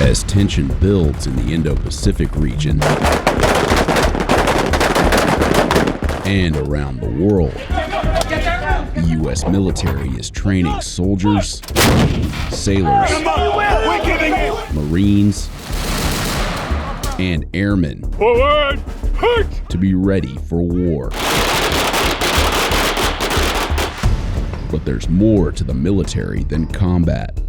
As tension builds in the Indo-Pacific region and around the world, the U.S. military is training soldiers, sailors, Marines, and airmen to be ready for war. But there's more to the military than combat.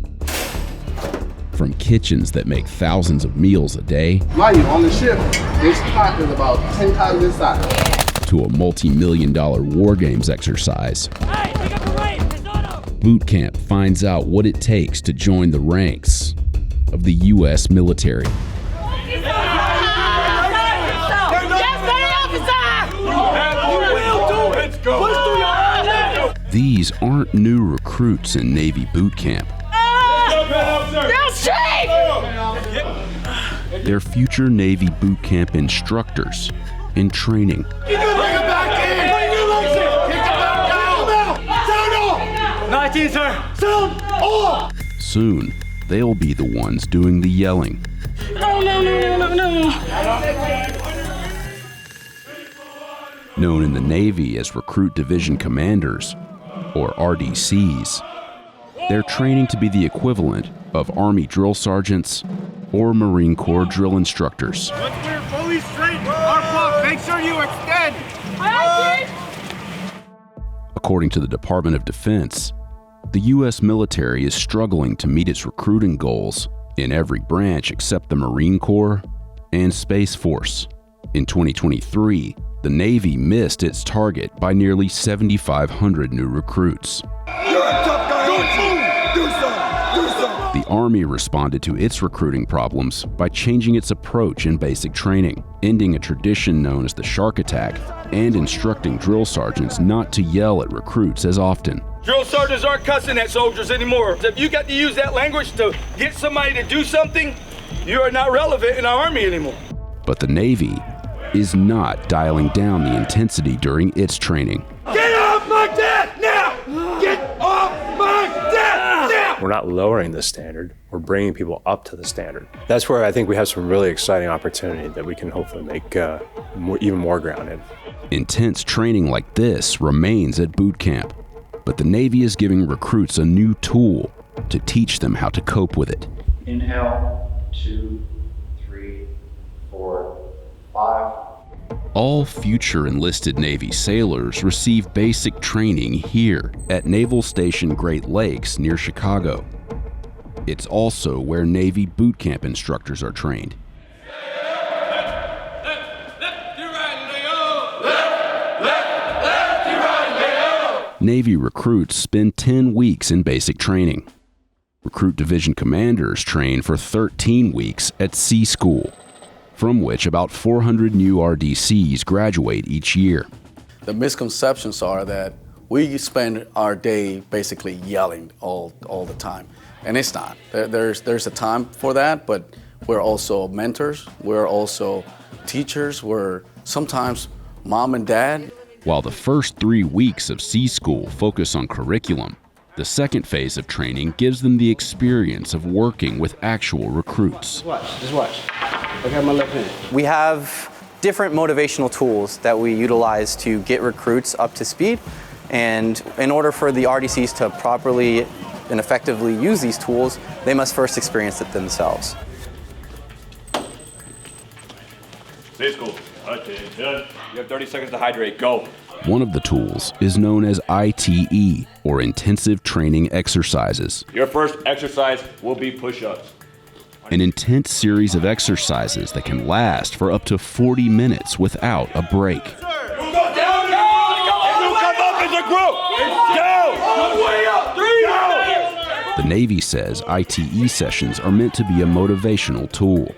From kitchens that make thousands of meals a day, mind you, on the ship, this pot is about 10 times this size, to a multi-million-dollar war games exercise. Boot camp finds out what it takes to join the ranks of the U.S. military. These aren't new recruits in Navy boot camp. They're future Navy boot camp instructors in training. 19, sir. Sound off. Soon, they'll be the ones doing the yelling. No. Known in the Navy as Recruit Division Commanders, or RDCs. They're training to be the equivalent of Army drill sergeants or Marine Corps drill instructors. Once we're fully straight, our block, make sure you extend. According to the Department of Defense, the U.S. military is struggling to meet its recruiting goals in every branch except the Marine Corps and Space Force. In 2023, the Navy missed its target by nearly 7,500 new recruits. You're a tough guy. Do something. The Army responded to its recruiting problems by changing its approach in basic training, ending a tradition known as the shark attack, and instructing drill sergeants not to yell at recruits as often. Drill sergeants aren't cussing at soldiers anymore. If you got to use that language to get somebody to do something, you are not relevant in our Army anymore. But the Navy is not dialing down the intensity during its training. Get off my deck now! Get off my deck now! We're not lowering the standard, we're bringing people up to the standard. That's where I think we have some really exciting opportunity that we can hopefully make even more ground in. Intense training like this remains at boot camp, but the Navy is giving recruits a new tool to teach them how to cope with it. Inhale, 2, 3, 4, 5. All future enlisted Navy sailors receive basic training here at Naval Station Great Lakes near Chicago. It's also where Navy boot camp instructors are trained. Navy recruits spend 10 weeks in basic training. Recruit Division commanders train for 13 weeks at C School, from which about 400 new RDCs graduate each year. The misconceptions are that we spend our day basically yelling all the time, and it's not. There's a time for that, but we're also mentors, we're also teachers, we're sometimes mom and dad. While the first 3 weeks of C School focus on curriculum, the second phase of training gives them the experience of working with actual recruits. Just watch. Look at my left hand. We have different motivational tools that we utilize to get recruits up to speed. And in order for the RDCs to properly and effectively use these tools, they must first experience it themselves. C School. Attention. You have 30 seconds to hydrate. Go. One of the tools is known as ITE, or Intensive Training Exercises. Your first exercise will be push-ups. An intense series of exercises that can last for up to 40 minutes without a break. Go down, come up as a group. Go way up. 3. The Navy says ITE sessions are meant to be a motivational tool.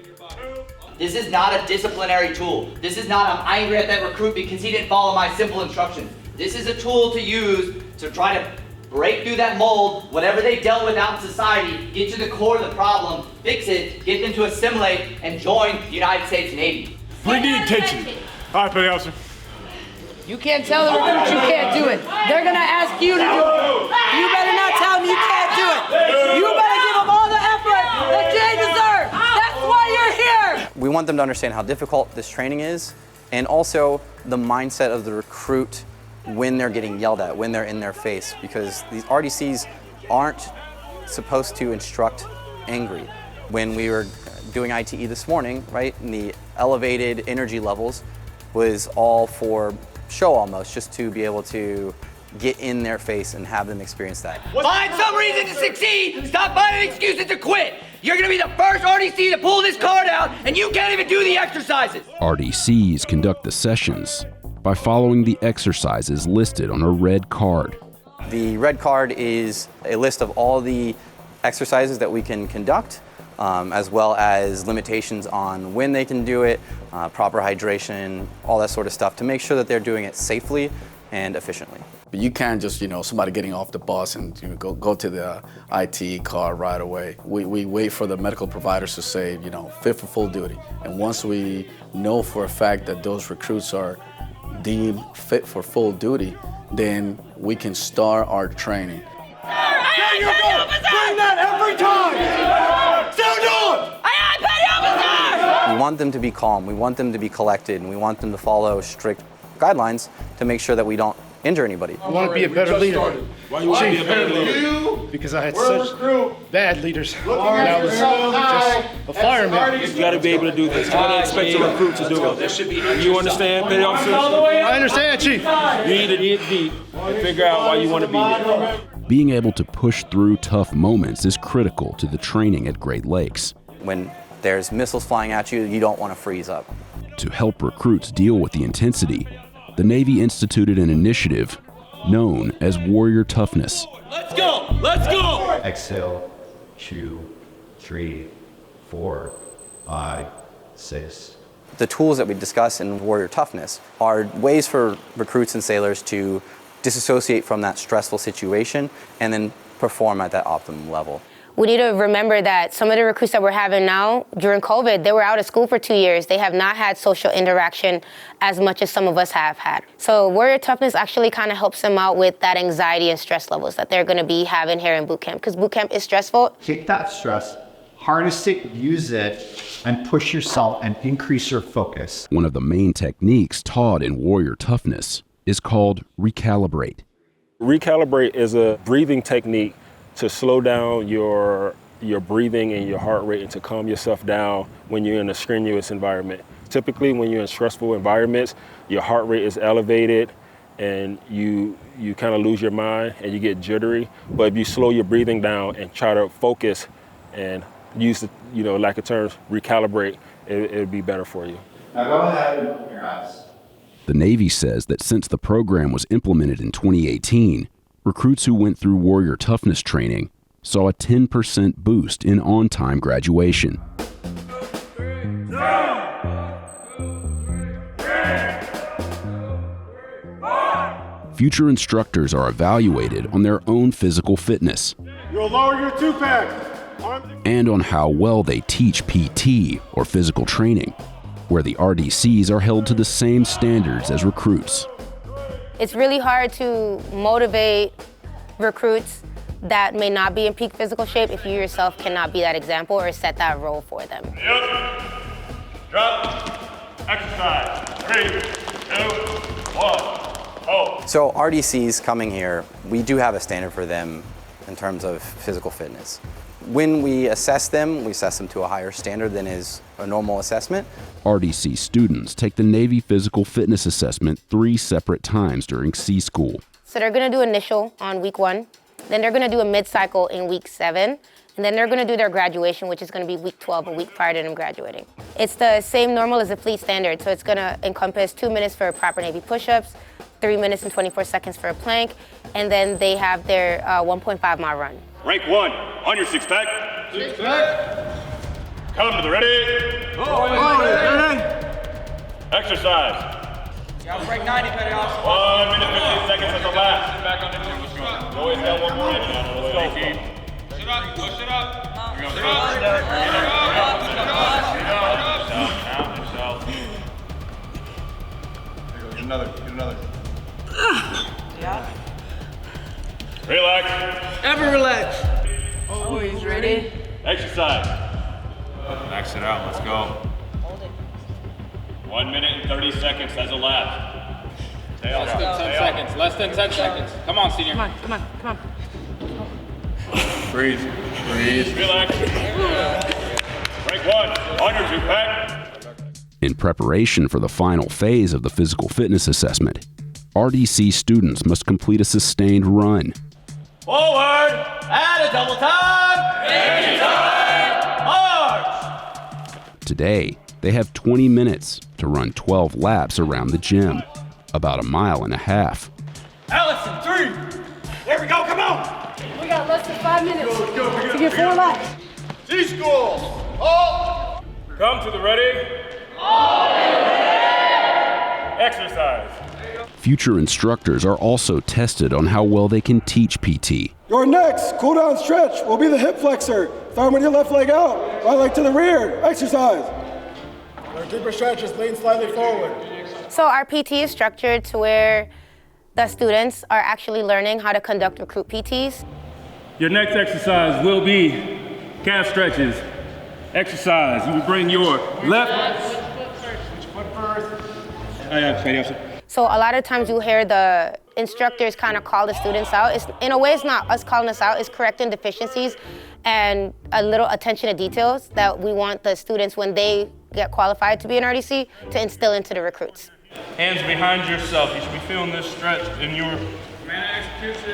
This is not a disciplinary tool. This is not I'm angry at that recruit because he didn't follow my simple instructions. This is a tool to use to try to break through that mold, whatever they dealt with out in society, get to the core of the problem, fix it, get them to assimilate, and join the United States Navy. Bring the attention. All right, petty officer. You can't tell the recruits you can't do it. They're gonna ask you to do it. You better not tell them you can't do it. You better give them all the effort that they deserve. want them to understand how difficult this training is, and also the mindset of the recruit when they're getting yelled at, when they're in their face, because these RDCs aren't supposed to instruct angry. When we were doing ITE this morning, right, and the elevated energy levels was all for show almost, just to be able to get in their face and have them experience that. Find some reason to succeed. Stop finding excuses to quit. You're gonna be the first RDC to pull this card out, and you can't even do the exercises. RDCs conduct the sessions by following the exercises listed on a red card. The red card is a list of all the exercises that we can conduct, as well as limitations on when they can do it, proper hydration, all that sort of stuff, to make sure that they're doing it safely and efficiently. But you can't just, somebody getting off the bus and go to the IT car right away. We wait for the medical providers to say, fit for full duty. And once we know for a fact that those recruits are deemed fit for full duty, then we can start our training. There you go! Bring that every time! Sound on! We want them to be calm, we want them to be collected, and we want them to follow strict guidelines to make sure that we don't injure anybody. I want to be a better leader. Why you want to be a better leader? Because I had such bad leaders. And I was just a fireman. You got to be able to do this. You got to expect a recruit to do it. You understand, petty officers? I understand, Chief. You need to dig deep and figure out why you want to be here. Being able to push through tough moments is critical to the training at Great Lakes. When there's missiles flying at you, you don't want to freeze up. To help recruits deal with the intensity, the Navy instituted an initiative known as Warrior Toughness. Let's go! Let's go! Exhale, 2, 3, 4, 5, 6. The tools that we discuss in Warrior Toughness are ways for recruits and sailors to disassociate from that stressful situation and then perform at that optimum level. We need to remember that some of the recruits that we're having now, during COVID, they were out of school for 2 years. They have not had social interaction as much as some of us have had. So Warrior Toughness actually kind of helps them out with that anxiety and stress levels that they're going to be having here in boot camp, because boot camp is stressful. Take that stress, harness it, use it, and push yourself and increase your focus. One of the main techniques taught in Warrior Toughness is called recalibrate. Recalibrate is a breathing technique to slow down your breathing and your heart rate and to calm yourself down when you're in a strenuous environment. Typically, when you're in stressful environments, your heart rate is elevated and you kind of lose your mind and you get jittery. But if you slow your breathing down and try to focus and use the, lack of terms, recalibrate, it'll be better for you. Now go ahead and open your eyes. The Navy says that since the program was implemented in 2018, recruits who went through Warrior Toughness training saw a 10% boost in on-time graduation. Future instructors are evaluated on their own physical fitness You'll lower your 2-pack. and on how well they teach PT, or physical training, where the RDCs are held to the same standards as recruits. It's really hard to motivate recruits that may not be in peak physical shape if you yourself cannot be that example or set that role for them. Yep. Drop. Exercise. 3, 2, 1. Hold. So RDCs coming here, we do have a standard for them in terms of physical fitness. When we assess them to a higher standard than is a normal assessment. RDC students take the Navy Physical Fitness Assessment 3 separate times during Sea School. So they're gonna do initial on week 1, then they're gonna do a mid-cycle in week 7, and then they're gonna do their graduation, which is gonna be week 12, a week prior to them graduating. It's the same normal as the fleet standard, so it's gonna encompass 2 minutes for proper Navy push-ups, 3 minutes and 24 seconds for a plank, and then they have their 1.5 mile run. Rank 1 on your 6-pack. 6-pack. Come to the ready. Ready. Exercise. Break 90, petty officer. 1 minute 15 seconds at the last. Back on the team. Let's go. You always got one more in. Let's go. Sit up. Push it up. Sit up. Get another. Yeah. Relax. Ever relax. Always ready. Exercise. Max it out. Let's go. Hold it. 1 minute and 30 seconds as a lap. Less than 10 seconds. Less than 10 seconds. Come on, senior. Come on. Breathe. Relax. Break 1. On your 2-pack. In preparation for the final phase of the physical fitness assessment, RDC students must complete a sustained run. Forward. Add a double time. Ready time. March. Today, they have 20 minutes to run 12 laps around the gym, about 1.5 miles. Allison, 3. There we go. Come on. We got less than 5 minutes to get 4 laps. RDC School. All. Come to the ready. Exercise. Future instructors are also tested on how well they can teach PT. Your next cool-down stretch will be the hip flexor. Thumb with your left leg out, right leg to the rear. Exercise. Our deeper stretches, lean slightly forward. So our PT is structured to where the students are actually learning how to conduct recruit PTs. Your next exercise will be calf stretches. Exercise. You will bring your left. Which foot first? So a lot of times you hear the instructors kind of call the students out. In a way, it's not us calling us out, it's correcting deficiencies and a little attention to details that we want the students, when they get qualified to be an RDC, to instill into the recruits. Hands behind yourself. You should be feeling this stretch in your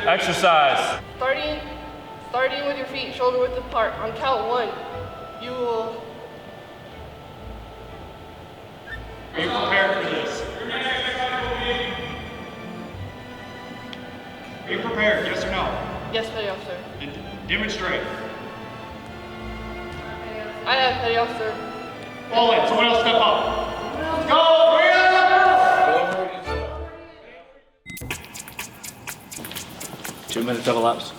exercise. Starting with your feet shoulder width apart. On count 1, you will. Are you prepared for this? Are you prepared, yes or no? Yes, petty officer. Demonstrate. I have, petty officer. Fall in, someone else step up. Let's go! 2 minutes double laps.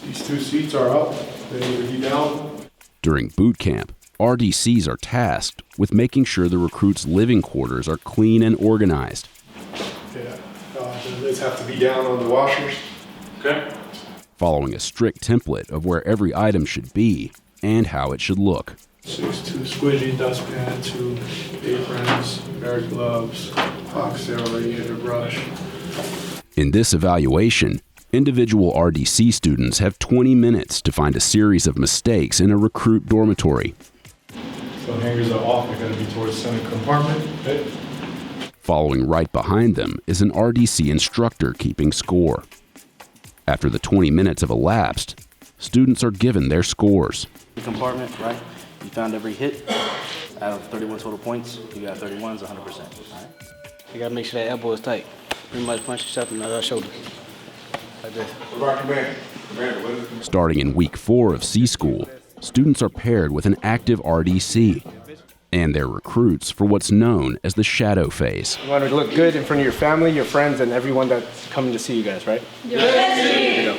These 2 seats are up. They need to be down. During boot camp, RDCs are tasked with making sure the recruits' living quarters are clean and organized. Yeah, the lids have to be down on the washers. Okay. Following a strict template of where every item should be and how it should look. 2 squishy dustpan, 2 aprons, pair of gloves, oxtail radiator brush. In this evaluation, individual RDC students have 20 minutes to find a series of mistakes in a recruit dormitory. So hangers are off, they're going to be towards the center compartment. Okay. Following right behind them is an RDC instructor keeping score. After the 20 minutes have elapsed, students are given their scores. The compartment, right? You found every hit. Out of 31 total points, you got 31s, 100%. All right? You gotta make sure that elbow is tight. Pretty much punch yourself in the shoulder. Like this. What about Commander? What is it? Starting in week 4 of C School, students are paired with an active RDC and their recruits for what's known as the shadow phase. You want to look good in front of your family, your friends, and everyone that's coming to see you guys, right? Yes.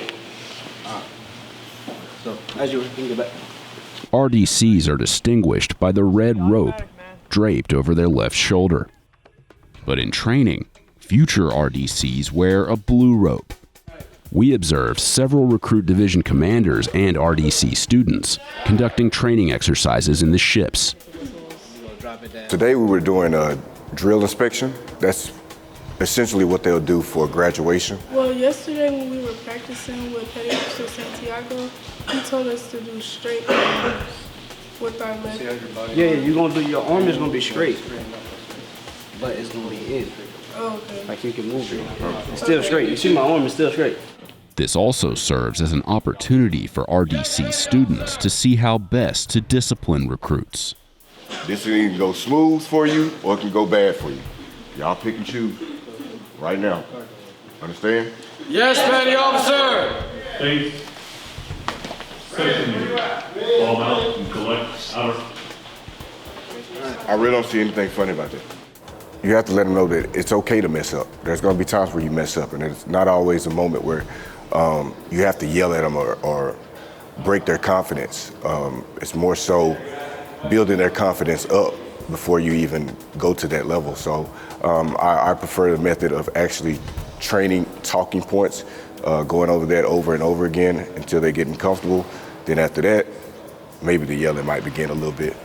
So, as you can get back. RDCs are distinguished by the red rope draped over their left shoulder. But in training, future RDCs wear a blue rope. We observed several recruit division commanders and RDC students conducting training exercises in the ships. Today we were doing a drill inspection. That's essentially what they'll do for graduation. Well, yesterday when we were practicing with Petty Officer Santiago, he told us to do straight arms with our left. Yeah, you're gonna do, your arm is gonna be straight, but it's gonna be in. Oh, okay. Like you can move it. It's still straight. You see my arm is still straight. This also serves as an opportunity for RDC students to see how best to discipline recruits. This can either go smooth for you or it can go bad for you. Y'all pick and choose right now. Understand? Yes, Petty Officer! Please. Fall out and collect outer. I really don't see anything funny about that. You have to let them know that it's okay to mess up. There's going to be times where you mess up, and it's not always a moment where you have to yell at them or break their confidence. It's more so building their confidence up before you even go to that level. So I prefer the method of actually training talking points, going over that over and over again until they're getting comfortable. Then after that, maybe the yelling might begin a little bit.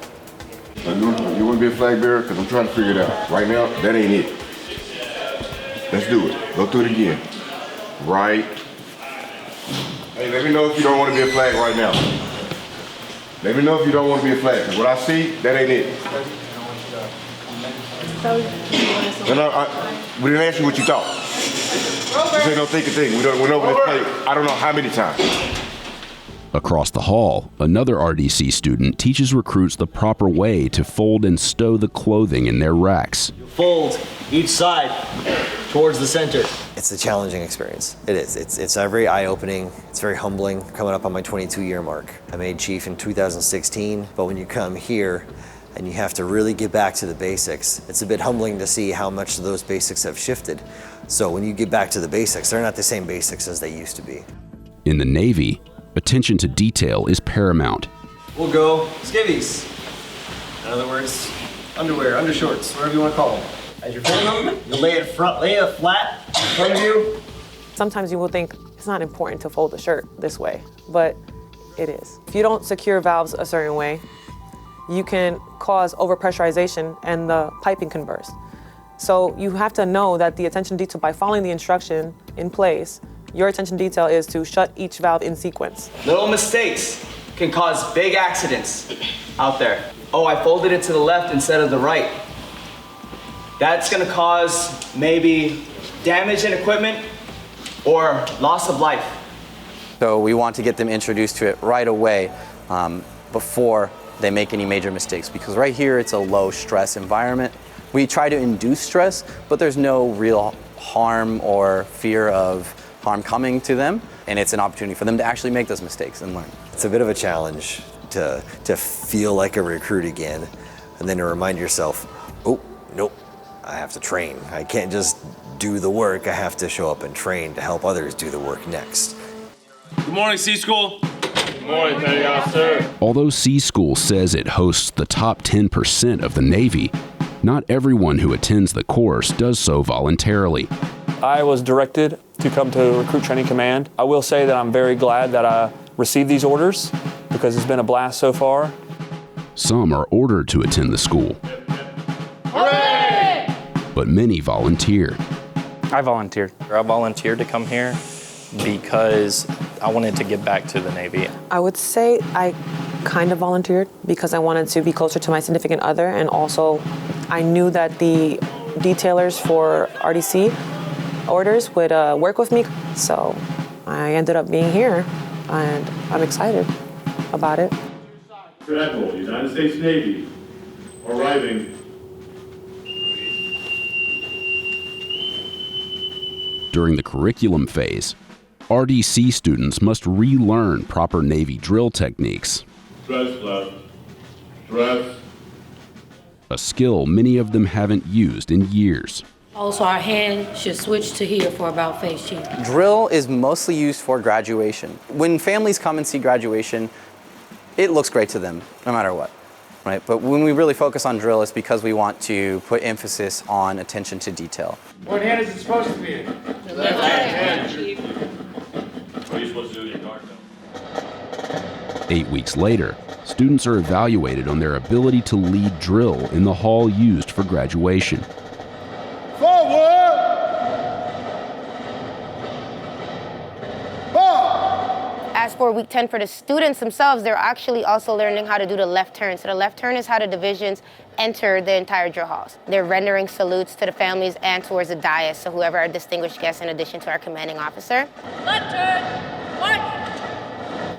You want to be a flag bearer? Because I'm trying to figure it out. Right now, that ain't it. Let's do it. Go through it again. Right. Hey, let me know if you don't want to be a flag right now. Let me know if you don't want to be a flag. Because what I see, that ain't it. We didn't ask you what you thought. This ain't no thinking thing. We went over this play I don't know how many times. Across the hall, another RDC student teaches recruits the proper way to fold and stow the clothing in their racks. Fold each side towards the center. It's a challenging experience. It is. It's very eye-opening. It's very humbling. Coming up on my 22-year mark. I made chief in 2016, but when you come here and you have to really get back to the basics, it's a bit humbling to see how much those basics have shifted. So when you get back to the basics, they're not the same basics as they used to be. In the Navy, attention to detail is paramount. We'll go skivvies. In other words, underwear, undershorts, whatever you want to call them. As you're folding them, you lay it flat in front of you. Sometimes you will think it's not important to fold a shirt this way, but it is. If you don't secure valves a certain way, you can cause overpressurization and the piping can burst. So you have to know that the attention detail, by following the instruction in place, your attention detail is to shut each valve in sequence. Little mistakes can cause big accidents out there. Oh, I folded it to the left instead of the right. That's gonna cause maybe damage in equipment or loss of life. So we want to get them introduced to it right away before they make any major mistakes, because right here it's a low stress environment. We try to induce stress, but there's no real harm or fear of harm coming to them, and it's an opportunity for them to actually make those mistakes and learn. It's a bit of a challenge to feel like a recruit again, and then to remind yourself, oh, nope, I have to train. I can't just do the work, I have to show up and train to help others do the work next. Good morning, C School. Good morning, Petty Officer. Although C School says it hosts the top 10% of the Navy, not everyone who attends the course does so voluntarily. I was directed to come to Recruit Training Command. I will say that I'm very glad that I received these orders because it's been a blast so far. Some are ordered to attend the school. Hooray! But many volunteer. I volunteered. I volunteered to come here because I wanted to give back to the Navy. I would say I kind of volunteered because I wanted to be closer to my significant other, and also I knew that the detailers for RDC orders would work with me. So I ended up being here, and I'm excited about it. Admiral, United States Navy, arriving. During the curriculum phase, RDC students must relearn proper Navy drill techniques. Dress left. Dress. A skill many of them haven't used in years. Also, our hand should switch to here for about face change. Drill is mostly used for graduation. When families come and see graduation, it looks great to them, no matter what, right? But when we really focus on drill, it's because we want to put emphasis on attention to detail. What hand is it supposed to be in? The left hand. What are you supposed to do with your guard though? 8 weeks later, students are evaluated on their ability to lead drill in the hall used for graduation. Forward! As for week 10 for the students themselves, they're actually also learning how to do the left turn. So the left turn is how the divisions enter the entire drill halls. They're rendering salutes to the families and towards the dais, so whoever our distinguished guests in addition to our commanding officer. Left turn, march!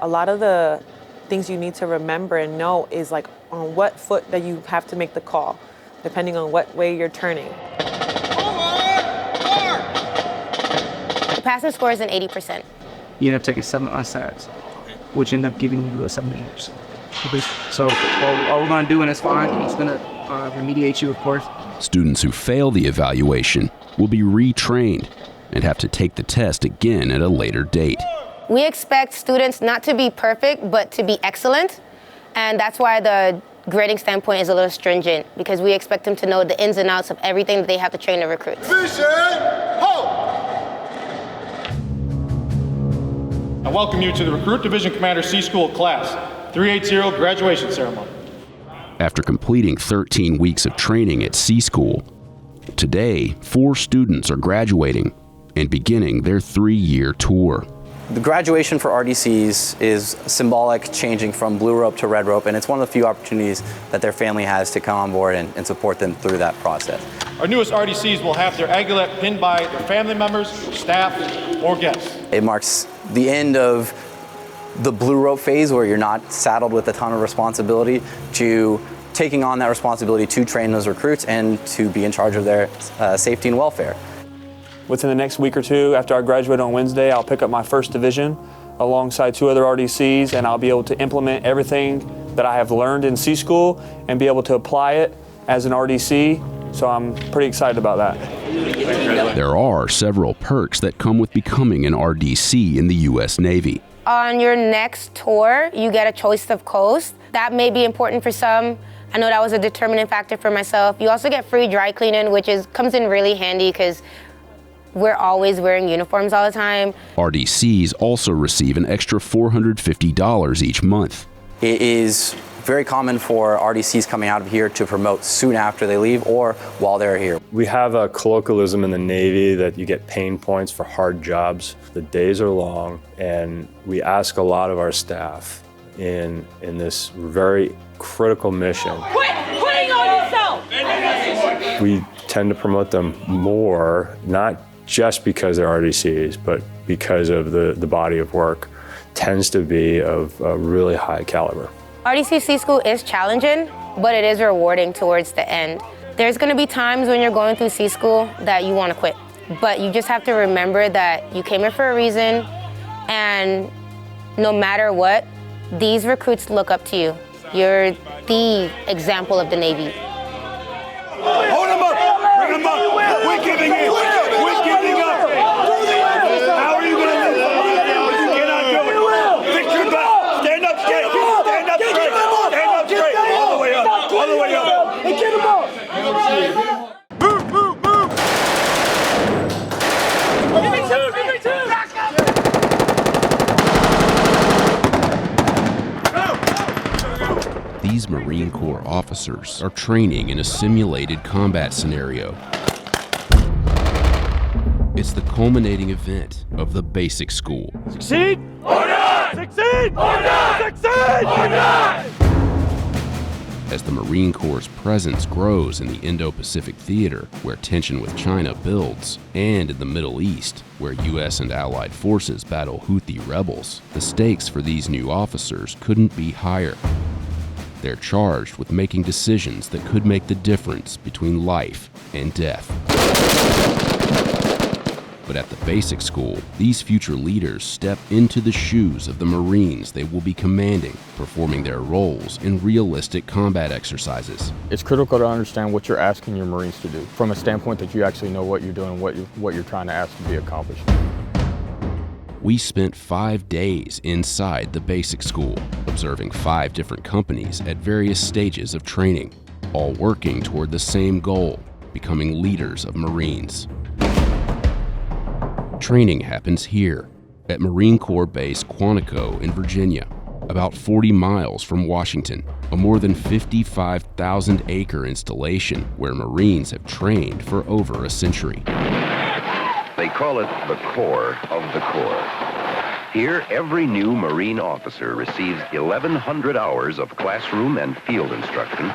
A lot of the things you need to remember and know is like on what foot that you have to make the call, depending on what way you're turning. The passing score is an 80%. You end up taking 7 SATs, which end up giving you a 70%. So all we're going to do, and it's fine, it's going to remediate you, of course. Students who fail the evaluation will be retrained and have to take the test again at a later date. We expect students not to be perfect, but to be excellent. And that's why the grading standpoint is a little stringent, because we expect them to know the ins and outs of everything that they have to train the recruits. Vision, hope! I welcome you to the Recruit Division Commander C School class. 380 graduation ceremony. After completing 13 weeks of training at C School, today 4 students are graduating and beginning their 3-year tour. The graduation for RDCs is symbolic, changing from blue rope to red rope, and it's one of the few opportunities that their family has to come on board and support them through that process. Our newest RDCs will have their aiguillette pinned by their family members, staff, or guests. It marks the end of the blue rope phase where you're not saddled with a ton of responsibility to taking on that responsibility to train those recruits and to be in charge of their safety and welfare. Within the next week or two, after I graduate on Wednesday, I'll pick up my first division alongside 2 other RDCs, and I'll be able to implement everything that I have learned in C School and be able to apply it as an RDC. So I'm pretty excited about that. There are several perks that come with becoming an RDC in the U.S. Navy. On your next tour, you get a choice of coast. That may be important for some. I know that was a determining factor for myself. You also get free dry cleaning, which comes in really handy because we're always wearing uniforms all the time. RDCs also receive an extra $450 each month. It is very common for RDCs coming out of here to promote soon after they leave or while they're here. We have a colloquialism in the Navy that you get pain points for hard jobs. The days are long, and we ask a lot of our staff in this very critical mission. Quit putting on yourself! We tend to promote them more, not just because they're RDCs, but because of the body of work tends to be of a really high caliber. RDC C School is challenging, but it is rewarding towards the end. There's gonna be times when you're going through C School that you wanna quit, but you just have to remember that you came here for a reason, and no matter what, these recruits look up to you. You're the example of the Navy. Hold him up! Bring him up! We're giving in! We're giving up! How are you going to live? You cannot do it! Fix your back! Stand up straight! Stand up straight! Stand up straight! All the way up! All the way up! Hey, get him up! Move! Move! Move! Give me two! Give me two! These Marine Corps officers are training in a simulated combat scenario. It's the culminating event of the basic school. Succeed or not! Succeed or not! Succeed or not! As the Marine Corps' presence grows in the Indo-Pacific theater, where tension with China builds, and in the Middle East, where U.S. and allied forces battle Houthi rebels, the stakes for these new officers couldn't be higher. They're charged with making decisions that could make the difference between life and death. But at the basic school, these future leaders step into the shoes of the Marines they will be commanding, performing their roles in realistic combat exercises. It's critical to understand what you're asking your Marines to do, from a standpoint that you actually know what you're doing, what you're trying to ask to be accomplished. We spent 5 days inside the basic school, observing 5 different companies at various stages of training, all working toward the same goal, becoming leaders of Marines. Training happens here, at Marine Corps Base Quantico in Virginia, about 40 miles from Washington, a more than 55,000-acre installation where Marines have trained for over a century. They call it the core of the Corps. Here, every new Marine officer receives 1,100 hours of classroom and field instruction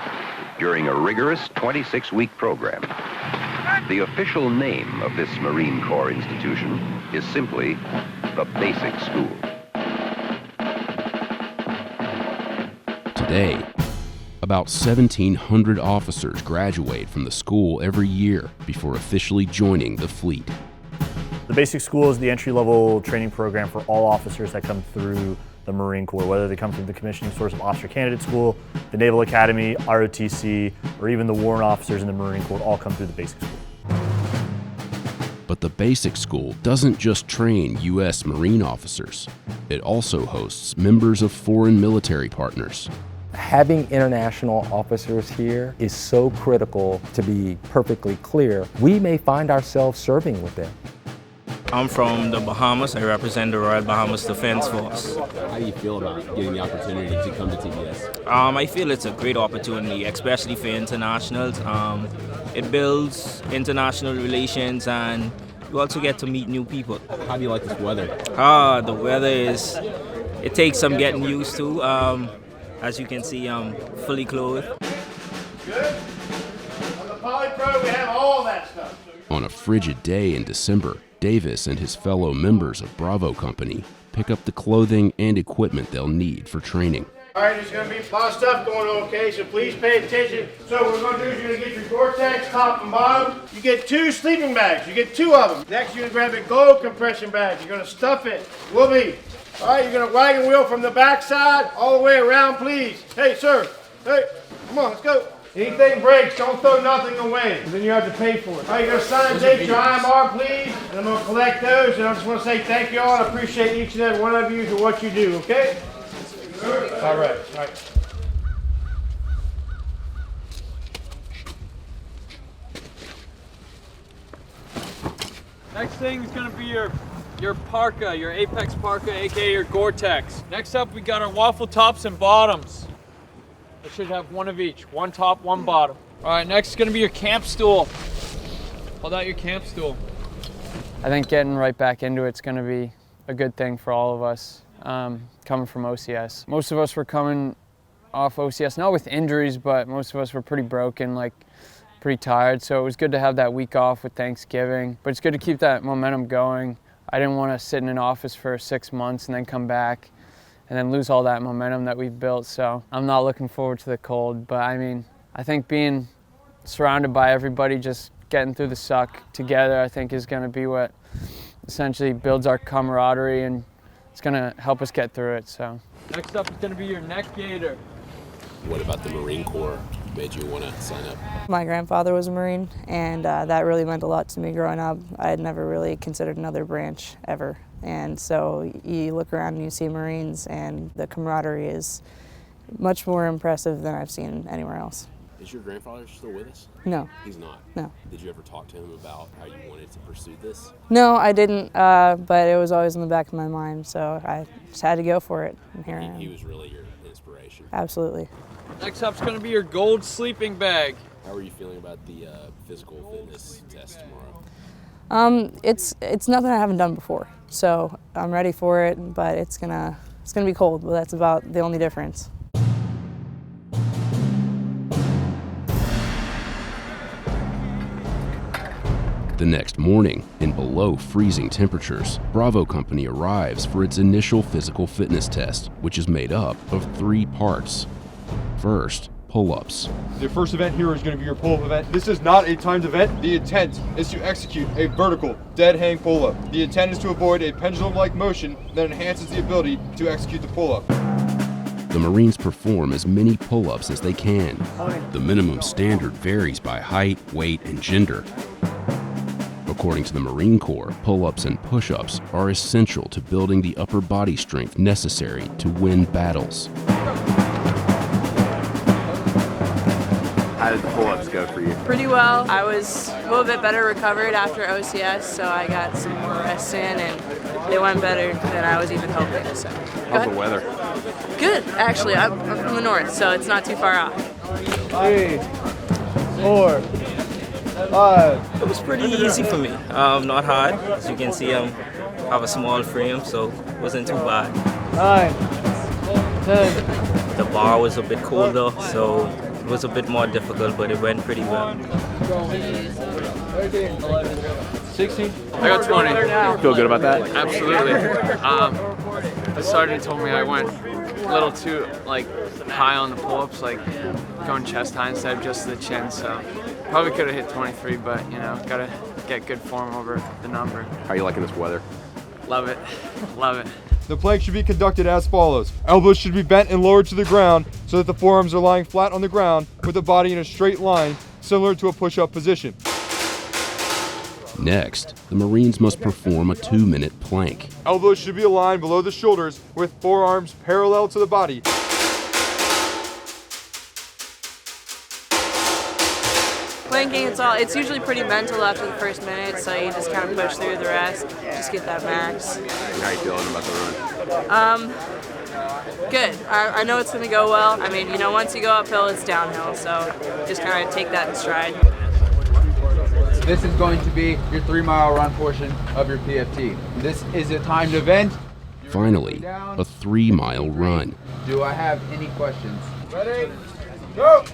during a rigorous 26-week program. The official name of this Marine Corps institution is simply the Basic School. Today, about 1,700 officers graduate from the school every year before officially joining the fleet. The Basic School is the entry-level training program for all officers that come through the Marine Corps, whether they come through the Commissioning Source of Officer Candidate School, the Naval Academy, ROTC, or even the warrant officers in the Marine Corps all come through the Basic School. But the Basic School doesn't just train U.S. Marine officers. It also hosts members of foreign military partners. Having international officers here is so critical. To be perfectly clear, we may find ourselves serving with them. I'm from the Bahamas. I represent the Royal Bahamas Defense Force. How do you feel about getting the opportunity to come to TBS? I feel it's a great opportunity, especially for internationals. It builds international relations and you also get to meet new people. How do you like this weather? The weather it takes some getting used to. As you can see, I'm fully clothed. Good. On the Polypro, we have all that stuff. On a frigid day in December, Davis and his fellow members of Bravo Company pick up the clothing and equipment they'll need for training. All right, there's going to be a lot of stuff going on, okay? So please pay attention. So what we're going to do is you're going to get your Gore-Tex top and bottom. You get 2 sleeping bags. You get 2 of them. Next, you're going to grab a gold compression bag. You're going to stuff it. All right, you're going to wagon wheel from the back side all the way around, please. Hey, sir. Hey, come on, let's go. Anything breaks, don't throw nothing away. Then you have to pay for it. All right, you're going to sign and date your IMR, please. And I'm going to collect those. And I just want to say thank you all. I appreciate each and every one of you for what you do, okay? All right, all right. Next thing is going to be your parka, your Apex parka, aka your Gore-Tex. Next up, we got our waffle tops and bottoms. I should have one of each, 1 top, 1 bottom. All right, next is going to be your camp stool. Hold out your camp stool. I think getting right back into it's going to be a good thing for all of us, coming from OCS. Most of us were coming off OCS, not with injuries, but most of us were pretty broken, like pretty tired. So it was good to have that week off with Thanksgiving, but it's good to keep that momentum going. I didn't want to sit in an office for 6 months and then come back and then lose all that momentum that we've built. So I'm not looking forward to the cold, but I mean, I think being surrounded by everybody, just getting through the suck together, I think is going to be what essentially builds our camaraderie, and it's going to help us get through it. So next up is going to be your neck gaiter. What about the Marine Corps made you want to sign up? My grandfather was a Marine, and that really meant a lot to me growing up. I had never really considered another branch ever. And so you look around and you see Marines, and the camaraderie is much more impressive than I've seen anywhere else. Is your grandfather still with us? No. He's not? No. Did you ever talk to him about how you wanted to pursue this? No, I didn't, but it was always in the back of my mind, so I just had to go for it, and here I am. He was really your inspiration. Absolutely. Next up is going to be your gold sleeping bag. How are you feeling about the physical fitness test tomorrow? It's nothing I haven't done before, so I'm ready for it, but it's gonna be cold, but that's about the only difference. The next morning, in below freezing temperatures, Bravo Company arrives for its initial physical fitness test, which is made up of 3 parts. First, pull-ups. The first event here is going to be your pull-up event. This is not a timed event. The intent is to execute a vertical dead hang pull-up. The intent is to avoid a pendulum-like motion that enhances the ability to execute the pull-up. The Marines perform as many pull-ups as they can. The minimum standard varies by height, weight, and gender. According to the Marine Corps, pull-ups and push-ups are essential to building the upper body strength necessary to win battles. How did the pull-ups go for you? Pretty well. I was a little bit better recovered after OCS, so I got some more rest in, and it went better than I was even hoping. So. How's the weather? Good, actually. I'm from the north, so it's not too far off. 3, 4, 5. It was pretty easy for me. Not hard. As you can see, I have a small frame, so it wasn't too bad. 9, 10. The bar was a bit colder, so it was a bit more difficult, but it went pretty well. 16. I got 20. Feel good about that? Absolutely. The sergeant told me I went a little too high on the pull-ups, going chest high instead of just the chin. So probably could have hit 23, but gotta get good form over the number. How are you liking this weather? Love it. Love it. The plank should be conducted as follows. Elbows should be bent and lowered to the ground so that the forearms are lying flat on the ground with the body in a straight line, similar to a push-up position. Next, the Marines must perform a 2-minute plank. Elbows should be aligned below the shoulders with forearms parallel to the body. Plank thinking it's usually pretty mental after the first minute, so you just kind of push through the rest, just get that max. How are you feeling about the run? Good. I know it's going to go well. I mean, once you go uphill, it's downhill, so just kind of take that in stride. This is going to be your 3-mile run portion of your PFT. This is a timed event. Finally, a 3-mile run. Do I have any questions? Ready? Go!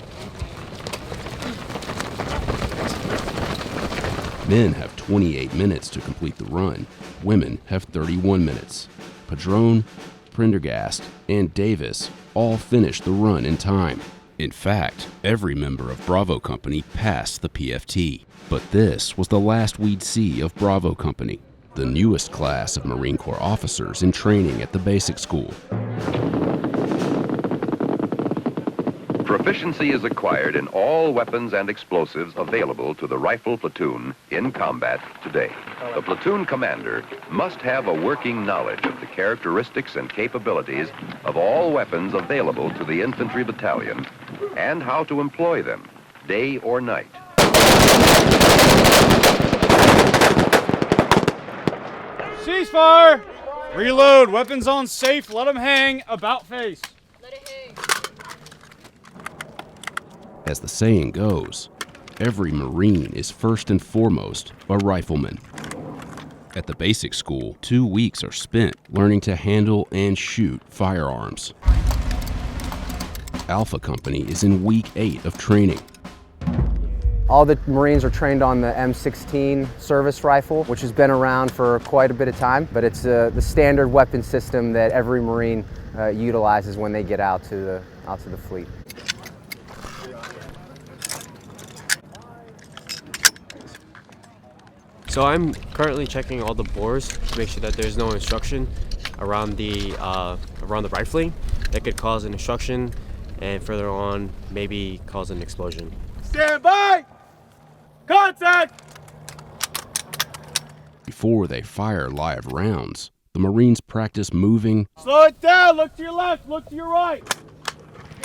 Men have 28 minutes to complete the run. Women have 31 minutes. Padron, Prendergast, and Davis all finished the run in time. In fact, every member of Bravo Company passed the PFT. But this was the last we'd see of Bravo Company, the newest class of Marine Corps officers in training at the basic school. Proficiency is acquired in all weapons and explosives available to the rifle platoon in combat today. The platoon commander must have a working knowledge of the characteristics and capabilities of all weapons available to the infantry battalion and how to employ them, day or night. Ceasefire! Reload. Weapons on safe. Let them hang. About face. As the saying goes, every Marine is first and foremost a rifleman. At the basic school, 2 weeks are spent learning to handle and shoot firearms. Alpha Company is in week 8 of training. All the Marines are trained on the M16 service rifle, which has been around for quite a bit of time, but it's the standard weapon system that every Marine utilizes when they get out to the fleet. So I'm currently checking all the bores to make sure that there's no instruction around the rifling that could cause an instruction and further on maybe cause an explosion. Stand by! Contact! Before they fire live rounds, the Marines practice moving Slow it down. Look to your left. Look to your right.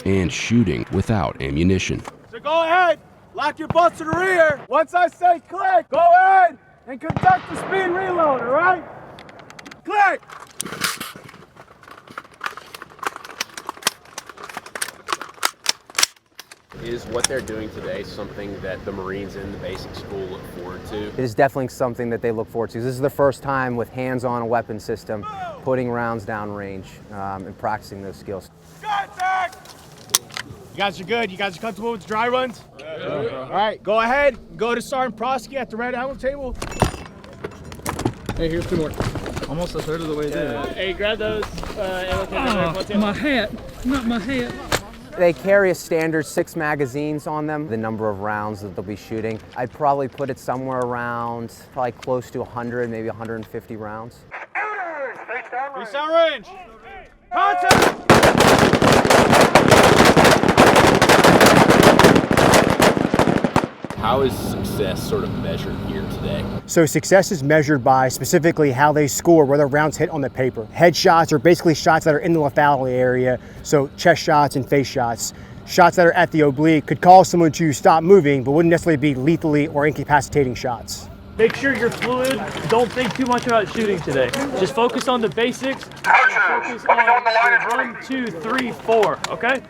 and shooting without ammunition. So go ahead. Lock your butts to the rear. Once I say click, go ahead and conduct the speed reload, all right? Click! Is what they're doing today something that the Marines in the basic school look forward to? It is definitely something that they look forward to. This is the first time with hands-on a weapon system, putting rounds down range and practicing those skills. Contact! You guys are good. You guys are comfortable with the dry runs? Yeah. All right, go ahead. Go to Sergeant Prosky at the red ammo table. Hey, here's 2 more. Almost a third of the way there. Hey, grab those. My hat. Not my hat. They carry a standard 6 magazines on them, the number of rounds that they'll be shooting. I'd probably put it somewhere around, probably close to 100, maybe 150 rounds. Face down range. Contact! How is success sort of measured here today? So success is measured by specifically how they score, whether rounds hit on the paper. Headshots are basically shots that are in the lethality area, so chest shots and face shots. Shots that are at the oblique could cause someone to stop moving, but wouldn't necessarily be lethally or incapacitating shots. Make sure you're fluid. Don't think too much about shooting today. Just focus on the basics. Focus on 1, 2, 3, 4, okay?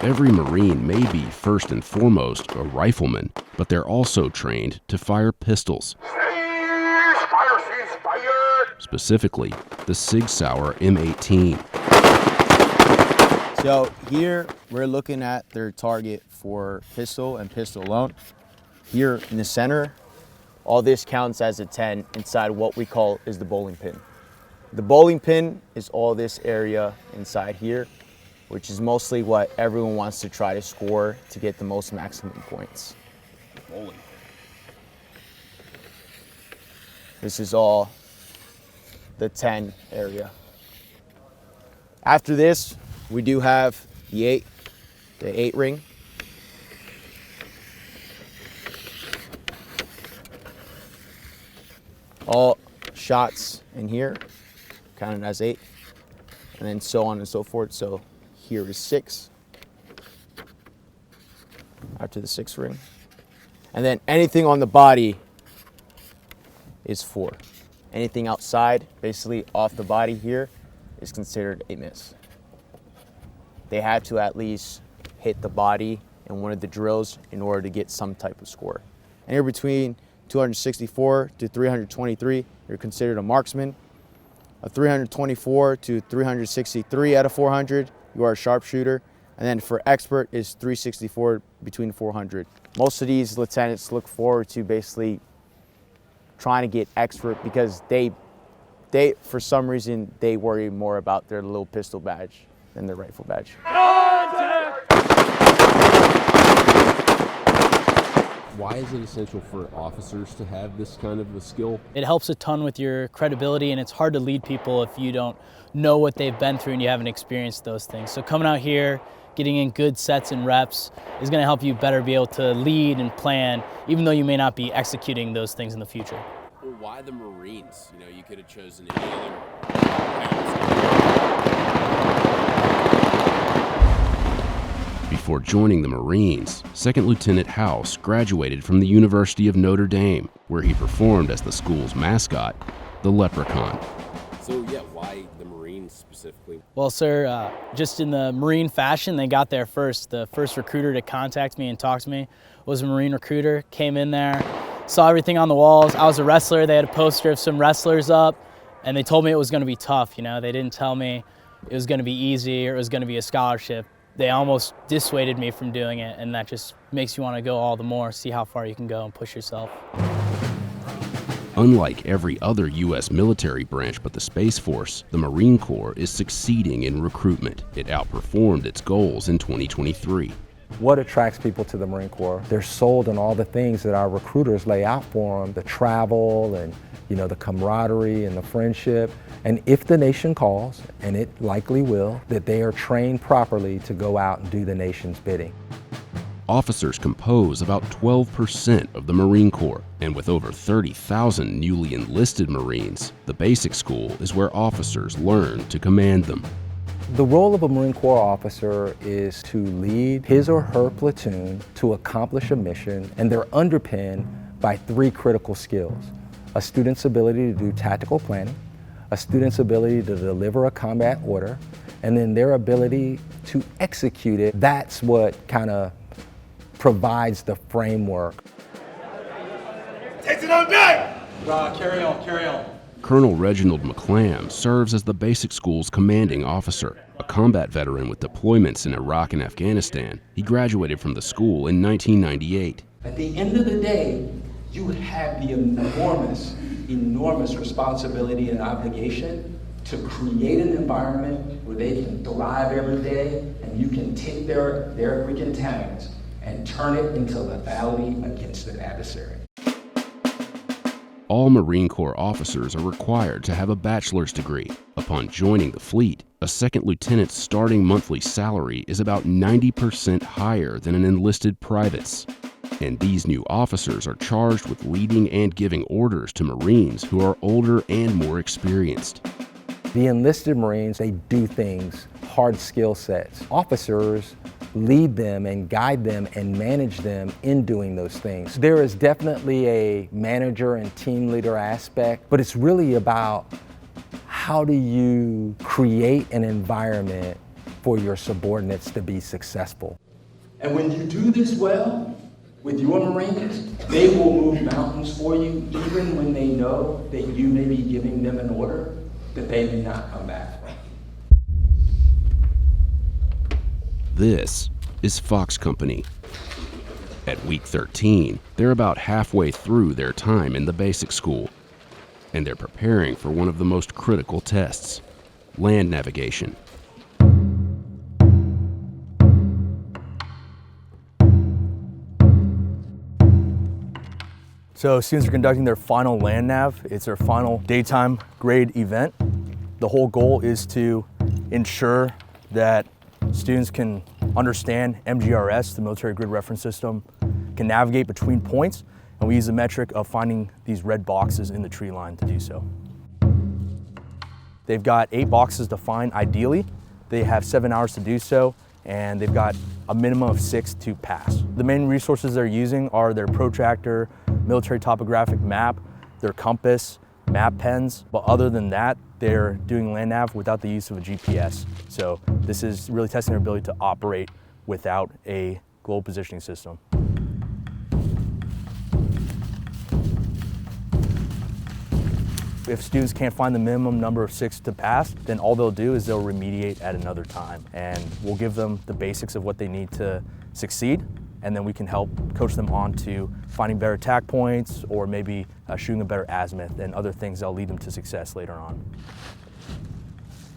Every Marine may be first and foremost a rifleman, but they're also trained to fire pistols. Specifically, the Sig Sauer M18. So here we're looking at their target for pistol and pistol alone. Here in the center, all this counts as a 10 inside what we call is the bowling pin. The bowling pin is all this area inside here, which is mostly what everyone wants to try to score to get the most maximum points. Bowling. This is all the 10 area. After this, we do have the 8 ring. All shots in here counted as 8. and then so on and so forth. So here is 6 after the 6th ring. And then anything on the body is 4. Anything outside, basically off the body here, is considered a miss. They had to at least hit the body in one of the drills in order to get some type of score. And here between 264 to 323, you're considered a marksman. A 324 to 363 out of 400, you are a sharpshooter. And then for expert is 364 between 400. Most of these lieutenants look forward to basically trying to get expert because they for some reason, they worry more about their little pistol badge than their rifle badge. Why is it essential for officers to have this kind of a skill? It helps a ton with your credibility, and it's hard to lead people if you don't know what they've been through and you haven't experienced those things. So coming out here, getting in good sets and reps is going to help you better be able to lead and plan, even though you may not be executing those things in the future. Well, why the Marines? You know, you could have chosen any other. Before joining the Marines, Second Lieutenant House graduated from the University of Notre Dame, where he performed as the school's mascot, the Leprechaun. So yeah, why the Marines specifically? Well, sir, just in the Marine fashion, they got there first. The first recruiter to contact me and talk to me was a Marine recruiter, came in there, saw everything on the walls. I was a wrestler. They had a poster of some wrestlers up, and they told me it was going to be tough. You know, they didn't tell me it was going to be easy or it was going to be a scholarship. They almost dissuaded me from doing it, and that just makes you want to go all the more, see how far you can go and push yourself. Unlike every other U.S. military branch but the Space Force, the Marine Corps is succeeding in recruitment. It outperformed its goals in 2023. What attracts people to the Marine Corps? They're sold on all the things that our recruiters lay out for them, the travel and the camaraderie and the friendship. And if the nation calls, and it likely will, that they are trained properly to go out and do the nation's bidding. Officers compose about 12% of the Marine Corps, and with over 30,000 newly enlisted Marines, the basic school is where officers learn to command them. The role of a Marine Corps officer is to lead his or her platoon to accomplish a mission, and they're underpinned by 3 critical skills: a student's ability to do tactical planning, a student's ability to deliver a combat order, and then their ability to execute it. That's what kind of provides the framework. Takes it on back! Carry on. Colonel Reginald McClam serves as the basic school's commanding officer. A combat veteran with deployments in Iraq and Afghanistan, he graduated from the school in 1998. At the end of the day, you have the enormous responsibility and obligation to create an environment where they can thrive every day, and you can take their freaking talents and turn it into lethality against an adversary. All Marine Corps officers are required to have a bachelor's degree. Upon joining the fleet, a second lieutenant's starting monthly salary is about 90% higher than an enlisted private's. And these new officers are charged with leading and giving orders to Marines who are older and more experienced. The enlisted Marines, they do things, hard skill sets. Officers lead them and guide them and manage them in doing those things. There is definitely a manager and team leader aspect, but it's really about how do you create an environment for your subordinates to be successful. And when you do this well with your Marines, they will move mountains for you, even when they know that you may be giving them an order that they may not come back from. This is Fox Company. At week 13, they're about halfway through their time in the basic school, and they're preparing for one of the most critical tests, land navigation. So students are conducting their final land nav. It's their final daytime grade event. The whole goal is to ensure that students can understand MGRS, the military grid reference system, can navigate between points, and we use the metric of finding these red boxes in the tree line to do so. They've got 8 boxes to find ideally. They have 7 hours to do so, and they've got a minimum of 6 to pass. The main resources they're using are their protractor, military topographic map, their compass, map pens, but other than that, they're doing land nav without the use of a GPS. So this is really testing their ability to operate without a global positioning system. If students can't find the minimum number of 6 to pass, then all they'll do is they'll remediate at another time. And we'll give them the basics of what they need to succeed, and then we can help coach them on to finding better attack points or maybe shooting a better azimuth and other things that'll lead them to success later on.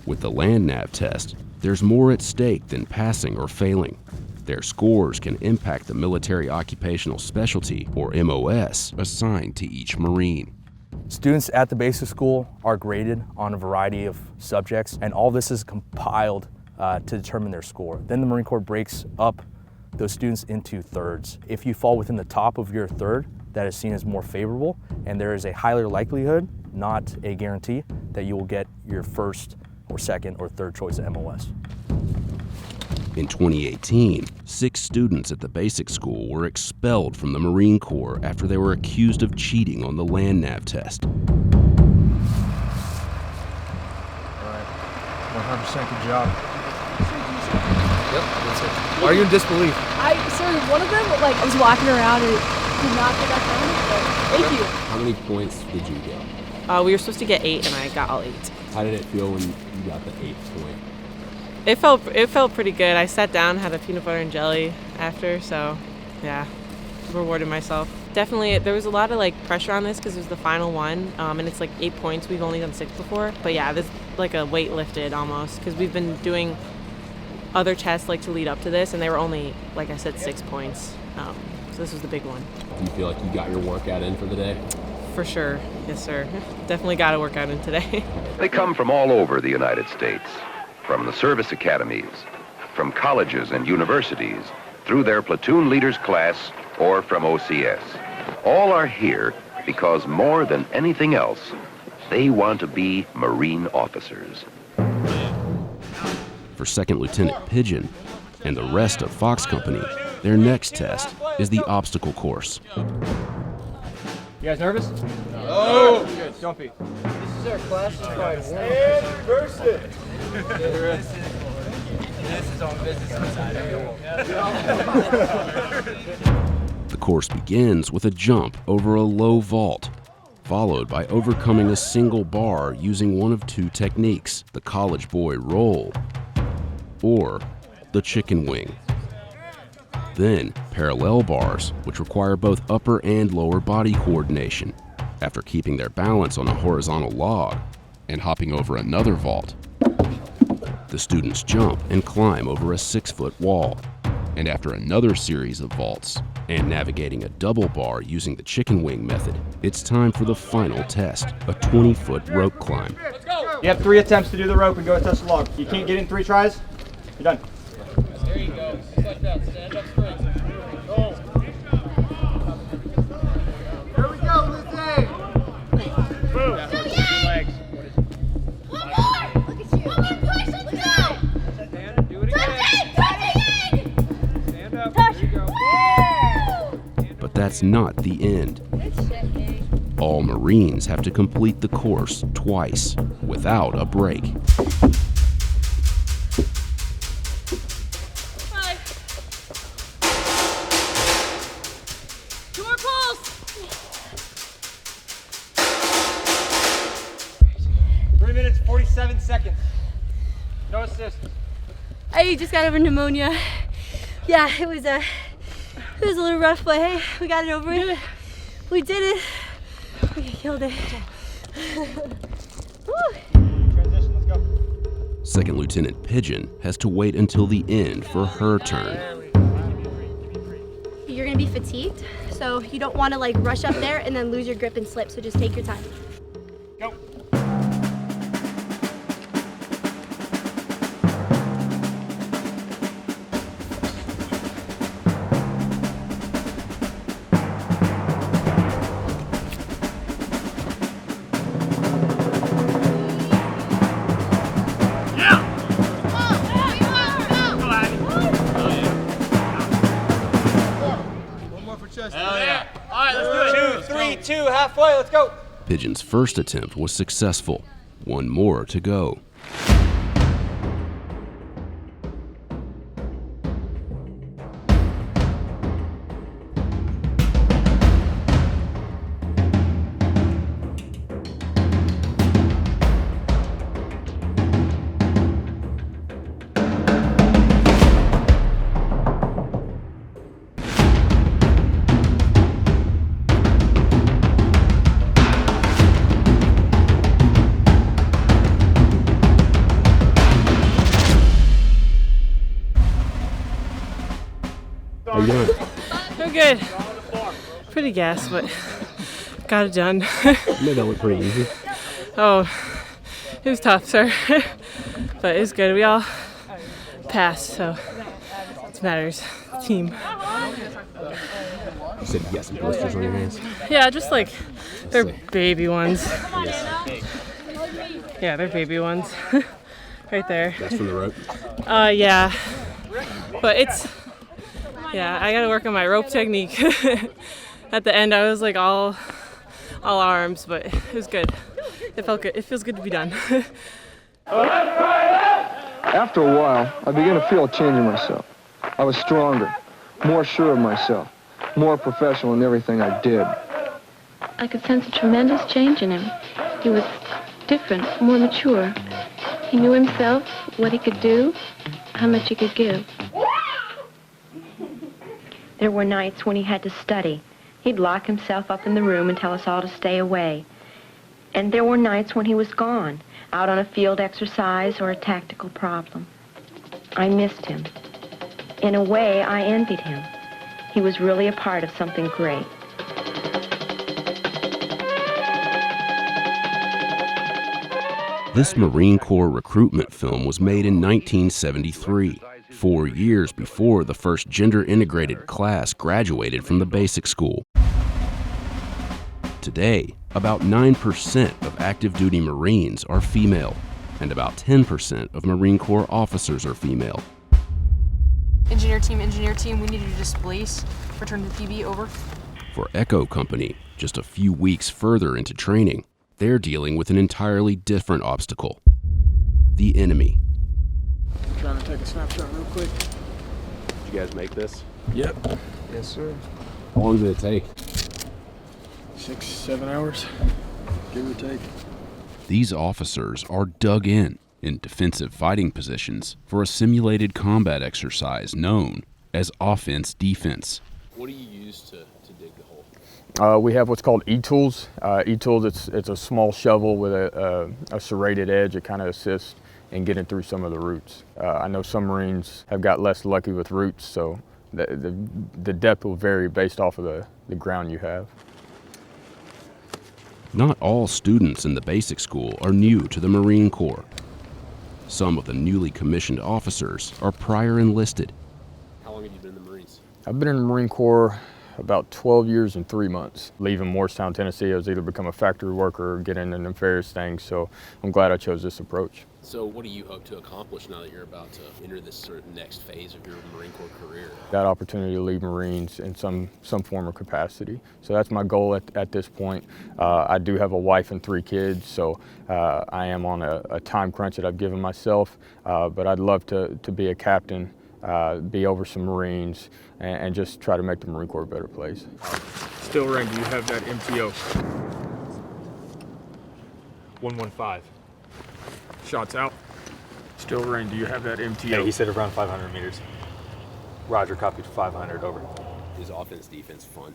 With the land nav test, there's more at stake than passing or failing. Their scores can impact the military occupational specialty, or MOS, assigned to each Marine. Students at the basic school are graded on a variety of subjects, and all this is compiled to determine their score. Then the Marine Corps breaks up those students into thirds. If you fall within the top of your third, that is seen as more favorable, and there is a higher likelihood, not a guarantee, that you will get your first or second or third choice at MOS. In 2018, 6 students at the basic school were expelled from the Marine Corps after they were accused of cheating on the land nav test. All right, 100% good job. Yep, that's it. Why are you in disbelief? Sorry, one of them, like, I was walking around and did not get that done. Thank you. How many points did you get? We were supposed to get 8 and I got all 8. How did it feel when you got the 8th point? It felt pretty good. I sat down, had a peanut butter and jelly after, so yeah, rewarded myself. Definitely, there was a lot of like pressure on this because it was the final one, and it's like 8 points. We've only done 6 before, but yeah, there's like a weight lifted almost because we've been doing other tests like to lead up to this, and they were only, like I said, 6 points. So this was the big one. Do you feel like you got your workout in for the day? For sure, yes sir. Definitely got a workout in today. They come from all over the United States, from the service academies, from colleges and universities, through their platoon leaders class, or from OCS. All are here because more than anything else, they want to be Marine officers. For Second Lieutenant Pigeon and the rest of Fox Company, their next test is the obstacle course. You guys nervous? No! Good, don't be. This is our classified one. And reverse it! This is on business side. The course begins with a jump over a low vault, followed by overcoming a single bar using one of 2 techniques, the college boy roll or the chicken wing. Then parallel bars, which require both upper and lower body coordination. After keeping their balance on a horizontal log and hopping over another vault, the students jump and climb over a 6-foot wall. And after another series of vaults and navigating a double bar using the chicken wing method, it's time for the final test, a 20-foot rope climb. You have 3 attempts to do the rope and go touch the log. You can't get in 3 tries, you're done. There you go. Just like that. Stand up straight. Go. Here we go, Lizzie. Move. Two legs. One more. Look at you. One more push. Let's go. Stand. Do it again. Touch. Stand up. Touch. There you go. But that's not the end. All Marines have to complete the course twice without a break. Seconds. No assist. I just got over pneumonia. Yeah, it was a little rough, but hey, we got it over it. We did it. We killed it. Transition, let's go. Second Lieutenant Pigeon has to wait until the end for her turn. You're gonna be fatigued, so you don't want to like rush up there and then lose your grip and slip, so just take your time. Go. Hell yeah. All right, let's do it. 2, 3, 2, halfway, let's go. Pigeon's first attempt was successful. One more to go. How you doing? I'm good. Pretty gassed, but got it done. Made that look pretty easy. Oh, it was tough, sir. But it was good. We all passed, so it matters. Team. You said you got some blisters on your hands? Yeah, just like they're baby ones. Yeah, they're baby ones. Right there. That's from the rope? Yeah. But it's, yeah, I gotta work on my rope technique. At the end, I was like all arms, but it was good. It felt good. It feels good to be done. After a while, I began to feel a change in myself. I was stronger, more sure of myself, more professional in everything I did. I could sense a tremendous change in him. He was different, more mature. He knew himself, what he could do, how much he could give. There were nights when he had to study. He'd lock himself up in the room and tell us all to stay away. And there were nights when he was gone, out on a field exercise or a tactical problem. I missed him. In a way, I envied him. He was really a part of something great. This Marine Corps recruitment film was made in 1973, 4 years before the first gender-integrated class graduated from the basic school. Today, about 9% of active duty Marines are female, and about 10% of Marine Corps officers are female. Engineer team, we need to displace. Return to PB, over. For Echo Company, just a few weeks further into training, they're dealing with an entirely different obstacle: the enemy. Trying to take a snapshot real quick. Did you guys make this? Yep. Yes, sir. How long did it take? 6-7 hours, give or take. These officers are dug in defensive fighting positions for a simulated combat exercise known as offense-defense. What do you use to dig the hole? We have what's called E-tools. E-tools, it's a small shovel with a serrated edge. It kind of assists in getting through some of the roots. I know some Marines have got less lucky with roots, so the depth will vary based off of the ground you have. Not all students in the basic school are new to the Marine Corps. Some of the newly commissioned officers are prior enlisted. How long have you been in the Marines? I've been in the Marine Corps about 12 years and 3 months. Leaving Morristown, Tennessee, I was either become a factory worker or get into nefarious things, so I'm glad I chose this approach. So what do you hope to accomplish now that you're about to enter this sort of next phase of your Marine Corps career? That opportunity to lead Marines in some form or capacity. So that's my goal at this point. I do have a wife and 3 kids, so I am on a time crunch that I've given myself, but I'd love to be a captain, be over some Marines, and just try to make the Marine Corps a better place. Still rank, do you have that MTO? 115. Shots out. Still rank, do you have that MTO? Yeah, he said around 500 meters. Roger, copied 500, over. Is offense, defense fun?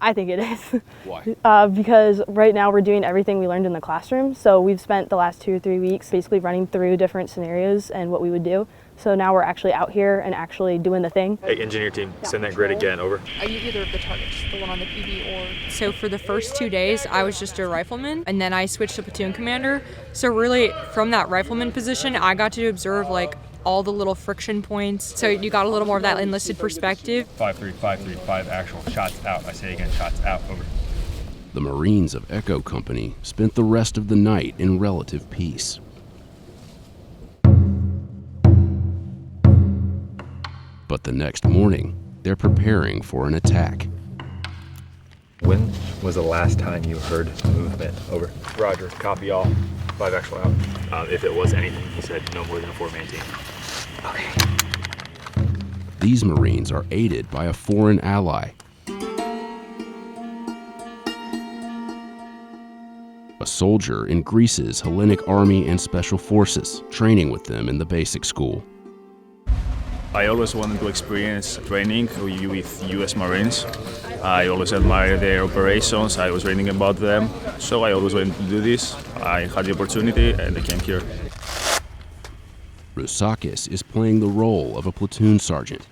I think it is. Why? Because right now we're doing everything we learned in the classroom. So we've spent the last 2 or 3 weeks basically running through different scenarios and what we would do. So now we're actually out here and actually doing the thing. Hey, engineer team, send that grid again, over. Are you either of the targets, the one on the PB or? So for the first 2 days, I was just a rifleman, and then I switched to platoon commander. So really, from that rifleman position, I got to observe like all the little friction points. So you got a little more of that enlisted perspective. 5-3, 5-3, 5 actual, shots out. I say again, shots out, over. The Marines of Echo Company spent the rest of the night in relative peace. But the next morning, they're preparing for an attack. When was the last time you heard movement? Over. Roger, copy all. 5 actual out. If it was anything, he said no more than a 4-man team. Okay. These Marines are aided by a foreign ally. A soldier in Greece's Hellenic Army and Special Forces, training with them in the basic school. I always wanted to experience training with U.S. Marines. I always admired their operations. I was reading about them, so I always wanted to do this. I had the opportunity and I came here. Rousakis is playing the role of a platoon sergeant.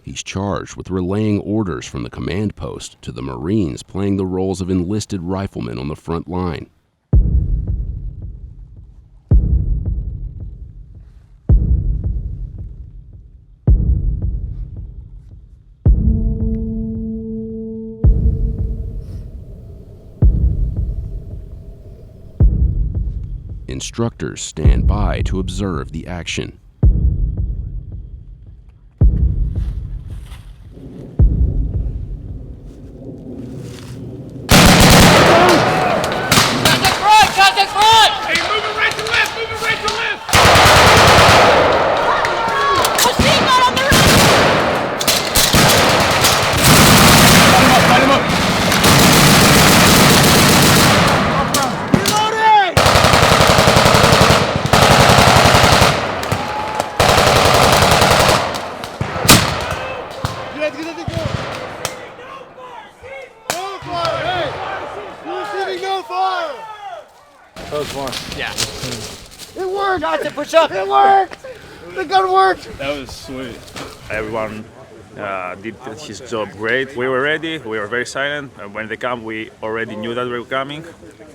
He's charged with relaying orders from the command post to the Marines playing the roles of enlisted riflemen on the front line. Instructors stand by to observe the action. Yeah. It worked! Not to push up! It worked! The gun worked! That was sweet. Everyone did his job great. We were ready, we were very silent. When they come, we already knew that they were coming.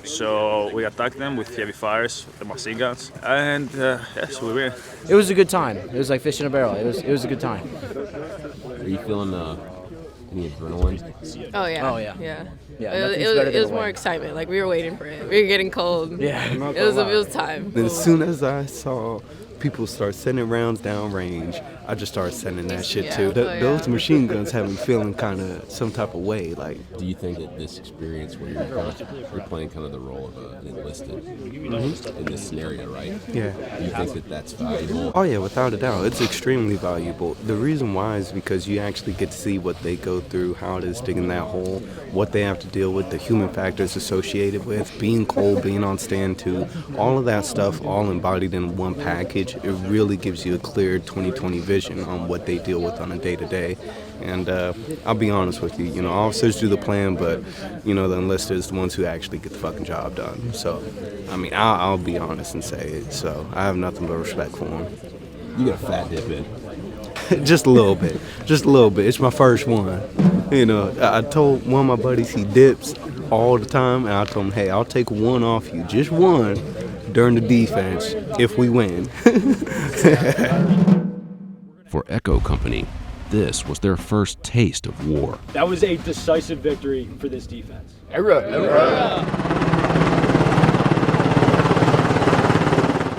So we attacked them with heavy fires, the machine guns, and yes, we win. It was a good time. It was like fish in a barrel. It was a good time. Are you feeling any adrenaline? Oh yeah. Oh yeah. Yeah. Yeah, It was more excitement. Like we were waiting for it. We were getting cold. Yeah. It was time. And as soon as I saw people start sending rounds down range, I just started sending that shit too. Those machine guns have me feeling kind of some type of way. Like, do you think that this experience where you're playing kind of the role of an enlisted in this scenario, right? Yeah. Do you think that that's valuable? Oh yeah, without a doubt, it's extremely valuable. The reason why is because you actually get to see what they go through, how it is digging that hole, what they have to deal with, the human factors associated with being cold, being on stand too, all of that stuff, all embodied in one package. It really gives you a clear 20/20 vision on what they deal with on a day-to-day. And I'll be honest with you, officers do the plan, but, the enlisted is the ones who actually get the fucking job done. So, I mean, I'll be honest and say it. So I have nothing but respect for them. You got a fat dip in. Just a little bit. Just a little bit. It's my first one. I told one of my buddies he dips all the time, and I told him, hey, I'll take one off you, just one, during the defense if we win. For Echo Company, this was their first taste of war. That was a decisive victory for this defense.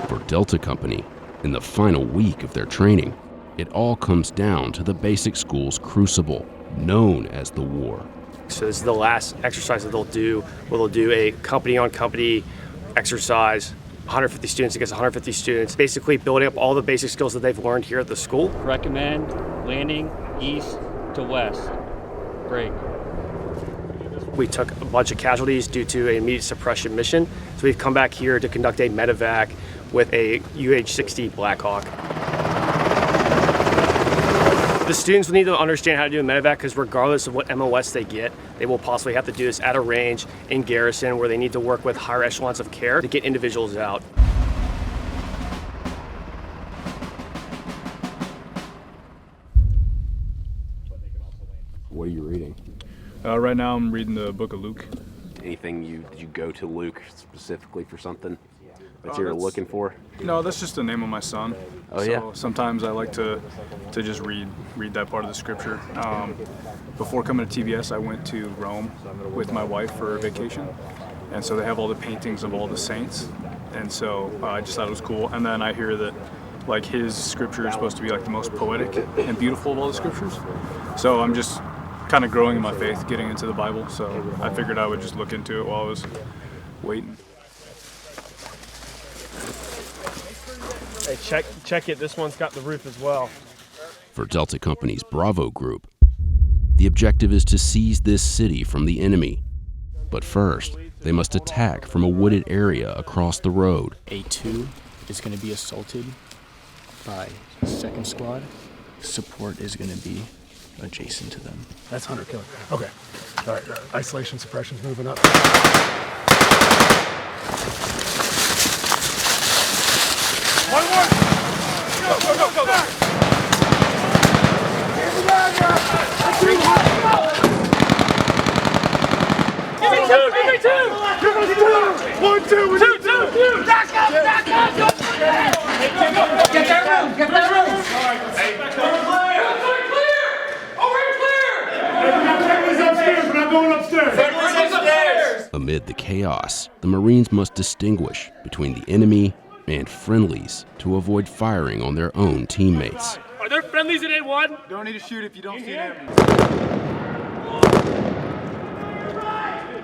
For Delta Company, in the final week of their training, it all comes down to the basic school's crucible, known as the war. So this is the last exercise that they'll do, where they'll do a company-on-company exercise, 150 students against 150 students, basically building up all the basic skills that they've learned here at the school. Recommend landing east to west. Break. We took a bunch of casualties due to an immediate suppression mission, so we've come back here to conduct a medevac with a UH-60 Black Hawk. The students will need to understand how to do a medevac because regardless of what MOS they get, they will possibly have to do this at a range in garrison where they need to work with higher echelons of care to get individuals out. What are you reading? Right now I'm reading the book of Luke. Anything did you go to Luke specifically for something that you're looking for? No, that's just the name of my son. Oh, so yeah? Sometimes I like to just read that part of the scripture. Before coming to TBS, I went to Rome with my wife for a vacation. And so they have all the paintings of all the saints. And so I just thought it was cool. And then I hear that like his scripture is supposed to be like the most poetic and beautiful of all the scriptures. So I'm just kind of growing in my faith, getting into the Bible. So I figured I would just look into it while I was waiting. Hey, check it. This one's got the roof as well. For Delta Company's Bravo Group, the objective is to seize this city from the enemy. But first, they must attack from a wooded area across the road. A2 is going to be assaulted by 2nd Squad. Support is going to be adjacent to them. That's Hunter Killer. Okay. All right. Isolation suppression's moving up. One more! Go, go, go, go, go! Give me two! Give me two! Give me two! 1, 2, we need two! Back up! Back up! Get that room! Get that room! Hey, Amid the chaos, the Marines must distinguish between the enemy and friendlies to avoid firing on their own teammates. Are there friendlies in A1? Don't need to shoot if you don't see an enemy.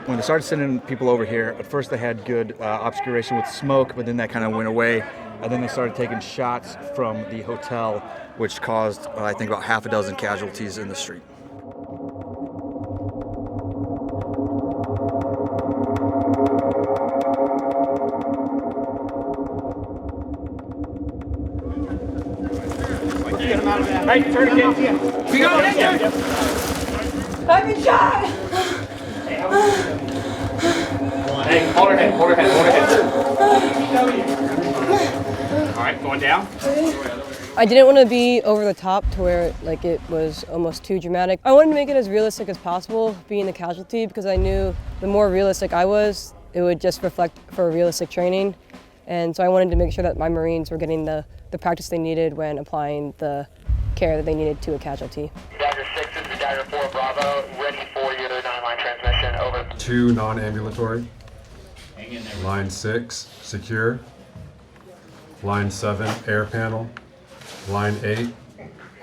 When they started sending people over here, at first they had good obscuration with smoke, but then that kind of went away. And then they started taking shots from the hotel, which caused, I think, about half a dozen casualties in the street. Hey, turn it in. We got it. I've been shot. Hey, hold her head, hold her head, hold her head. All right, going down. I didn't want to be over the top to where like it was almost too dramatic. I wanted to make it as realistic as possible, being the casualty, because I knew the more realistic I was, it would just reflect for realistic training. And so I wanted to make sure that my Marines were getting the practice they needed when applying the care that they needed to a casualty. Dagger 6, this is Dagger 4 Bravo, ready for your 9-line transmission, over. 2 non-ambulatory. Line 6, secure. Line 7, air panel. Line 8,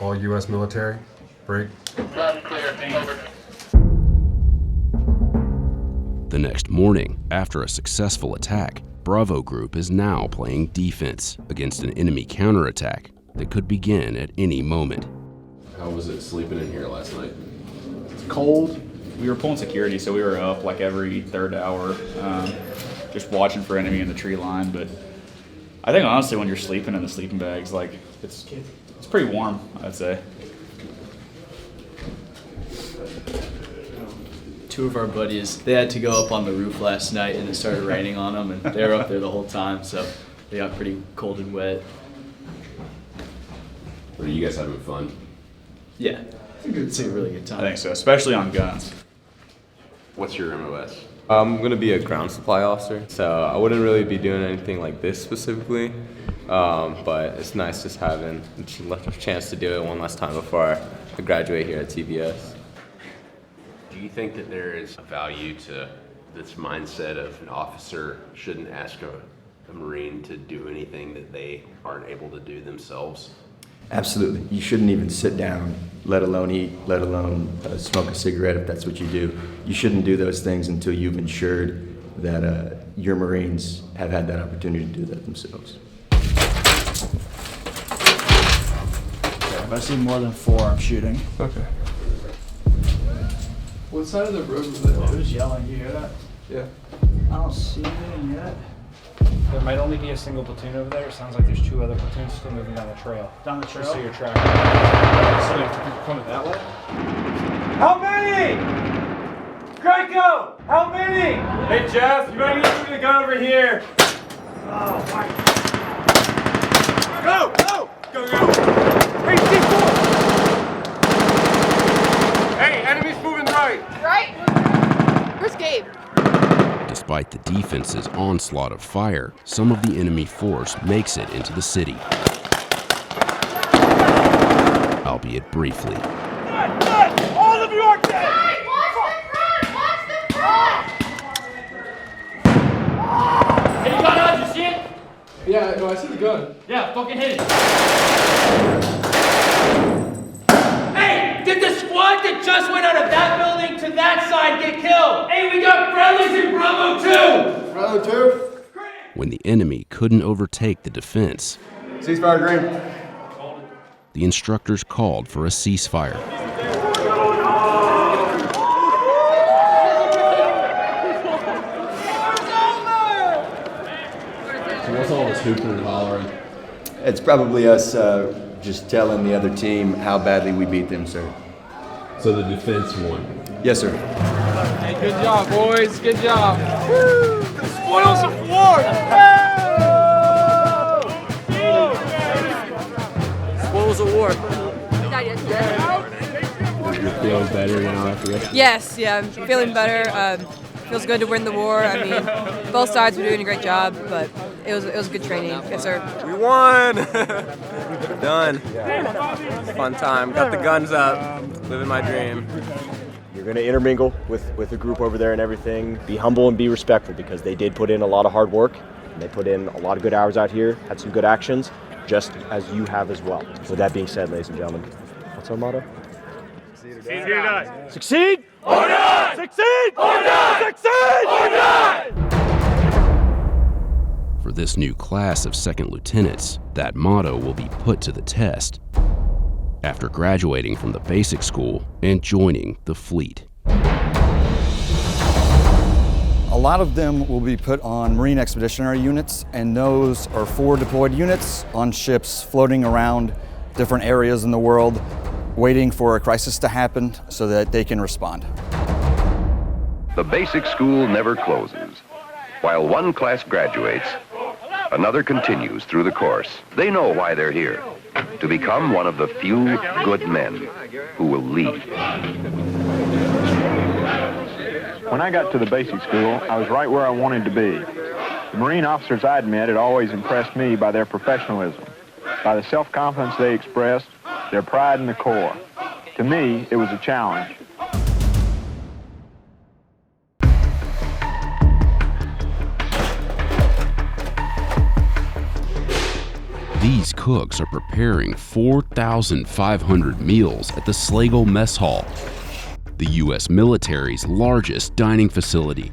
all U.S. military. Break. Left, clear, over. The next morning, after a successful attack, Bravo Group is now playing defense against an enemy counterattack that could begin at any moment. How was it sleeping in here last night? It's cold. We were pulling security, so we were up like every third hour, just watching for enemy in the tree line. But I think honestly, when you're sleeping in the sleeping bags, like it's pretty warm, I'd say. Two of our buddies, they had to go up on the roof last night and it started raining on them, and they were up there the whole time, so they got pretty cold and wet. Are you guys having fun? Yeah, it's a really good time. I think so, especially on guns. What's your MOS? I'm going to be a ground supply officer, so I wouldn't really be doing anything like this specifically, but it's nice just having a chance to do it one last time before I graduate here at TBS. Do you think that there is a value to this mindset of an officer shouldn't ask a Marine to do anything that they aren't able to do themselves? Absolutely. You shouldn't even sit down, let alone eat, let alone smoke a cigarette if that's what you do. You shouldn't do those things until you've ensured that your Marines have had that opportunity to do that themselves. If I see more than 4, I'm shooting. Okay. What side of the road was that? Who's yelling? You hear that? Yeah. I don't see anything yet. There might only be a single platoon over there. It sounds like there's 2 other platoons still moving down the trail. Down the trail? Just so you're tracking. So you have to keep coming that way? How many? Greco! How many? Hey Jeff, you might need to move the gun over here. Oh my. Go! Go! Go, go! Hey, C4! Hey, enemy's moving right! Right? Where's Gabe? Despite the defense's onslaught of fire, some of the enemy force makes it into the city, albeit briefly. All of you are dead! Hey, watch the front! Watch the front! Hey, you got it? You see it? Yeah, no, I see the gun. Yeah, fucking hit it. Hey, did the squad that that just went out of that building to that side get killed. Hey, we got friendlies in Bravo 2. Bravo 2. When the enemy couldn't overtake the defense, Ceasefire green. the instructors called for a ceasefire. So what's all this hooping and hollering? It's probably us just telling the other team how badly we beat them, sir. So the defense won? Yes, sir. Hey, good job, boys. Good job. Woo! Spoils of war. Spoils of war. You're feeling better now after yesterday? Yes, yeah, I'm feeling better. Feels good to win the war. I mean, both sides were doing a great job, but it was good training. Yes, sir. We won! Done. Fun time. Got the guns up. Living my dream. You're going to intermingle with the group over there and everything. Be humble and be respectful because they did put in a lot of hard work. And they put in a lot of good hours out here, had some good actions, just as you have as well. With that being said, ladies and gentlemen, what's our motto? Succeed or not. Succeed or not. Succeed or not. Succeed or not. For this new class of second lieutenants, that motto will be put to the test after graduating from the basic school and joining the fleet. A lot of them will be put on Marine Expeditionary units, and those are forward deployed units on ships floating around different areas in the world, waiting for a crisis to happen so that they can respond. The basic school never closes. While one class graduates, another continues through the course. They know why they're here, to become one of the few good men who will lead. When I got to the basic school, I was right where I wanted to be. The Marine officers I'd met had always impressed me by their professionalism, by the self-confidence they expressed, their pride in the Corps. To me, it was a challenge. These cooks are preparing 4,500 meals at the Slagel Mess Hall, the U.S. military's largest dining facility.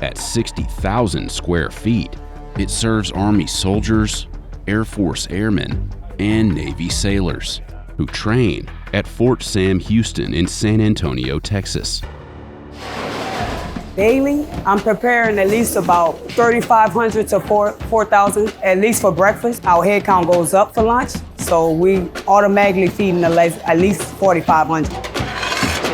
At 60,000 square feet, it serves Army soldiers, Air Force airmen, and Navy sailors who train at Fort Sam Houston in San Antonio, Texas. Daily, I'm preparing at least about 3,500 to 4,000, at least for breakfast. Our head count goes up for lunch, so we automatically feeding at least 4,500.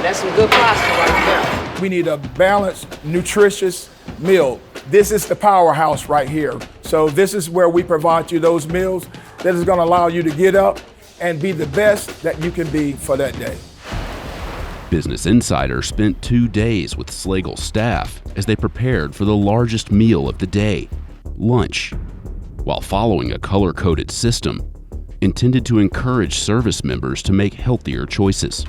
That's some good pasta right there. We need a balanced, nutritious meal. This is the powerhouse right here. So this is where we provide you those meals that is going to allow you to get up and be the best that you can be for that day. Business Insider spent 2 days with Slagel staff as they prepared for the largest meal of the day, lunch, while following a color-coded system intended to encourage service members to make healthier choices.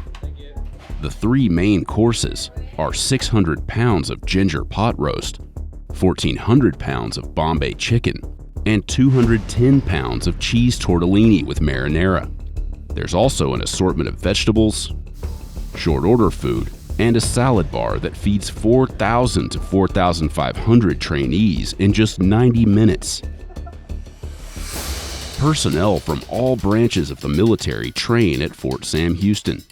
The 3 main courses are 600 pounds of ginger pot roast, 1,400 pounds of Bombay chicken, and 210 pounds of cheese tortellini with marinara. There's also an assortment of vegetables, short order food, and a salad bar that feeds 4,000 to 4,500 trainees in just 90 minutes. Personnel from all branches of the military train at Fort Sam Houston,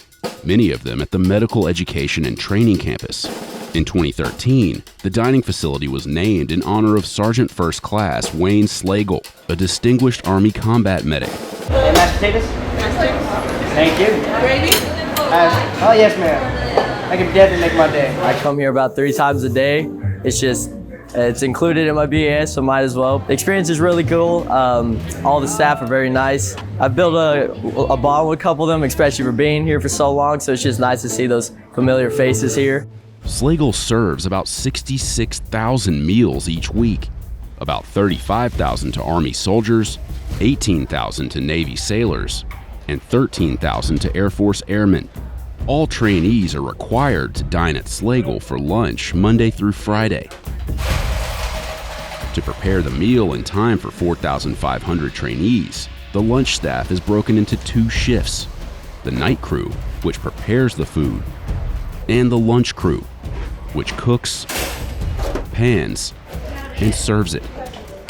many of them at the Medical Education and Training Campus. In 2013, the dining facility was named in honor of Sergeant First Class Wayne Slagel, a distinguished Army combat medic. Mashed potatoes? Thank you. Gravy? Oh, yes, ma'am. I can definitely make my day. I come here about 3 times a day. It's included in my BAS, so might as well. The experience is really cool. All the staff are very nice. I've built a bond with a couple of them, especially for being here for so long, so it's just nice to see those familiar faces here. Slagel serves about 66,000 meals each week, about 35,000 to Army soldiers, 18,000 to Navy sailors, and 13,000 to Air Force airmen. All trainees are required to dine at Slagel for lunch Monday through Friday. To prepare the meal in time for 4,500 trainees, the lunch staff is broken into 2 shifts. the night crew, which prepares the food, and the lunch crew, which cooks, pans, and serves it.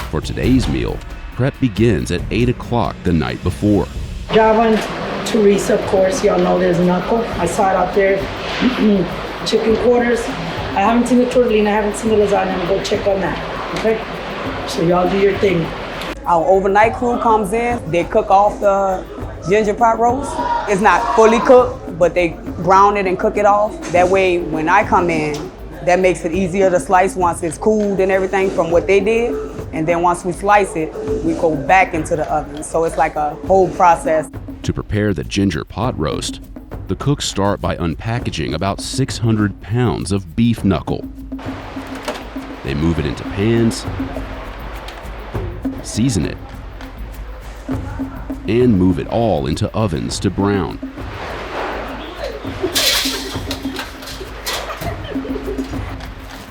For today's meal, prep begins at 8 o'clock the night before. Java, Teresa, of course, y'all know there's Knuckle. I saw it out there. Chicken quarters. I haven't seen the tortellini, I haven't seen the lasagna. I'm gonna go check on that, okay? So y'all do your thing. Our overnight crew comes in, they cook off the ginger pot roast. It's not fully cooked, but they brown it and cook it off. That way, when I come in, that makes it easier to slice once it's cooled and everything from what they did. And then once we slice it, we go back into the oven. So it's like a whole process. To prepare the ginger pot roast, the cooks start by unpackaging about 600 pounds of beef knuckle. They move it into pans, season it, and move it all into ovens to brown.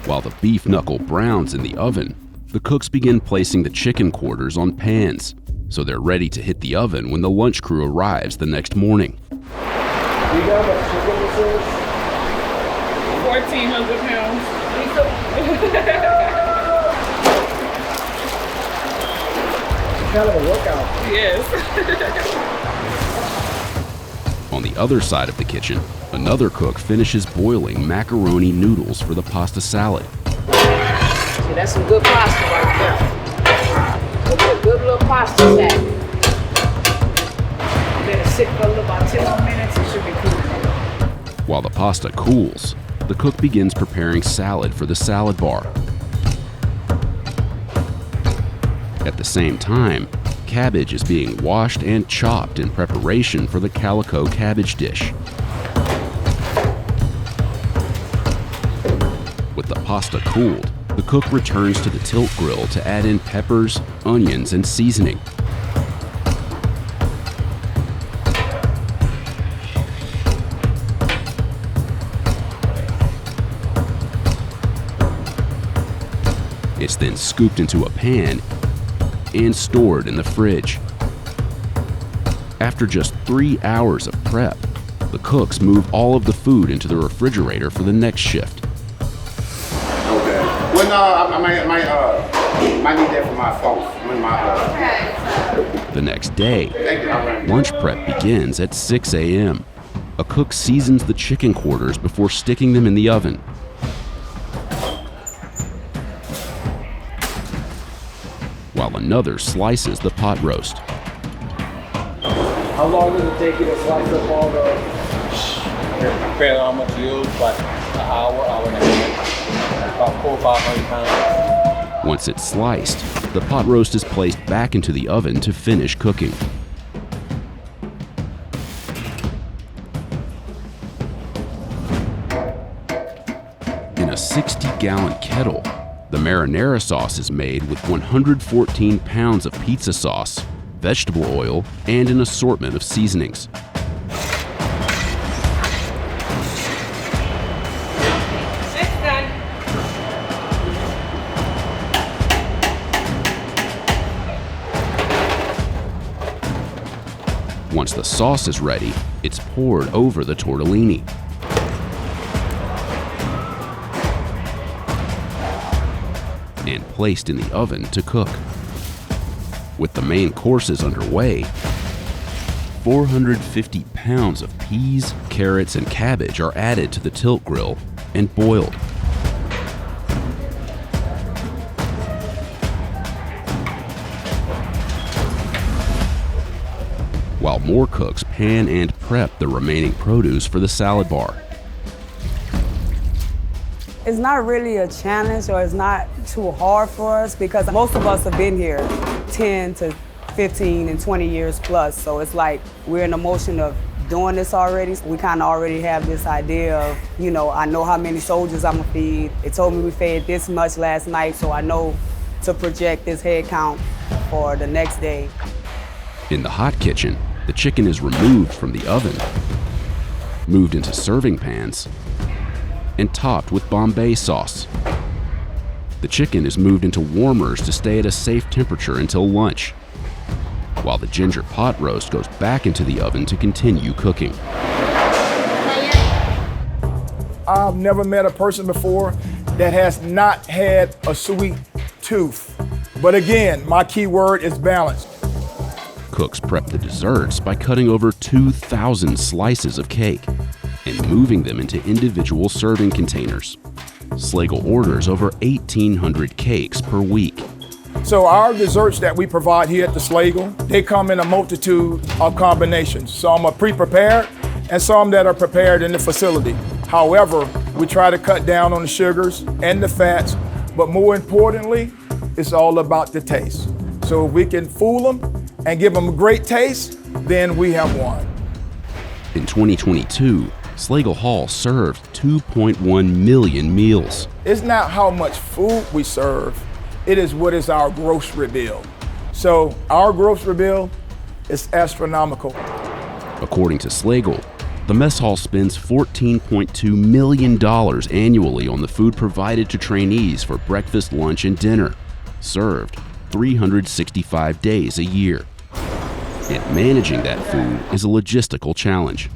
While the beef knuckle browns in the oven, the cooks begin placing the chicken quarters on pans, so they're ready to hit the oven when the lunch crew arrives the next morning. You got what chicken this is? 1,400 pounds. It's kind of a workout. Yes. On the other side of the kitchen, another cook finishes boiling macaroni noodles for the pasta salad. See, that's some good pasta right there. Good little pasta sack. Let it sit for about 10 more minutes, it should be cool. While the pasta cools, the cook begins preparing salad for the salad bar. At the same time, cabbage is being washed and chopped in preparation for the calico cabbage dish. With the pasta cooled, the cook returns to the tilt grill to add in peppers, onions, and seasoning. It's then scooped into a pan and stored in the fridge. After just 3 hours of prep, the cooks move all of the food into the refrigerator for the next shift. Okay. Well, no, I might need that for my folks. The next day, lunch prep begins at 6 a.m. A cook seasons the chicken quarters before sticking them in the oven. While another slices the pot roast. How long does it take you to slice up all the... Depending on how much you use, but an hour and a half. About 400 or 500 pounds. Once it's sliced, the pot roast is placed back into the oven to finish cooking. In a 60-gallon kettle, the marinara sauce is made with 114 pounds of pizza sauce, vegetable oil, and an assortment of seasonings. Once the sauce is ready, it's poured over the tortellini. And placed in the oven to cook. With the main courses underway, 450 pounds of peas, carrots, and cabbage are added to the tilt grill and boiled. While more cooks pan and prep the remaining produce for the salad bar. It's not really a challenge, or it's not too hard for us, because most of us have been here 10 to 15 and 20 years plus. So it's like we're in the motion of doing this already. We kind of already have this idea of, I know how many soldiers I'm gonna feed. They told me we fed this much last night, so I know to project this head count for the next day. In the hot kitchen, the chicken is removed from the oven, moved into serving pans, and topped with Bombay sauce. The chicken is moved into warmers to stay at a safe temperature until lunch. while the ginger pot roast goes back into the oven to continue cooking. I've never met a person before that has not had a sweet tooth. But again, my key word is balance. Cooks prep the desserts by cutting over 2,000 slices of cake and moving them into individual serving containers. Slagel orders over 1,800 cakes per week. So our desserts that we provide here at the Slagel, they come in a multitude of combinations. Some are pre-prepared and some that are prepared in the facility. However, we try to cut down on the sugars and the fats, but more importantly, it's all about the taste. So if we can fool them and give them a great taste, then we have won. In 2022, Slagel Hall served 2.1 million meals. It's not how much food we serve, it is what is our grocery bill. So our grocery bill is astronomical. According to Slagel, the mess hall spends $14.2 million annually on the food provided to trainees for breakfast, lunch, and dinner, served 365 days a year. And managing that food is a logistical challenge.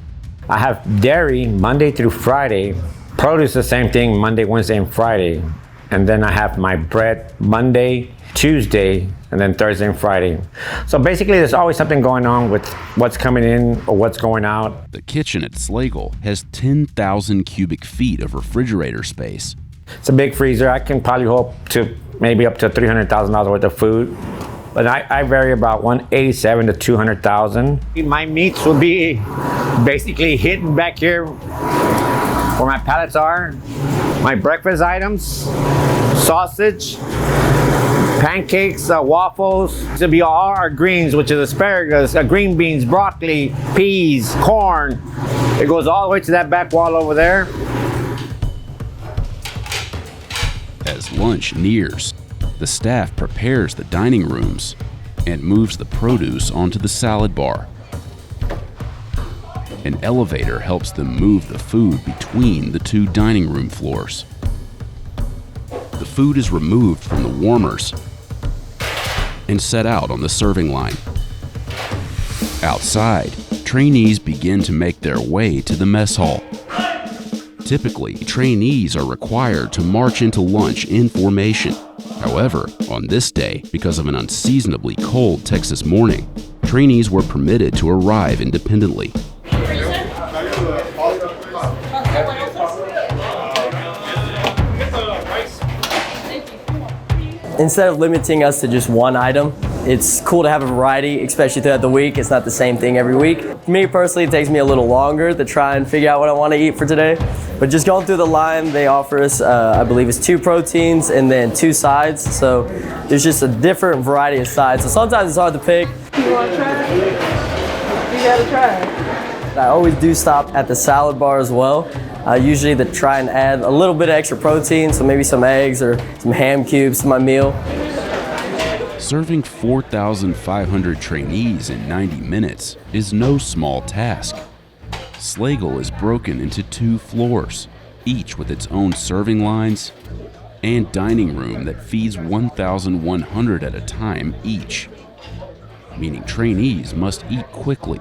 I have dairy Monday through Friday, produce the same thing Monday, Wednesday, and Friday. And then I have my bread Monday, Tuesday, and then Thursday and Friday. So basically there's always something going on with what's coming in or what's going out. The kitchen at Slagel has 10,000 cubic feet of refrigerator space. It's a big freezer. I can probably hold to maybe up to $300,000 worth of food. But I vary about 187 to 200,000. My meats will be basically hidden back here where my pallets are. My breakfast items, sausage, pancakes, waffles. This will be all our greens, which is asparagus, green beans, broccoli, peas, corn. It goes all the way to that back wall over there. As lunch nears, the staff prepares the dining rooms and moves the produce onto the salad bar. An elevator helps them move the food between the two dining room floors. The food is removed from the warmers and set out on the serving line. Outside, trainees begin to make their way to the mess hall. Typically, trainees are required to march into lunch in formation. However, on this day, because of an unseasonably cold Texas morning, trainees were permitted to arrive independently. Instead of limiting us to just one item, it's cool to have a variety, especially throughout the week. It's not the same thing every week. For me personally, it takes me a little longer to try and figure out what I want to eat for today. But just going through the line, they offer us, I believe it's 2 proteins and then 2 sides. So there's just a different variety of sides. So sometimes it's hard to pick. You want to try it? You got to try it. I always do stop at the salad bar as well. Usually to try and add a little bit of extra protein, so maybe some eggs or some ham cubes to my meal. Serving 4,500 trainees in 90 minutes is no small task. Slagel is broken into 2 floors, each with its own serving lines and dining room that feeds 1,100 at a time each, meaning trainees must eat quickly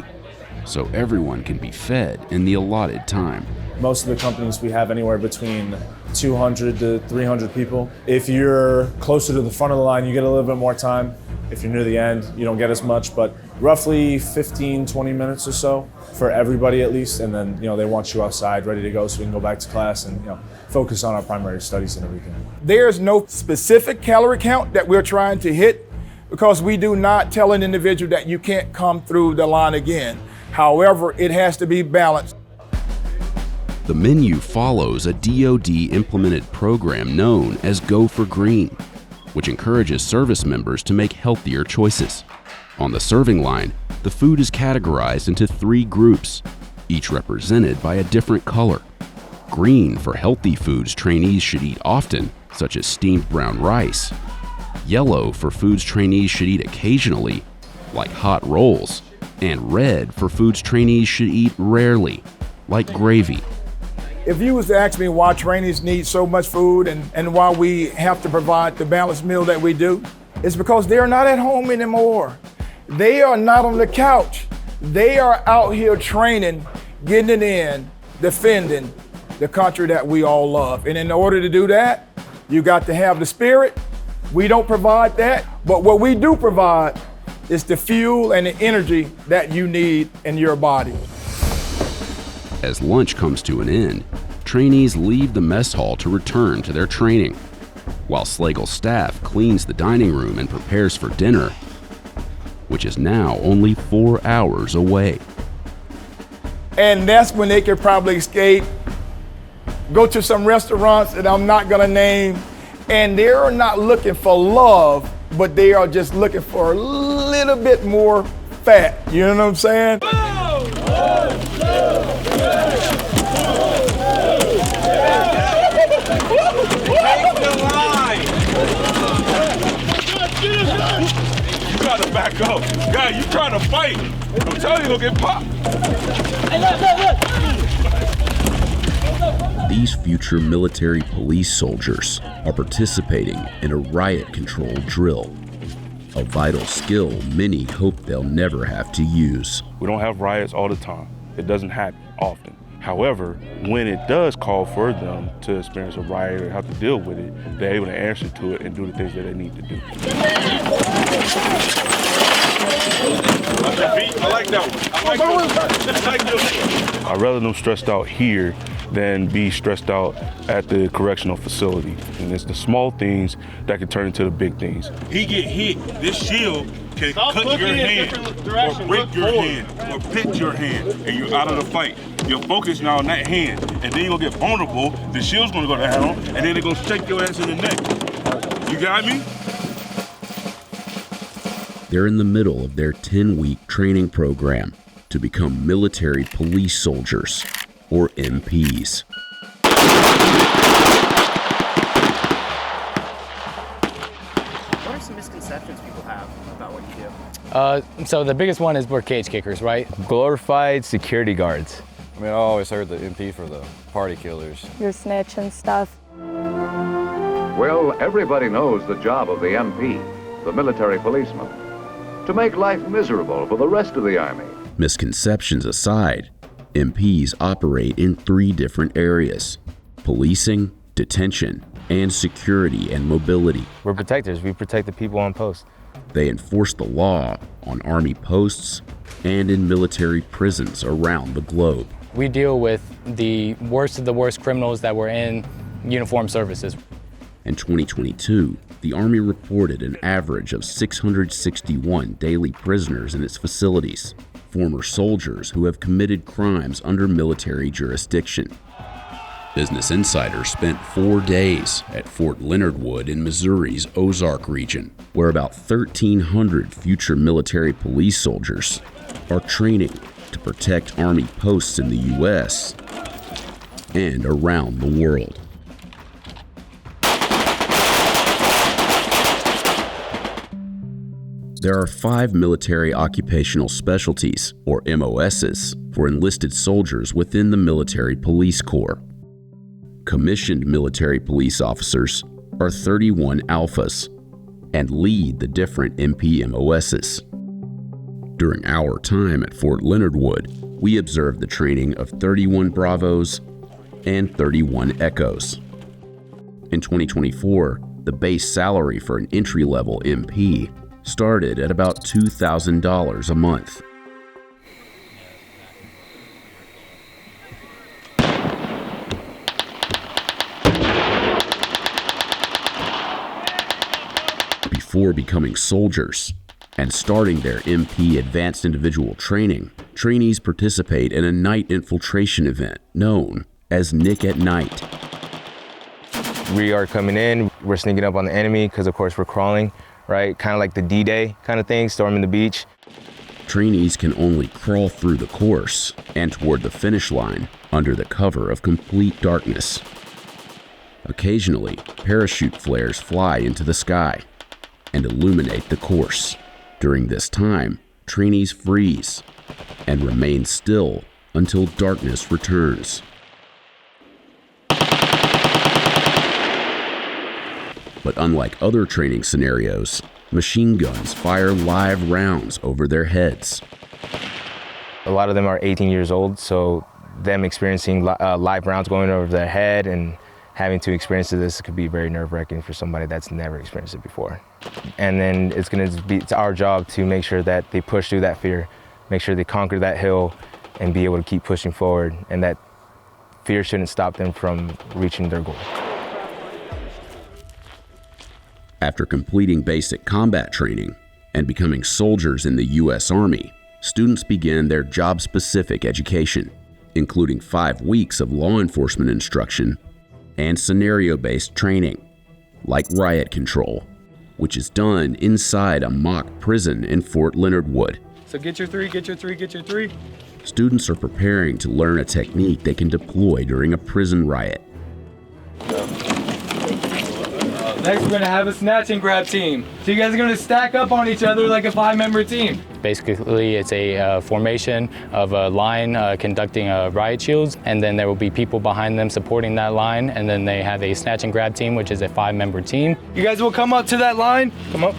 so everyone can be fed in the allotted time. Most of the companies we have anywhere between 200 to 300 people. If you're closer to the front of the line, you get a little bit more time. If you're near the end, you don't get as much, but roughly 15, 20 minutes or so for everybody at least. And then, they want you outside ready to go so we can go back to class and, focus on our primary studies and everything. There's no specific calorie count that we're trying to hit because we do not tell an individual that you can't come through the line again. However, it has to be balanced. The menu follows a DoD-implemented program known as Go for Green, which encourages service members to make healthier choices. On the serving line, the food is categorized into 3 groups, each represented by a different color. Green for healthy foods trainees should eat often, such as steamed brown rice. Yellow for foods trainees should eat occasionally, like hot rolls. And red for foods trainees should eat rarely, like gravy. If you was to ask me why trainees need so much food and why we have to provide the balanced meal that we do, it's because they're not at home anymore. They are not on the couch. They are out here training, getting it in, defending the country that we all love. And in order to do that, you got to have the spirit. We don't provide that, but what we do provide is the fuel and the energy that you need in your body. As lunch comes to an end, trainees leave the mess hall to return to their training, while Slagel staff cleans the dining room and prepares for dinner, which is now only 4 hours away. And that's when they could probably escape, go to some restaurants that I'm not gonna name, and they're not looking for love, but they are just looking for a little bit more fat. You know what I'm saying? You gotta back up. Guy, you trying to fight. I'm telling you, you're gonna get popped. Hey, look. These future military police soldiers are participating in a riot control drill, a vital skill many hope they'll never have to use. We don't have riots all the time. It doesn't happen often. However, when it does call for them to experience a riot or have to deal with it, they're able to answer to it and do the things that they need to do. I like that one. I'd rather them stressed out here than be stressed out at the correctional facility. And it's the small things that can turn into the big things. He get hit, this shield can cut your hand, or break your hand, or pinch your hand, and you're out of the fight. You're focused now on that hand, and then you're gonna get vulnerable, the shield's gonna go down, and then they're gonna shake your ass in the neck. You got me? They're in the middle of their 10-week training program to become military police soldiers, or MPs. What are some misconceptions people have about what you do? So the biggest one is we're cage kickers, right? Glorified security guards. I mean, I always heard the MP for the party killers. Your snitch and stuff. Well, everybody knows the job of the MP, the military policeman, to make life miserable for the rest of the Army. Misconceptions aside, MPs operate in 3 different areas: policing, detention, and security and mobility. We're protectors. We protect the people on post. They enforce the law on Army posts and in military prisons around the globe. We deal with the worst of the worst criminals that were in uniformed services. In 2022, the Army reported an average of 661 daily prisoners in its facilities, former soldiers who have committed crimes under military jurisdiction. Business Insider spent 4 days at Fort Leonard Wood in Missouri's Ozark region, where about 1,300 future military police soldiers are training to protect Army posts in the U.S. and around the world. There are 5 military occupational specialties, or MOSs, for enlisted soldiers within the Military Police Corps. Commissioned military police officers are 31 alphas and lead the different MP MOSs. During our time at Fort Leonard Wood, we observed the training of 31 Bravos and 31 Echoes. In 2024, the base salary for an entry-level MP started at about $2,000 a month. Before becoming soldiers and starting their MP Advanced Individual Training, trainees participate in a night infiltration event known as Nick at Night. We are coming in, we're sneaking up on the enemy because of course we're crawling, right? Kind of like the D-Day kind of thing, storming the beach. Trainees can only crawl through the course and toward the finish line under the cover of complete darkness. Occasionally, parachute flares fly into the sky and illuminate the course. During this time, trainees freeze and remain still until darkness returns. But unlike other training scenarios, Machine guns fire live rounds over their heads. A lot of them are 18 years old, so them experiencing live rounds going over their head and having to experience this could be very nerve-wracking for somebody that's never experienced it before. And then it's our job to make sure that they push through that fear, make sure they conquer that hill and be able to keep pushing forward, and that fear shouldn't stop them from reaching their goal. After completing basic combat training and becoming soldiers in the U.S. Army, students begin their job-specific education, including 5 weeks of law enforcement instruction and scenario-based training, like riot control, which is done inside a mock prison in Fort Leonard Wood. So get your three, get your three, get your three. Students are preparing to learn a technique they can deploy during a prison riot. Next, we're gonna have a snatch and grab team. So you guys are gonna stack up on each other like a 5-member team. Basically, it's a formation of a line conducting riot shields, and then there will be people behind them supporting that line, and then they have a snatch and grab team, which is a 5-member team. You guys will come up to that line. Come up.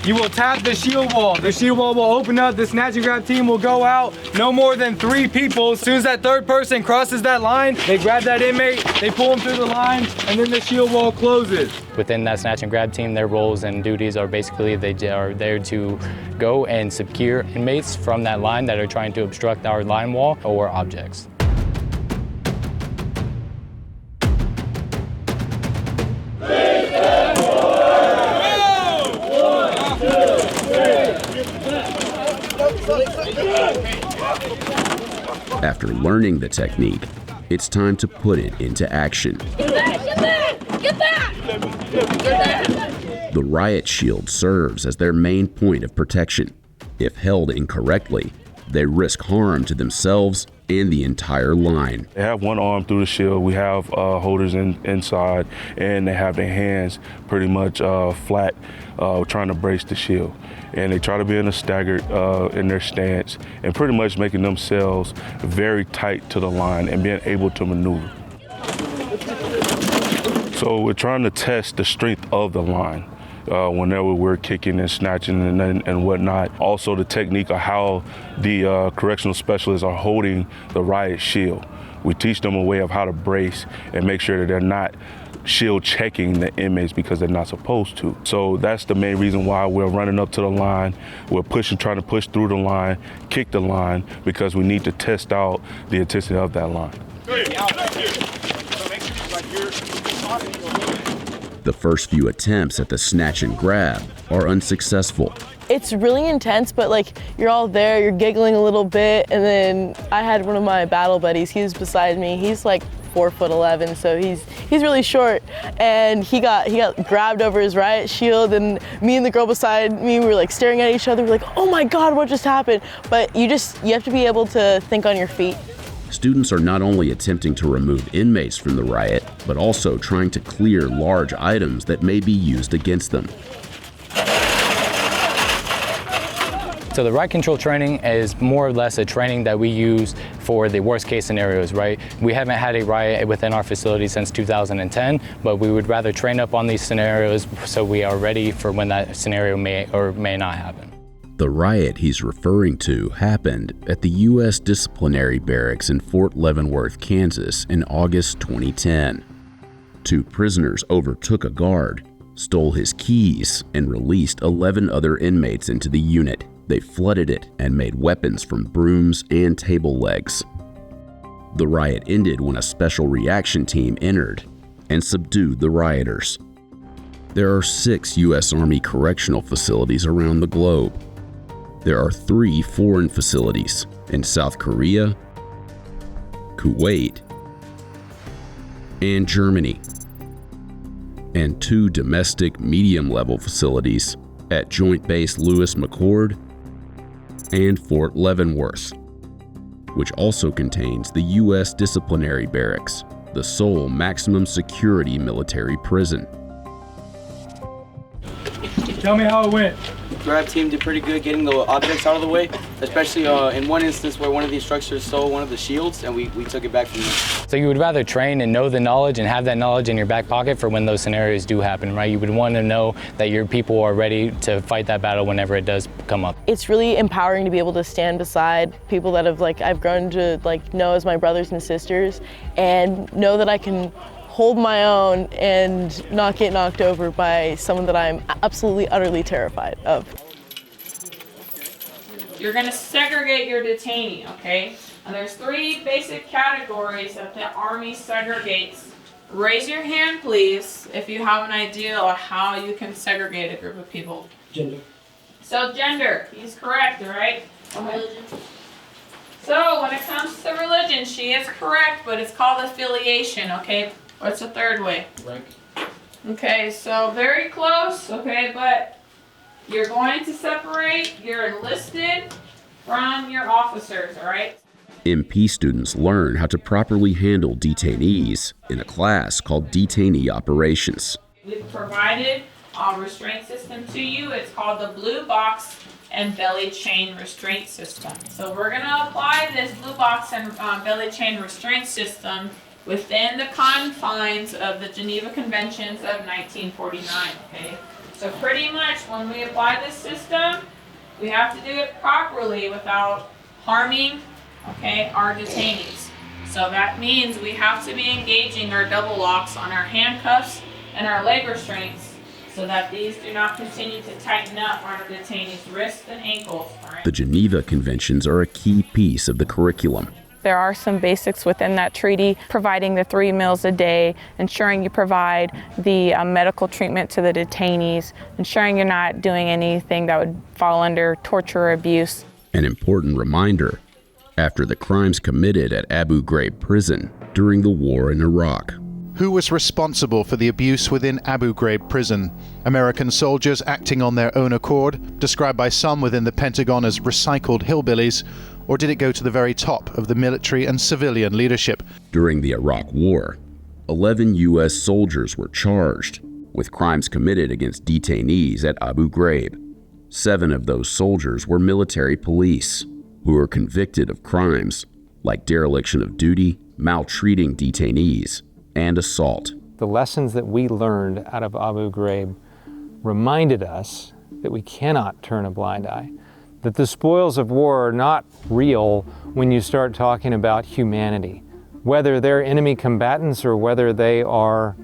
You will tap the shield wall. The shield wall will open up. The snatch and grab team will go out. No more than 3 people. As soon as that third person crosses that line, they grab that inmate, they pull him through the line, and then the shield wall closes. Within that snatch and grab team, their roles and duties are basically they are there to go and secure inmates from that line that are trying to obstruct our line wall or objects. After learning the technique, it's time to put it into action. Get back! Get back! Get back! Get back! The riot shield serves as their main point of protection. If held incorrectly, they risk harm to themselves and the entire line. They have one arm through the shield. We have holders inside, and they have their hands pretty much flat, trying to brace the shield. And they try to be in a staggered in their stance and pretty much making themselves very tight to the line and being able to maneuver. So we're trying to test the strength of the line whenever we're kicking and snatching and whatnot. Also the technique of how the correctional specialists are holding the riot shield. We teach them a way of how to brace and make sure that they're not shield checking the inmates because they're not supposed to. So that's the main reason why we're running up to the line. We're trying to push through the line, kick the line, because we need to test out the intensity of that line. The first few attempts at the snatch and grab are unsuccessful. It's really intense, but like you're all there, you're giggling a little bit, and then I had one of my battle buddies, he was beside me. He's like 4'11", so he's really short, and he got grabbed over his riot shield, and me and the girl beside me were like staring at each other, we're like, oh my God, what just happened? But you have to be able to think on your feet. Students are not only attempting to remove inmates from the riot, but also trying to clear large items that may be used against them. So the riot control training is more or less a training that we use for the worst case scenarios, right? We haven't had a riot within our facility since 2010, but we would rather train up on these scenarios so we are ready for when that scenario may or may not happen. The riot he's referring to happened at the U.S. Disciplinary Barracks in Fort Leavenworth, Kansas in August 2010. 2 prisoners overtook a guard, stole his keys, and released 11 other inmates into the unit. They flooded it and made weapons from brooms and table legs. The riot ended when a special reaction team entered and subdued the rioters. There are 6 U.S. Army correctional facilities around the globe. There are 3 foreign facilities in South Korea, Kuwait, and Germany, and 2 domestic medium-level facilities at Joint Base Lewis McChord and Fort Leavenworth, which also contains the U.S. Disciplinary Barracks, the sole maximum security military prison. Tell me how it went. Grab team did pretty good getting the objects out of the way, especially in one instance where one of the instructors stole one of the shields and we took it back from them. So you would rather train and know the knowledge and have that knowledge in your back pocket for when those scenarios do happen, right? You would want to know that your people are ready to fight that battle whenever it does come up. It's really empowering to be able to stand beside people that have I've grown to know as my brothers and sisters, and know that I can hold my own and not get knocked over by someone that I'm absolutely, utterly terrified of. You're gonna segregate your detainee, okay? And there's 3 basic categories that the Army segregates. Raise your hand, please, if you have an idea of how you can segregate a group of people. Gender. So gender, he's correct, right? Religion. So when it comes to religion, she is correct, but it's called affiliation, okay? What's the third way? Rank. Okay, so very close, okay, but you're going to separate your enlisted from your officers, all right? MP students learn how to properly handle detainees in a class called Detainee Operations. We've provided a restraint system to you. It's called the blue box and belly chain restraint system. So we're gonna apply this blue box and belly chain restraint system within the confines of the Geneva Conventions of 1949, okay? So pretty much when we apply this system, we have to do it properly without harming, okay, our detainees. So that means we have to be engaging our double locks on our handcuffs and our leg restraints so that these do not continue to tighten up on our detainees' wrists and ankles. All right? The Geneva Conventions are a key piece of the curriculum. There are some basics within that treaty, providing the 3 meals a day, ensuring you provide the medical treatment to the detainees, ensuring you're not doing anything that would fall under torture or abuse. An important reminder after the crimes committed at Abu Ghraib prison during the war in Iraq. Who was responsible for the abuse within Abu Ghraib prison? American soldiers acting on their own accord, described by some within the Pentagon as recycled hillbillies, or did it go to the very top of the military and civilian leadership? During the Iraq War, 11 U.S. soldiers were charged with crimes committed against detainees at Abu Ghraib. 7 of those soldiers were military police who were convicted of crimes like dereliction of duty, maltreating detainees, and assault. The lessons that we learned out of Abu Ghraib reminded us that we cannot turn a blind eye, that the spoils of war are not real when you start talking about humanity, whether they're enemy combatants or whether they are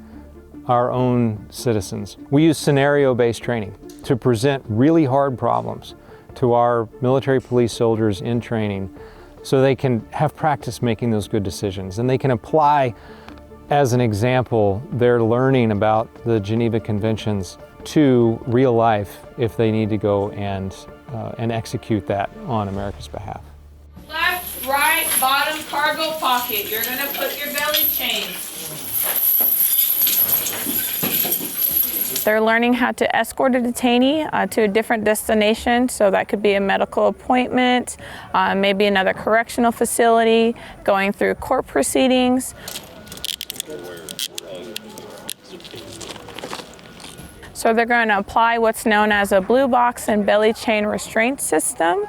our own citizens. We use scenario-based training to present really hard problems to our military police soldiers in training so they can have practice making those good decisions, and they can apply, as an example, their learning about the Geneva Conventions to real life if they need to go and execute that on America's behalf. Left, right, bottom cargo pocket. You're gonna put your belly chain. They're learning how to escort a detainee to a different destination, so that could be a medical appointment, maybe another correctional facility, going through court proceedings. So they're going to apply what's known as a blue box and belly chain restraint system.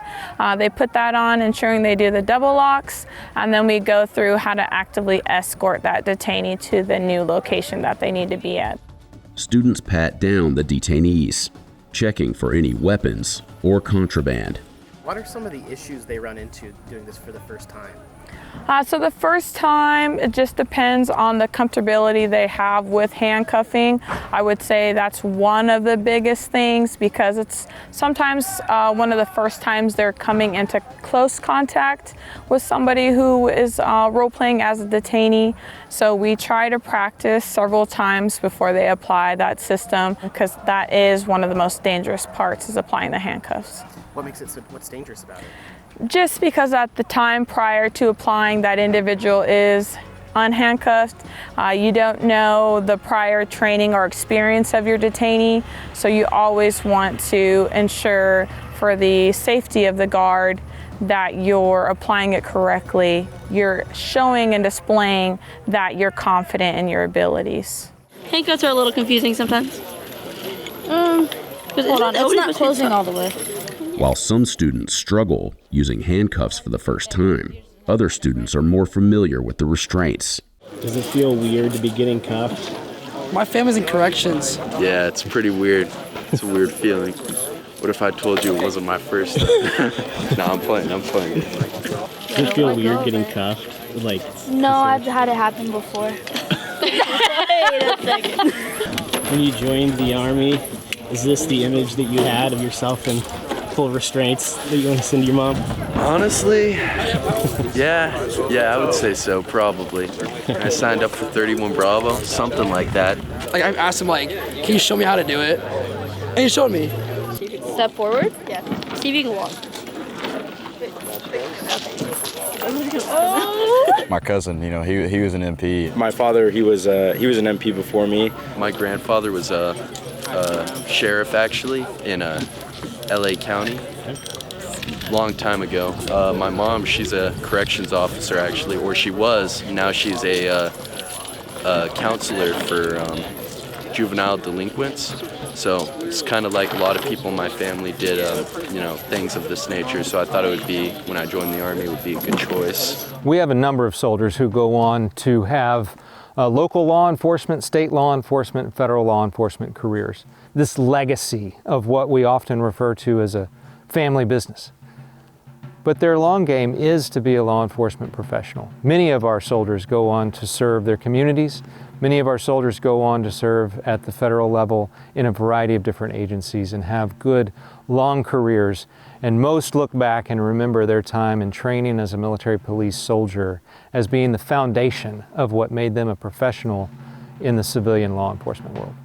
They put that on, ensuring they do the double locks, and then we go through how to actively escort that detainee to the new location that they need to be at. Students pat down the detainees, checking for any weapons or contraband. What are some of the issues they run into doing this for the first time? So the first time, it just depends on the comfortability they have with handcuffing. I would say that's one of the biggest things, because it's sometimes one of the first times they're coming into close contact with somebody who is role-playing as a detainee. So we try to practice several times before they apply that system, because that is one of the most dangerous parts, is applying the handcuffs. What makes it so, what's dangerous about it? Just because at the time prior to applying, that individual is unhandcuffed. You don't know the prior training or experience of your detainee, so you always want to ensure, for the safety of the guard, that you're applying it correctly. You're showing and displaying that you're confident in your abilities. Handcuffs are a little confusing sometimes. Hold on, it's not closing all the way. While some students struggle using handcuffs for the first time, other students are more familiar with the restraints. Does it feel weird to be getting cuffed? My family's in corrections. Yeah, it's pretty weird. It's a weird feeling. What if I told you it wasn't my first? No, I'm playing. Does it feel weird getting cuffed? Like, No, I've had it happen before. Wait a second. when you joined the Army, is this the image that you had of yourself in full restraints that you want to send to your mom? Honestly, yeah, I would say so, probably. I signed up for 31 Bravo, something like that. Like, I asked him, like, can you show me how to do it? And he showed me. Step forward. Yeah. See if you can walk. My cousin, you know, he was an MP. My father, he was an MP before me. My grandfather was a sheriff, actually, in LA County. Long time ago. My mom, she's a corrections officer, actually, or she was. Now she's a counselor for juvenile delinquents. So it's kind of like a lot of people in my family did, things of this nature. So I thought it would be, when I joined the Army, it would be a good choice. We have a number of soldiers who go on to have local law enforcement, state law enforcement, federal law enforcement careers. This legacy of what we often refer to as a family business. But their long game is to be a law enforcement professional. Many of our soldiers go on to serve their communities. Many of our soldiers go on to serve at the federal level in a variety of different agencies and have good, long careers. And most look back and remember their time in training as a military police soldier as being the foundation of what made them a professional in the civilian law enforcement world.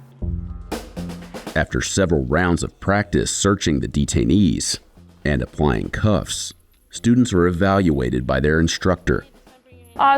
After several rounds of practice searching the detainees and applying cuffs, students are evaluated by their instructor.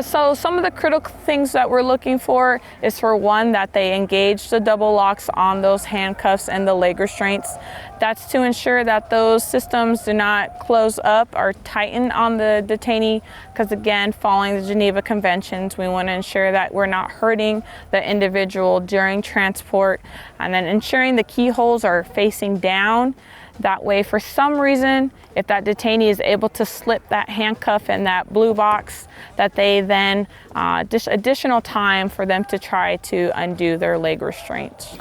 So some of the critical things that we're looking for is, for one, that they engage the double locks on those handcuffs and the leg restraints. That's to ensure that those systems do not close up or tighten on the detainee, because again, following the Geneva Conventions, we want to ensure that we're not hurting the individual during transport, and then ensuring the keyholes are facing down. That way, for some reason, if that detainee is able to slip that handcuff in that blue box, that they then just additional time for them to try to undo their leg restraints.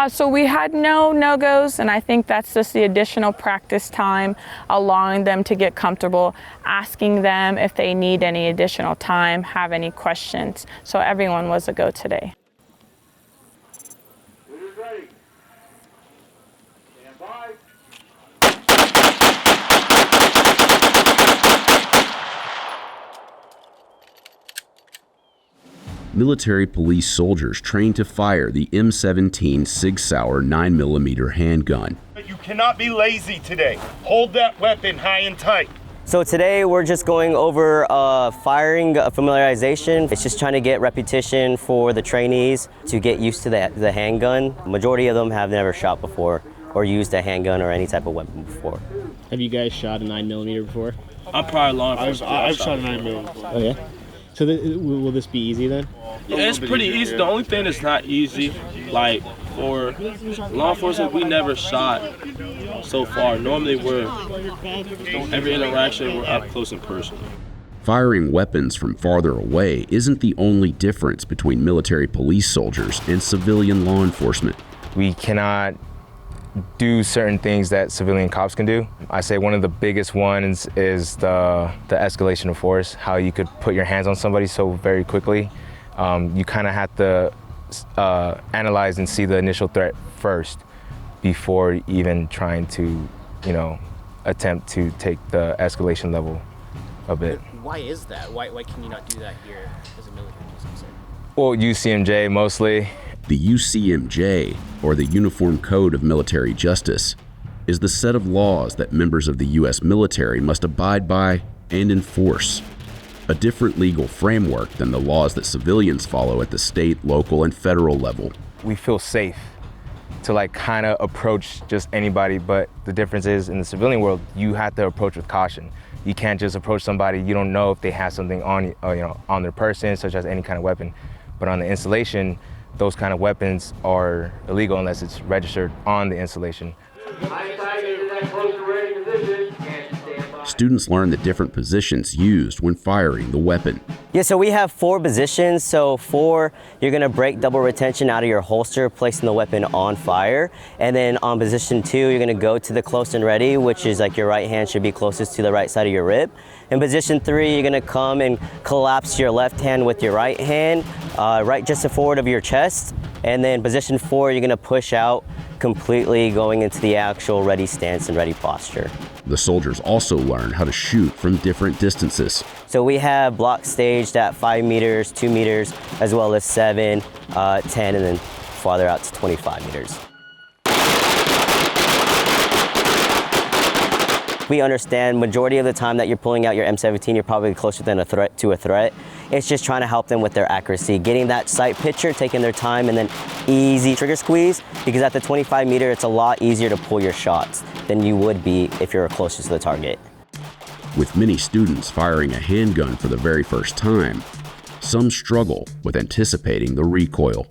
So we had no no-goes, and I think that's just the additional practice time, allowing them to get comfortable, asking them if they need any additional time, have any questions. So everyone was a go today. Military police soldiers trained to fire the M17 Sig Sauer 9mm handgun. You cannot be lazy today. Hold that weapon high and tight. So today we're just going over firing familiarization. It's just trying to get repetition for the trainees to get used to the handgun. Majority of them have never shot before or used a handgun or any type of weapon before. Have you guys shot a 9mm before? I'm probably law enforcement. I've shot a 9mm before. Oh yeah? So will this be easy then? Yeah, it's pretty easy. The only thing that's not easy, like for law enforcement, we never shot so far. Normally every interaction we're up close and personal. Firing weapons from farther away isn't the only difference between military police soldiers and civilian law enforcement. We cannot do certain things that civilian cops can do. I say one of the biggest ones is the escalation of force, how you could put your hands on somebody so very quickly. You kind of have to analyze and see the initial threat first before even trying to, attempt to take the escalation level a bit. Why is that? Why can you not do that here as a military police officer? Well, UCMJ mostly. The UCMJ, or the Uniform Code of Military Justice, is the set of laws that members of the U.S. military must abide by and enforce. A different legal framework than the laws that civilians follow at the state, local, and federal level. We feel safe to kind of approach just anybody, but the difference is in the civilian world, you have to approach with caution. You can't just approach somebody, you don't know if they have something on their person, such as any kind of weapon. But on the installation, those kind of weapons are illegal unless it's registered on the installation. Students learn the different positions used when firing the weapon. Yeah, so we have 4 positions. So 4, you're gonna break double retention out of your holster, placing the weapon on fire. And then on position 2, you're gonna go to the close and ready, which is like your right hand should be closest to the right side of your rib. In position 3, you're gonna come and collapse your left hand with your right hand, right just forward of your chest. And then position 4, you're gonna push out completely, going into the actual ready stance and ready posture. The soldiers also learn how to shoot from different distances. So we have blocks staged at 5 meters, 2 meters, as well as 7, 10, and then farther out to 25 meters. We understand majority of the time that you're pulling out your M17, you're probably closer than a threat. It's just trying to help them with their accuracy, getting that sight picture, taking their time, and then easy trigger squeeze, because at the 25 meter, it's a lot easier to pull your shots than you would be if you're closest to the target. With many students firing a handgun for the very first time, some struggle with anticipating the recoil.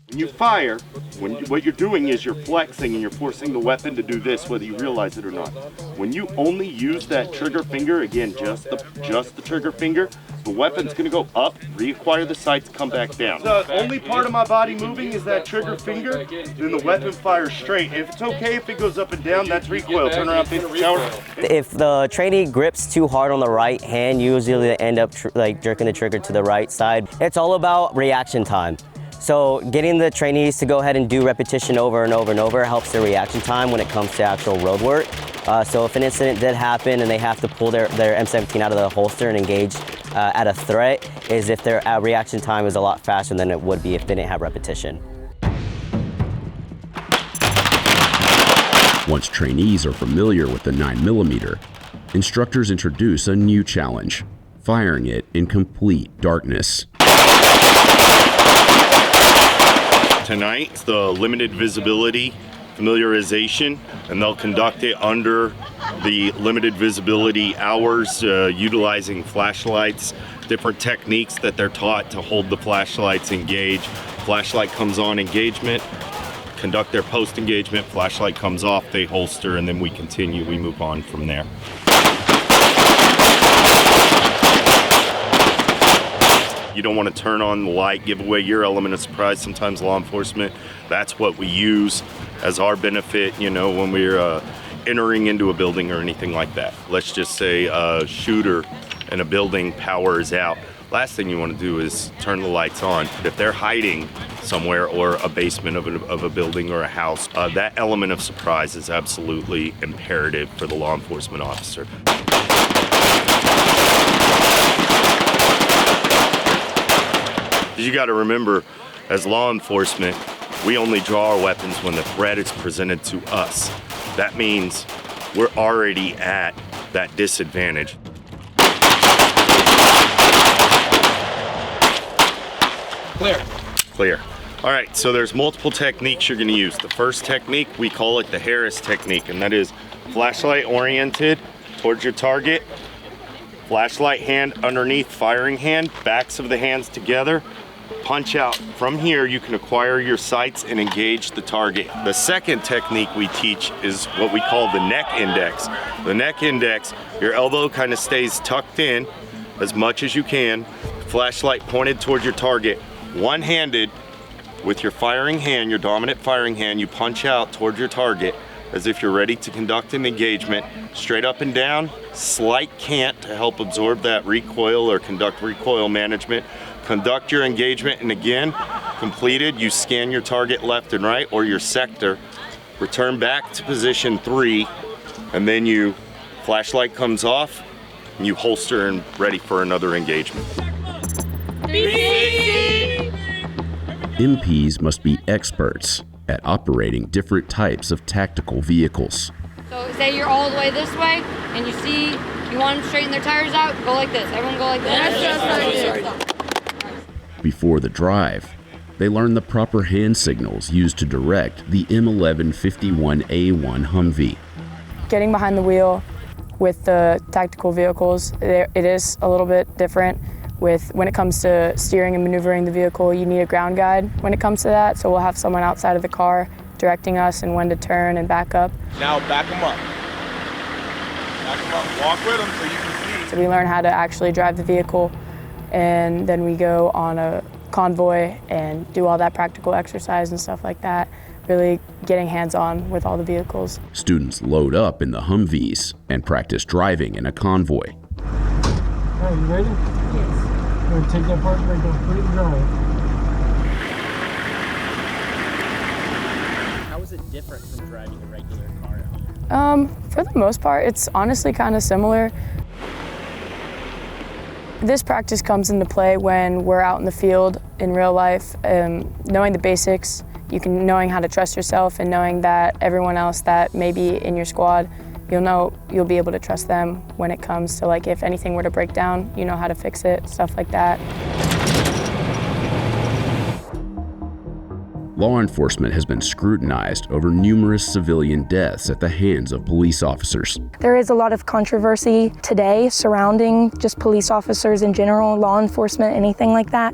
When you fire, what you're doing is you're flexing and you're forcing the weapon to do this whether you realize it or not. When you only use that trigger finger, again, just the trigger finger, the weapon's gonna go up, reacquire the sights, come back down. The only part of my body moving is that trigger finger, then the weapon fires straight. If it's okay if it goes up and down, that's recoil. Turn around, face the tower. If the trainee grips too hard on the right hand, usually they end up like jerking the trigger to the right side. It's all about reaction time. So getting the trainees to go ahead and do repetition over and over and over helps their reaction time when it comes to actual road work. So if an incident did happen and they have to pull their M17 out of the holster and engage at a threat, is if their reaction time is a lot faster than it would be if they didn't have repetition. Once trainees are familiar with the 9mm, instructors introduce a new challenge, firing it in complete darkness. Tonight, it's the limited visibility familiarization, and they'll conduct it under the limited visibility hours, utilizing flashlights, different techniques that they're taught to hold the flashlights engaged. Flashlight comes on, engagement, conduct their post-engagement, flashlight comes off, they holster, and then we continue, we move on from there. You don't want to turn on the light, give away your element of surprise. Sometimes law enforcement, that's what we use as our benefit, you know, when we're entering into a building or anything like that. Let's just say a shooter in a building, power is out. Last thing you want to do is turn the lights on. If they're hiding somewhere or a basement of a building or a house, that element of surprise is absolutely imperative for the law enforcement officer. You got to remember, as law enforcement, we only draw our weapons when the threat is presented to us. That means we're already at that disadvantage. Clear. Clear. All right, so there's multiple techniques you're going to use. The first technique, we call it the Harris technique, and that is flashlight oriented towards your target, flashlight hand underneath firing hand, backs of the hands together, punch out. From here, you can acquire your sights and engage the target. The second technique we teach is what we call the neck index. The neck index, your elbow kind of stays tucked in as much as you can, flashlight pointed towards your target, one-handed with your firing hand, your dominant firing hand, you punch out towards your target as if you're ready to conduct an engagement, straight up and down, slight cant to help absorb that recoil or conduct recoil management. Conduct your engagement, and again, completed, you scan your target left and right or your sector, return back to position 3, and then you, flashlight comes off, and you holster and ready for another engagement. MPs must be experts at operating different types of tactical vehicles. So say you're all the way this way, and you see you want them to straighten their tires out, go like this. Everyone go like this. Before the drive, they learn the proper hand signals used to direct the M1151A1 Humvee. Getting behind the wheel with the tactical vehicles, it is a little bit different. when it comes to steering and maneuvering the vehicle, you need a ground guide when it comes to that. So we'll have someone outside of the car directing us and when to turn and back up. Now back them up. Back them up. Walk with them so you can see. So we learn how to actually drive the vehicle, and then we go on a convoy and do all that practical exercise and stuff like that, really getting hands-on with all the vehicles. Students load up in the Humvees and practice driving in a convoy. All right, you ready? Yes. We're going to take that part, we're going to put it in drive. How is it different from driving a regular car? For the most part, it's honestly kind of similar. This practice comes into play when we're out in the field in real life, knowing the basics, knowing how to trust yourself, and knowing that everyone else that may be in your squad, you'll be able to trust them when it comes to, like, if anything were to break down, you know how to fix it, stuff like that. Law enforcement has been scrutinized over numerous civilian deaths at the hands of police officers. There is a lot of controversy today surrounding just police officers in general, law enforcement, anything like that.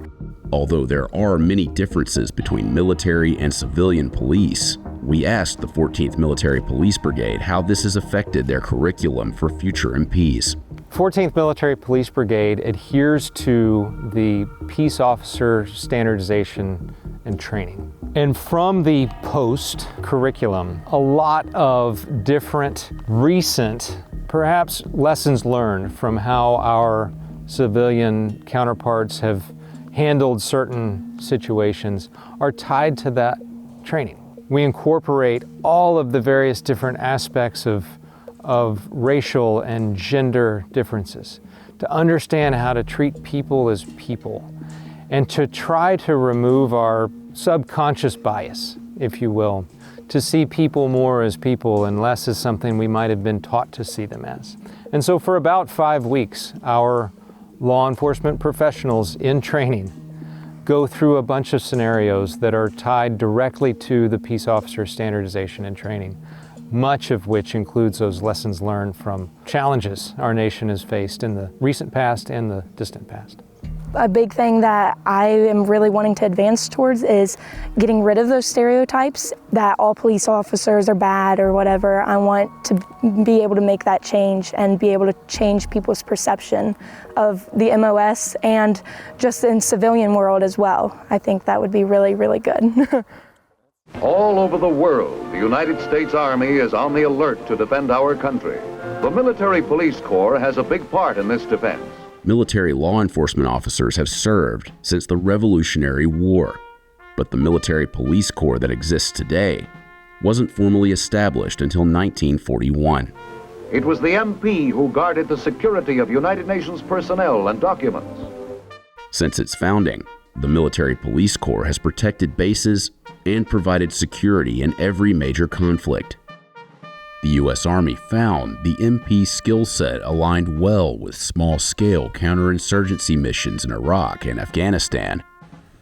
Although there are many differences between military and civilian police, we asked the 14th Military Police Brigade how this has affected their curriculum for future MPs. 14th Military Police Brigade adheres to the Peace Officer Standardization and Training. And from the post curriculum, a lot of different recent, perhaps lessons learned from how our civilian counterparts have handled certain situations are tied to that training. We incorporate all of the various different aspects of racial and gender differences to understand how to treat people as people and to try to remove our subconscious bias, if you will, to see people more as people and less as something we might have been taught to see them as. And so for about 5 weeks, our law enforcement professionals in training go through a bunch of scenarios that are tied directly to the Peace Officer Standardization and Training, much of which includes those lessons learned from challenges our nation has faced in the recent past and the distant past. A big thing that I am really wanting to advance towards is getting rid of those stereotypes that all police officers are bad or whatever. I want to be able to make that change and be able to change people's perception of the MOS and just in civilian world as well. I think that would be really, really good. All over the world, the United States Army is on the alert to defend our country. The Military Police Corps has a big part in this defense. Military law enforcement officers have served since the Revolutionary War, but the Military Police Corps that exists today wasn't formally established until 1941. It was the MP who guarded the security of United Nations personnel and documents. Since its founding, the Military Police Corps has protected bases and provided security in every major conflict. The U.S. Army found the MP skill set aligned well with small-scale counterinsurgency missions in Iraq and Afghanistan.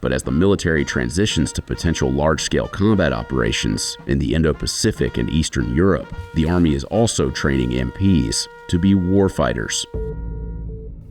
But as the military transitions to potential large-scale combat operations in the Indo-Pacific and Eastern Europe, the Army is also training MPs to be warfighters.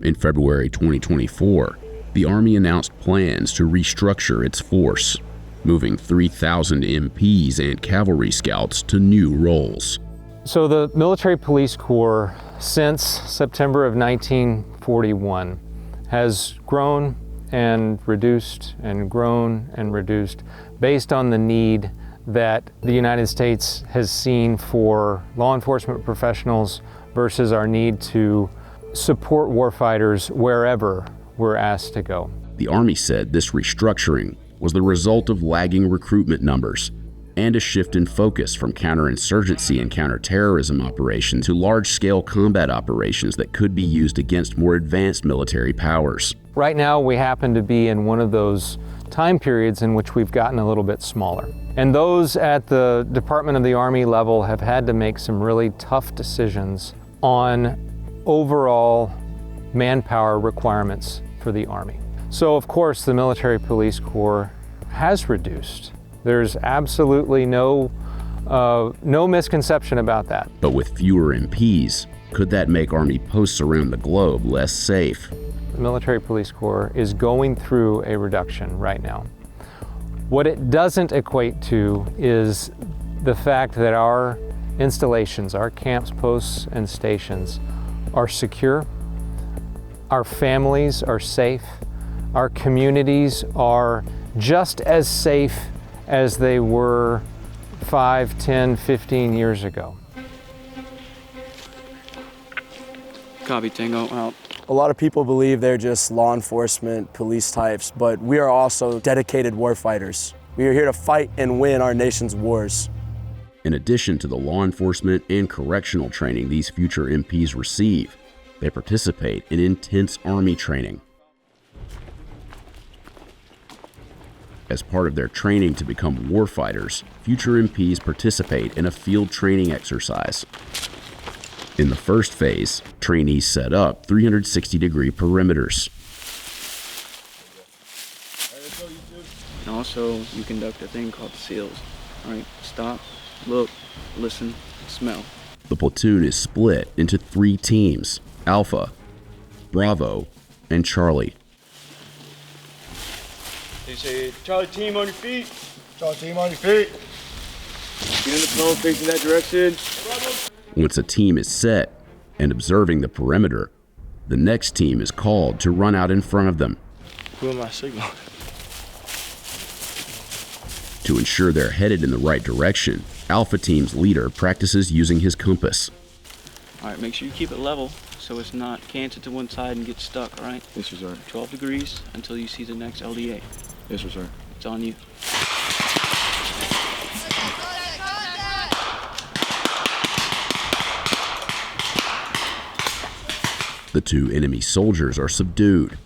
In February 2024, the Army announced plans to restructure its force, moving 3,000 MPs and cavalry scouts to new roles. So the Military Police Corps, since September of 1941, has grown and reduced and grown and reduced based on the need that the United States has seen for law enforcement professionals versus our need to support warfighters wherever we're asked to go. The Army said this restructuring was the result of lagging recruitment numbers and a shift in focus from counterinsurgency and counterterrorism operations to large-scale combat operations that could be used against more advanced military powers. Right now, we happen to be in one of those time periods in which we've gotten a little bit smaller. And those at the Department of the Army level have had to make some really tough decisions on overall manpower requirements for the Army. So, of course, the Military Police Corps has reduced. There's absolutely no misconception about that. But with fewer MPs, could that make Army posts around the globe less safe? Military Police Corps is going through a reduction right now. What it doesn't equate to is the fact that our installations, our camps, posts, and stations are secure, our families are safe, our communities are just as safe as they were 5, 10, 15 years ago. Copy, Tango, out. A lot of people believe they're just law enforcement, police types, but we are also dedicated warfighters. We are here to fight and win our nation's wars. In addition to the law enforcement and correctional training these future MPs receive, they participate in intense Army training. As part of their training to become warfighters, future MPs participate in a field training exercise. In the first phase, trainees set up 360-degree perimeters. And also, you conduct a thing called SEALs. All right, stop, look, listen, smell. The platoon is split into 3 teams: Alpha, Bravo, and Charlie. They say, Charlie team on your feet. Charlie team on your feet. Get in the plane facing that direction. Once a team is set and observing the perimeter, the next team is called to run out in front of them. Who am I signaling? To ensure they're headed in the right direction, Alpha Team's leader practices using his compass. All right, make sure you keep it level so it's not canted to one side and get stuck, all right? Yes, sir. 12 degrees until you see the next LDA. Yes, sir. It's on you. The 2 enemy soldiers are subdued,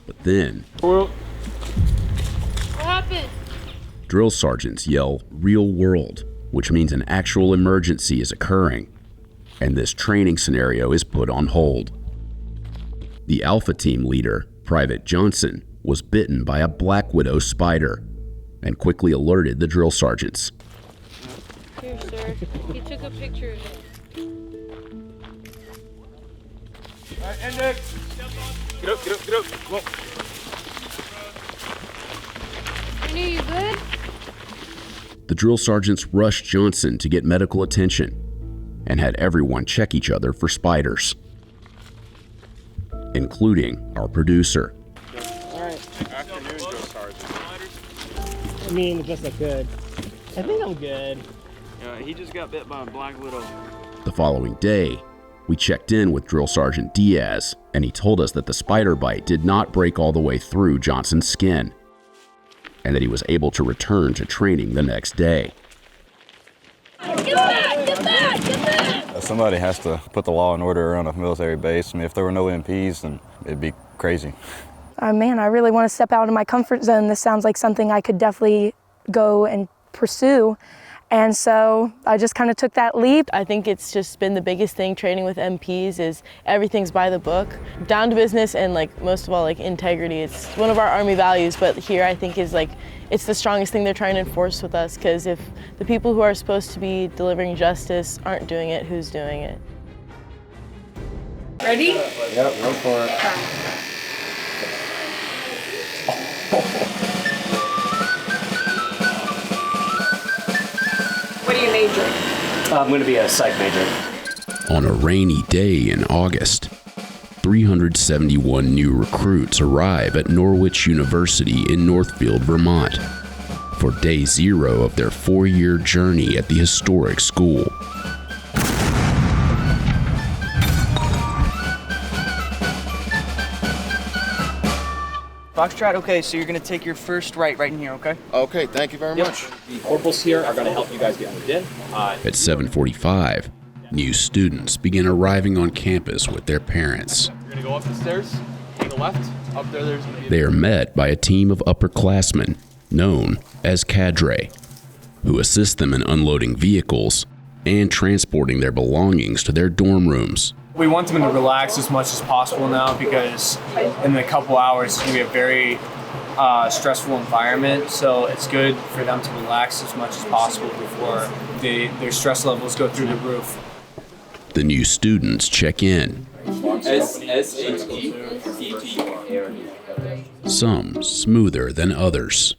but then What happened? drill sergeants yell "real world," which means an actual emergency is occurring, and this training scenario is put on hold. The Alpha Team leader, Private Johnson, was bitten by a black widow spider and quickly alerted the drill sergeants. Here, sir. He took a picture of it. All right, index. Get up, get up, get up. Come on. Ernie, you good? The drill sergeants rushed Johnson to get medical attention and had everyone check each other for spiders, including our producer. All right. Afternoon, drill sergeant. I mean, the best I could. I think I'm good. Yeah, he just got bit by a black widow. The following day, we checked in with Drill Sergeant Diaz, and he told us that the spider bite did not break all the way through Johnson's skin, and that he was able to return to training the next day. Get back! Get back! Get back! Somebody has to put the law and order around a military base. I mean, if there were no MPs, then it'd be crazy. Man, I really want to step out of my comfort zone. This sounds like something I could definitely go and pursue. And so I just kind of took that leap. I think it's just been the biggest thing training with MPs is everything's by the book, down to business, and like most of all like integrity. It's one of our Army values, but here I think is like it's the strongest thing they're trying to enforce with us, because if the people who are supposed to be delivering justice aren't doing it, who's doing it? Ready? Yep, go for it. What are you majoring? I'm going to be a psych major. On a rainy day in August, 371 new recruits arrive at Norwich University in Northfield, Vermont, for day 0 of their 4-year journey at the historic school. Foxtrot, okay, so you're gonna take your first right in here, okay? Okay, thank you very much. The corporals here are gonna help you guys get moved in. At 7:45, new students begin arriving on campus with their parents. You're gonna go up the stairs, take a left, up there's gonna be They are met by a team of upperclassmen, known as cadre, who assist them in unloading vehicles and transporting their belongings to their dorm rooms. We want them to relax as much as possible now, because in a couple hours it's going to be a very stressful environment. So it's good for them to relax as much as possible before their stress levels go through the roof. The new students check in. S-H-E-T-T. some smoother than others.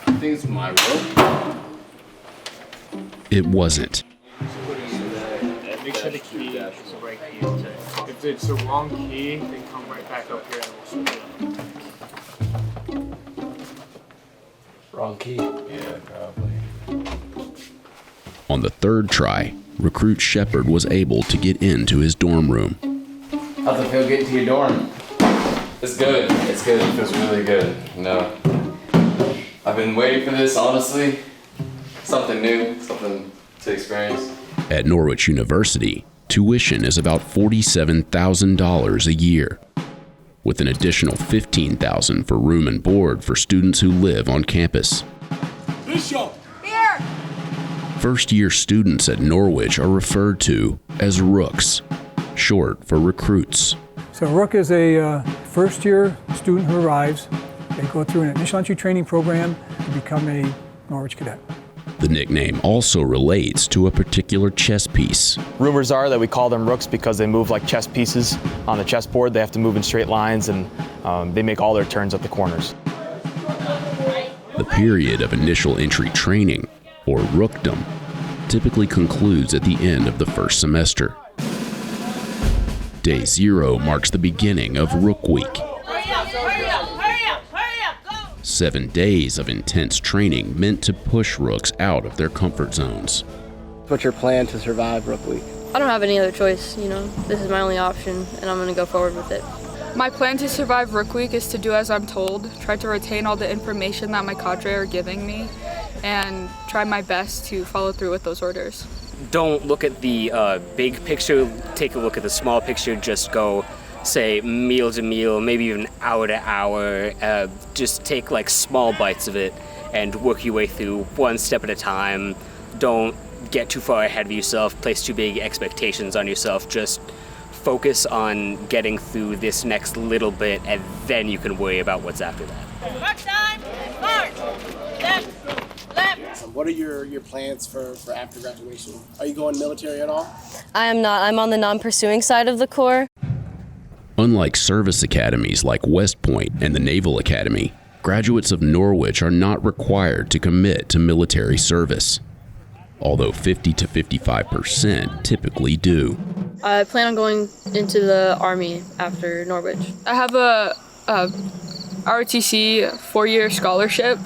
I think it's my rope. It wasn't. Make sure the key is the right key. If it's the wrong key, then come right back up here and we'll switch it up. Wrong key? Yeah, probably. On the third try, recruit Shepard was able to get into his dorm room. How's it feel getting to your dorm? It's good. It's good. It feels really good. No. I've been waiting for this, honestly. Something new, something to experience. At Norwich University, tuition is about $47,000 a year, with an additional $15,000 for room and board for students who live on campus. Bishop! Here! First-year students at Norwich are referred to as rooks, short for recruits. So Rook is a first-year student who arrives. They go through an initial entry training program to become a Norwich cadet. The nickname also relates to a particular chess piece. Rumors are that we call them rooks because they move like chess pieces on the chessboard. They have to move in straight lines, and they make all their turns at the corners. The period of initial entry training, or rookdom, typically concludes at the end of the first semester. Day 0 marks the beginning of Rook Week. 7 days of intense training meant to push rooks out of their comfort zones. What's your plan to survive Rook Week? I don't have any other choice, you know. This is my only option, and I'm going to go forward with it. My plan to survive Rook Week is to do as I'm told, try to retain all the information that my cadre are giving me, and try my best to follow through with those orders. Don't look at the big picture, take a look at the small picture, just go, say, meal to meal, maybe even hour to hour. Just take like small bites of it and work your way through one step at a time. Don't get too far ahead of yourself, place too big expectations on yourself. Just focus on getting through this next little bit, and then you can worry about what's after that. March time, march! Left, left! What are your plans for after graduation? Are you going military at all? I am not. I'm on the non-pursuing side of the Corps. Unlike service academies like West Point and the Naval Academy, graduates of Norwich are not required to commit to military service, although 50 to 55% typically do. I plan on going into the Army after Norwich. I have a ROTC 4-year scholarship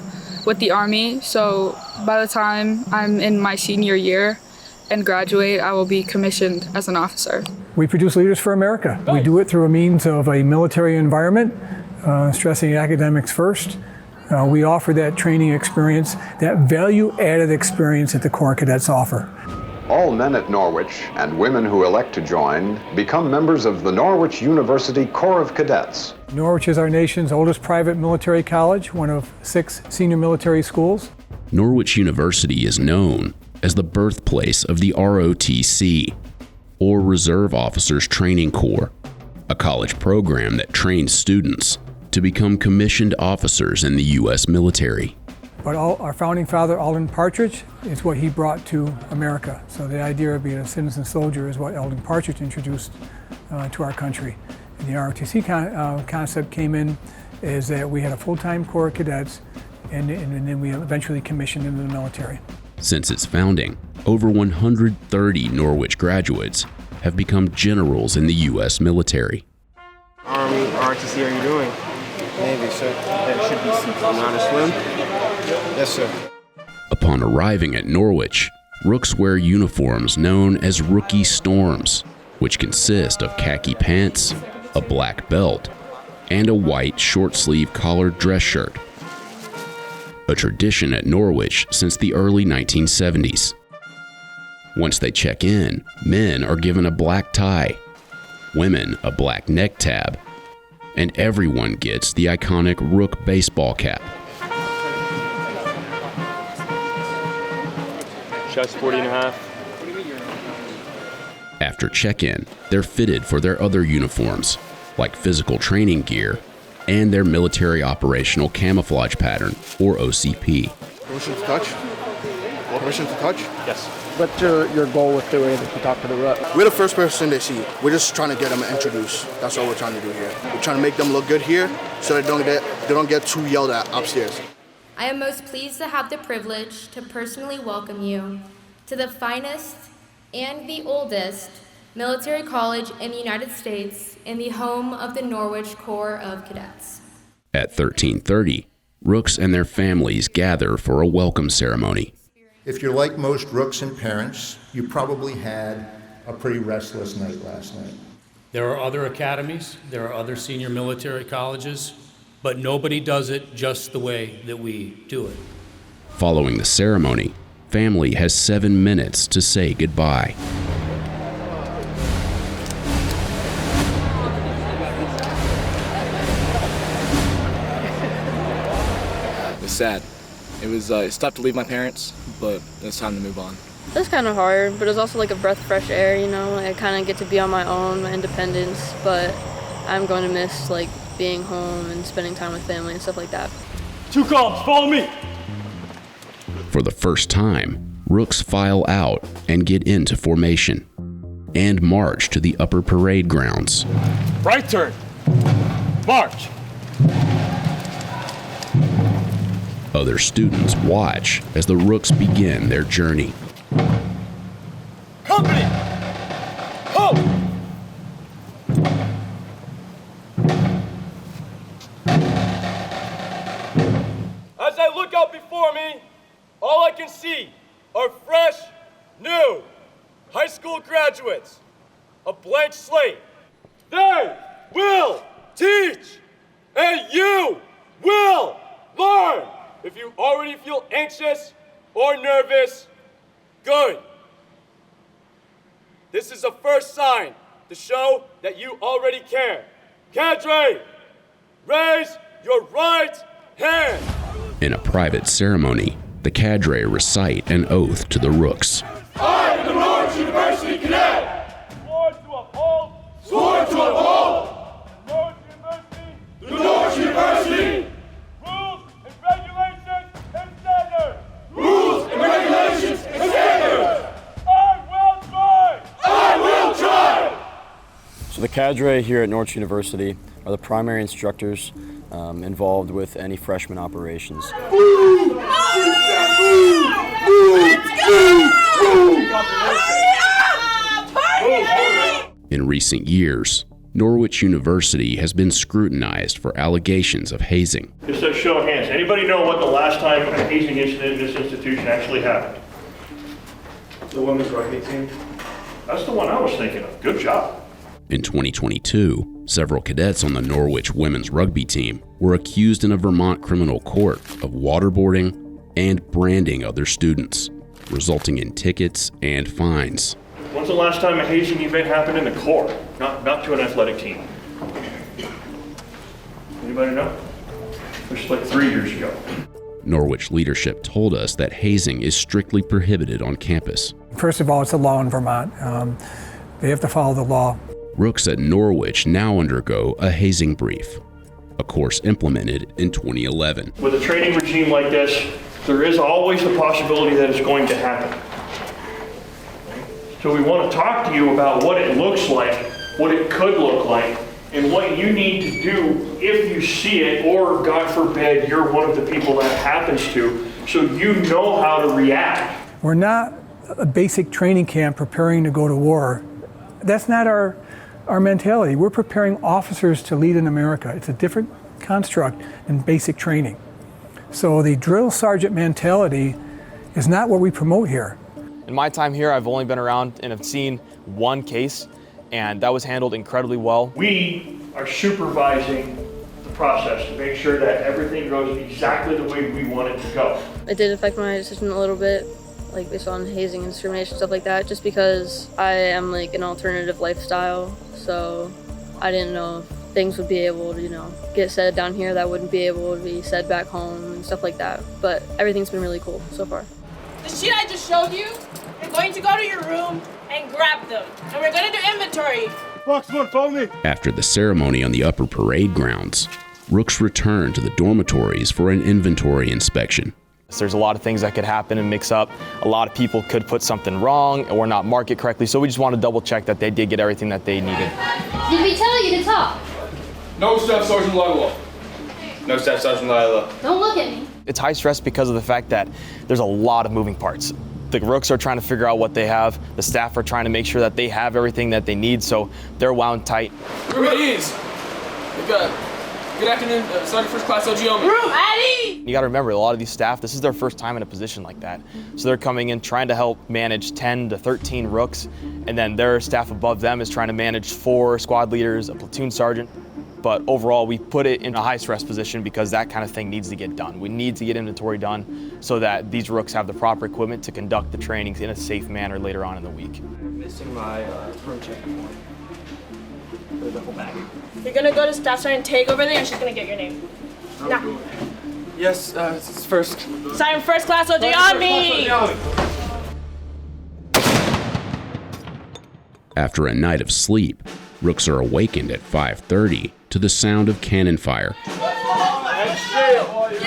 with the Army, so by the time I'm in my senior year and graduate, I will be commissioned as an officer. We produce leaders for America. We do it through a means of a military environment, stressing academics first. We offer that training experience, that value-added experience that the Corps cadets offer. All men at Norwich and women who elect to join become members of the Norwich University Corps of Cadets. Norwich is our nation's oldest private military college, one of 6 senior military schools. Norwich University is known as the birthplace of the ROTC, or Reserve Officers Training Corps, a college program that trains students to become commissioned officers in the U.S. military. But our founding father, Alden Partridge, is what he brought to America. So the idea of being a citizen soldier is what Alden Partridge introduced to our country. And the ROTC concept came in is that we had a full-time Corps of cadets, and then we eventually commissioned into the military. Since its founding, over 130 Norwich graduates have become generals in the U.S. military. Army, ROTC, are you doing? Navy, sir. That should be simple. You know how to swim? Yes, sir. Upon arriving at Norwich, rooks wear uniforms known as Rookie Storms, which consist of khaki pants, a black belt, and a white short-sleeve collared dress shirt. A tradition at Norwich since the early 1970s. Once they check in, men are given a black tie, women a black neck tab, and everyone gets the iconic Rook baseball cap. Chest 40.5. After check-in, they're fitted for their other uniforms, like physical training gear and their military operational camouflage pattern, or OCP. Permission to touch? Permission to touch? Yes. What's your goal with the way that you talk to the Rook? We're the first person they see. We're just trying to get them introduced. That's all we're trying to do here. We're trying to make them look good here so they don't get too yelled at upstairs. I am most pleased to have the privilege to personally welcome you to the finest and the oldest military college in the United States and the home of the Norwich Corps of Cadets. At 13:30, Rooks and their families gather for a welcome ceremony. If you're like most Rooks and parents, you probably had a pretty restless night last night. There are other academies, there are other senior military colleges, but nobody does it just the way that we do it. Following the ceremony, family has 7 minutes to say goodbye. It's sad. It's tough to leave my parents, but it's time to move on. It's kind of hard, but it's also like a breath of fresh air, you know? I kind of get to be on my own, my independence, but I'm going to miss like being home and spending time with family and stuff like that. 2 columns, follow me! For the first time, Rooks file out and get into formation and march to the upper parade grounds. Right turn. March. Other students watch as the Rooks begin their journey. Company! Ho! As I look out before me, all I can see are fresh, new high school graduates. A blank slate. They will teach, and you will learn. If you already feel anxious or nervous, good. This is the first sign to show that you already care. Cadre, raise your right hand. In a private ceremony, the cadre recite an oath to the Rooks. I am the Norwich University cadet. Sworn to uphold. Sworn to uphold. The Norwich University. Rules and regulations and standards. Rules and regulations and standards. I will try. I will try. So the cadre here at Norwich University are the primary instructors involved with any freshman operations. In recent years, Norwich University has been scrutinized for allegations of hazing. Just a show of hands. Anybody know what the last time a hazing incident in this institution actually happened? The women's rugby team? That's the one I was thinking of. Good job. In 2022, several cadets on the Norwich women's rugby team were accused in a Vermont criminal court of waterboarding and branding other students, resulting in tickets and fines. When's the last time a hazing event happened in the Corps? Not to an athletic team. Anybody know? It was like 3 years ago. Norwich leadership told us that hazing is strictly prohibited on campus. First of all, it's a law in Vermont. They have to follow the law. Rooks at Norwich now undergo a hazing brief, a course implemented in 2011. With a training regime like this, there is always the possibility that it's going to happen. So we want to talk to you about what it looks like, what it could look like, and what you need to do if you see it, or God forbid, you're one of the people that happens to, so you know how to react. We're not a basic training camp preparing to go to war. That's not our mentality. We're preparing officers to lead in America. It's a different construct than basic training. So the drill sergeant mentality is not what we promote here. In my time here, I've only been around and have seen one case, and that was handled incredibly well. We are supervising the process to make sure that everything goes exactly the way we want it to go. It did affect my decision a little bit, like based on hazing and discrimination, stuff like that, just because I am like an alternative lifestyle, so I didn't know if things would be able to, get said down here that wouldn't be able to be said back home and stuff like that. But everything's been really cool so far. The sheet I just showed you, you're going to go to your room and grab them. And we're going to do inventory. Foxman, follow me. After the ceremony on the upper parade grounds, Rooks returned to the dormitories for an inventory inspection. There's a lot of things that could happen and mix up. A lot of people could put something wrong or not mark it correctly, so we just want to double check that they did get everything that they needed. Did we tell you to talk? No, Staff Sergeant Lila. No, Staff Sergeant Lila. Don't look at me. It's high stress because of the fact that there's a lot of moving parts. The rooks are trying to figure out what they have. The staff are trying to make sure that they have everything that they need, so they're wound tight. Room at ease. Good afternoon, Sergeant First Class Ogiyomi. Room at ease! You gotta remember, a lot of these staff, this is their first time in a position like that. So they're coming in trying to help manage 10 to 13 rooks, and then their staff above them is trying to manage 4 squad leaders, a platoon sergeant. But overall, we put it in a high stress position because that kind of thing needs to get done. We need to get inventory done so that these rooks have the proper equipment to conduct the trainings in a safe manner later on in the week. I'm missing my pro check form. The duffel bag. You're gonna go to Staff Sergeant Take over there and she's gonna get your name. Now. Yes, it's first. Sergeant First Class Ogiyomi! After a night of sleep, rooks are awakened at 5:30 to the sound of cannon fire. Get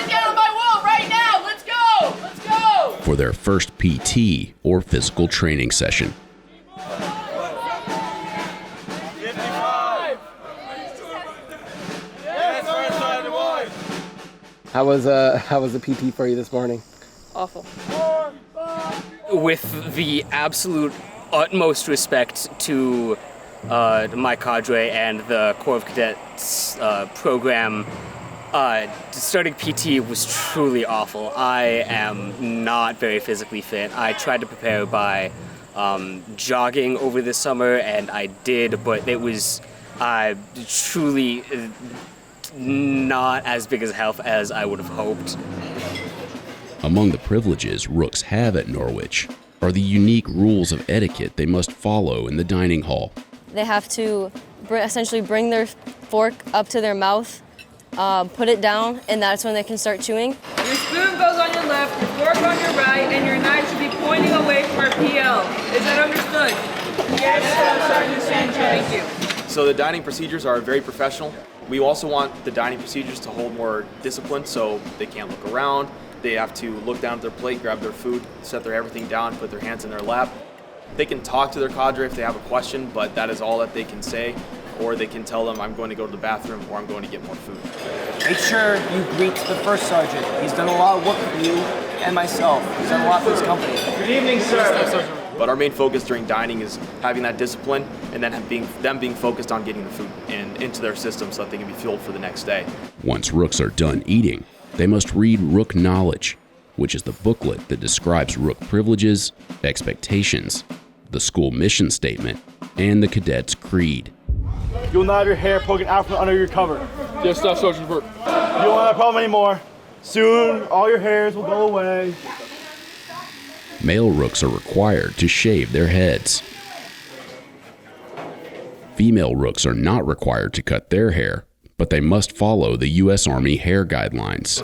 down on my wall right now! Let's go! Let's go! For their first PT or physical training session. How was the PT for you this morning? Awful. With the absolute utmost respect to my cadre and the Corps of Cadets program, starting PT was truly awful. I am not very physically fit. I tried to prepare by jogging over the summer, and I did, but it was truly not as big as help as I would have hoped. Among the privileges rooks have at Norwich are the unique rules of etiquette they must follow in the dining hall. They have to essentially bring their fork up to their mouth, put it down, and that's when they can start chewing. Your spoon goes on your left, your fork on your right, and your knife should be pointing away from our PL. Is that understood? Yes, Sergeant Sanchez. Thank you. So the dining procedures are very professional. We also want the dining procedures to hold more discipline, so they can't look around. They have to look down at their plate, grab their food, set everything down, put their hands in their lap. They can talk to their cadre if they have a question, but that is all that they can say. Or they can tell them, I'm going to go to the bathroom, or I'm going to get more food. Make sure you greet the first sergeant. He's done a lot of work for you and myself. He's done a lot for his company. Good evening, sir. But our main focus during dining is having that discipline and then them being focused on getting the food into their system so that they can be fueled for the next day. Once rooks are done eating, they must read Rook Knowledge, which is the booklet that describes Rook privileges, expectations, the school mission statement, and the cadet's creed. You will not have your hair poking out from under your cover. Yes, Staff Sergeant Burke. You won't have that problem anymore. Soon, all your hairs will go away. Male rooks are required to shave their heads. Female rooks are not required to cut their hair, but they must follow the U.S. Army hair guidelines.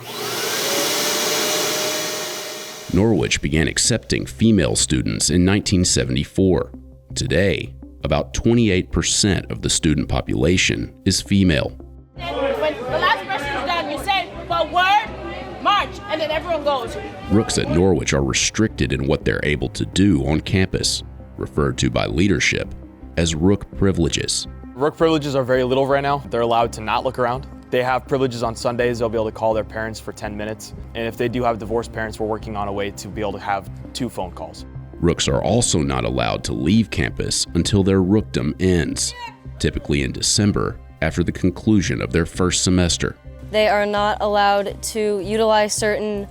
Norwich began accepting female students in 1974. Today, about 28% of the student population is female. When the last person is done, you say, forward, march, and then everyone goes. Rooks at Norwich are restricted in what they're able to do on campus, referred to by leadership as Rook privileges. Rook privileges are very little right now. They're allowed to not look around. They have privileges on Sundays. They'll be able to call their parents for 10 minutes. And if they do have divorced parents, we're working on a way to be able to have 2 phone calls. Rooks are also not allowed to leave campus until their rookdom ends, typically in December after the conclusion of their first semester. They are not allowed to utilize certain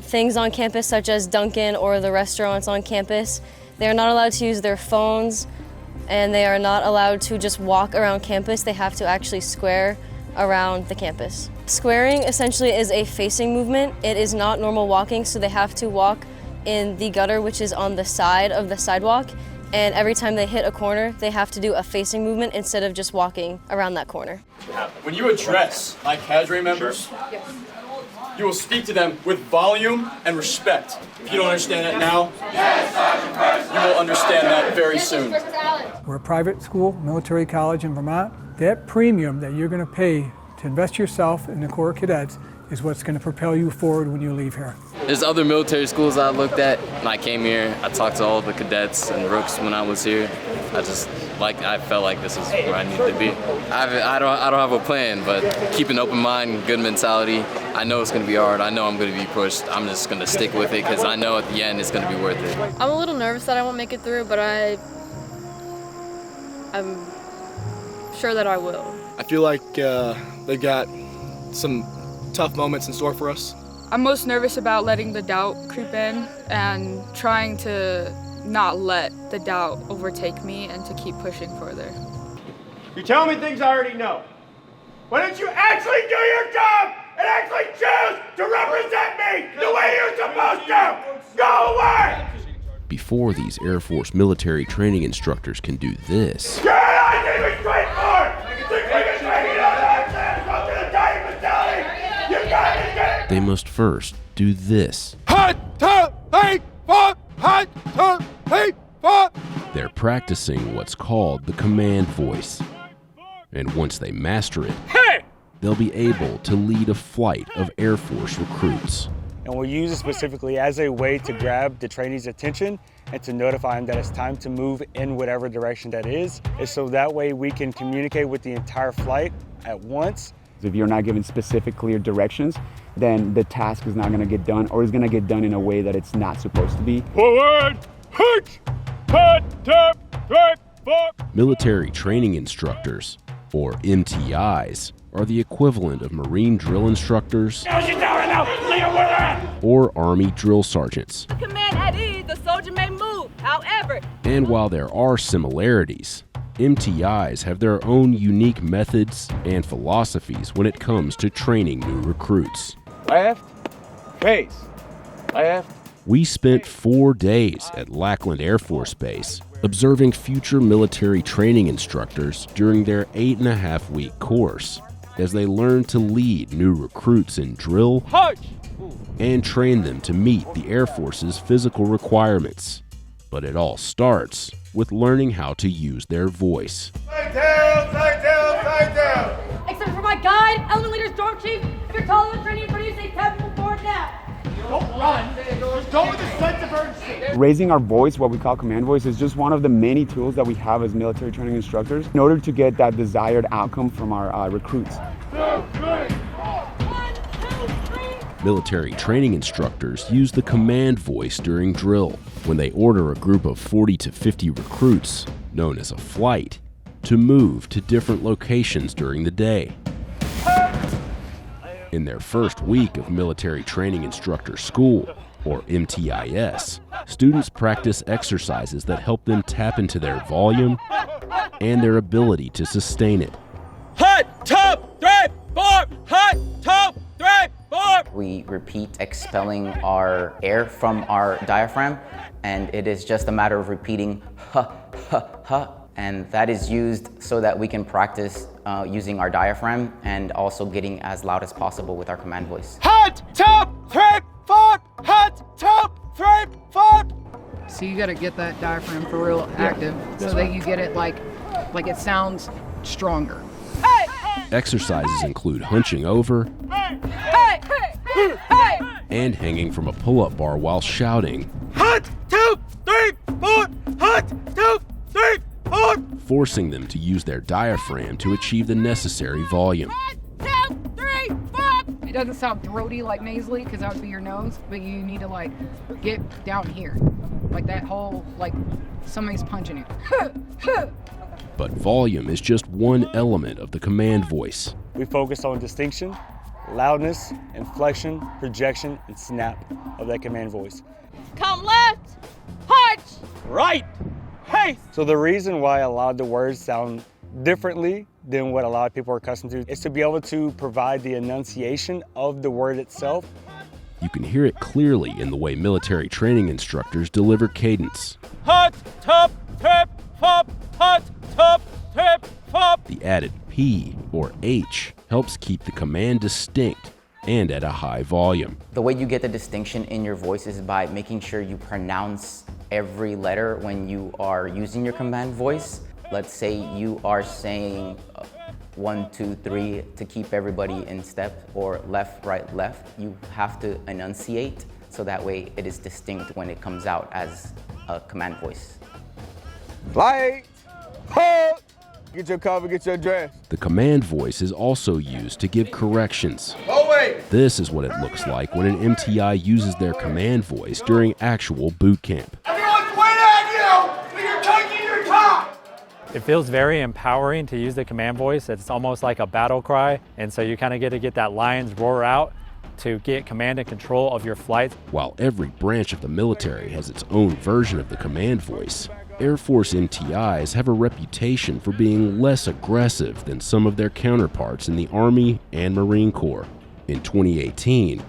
things on campus, such as Dunkin' or the restaurants on campus. They are not allowed to use their phones, and they are not allowed to just walk around campus. They have to actually square around the campus. Squaring essentially is a facing movement. It is not normal walking, so they have to walk in the gutter, which is on the side of the sidewalk, and every time they hit a corner, they have to do a facing movement instead of just walking around that corner. When you address my cadre members, you will speak to them with volume and respect. If you don't understand that now, you will understand that very soon. We're a private school, military college in Vermont. That premium that you're going to pay to invest yourself in the Corps of Cadets is what's going to propel you forward when you leave here. There's other military schools I looked at, and I came here. I talked to all the cadets and rooks when I was here. I felt like this is where I needed to be. I don't have a plan, but keep an open mind, good mentality. I know it's gonna be hard. I know I'm gonna be pushed. I'm just gonna stick with it because I know at the end it's gonna be worth it. I'm a little nervous that I won't make it through, but I'm sure that I will. I feel like they've got some tough moments in store for us. I'm most nervous about letting the doubt creep in and trying to not let the doubt overtake me and to keep pushing further. You tell me things I already know. Why don't you actually do your job and actually choose to represent me the way you're supposed to? Go away! Before these Air Force military training instructors can do this, they must first do this. They're practicing what's called the command voice. And once they master it, they'll be able to lead a flight of Air Force recruits. And we'll use it specifically as a way to grab the trainee's attention and to notify them that it's time to move in whatever direction that is so that way we can communicate with the entire flight at once. If you're not given specific, clear directions, then the task is not going to get done, or is going to get done in a way that it's not supposed to be. Forward! Military training instructors, or MTIs, are the equivalent of Marine drill instructors or Army drill sergeants. Command at ease, the soldier may move. However, And while there are similarities, MTIs have their own unique methods and philosophies when it comes to training new recruits. Left, face, left. We spent 4 days at Lackland Air Force Base observing future military training instructors during their 8.5-week course as they learn to lead new recruits in drill and train them to meet the Air Force's physical requirements. But it all starts with learning how to use their voice. Except for my guide, element leader, storm chief, if you're taller than training, produce a 10 forward now. Don't run. Just go with a sense of urgency. Raising our voice, what we call command voice, is just one of the many tools that we have as military training instructors in order to get that desired outcome from our recruits. Military training instructors use the command voice during drill when they order a group of 40 to 50 recruits, known as a flight, to move to different locations during the day. In their first week of military training instructor school, or MTIS, students practice exercises that help them tap into their volume and their ability to sustain it. Hot, top, 3, 4, hot, top, 3, 4. We repeat expelling our air from our diaphragm, and it is just a matter of repeating ha, ha, ha. And that is used so that we can practice using our diaphragm and also getting as loud as possible with our command voice. Hot, top, 3, 4, hot, top, 3, 4. So you gotta get that diaphragm for real active so that you get it like it sounds stronger. Exercises include hunching over and hanging from a pull-up bar while shouting, Hot, 2, 3, 4, hot, 2, 3, 4. forcing them to use their diaphragm to achieve the necessary volume. 1, 2, 3, 4. It doesn't sound throaty like nasally because that would be your nose, but you need to get down here. Like that whole, somebody's punching you. But volume is just one element of the command voice. We focus on distinction, loudness, inflection, projection, and snap of that command voice. Come left, punch. Right, hey! So the reason why a lot of the words sound differently than what a lot of people are accustomed to is to be able to provide the enunciation of the word itself. You can hear it clearly in the way military training instructors deliver cadence. Hot, top, trip, pop, hot, top, trip, pop. The added P or H helps keep the command distinct and at a high volume. The way you get the distinction in your voice is by making sure you pronounce every letter when you are using your command voice. Let's say you are saying 1, 2, 3 to keep everybody in step, or left, right, left. You have to enunciate so that way it is distinct when it comes out as a command voice. Light, halt, get your cover, get your dress. The command voice is also used to give corrections. This is what it looks like when an MTI uses their command voice during actual boot camp. Everyone's waiting at you, but you're taking your time. It feels very empowering to use the command voice. It's almost like a battle cry, and so you kind of get to get that lion's roar out to get command and control of your flights. While every branch of the military has its own version of the command voice, Air Force MTIs have a reputation for being less aggressive than some of their counterparts in the Army and Marine Corps. In 2018,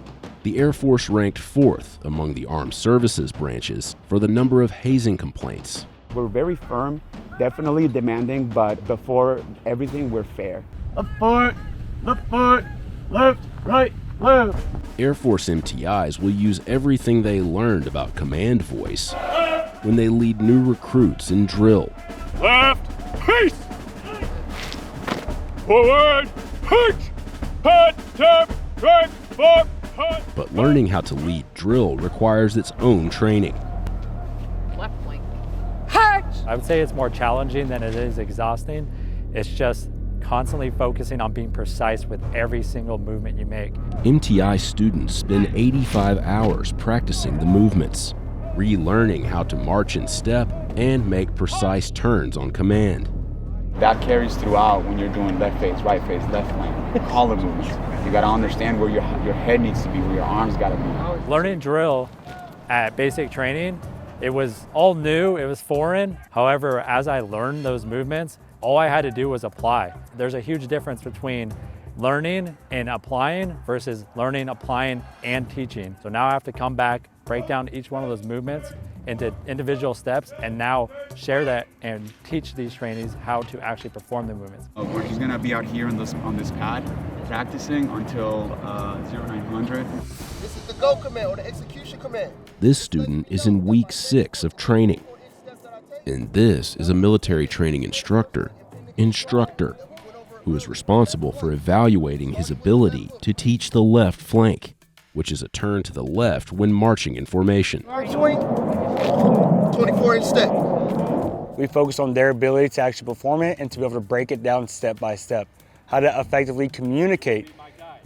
the Air Force ranked 4th among the armed services branches for the number of hazing complaints. We're very firm, definitely demanding, but before everything, we're fair. Left foot, left, right, left. Air Force MTIs will use everything they learned about command voice when they lead new recruits in drill. Left, peace. Forward, punch, hut, tap, right, fork, hut. But learning how to lead drill requires its own training. Left flank. I would say it's more challenging than it is exhausting. It's just constantly focusing on being precise with every single movement you make. MTI students spend 85 hours practicing the movements, relearning how to march in step and make precise turns on command. That carries throughout when you're doing left face, left flank, collar movements. You gotta understand where your head needs to be, where your arms gotta be. Learning drill at basic training, it was all new, it was foreign. However, as I learned those movements, all I had to do was apply. There's a huge difference between learning and applying versus learning, applying, and teaching. So now I have to come back, break down each one of those movements into individual steps, and now share that and teach these trainees how to actually perform the movements. We're just gonna be out here on this pad, practicing until 0900. This is the go command or the execution command. This student is in week 6 of training. And this is a military training instructor, who is responsible for evaluating his ability to teach the left flank, which is a turn to the left when marching in formation. Swing, 24-inch step. We focus on their ability to actually perform it and to be able to break it down step by step. How to effectively communicate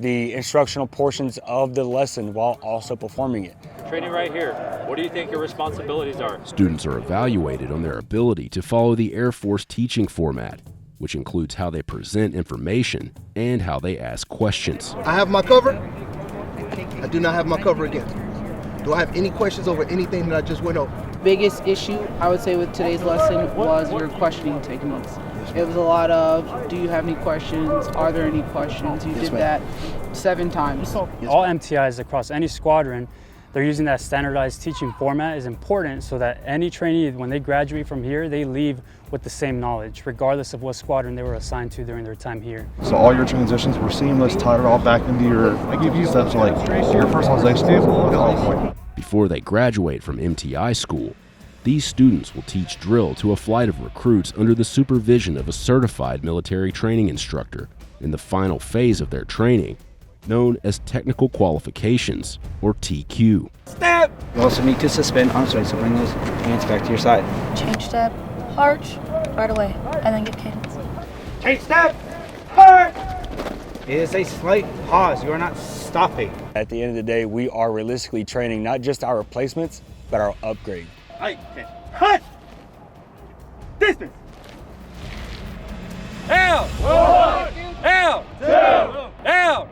the instructional portions of the lesson while also performing it. Training right here. What do you think your responsibilities are? Students are evaluated on their ability to follow the Air Force teaching format, which includes how they present information and how they ask questions. I have my cover. I do not have my cover again. Do I have any questions over anything that I just went over? Biggest issue I would say with today's lesson was your questioning techniques. It was a lot of, do you have any questions? Are there any questions? You did that 7 times. All MTIs across any squadron, they're using that standardized teaching format is important so that any trainee, when they graduate from here, they leave with the same knowledge, regardless of what squadron they were assigned to during their time here. So all your transitions were seamless, tied it all back into your, I give you steps like your first one's execute. Before they graduate from MTI school, these students will teach drill to a flight of recruits under the supervision of a certified military training instructor in the final phase of their training, known as Technical Qualifications, or TQ. Step! You also need to suspend arm swing, so bring those hands back to your side. Change step, arch, right away, and then get cadence. Change step, arch! It is a slight pause, you are not stopping. At the end of the day, we are realistically training not just our replacements, but our upgrade. Height, hut, distance. Out! Out! Out!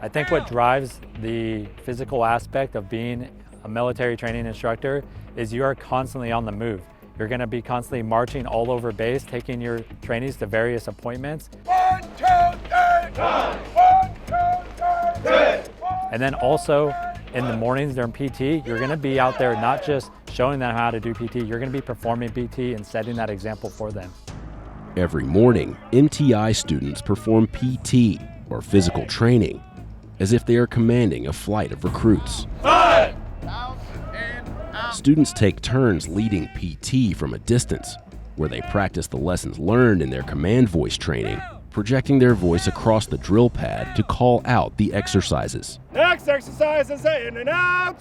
I think what drives the physical aspect of being a military training instructor is you are constantly on the move. You're going to be constantly marching all over base, taking your trainees to various appointments. 1, 2, 3, 9. 1, 2, 3, 4. And then also in the mornings during PT, you're going to be out there not just showing them how to do PT, you're going to be performing PT and setting that example for them. Every morning, MTI students perform PT, or physical training, as if they are commanding a flight of recruits. Students take turns leading PT from a distance, where they practice the lessons learned in their command voice training, projecting their voice across the drill pad to call out the exercises. Next exercise is in and out.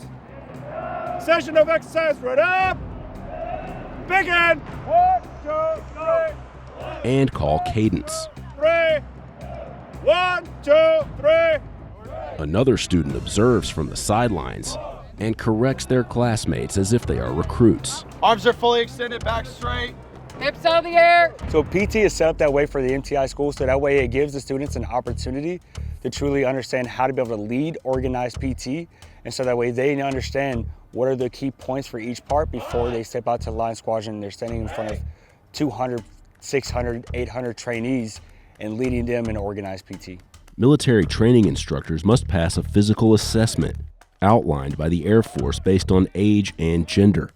Session of exercise, right up. Begin. 1, 2, 3. And call cadence. 3. 1, 2, 3. Another student observes from the sidelines and corrects their classmates as if they are recruits. Arms are fully extended, back straight. Hips out of the air. So PT is set up that way for the MTI school, so that way it gives the students an opportunity to truly understand how to be able to lead organized PT, and so that way they understand what are the key points for each part before they step out to the line squadron and they're standing in front of 200, 600, 800 trainees and leading them in organized PT. Military training instructors must pass a physical assessment outlined by the Air Force based on age and gender.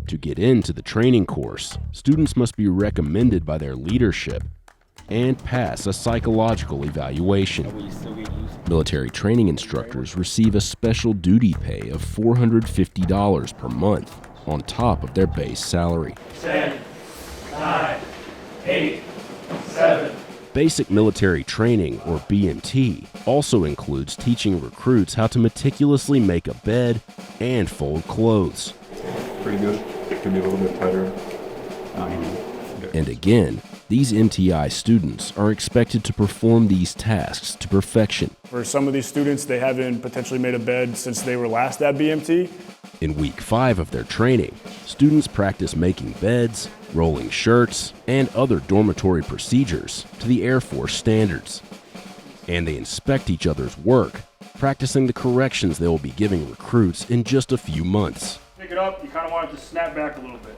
To get into the training course, students must be recommended by their leadership and pass a psychological evaluation. Military training instructors receive a special duty pay of $450 per month on top of their base salary. 10, 9, 8, 7. Basic military training, or BMT, also includes teaching recruits how to meticulously make a bed and fold clothes. Pretty good. It can be a little bit tighter. And again, these MTI students are expected to perform these tasks to perfection. For some of these students, they haven't potentially made a bed since they were last at BMT. In week 5 of their training, students practice making beds, rolling shirts, and other dormitory procedures to the Air Force standards. And they inspect each other's work, practicing the corrections they will be giving recruits in just a few months. Pick it up, you kind of want it to snap back a little bit.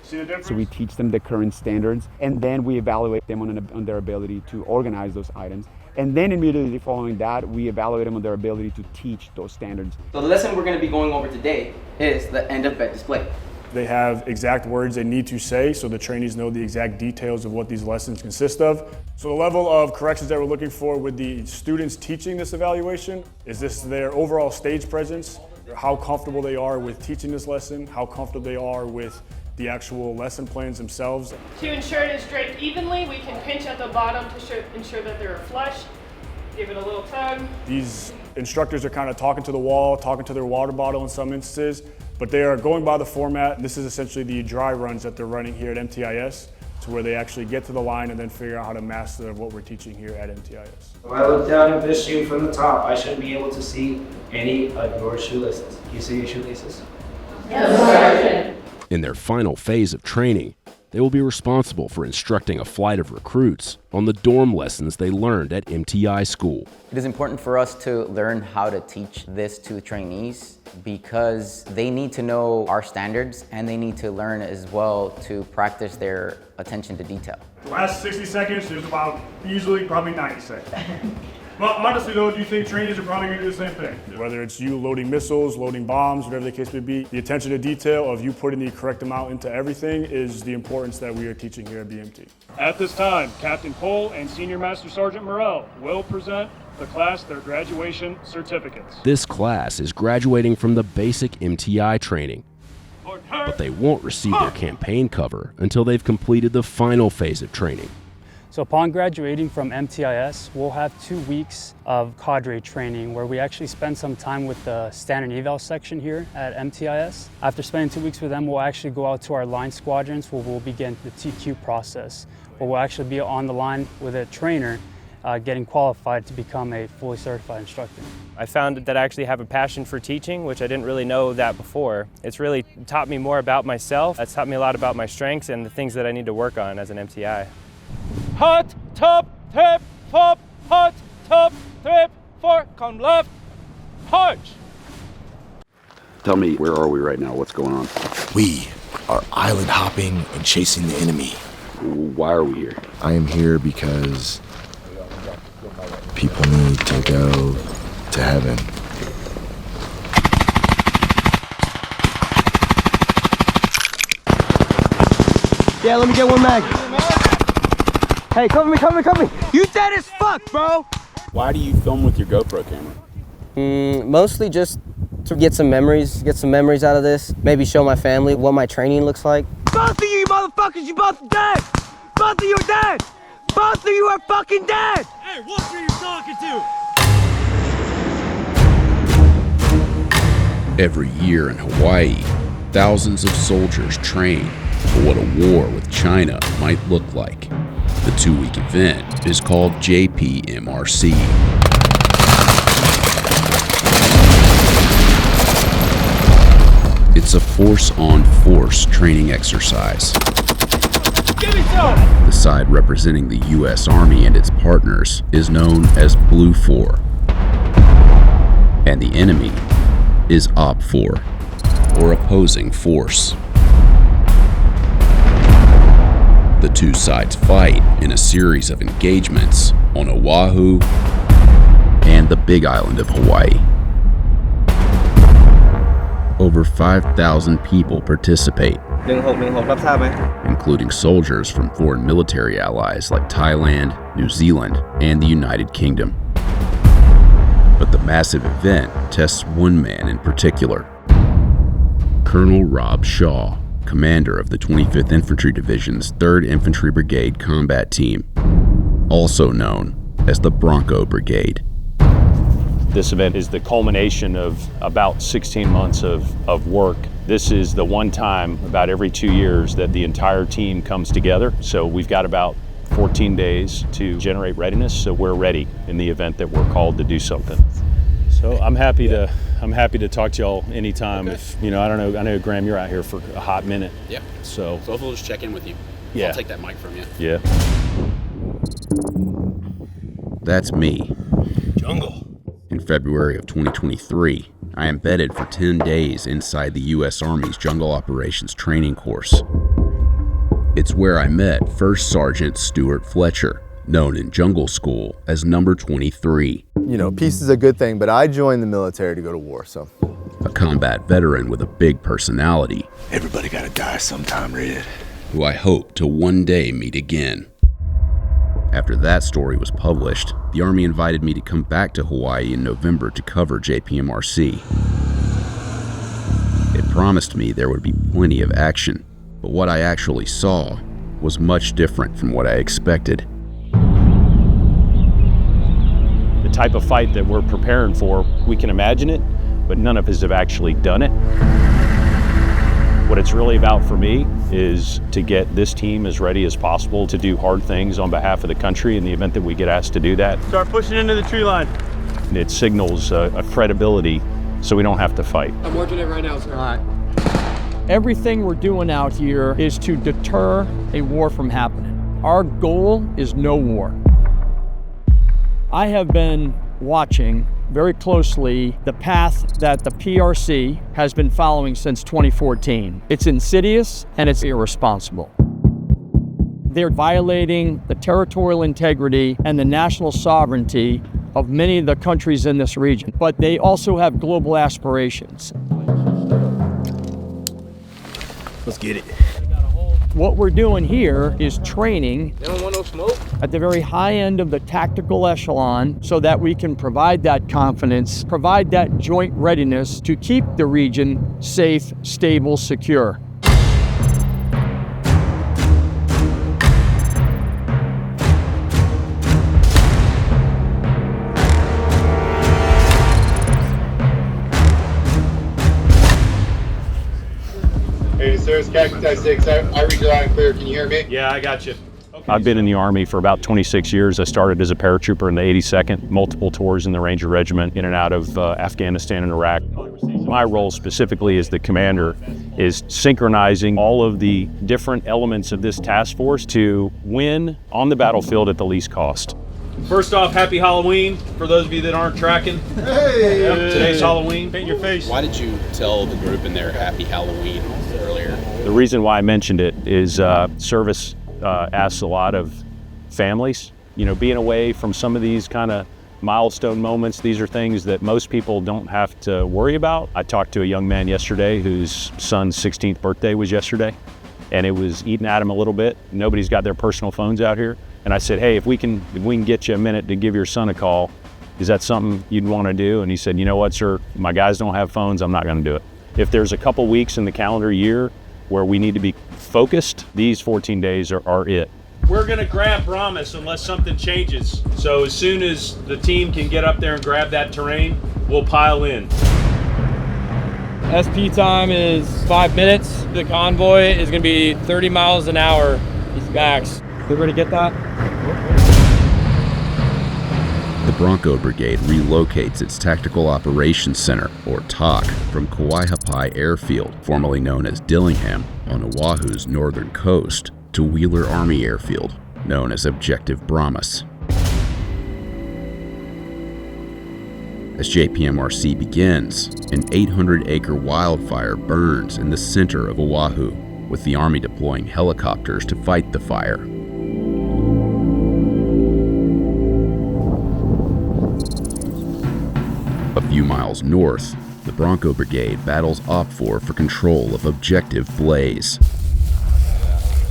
See the difference? So we teach them the current standards, and then we evaluate them on their ability to organize those items. And then immediately following that, we evaluate them on their ability to teach those standards. So the lesson we're going to be going over today is the end of bed display. They have exact words they need to say, so the trainees know the exact details of what these lessons consist of. So the level of corrections that we're looking for with the students teaching this evaluation, is this their overall stage presence, how comfortable they are with teaching this lesson, how comfortable they are with the actual lesson plans themselves. To ensure it is draped evenly, we can pinch at the bottom to ensure that they're flush. Give it a little tug. These instructors are kind of talking to the wall, talking to their water bottle in some instances, but they are going by the format. This is essentially the dry runs that they're running here at MTIS, to where they actually get to the line and then figure out how to master what we're teaching here at MTIS. If I look down at this shoe from the top, I should be able to see any of your shoelaces. Can you see your shoelaces? Yes, Sergeant. In their final phase of training, they will be responsible for instructing a flight of recruits on the dorm lessons they learned at MTI school. It is important for us to learn how to teach this to trainees because they need to know our standards and they need to learn as well to practice their attention to detail. The last 60 seconds, there's about easily probably 90 seconds. But honestly though, do you think trainees are probably going to do the same thing? Whether it's you loading missiles, loading bombs, whatever the case may be, the attention to detail of you putting the correct amount into everything is the importance that we are teaching here at BMT. At this time, Captain Cole and Senior Master Sergeant Morrell will present the class their graduation certificates. This class is graduating from the basic MTI training, but they won't receive their campaign cover until they've completed the final phase of training. So upon graduating from MTIS, we'll have 2 weeks of cadre training where we actually spend some time with the standard eval section here at MTIS. After spending 2 weeks with them, we'll actually go out to our line squadrons where we'll begin the TQ process, where we'll actually be on the line with a trainer getting qualified to become a fully certified instructor. I found that I actually have a passion for teaching, which I didn't really know that before. It's really taught me more about myself. It's taught me a lot about my strengths and the things that I need to work on as an MTI. Hot, top, trip, fop, hot, top, trip, four, come left, punch. Tell me, where are we right now? What's going on? We are island hopping and chasing the enemy. Why are we here? I am here because people need to go to heaven. Yeah, let me get one mag. Hey, cover me, cover me, cover me. You dead as fuck, bro. Why do you film with your GoPro camera? Mostly just to get some memories out of this. Maybe show my family what my training looks like. Both of you motherfuckers, you both dead. Both of you are dead. Both of you are fucking dead. Hey, what are you talking to? Every year in Hawaii, thousands of soldiers train for what a war with China might look like. The 2-week event is called JPMRC. It's a force-on-force training exercise. The side representing the U.S. Army and its partners is known as Blue 4, and the enemy is Op 4, or opposing force. The two sides fight in a series of engagements on Oahu and the Big Island of Hawaii. Over 5,000 people participate, including soldiers from foreign military allies like Thailand, New Zealand, and the United Kingdom. But the massive event tests one man in particular, Colonel Rob Shaw, commander of the 25th Infantry Division's 3rd Infantry Brigade Combat Team, also known as the Bronco Brigade. This event is the culmination of about 16 months of work. This is the one time about every 2 years that the entire team comes together. So we've got about 14 days to generate readiness, so we're ready in the event that we're called to do something. So I'm happy to talk to y'all anytime. Okay. If I don't know, I know Graham, you're out here for a hot minute. Yeah. So we'll just check in with you. Yeah. I'll take that mic from you. Yeah. That's me. Jungle. In February of 2023, I embedded for 10 days inside the U.S. Army's Jungle Operations Training Course. It's where I met 1st Sergeant Stuart Fletcher, known in Jungle School as Number 23. Peace is a good thing, but I joined the military to go to war, so. A combat veteran with a big personality. Everybody gotta die sometime, Red. Who I hope to one day meet again. After that story was published, the Army invited me to come back to Hawaii in November to cover JPMRC. It promised me there would be plenty of action, but what I actually saw was much different from what I expected. The type of fight that we're preparing for, we can imagine it, but none of us have actually done it. What it's really about for me is to get this team as ready as possible to do hard things on behalf of the country in the event that we get asked to do that. Start pushing into the tree line. It signals a credibility so we don't have to fight. I'm working it right now, sir. All right. Everything we're doing out here is to deter a war from happening. Our goal is no war. I have been watching very closely the path that the PRC has been following since 2014. It's insidious and it's irresponsible. They're violating the territorial integrity and the national sovereignty of many of the countries in this region, but they also have global aspirations. Let's get it. What we're doing here is training They don't want no smoke. at the very high end of the tactical echelon so that we can provide that confidence, provide that joint readiness to keep the region safe, stable, secure. Hey, sir, it's Captain Type 6. I read you loud and clear. Can you hear me? Yeah, I got you. I've been in the Army for about 26 years. I started as a paratrooper in the 82nd, multiple tours in the Ranger Regiment, in and out of Afghanistan and Iraq. My role specifically as the commander is synchronizing all of the different elements of this task force to win on the battlefield at the least cost. First off, happy Halloween for those of you that aren't tracking. Hey! Yep, today's Halloween. Paint your face. Why did you tell the group in there Happy Halloween earlier? The reason why I mentioned it is service asks a lot of families. Being away from some of these kind of milestone moments, these are things that most people don't have to worry about. I talked to a young man yesterday whose son's 16th birthday was yesterday, and it was eating at him a little bit. Nobody's got their personal phones out here. And I said, hey, if we can get you a minute to give your son a call, is that something you'd want to do? And he said, you know what, sir, my guys don't have phones, I'm not going to do it. If there's a couple weeks in the calendar year where we need to be focused, these 14 days are it. We're going to grab Brahmas unless something changes. So as soon as the team can get up there and grab that terrain, we'll pile in. SP time is 5 minutes. The convoy is going to be 30 miles an hour max. Everybody get that? The Bronco Brigade relocates its Tactical Operations Center, or TOC, from Kauaihapai Airfield, formerly known as Dillingham, on Oahu's northern coast, to Wheeler Army Airfield, known as Objective Brahmas. As JPMRC begins, an 800-acre wildfire burns in the center of Oahu, with the Army deploying helicopters to fight the fire. A few miles north, the Bronco Brigade battles OPFOR for control of Objective Blaze.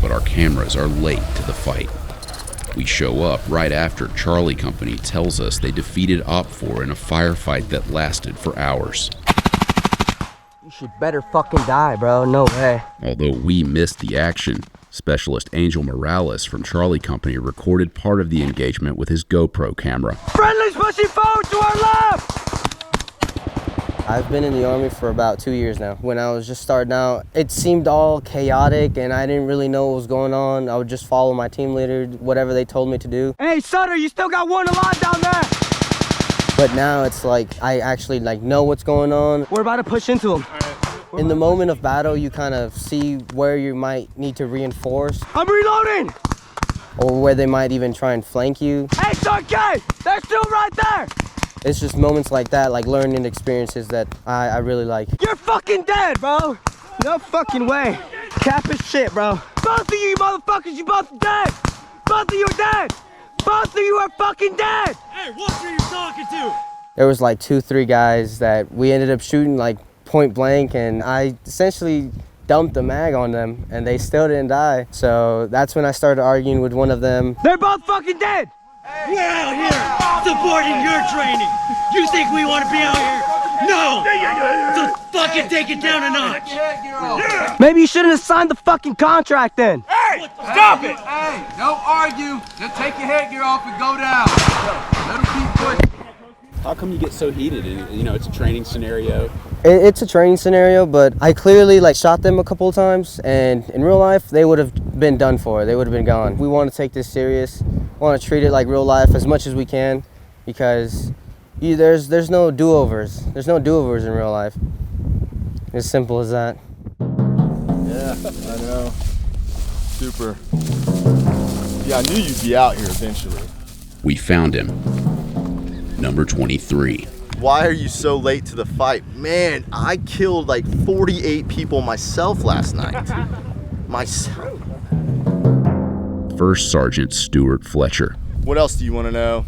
But our cameras are late to the fight. We show up right after Charlie Company tells us they defeated OPFOR in a firefight that lasted for hours. You should better fucking die, bro. No way. Although we missed the action, Specialist Angel Morales from Charlie Company recorded part of the engagement with his GoPro camera. Friendly's pushing forward to our left! I've been in the Army for about 2 years now. When I was just starting out, it seemed all chaotic and I didn't really know what was going on. I would just follow my team leader, whatever they told me to do. Hey, Sutter, you still got one alive down there! But now it's like, I actually know what's going on. We're about to push into them. In the moment of battle, you kind of see where you might need to reinforce. I'm reloading! Or where they might even try and flank you. Hey, Sarkay! They're still right there! It's just moments like that, like learning experiences that I really like. You're fucking dead, bro! No fucking way. Cap is shit, bro. Both of you motherfuckers, you both dead! Both of you are dead! Both of you are fucking dead! Hey, what are you talking to? There was like 2-3 guys that we ended up shooting like point blank, and I essentially dumped a mag on them and they still didn't die. So that's when I started arguing with one of them. They're both fucking dead! We're out here supporting your training. You think we want to be out here? No! So fucking take it down a notch. Maybe you shouldn't have signed the fucking contract then. Hey, stop it! Hey, don't argue. Just take your headgear off and go down. Let them keep pushing. How come you get so heated? You know, it's a training scenario. It's a training scenario, but I clearly shot them a couple of times, and in real life, they would have been done for. They would have been gone. We want to take this serious. We want to treat it like real life as much as we can, because there's no do-overs. There's no do-overs in real life. As simple as that. Yeah, I know. Super. Yeah, I knew you'd be out here eventually. We found him. Number 23. Why are you so late to the fight? Man, I killed like 48 people myself last night. Myself. First Sergeant Stuart Fletcher. What else do you want to know?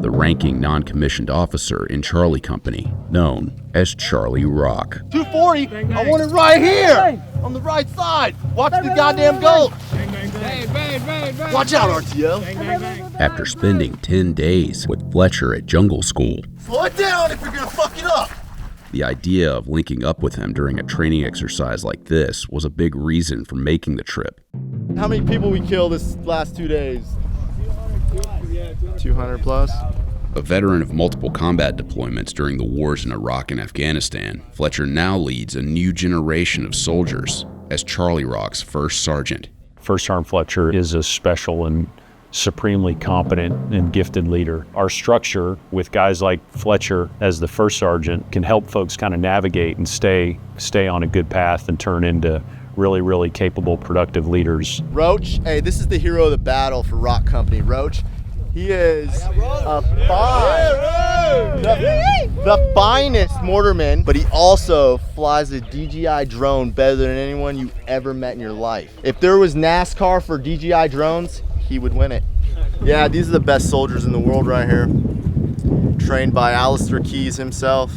The ranking non-commissioned officer in Charlie Company, known as Charlie Rock. 240, I want it right here, on the right side. Watch the goddamn goal. Watch out, RTO. After spending 10 days with Fletcher at jungle school, Slow it down if you're gonna fuck it up. the idea of linking up with him during a training exercise like this was a big reason for making the trip. How many people we killed this last 2 days? 200 plus. A veteran of multiple combat deployments during the wars in Iraq and Afghanistan, Fletcher now leads a new generation of soldiers as Charlie Rock's first sergeant. First Sergeant Fletcher is a special and supremely competent and gifted leader. Our structure with guys like Fletcher as the first sergeant can help folks kind of navigate and stay on a good path and turn into really, really capable, productive leaders. Roach, hey, this is the hero of the battle for Rock Company. Roach, he is the finest mortarman, but he also flies a DJI drone better than anyone you ever met in your life. If there was NASCAR for DJI drones, he would win it. Yeah, these are the best soldiers in the world right here. Trained by Alistair Keys himself.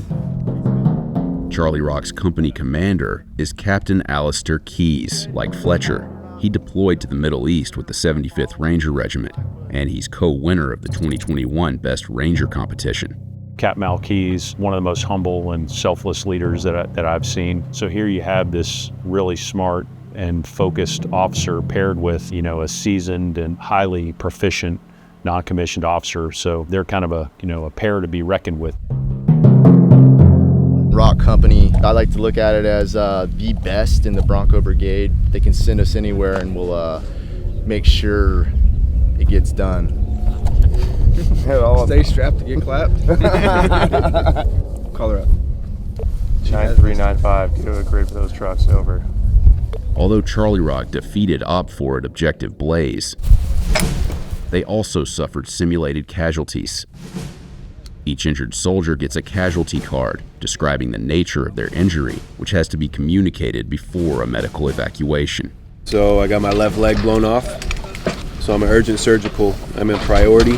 Charlie Rock's company commander is Captain Alistair Keys. Like Fletcher, he deployed to the Middle East with the 75th Ranger Regiment, and he's co-winner of the 2021 Best Ranger competition. Cap Mal Keys, one of the most humble and selfless leaders that I've seen. So here you have this really smart and focused officer paired with, a seasoned and highly proficient non-commissioned officer. So they're kind of a pair to be reckoned with. rock company. I like to look at it as the best in the Bronco Brigade. They can send us anywhere and we'll make sure it gets done. Stay strapped to get clapped. Call her up. 9395, get to a grid for those trucks, over. Although Charlie Rock defeated OPFOR at Objective Blaze, they also suffered simulated casualties. Each injured soldier gets a casualty card describing the nature of their injury, which has to be communicated before a medical evacuation. So I got my left leg blown off, so I'm an urgent surgical. I'm in priority.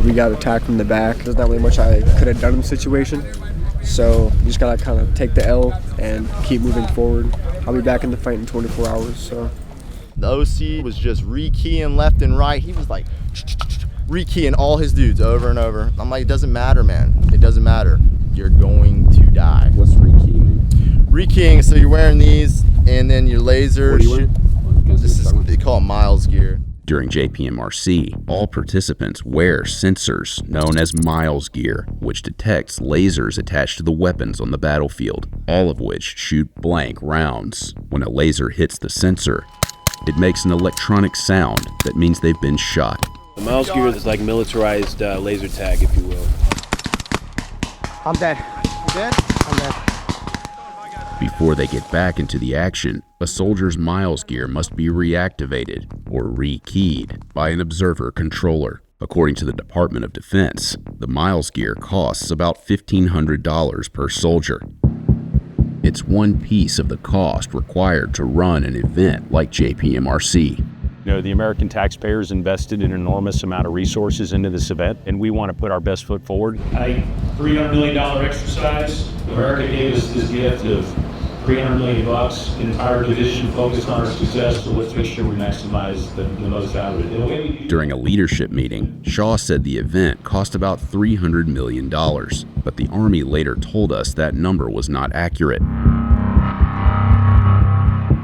We got attacked from the back. There's not really much I could have done in the situation. So you just gotta kind of take the L and keep moving forward. I'll be back in the fight in 24 hours, so. The OC was just rekeying left and right. He was like rekeying all his dudes over and over. I'm like, it doesn't matter, man. It doesn't matter. You're going to die. What's rekeying, man? Rekeying, so you're wearing these and then your lasers. What are you wearing? They call it Miles gear. During JPMRC, all participants wear sensors known as Miles gear, which detects lasers attached to the weapons on the battlefield, all of which shoot blank rounds. When a laser hits the sensor, it makes an electronic sound that means they've been shot. The Miles gear is like militarized laser tag, if you will. I'm dead. You dead? I'm dead. Before they get back into the action, a soldier's Miles gear must be reactivated or rekeyed by an observer controller. According to the Department of Defense, the Miles gear costs about $1,500 per soldier. It's one piece of the cost required to run an event like JPMRC. You know, the American taxpayers invested an enormous amount of resources into this event, and we want to put our best foot forward. A $300 million exercise. America gave us this gift of $300 million. The entire division focused on our success, so let's make sure we maximize the most out of it. During a leadership meeting, Shaw said the event cost about $300 million, but the Army later told us that number was not accurate.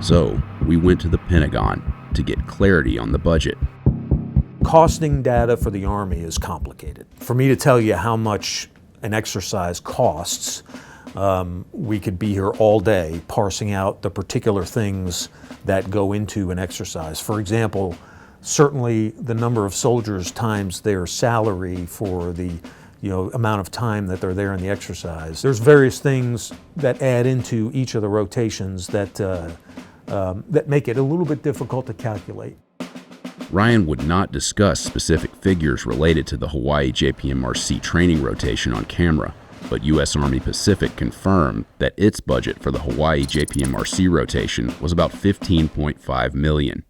So we went to the Pentagon to get clarity on the budget. Costing data for the Army is complicated. For me to tell you how much an exercise costs, we could be here all day parsing out the particular things that go into an exercise. For example, certainly the number of soldiers times their salary for the amount of time that they're there in the exercise. There's various things that add into each of the rotations that make it a little bit difficult to calculate. Ryan would not discuss specific figures related to the Hawaii JPMRC training rotation on camera, but U.S. Army Pacific confirmed that its budget for the Hawaii JPMRC rotation was about $15.5 million.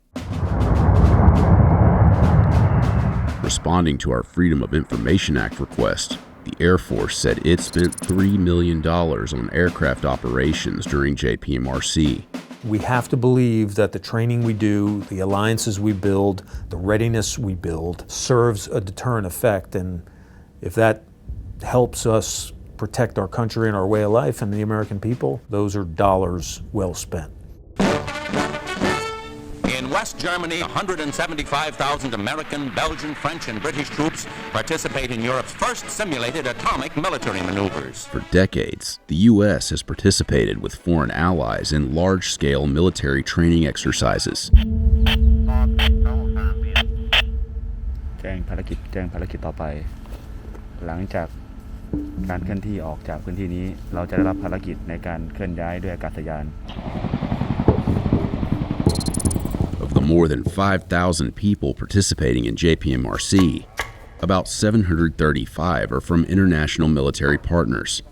Responding to our Freedom of Information Act request, the Air Force said it spent $3 million on aircraft operations during JPMRC. We have to believe that the training we do, the alliances we build, the readiness we build serves a deterrent effect, and if that helps us protect our country and our way of life and the American people, those are dollars well spent. In West Germany, 175,000 American, Belgian, French, and British troops participate in Europe's first simulated atomic military maneuvers. For decades, the U.S. has participated with foreign allies in large-scale military training exercises. แจ้งภารกิจต่อไปหลังจากการเคลื่อนที่ออกจากพื้นที่นี้เราจะได้รับภารกิจในการเคลื่อนย้ายด้วยอากาศยาน Of the more than 5,000 people participating in JPMRC, about 735 are from international military partners.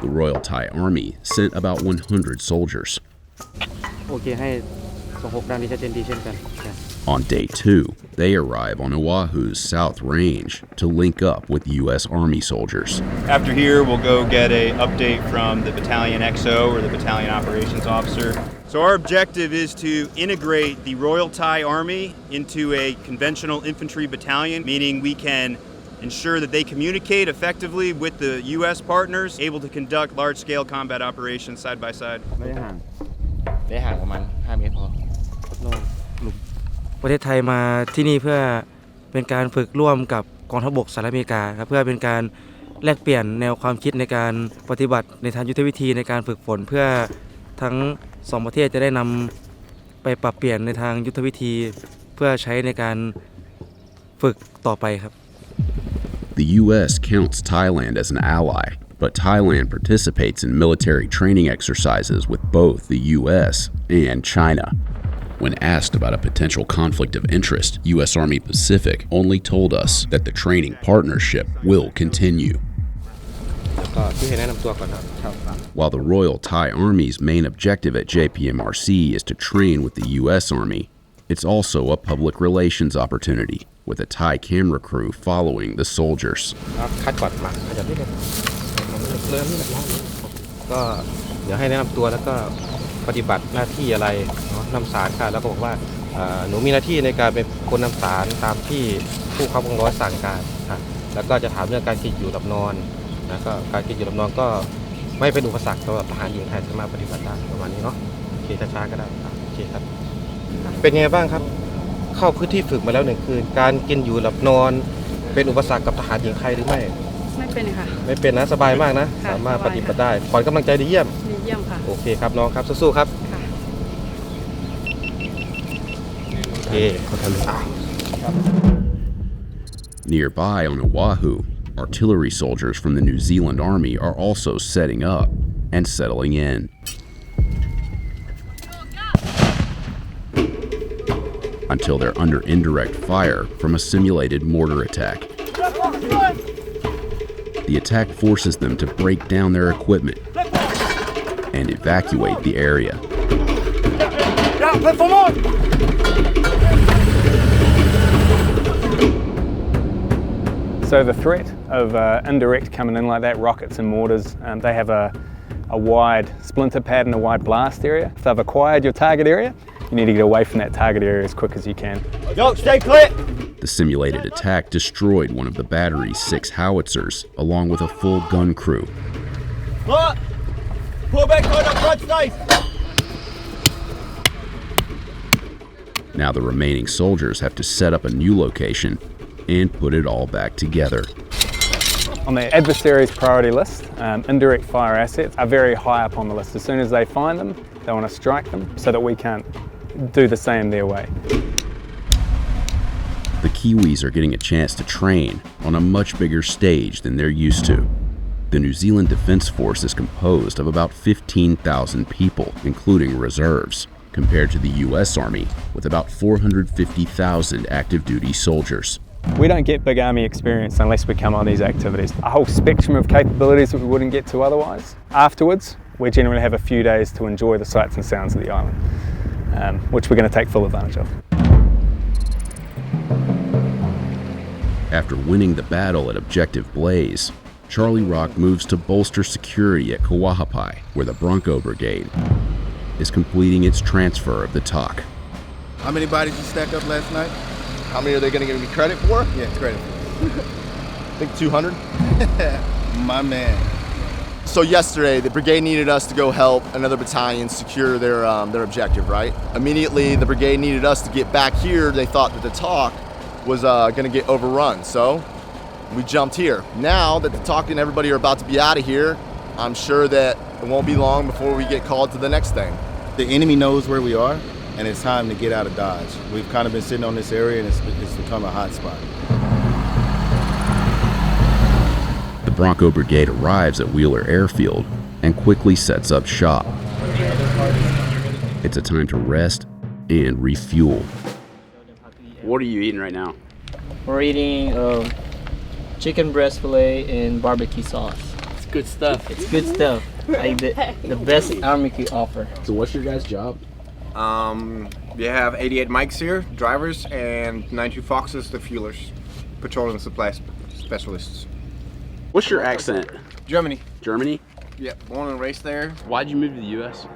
The Royal Thai Army sent about 100 soldiers. On day 2, they arrive on Oahu's South Range to link up with U.S. Army soldiers. After here, we'll go get an update from the Battalion XO, or the Battalion Operations Officer. So our objective is to integrate the Royal Thai Army into a conventional infantry battalion, meaning we can ensure that they communicate effectively with the U.S. partners, able to conduct large-scale combat operations side by side. ได้ห่างประมาณ5 เมตรพอ ประเทศไทยมาที่นี่เพื่อเป็นการฝึกร่วมกับกองทัพบกสหรัฐอเมริกาครับเพื่อเป็นการ แลกเปลี่ยนแนวความคิดในการปฏิบัติในทางยุทธวิธีในการฝึกฝนเพื่อทั้งสองประเทศจะได้นำไปปรับเปลี่ยนในทางยุทธวิธีเพื่อใช้ในการฝึกต่อไปครับ The U.S. counts Thailand as an ally, but Thailand participates in military training exercises with both the U.S. and China. When asked about a potential conflict of interest, U.S. Army Pacific only told us that the training partnership will continue. While the Royal Thai Army's main objective at JPMRC is to train with the U.S. Army, it's also a public relations opportunity, with a Thai camera crew following the soldiers. ก็เดี๋ยวให้แนะนำตัวแล้วก็ปฏิบัติหน้าที่อะไรนำสารค่ะแล้วก็บอกว่าหนูมีหน้าที่ในการเป็นคนนำสารตามที่ผู้ขับวงร้อยสั่งการค่ะแล้วก็จะถามเรื่องการกินอยู่หลับนอนนะก็การกินอยู่หลับนอนก็ไม่เป็นอุปสรรคสำหรับทหารหญิงไทยสามารถปฏิบัติได้ประมาณนี้เนาะโอเคช้าๆก็ได้โอเคครับเป็นไงบ้างครับเข้าพื้นที่ฝึกมาแล้ว1 คืนการกินอยู่หลับนอนเป็นอุปสรรคกับทหารหญิงไทยหรือไม่ไม่เป็นค่ะไม่เป็นนะสบายมากนะสามารถปฏิบัติได้ขอกำลังใจดีเยี่ยมค่ะโอเคครับน้องครับสู้ๆครับโอเค Nearby on Oahu, artillery soldiers from the New Zealand Army are also setting up and settling in. Until they're under indirect fire from a simulated mortar attack. The attack forces them to break down their equipment and evacuate the area. So the threat of indirect coming in like that, rockets and mortars, they have a wide splinter pad and a wide blast area. If they've acquired your target area, you need to get away from that target area as quick as you can. Yo, stay clear! The simulated attack destroyed one of the battery's 6 howitzers, along with a full gun crew. Pull back on the front side! Now the remaining soldiers have to set up a new location and put it all back together. On the adversary's priority list, indirect fire assets are very high up on the list. As soon as they find them, they want to strike them so that we can't do the same their way. The Kiwis are getting a chance to train on a much bigger stage than they're used to. The New Zealand Defence Force is composed of about 15,000 people, including reserves, compared to the U.S. Army, with about 450,000 active duty soldiers. We don't get big army experience unless we come on these activities. A whole spectrum of capabilities that we wouldn't get to otherwise. Afterwards, we generally have a few days to enjoy the sights and sounds of the island, which we're going to take full advantage of. After winning the battle at Objective Blaze, Charlie Rock moves to bolster security at Kawahapai, where the Bronco Brigade is completing its transfer of the TOC. How many bodies you stack up last night? How many are they going to give me credit for? Yeah, credit. I think 200. My man. So yesterday, the brigade needed us to go help another battalion secure their objective, right? Immediately, the brigade needed us to get back here. They thought that the TOC was going to get overrun, so we jumped here. Now that the TOC and everybody are about to be out of here, I'm sure that it won't be long before we get called to the next thing. The enemy knows where we are, and it's time to get out of Dodge. We've kind of been sitting on this area, and it's become a hot spot. The Bronco Brigade arrives at Wheeler Airfield and quickly sets up shop. It's a time to rest and refuel. What are you eating right now? We're eating chicken breast fillet and barbecue sauce. It's good stuff. It's good stuff. Like the best Army could offer. So what's your guys' job? We have 88 mics here, drivers, and 92 Foxes, the fuelers, patrol and supply specialists. What's your accent? Germany. Germany? Yeah, born and raised there. Why'd you move to the U.S.?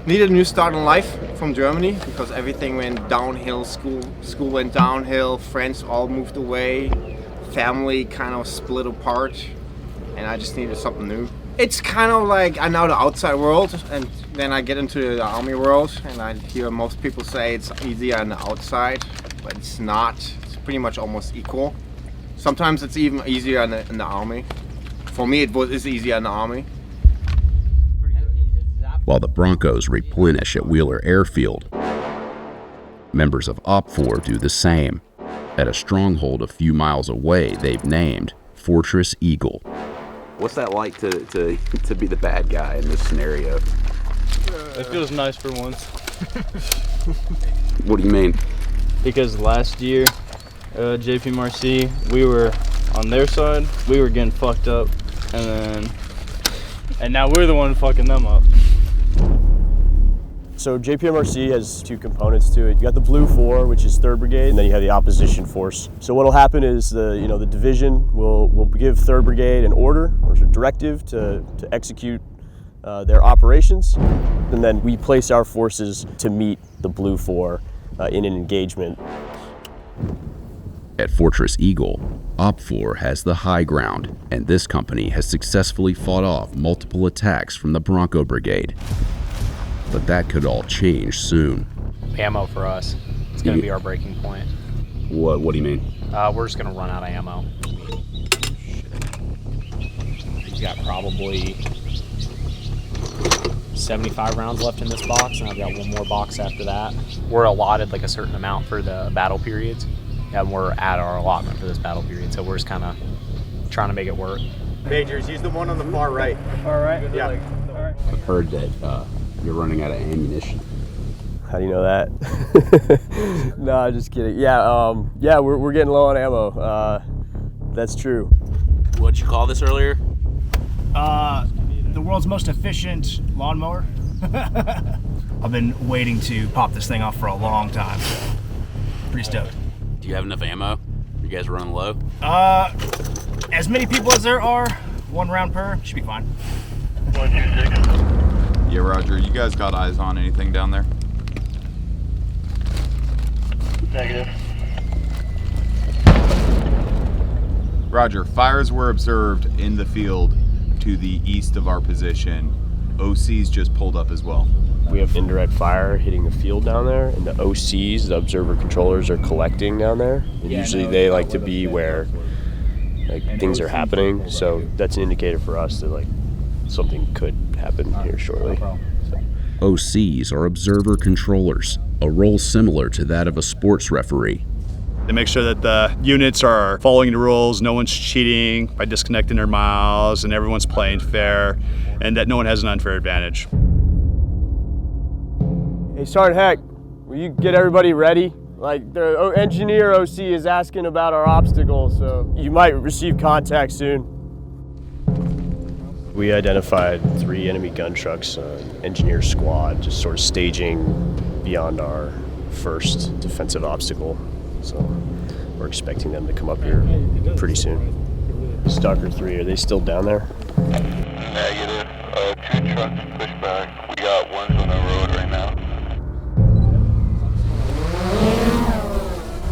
Needed a new start in life from Germany because everything went downhill. School went downhill. Friends all moved away. Family kind of split apart, and I just needed something new. It's kind of like I know the outside world, and then I get into the army world, and I hear most people say it's easier on the outside, but it's not. It's pretty much almost equal. Sometimes it's even easier in the Army. For me, it's easier in the Army. While the Broncos replenish at Wheeler Airfield, members of OPFOR do the same at a stronghold a few miles away they've named Fortress Eagle. What's that like to be the bad guy in this scenario? It feels nice for once. What do you mean? Because last year, JPMRC, we were on their side, we were getting fucked up, and now we're the one fucking them up. So JPMRC has two components to it. You got the Blue 4, which is 3rd Brigade, and then you have the opposition force. So what'll happen is the division will give 3rd Brigade an order or a directive to execute their operations, and then we place our forces to meet the Blue 4 in an engagement. At Fortress Eagle, OPFOR has the high ground, and this company has successfully fought off multiple attacks from the Bronco Brigade. But that could all change soon. Ammo for us. It's going to be our breaking point. What do you mean? We're just going to run out of ammo. We've got probably 75 rounds left in this box, and I've got one more box after that. We're allotted like a certain amount for the battle periods, and we're at our allotment for this battle period, so we're just kind of trying to make it work. Majors, he's the one on the far right. All right. Yeah. I've heard that you're running out of ammunition. How do you know that? No, just kidding. Yeah, we're getting low on ammo. That's true. What'd you call this earlier? The world's most efficient lawnmower. I've been waiting to pop this thing off for a long time, so pretty stoked. Do you have enough ammo? You guys running low? As many people as there are, 1 round per, should be fine. 126. Yeah, Roger, you guys got eyes on anything down there? Negative. Roger, fires were observed in the field to the east of our position. OCs just pulled up as well. We have indirect fire hitting the field down there, and the OCs, the observer controllers, are collecting down there. And usually they like to be where things are happening, so that's an indicator for us that something could happen here shortly. OCs are observer controllers, a role similar to that of a sports referee. They make sure that the units are following the rules, no one's cheating by disconnecting their miles, and everyone's playing fair, and that no one has an unfair advantage. Hey, Sergeant Heck, will you get everybody ready? The engineer OC is asking about our obstacle, so you might receive contact soon. We identified 3 enemy gun trucks, engineer squad, just sort of staging beyond our first defensive obstacle. So we're expecting them to come up here pretty soon. Stalker 3, are they still down there? Negative. 2 trucks pushed back. We got ones on the road right now.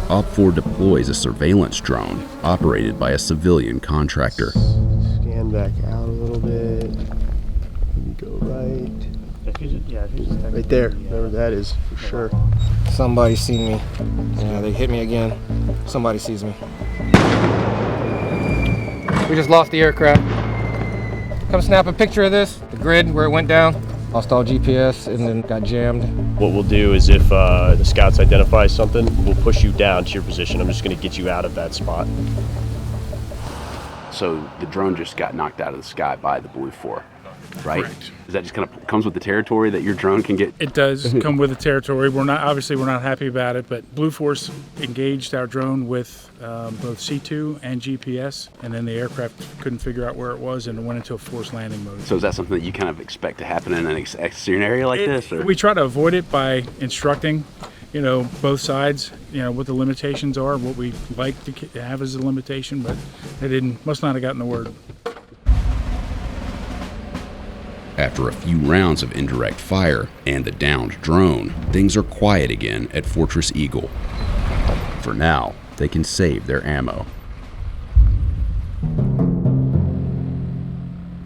OPFOR deploys a surveillance drone operated by a civilian contractor. Scan back out a little bit. Maybe go right. Right there, wherever that is, for sure. Somebody seen me. Yeah, they hit me again. Somebody sees me. We just lost the aircraft. Come snap a picture of this, the grid where it went down. Lost all GPS and then got jammed. What we'll do is if the scouts identify something, we'll push you down to your position. I'm just going to get you out of that spot. So the drone just got knocked out of the sky by the Blue 4, right? Correct. Is that just kind of comes with the territory that your drone can get? It does come with the territory. We're not happy about it, but Blue Force engaged our drone with both C2 and GPS, and then the aircraft couldn't figure out where it was and it went into a forced landing mode. So is that something that you kind of expect to happen in an scenario like this? Or? We try to avoid it by instructing, both sides, what the limitations are, what we like to have as a limitation, but they must not have gotten the word. After a few rounds of indirect fire and the downed drone, things are quiet again at Fortress Eagle. For now, they can save their ammo.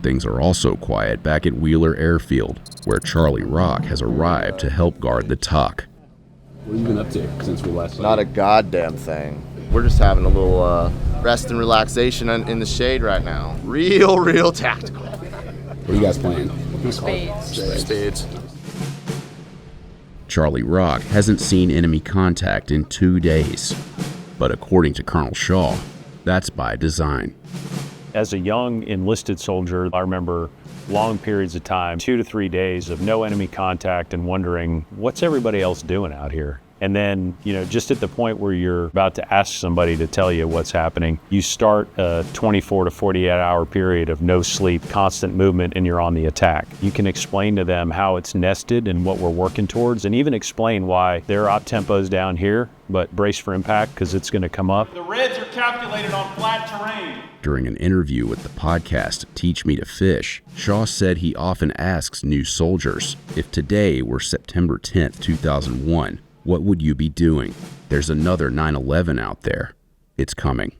Things are also quiet back at Wheeler Airfield, where Charlie Rock has arrived to help guard the tuck. What have you been up to since we last saw you? Not a goddamn thing. We're just having a little rest and relaxation in the shade right now. Real tactical. What are you guys playing? Spades. Charlie Rock hasn't seen enemy contact in 2 days. But according to Colonel Shaw, that's by design. As a young enlisted soldier, I remember long periods of time, 2 to 3 days of no enemy contact and wondering, what's everybody else doing out here? And then, just at the point where you're about to ask somebody to tell you what's happening, you start a 24 to 48 hour period of no sleep, constant movement, and you're on the attack. You can explain to them how it's nested and what we're working towards, and even explain why there are op tempos down here, but brace for impact because it's going to come up. The reds are calculated on flat terrain. During an interview with the podcast Teach Me to Fish, Shaw said he often asks new soldiers, if today were September 10th, 2001, what would you be doing? There's another 9/11 out there. It's coming.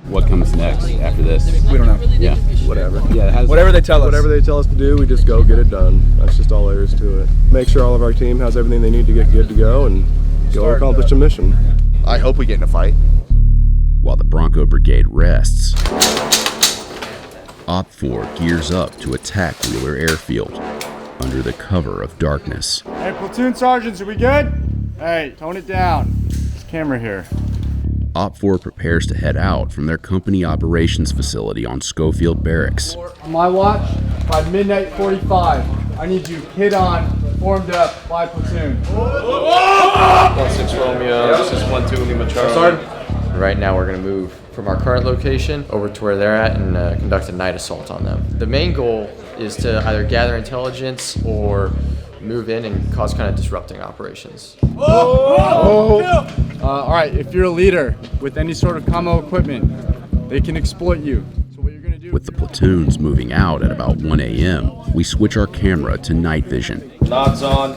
What comes next after this? We don't know. Yeah. Whatever. Yeah. Whatever they tell us. Whatever they tell us to do, we just go get it done. That's just all there is to it. Make sure all of our team has everything they need to get good to go and go accomplish the mission. I hope we get in a fight. While the Bronco Brigade rests, Op 4 gears up to attack Wheeler Airfield under the cover of darkness. Hey, platoon sergeants, are we good? Hey, tone it down. There's a camera here. Op 4 prepares to head out from their company operations facility on Schofield Barracks. On my watch, by midnight 45, I need you hit on, formed up, by platoon. 1-6 Romeo, this is 1-2 Lima Charlie. Sergeant. Right now we're going to move from our current location over to where they're at and conduct a night assault on them. The main goal is to either gather intelligence or move in and cause kind of disrupting operations. All right, if you're a leader with any sort of commo equipment, they can exploit you. With the platoons moving out at about 1 a.m., we switch our camera to night vision. Nods on.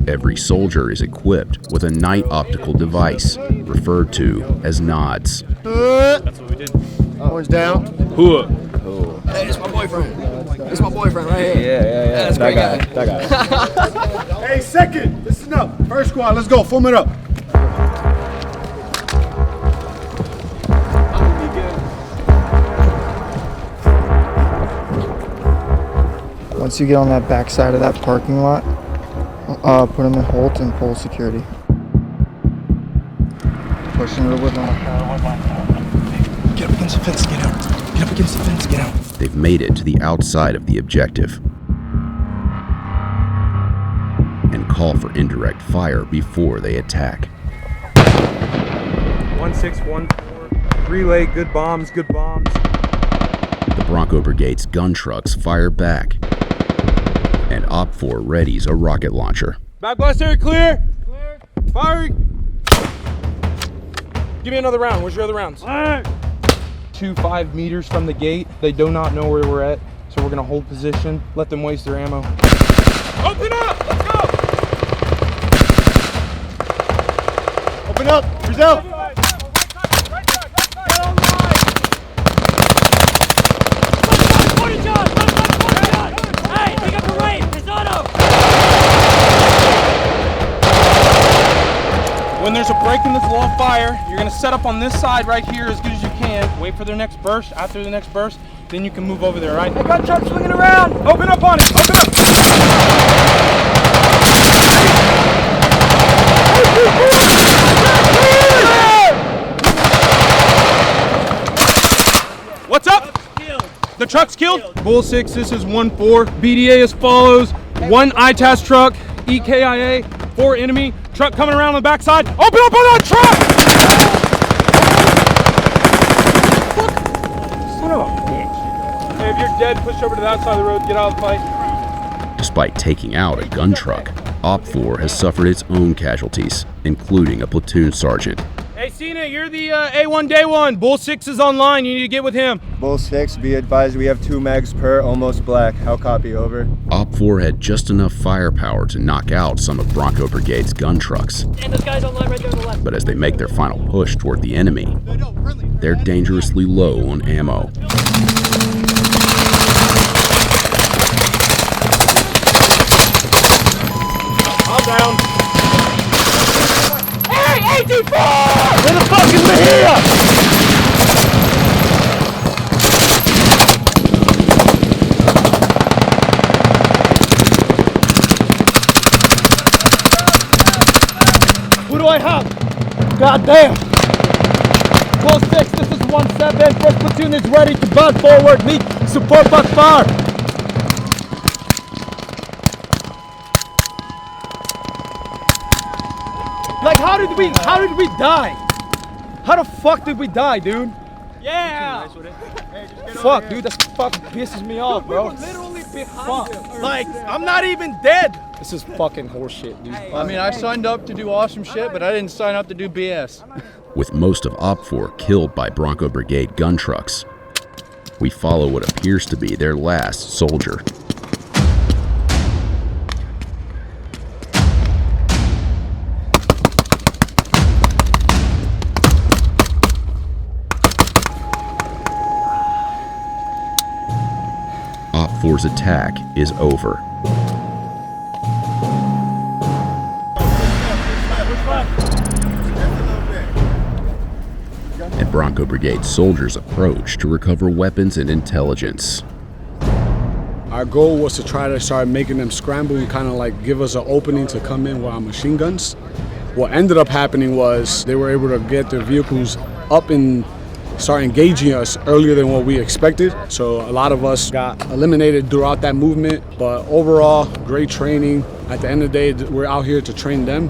Every soldier is equipped with a night optical device, referred to as nods. That's what we did. Orange down. Hey, it's my boyfriend. It's my boyfriend right here. Yeah. That's great guy. That guy. Hey, second, listen up. First squad, let's go. Form it up. Once you get on that back side of that parking lot, put them in hold and pull security. Pushing to the wood line. Get up against the fence, get out. Get up against the fence, get out. They've made it to the outside of the objective and call for indirect fire before they attack. 1614, relay, good bombs, good bombs. The Bronco Brigade's gun trucks fire back, and Op 4 readies a rocket launcher. Back blast area clear. Clear. Firing. Give me another round. Where's your other rounds? 2-5 meters from the gate. They do not know where we're at, so we're gonna hold position, let them waste their ammo. Open up! Let's go! Open up! Brazil! When there's a break in this wall of fire, you're gonna set up on this side right here as good as you can. Wait for their next burst. After the next burst, then you can move over there, right? Hey, gun truck swinging around! Open up on it! Open up! What's up? The truck's killed? Bull 6, this is 1-4. BDA as follows. 1 ITAS truck, EKIA, 4 enemy. Truck coming around on the backside. Open up on that truck! Son of a bitch. Hey, if you're dead, push over to that side of the road. Get out of the fight. Despite taking out a gun truck, Op 4 has suffered its own casualties, including a platoon sergeant. Hey, Cena, you're the A1 Day 1. Bull 6 is online. You need to get with him. Bull 6, be advised we have 2 mags per, almost black. How copy, over? Op 4 had just enough firepower to knock out some of Bronco Brigade's gun trucks. And this guy's online right there on the left. But as they make their final push toward the enemy, they're dangerously low on ammo. I'm down. Hey, 84! over here! Who do I have? God damn! Close 6, this is 1-7. First platoon is ready to bound forward. Need support by fire. Like, how did we die? How the fuck did we die, dude? Yeah! Fuck, dude, that fucking pisses me off, bro. We were literally behind you. Like, I'm not even dead. This is fucking horseshit, dude. I mean, I signed up to do awesome shit, but I didn't sign up to do BS. With most of Op 4 killed by Bronco Brigade gun trucks, we follow what appears to be their last soldier. Op 4's attack is over. And Bronco Brigade soldiers approach to recover weapons and intelligence. Our goal was to try to start making them scramble and kind of like give us an opening to come in with our machine guns. What ended up happening was they were able to get their vehicles up and start engaging us earlier than what we expected. So a lot of us got eliminated throughout that movement, but overall, great training. At the end of the day, we're out here to train them,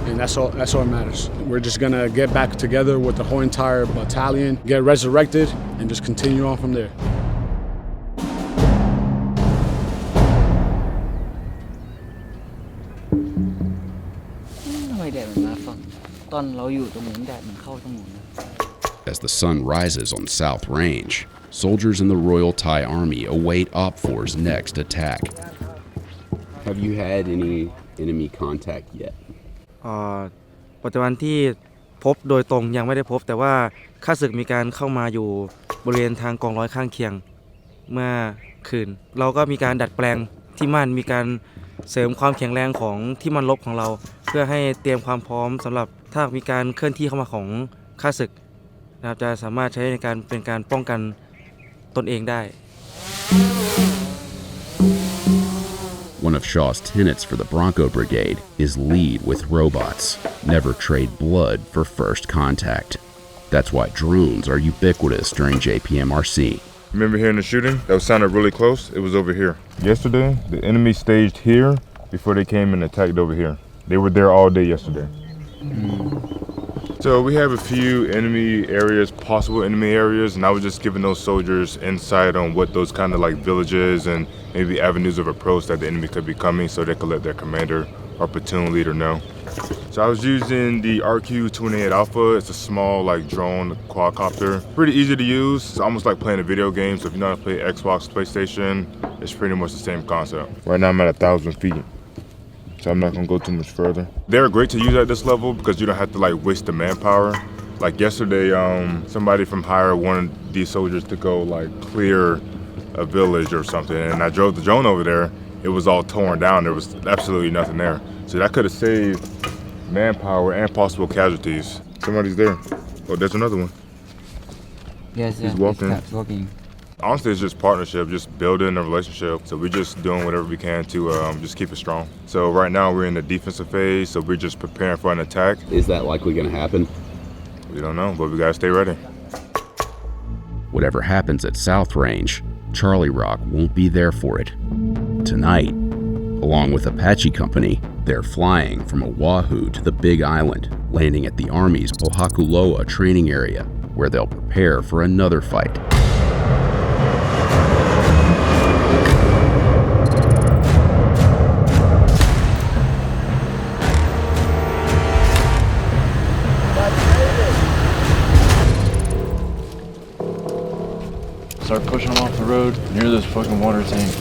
and that's all that matters. We're just gonna get back together with the whole entire battalion, get resurrected, and just continue on from there. ทำไมแดดมันมาฝั่งตอนเราอยู่ตรงนู้นแดดมันเข้าตรงนู้น As the sun rises on South Range, soldiers in the Royal Thai Army await Op 4's next attack. Have you had any enemy contact yet? ปัจจุบันที่พบโดยตรงยังไม่ได้พบแต่ว่าข้าศึกมีการเข้ามาอยู่บริเวณทางกองร้อยข้างเคียงเมื่อคืนเราก็มีการดัดแปลงที่มั่นมีการเสริมความแข็งแรงของที่มั่นรบของเราเพื่อให้เตรียมความพร้อมสำหรับถ้ามีการเคลื่อนที่เข้ามาของข้าศึกนะครับจะสามารถใช้ในการเป็นการป้องกันตนเองได้ One of Shaw's tenets for the Bronco Brigade is lead with robots, never trade blood for first contact. That's why drones are ubiquitous during JPMRC. Remember hearing the shooting? That sounded really close. It was over here. Yesterday, the enemy staged here before they came and attacked over here. They were there all day yesterday. So we have a few enemy areas, possible enemy areas, and I was just giving those soldiers insight on what those kind of like villages and maybe avenues of approach that the enemy could be coming so they could let their commander or platoon leader know. So I was using the RQ-28 Alpha. It's a small like drone quadcopter. Pretty easy to use. It's almost like playing a video game. So if you know how to play Xbox, PlayStation, it's pretty much the same concept. Right now I'm at 1,000 feet. So I'm not gonna go too much further. They're great to use at this level because you don't have to like waste the manpower. Like yesterday, somebody from higher wanted these soldiers to go like clear a village or something, and I drove the drone over there. It was all torn down. There was absolutely nothing there. So that could have saved manpower and possible casualties. Somebody's there. Oh, there's another one. Yes, He's walking. Honestly, it's just partnership, just building a relationship. So we're just doing whatever we can to just keep it strong. So right now we're in the defensive phase, so we're just preparing for an attack. Is that likely going to happen? We don't know, but we got to stay ready. Whatever happens at South Range, Charlie Rock won't be there for it. Tonight, along with Apache Company, they're flying from Oahu to the Big Island, landing at the Army's Pohakuloa training area, where they'll prepare for another fight. Start pushing them off the road near this fucking water tank.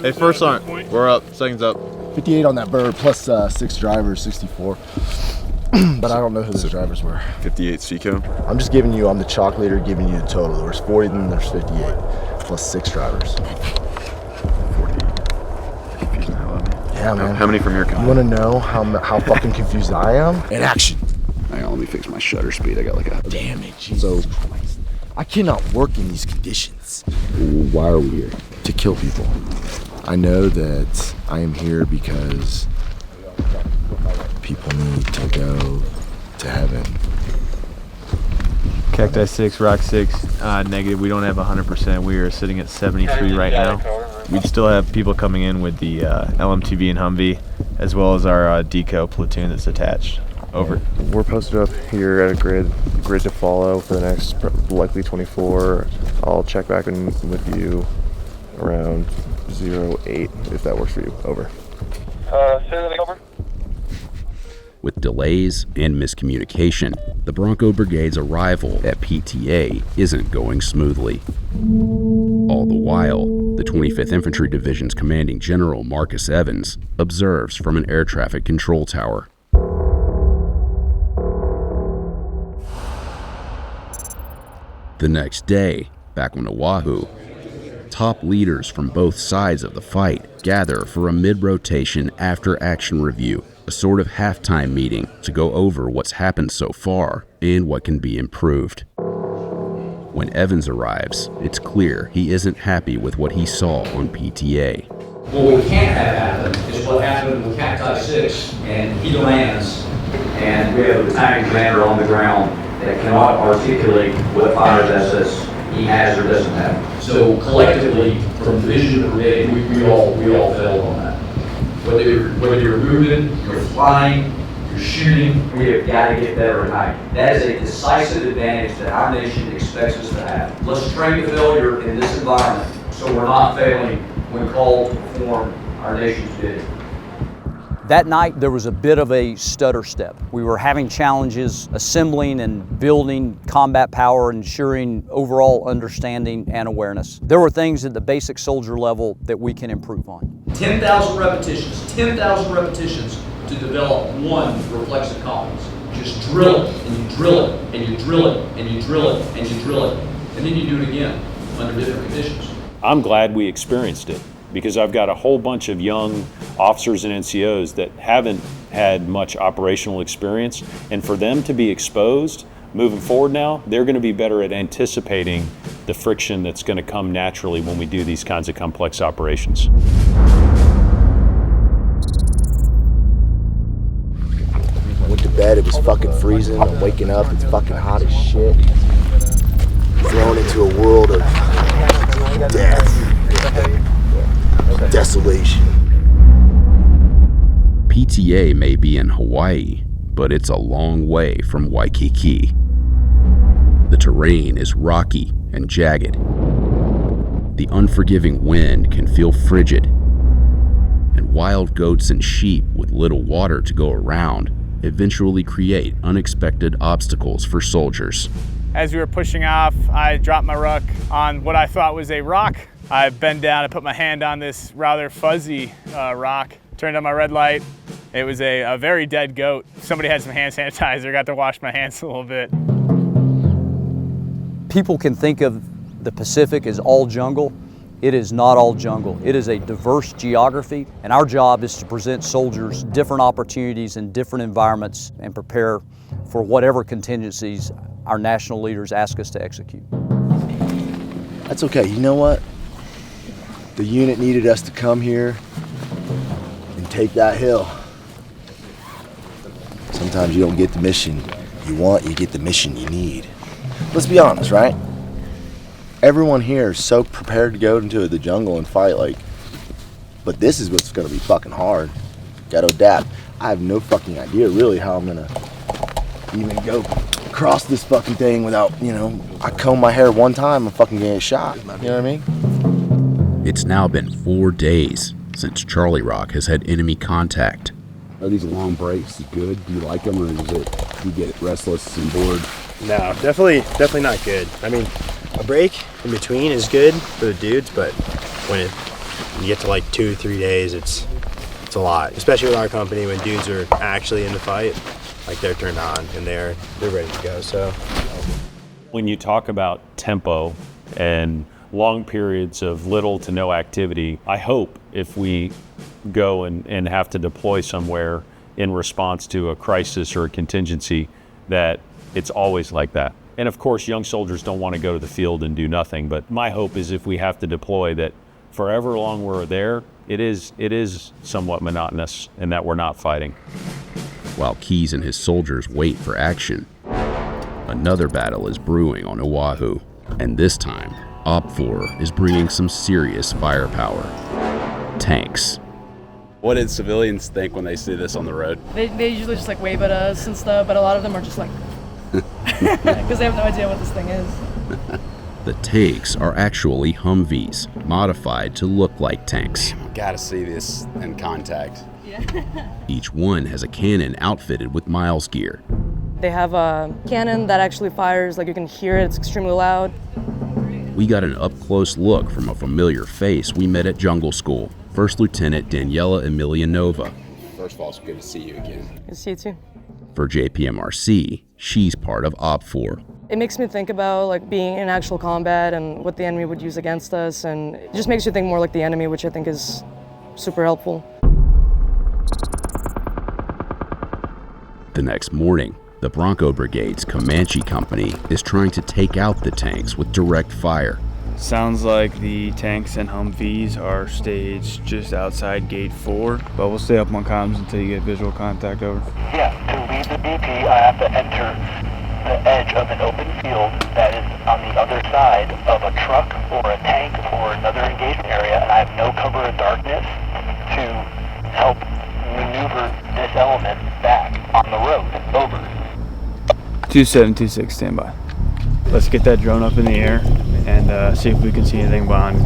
Hey, first sergeant, we're up. Second's up. 58 on that bird, plus 6 drivers, 64. But I don't know who those drivers were. 58 Seco. I'm just giving you, I'm the chalk leader, giving you the total. There's 40, then there's 58, plus 6 drivers. 40. Confusing the hell out of me. Yeah, man. How many from your company? You want to know how fucking confused I am? In action. Hang on, let me fix my shutter speed. I got like a... Damn it, Jesus Christ. I cannot work in these conditions. Why are we here? To kill people. I know that I am here because people need to go to heaven. Cacti 6, Rock 6, negative. We don't have 100%. We are sitting at 73 right now. We still have people coming in with the LMTV and Humvee, as well as our deco platoon that's attached. Over. We're posted up here at a grid to follow for the next likely 24. I'll check back in with you around 08 if that works for you. Over. Say that over. With delays and miscommunication, the Bronco Brigade's arrival at PTA isn't going smoothly. All the while, the 25th Infantry Division's commanding General Marcus Evans observes from an air traffic control tower. The next day, back on Oahu, top leaders from both sides of the fight gather for a mid-rotation after-action review, a sort of halftime meeting to go over what's happened so far and what can be improved. When Evans arrives, it's clear he isn't happy with what he saw on PTA. What we can't have happen is what happened with Cacti 6, and he lands, and we have a battalion commander on the ground that cannot articulate what fighter's assets he has or doesn't have. So collectively, from division to brigade, we all failed on that. Whether you're moving, you're flying, you're shooting, we have got to get better at night. That is a decisive advantage that our nation expects us to have. Let's train to failure in this environment so we're not failing when called to perform our nation's bidding. That night, there was a bit of a stutter step. We were having challenges assembling and building combat power, ensuring overall understanding and awareness. There were things at the basic soldier level that we can improve on. 10,000 repetitions to develop one reflexive competence. Just drill it, and you drill it, and you drill it, and you drill it, and you drill it, and then you do it again under different conditions. I'm glad we experienced it, because I've got a whole bunch of young officers and NCOs that haven't had much operational experience, and for them to be exposed moving forward now, they're going to be better at anticipating the friction that's going to come naturally when we do these kinds of complex operations. I went to bed, it was fucking freezing. I'm waking up, it's fucking hot as shit. Thrown into a world of death. Desolation. PTA may be in Hawaii, but it's a long way from Waikiki. The terrain is rocky and jagged. The unforgiving wind can feel frigid, and wild goats and sheep with little water to go around eventually create unexpected obstacles for soldiers. As we were pushing off, I dropped my ruck on what I thought was a rock. I bent down and put my hand on this rather fuzzy rock, turned on my red light. It was a very dead goat. Somebody had some hand sanitizer, got to wash my hands a little bit. People can think of the Pacific as all jungle. It is not all jungle. It is a diverse geography, and our job is to present soldiers different opportunities in different environments and prepare for whatever contingencies our national leaders ask us to execute. That's okay, you know what? The unit needed us to come here and take that hill. Sometimes you don't get the mission you want, you get the mission you need. Let's be honest, right? Everyone here is so prepared to go into the jungle and fight, like, but this is what's gonna be fucking hard. Gotta adapt. I have no fucking idea really how I'm gonna even go across this fucking thing without, I comb my hair one time and fucking get shot. You know what I mean? It's now been 4 days since Charlie Rock has had enemy contact. Are these long breaks good? Do you like them, or do you get restless and bored? No, definitely not good. I mean, a break in between is good for the dudes, but when you get to like 2 or 3 days, it's a lot. Especially with our company, when dudes are actually in the fight, like they're turned on and they're ready to go. So, when you talk about tempo and long periods of little to no activity, I hope if we go and have to deploy somewhere in response to a crisis or a contingency, that it's always like that. And of course, young soldiers don't want to go to the field and do nothing, but my hope is if we have to deploy that forever long we're there, it is somewhat monotonous and that we're not fighting. While Keyes and his soldiers wait for action, another battle is brewing on Oahu, and this time, OPFOR is bringing some serious firepower. Tanks. What did civilians think when they see this on the road? They usually just like wave at us and stuff, but a lot of them are just like, because they have no idea what this thing is. The tanks are actually Humvees, modified to look like tanks. Gotta see this in contact. Each one has a cannon outfitted with miles gear. They have a cannon that actually fires, like you can hear it, it's extremely loud. We got an up-close look from a familiar face we met at jungle school, First Lieutenant Daniela Emilianova. First of all, it's good to see you again. Good to see you too. For JPMRC, she's part of OPFOR. It makes me think about like being in actual combat and what the enemy would use against us, and it just makes you think more like the enemy, which I think is super helpful. The next morning, the Bronco Brigade's Comanche Company is trying to take out the tanks with direct fire. Sounds like the tanks and Humvees are staged just outside Gate 4, but we'll stay up on comms until you get visual contact over. Yeah, to leave the BP, I have to enter the edge of an open field that is on the other side of a truck or a tank or another engagement area, and I have no cover of darkness to help maneuver this element back on the road. Over. 2726, stand by. Let's get that drone up in the air and see if we can see anything behind it.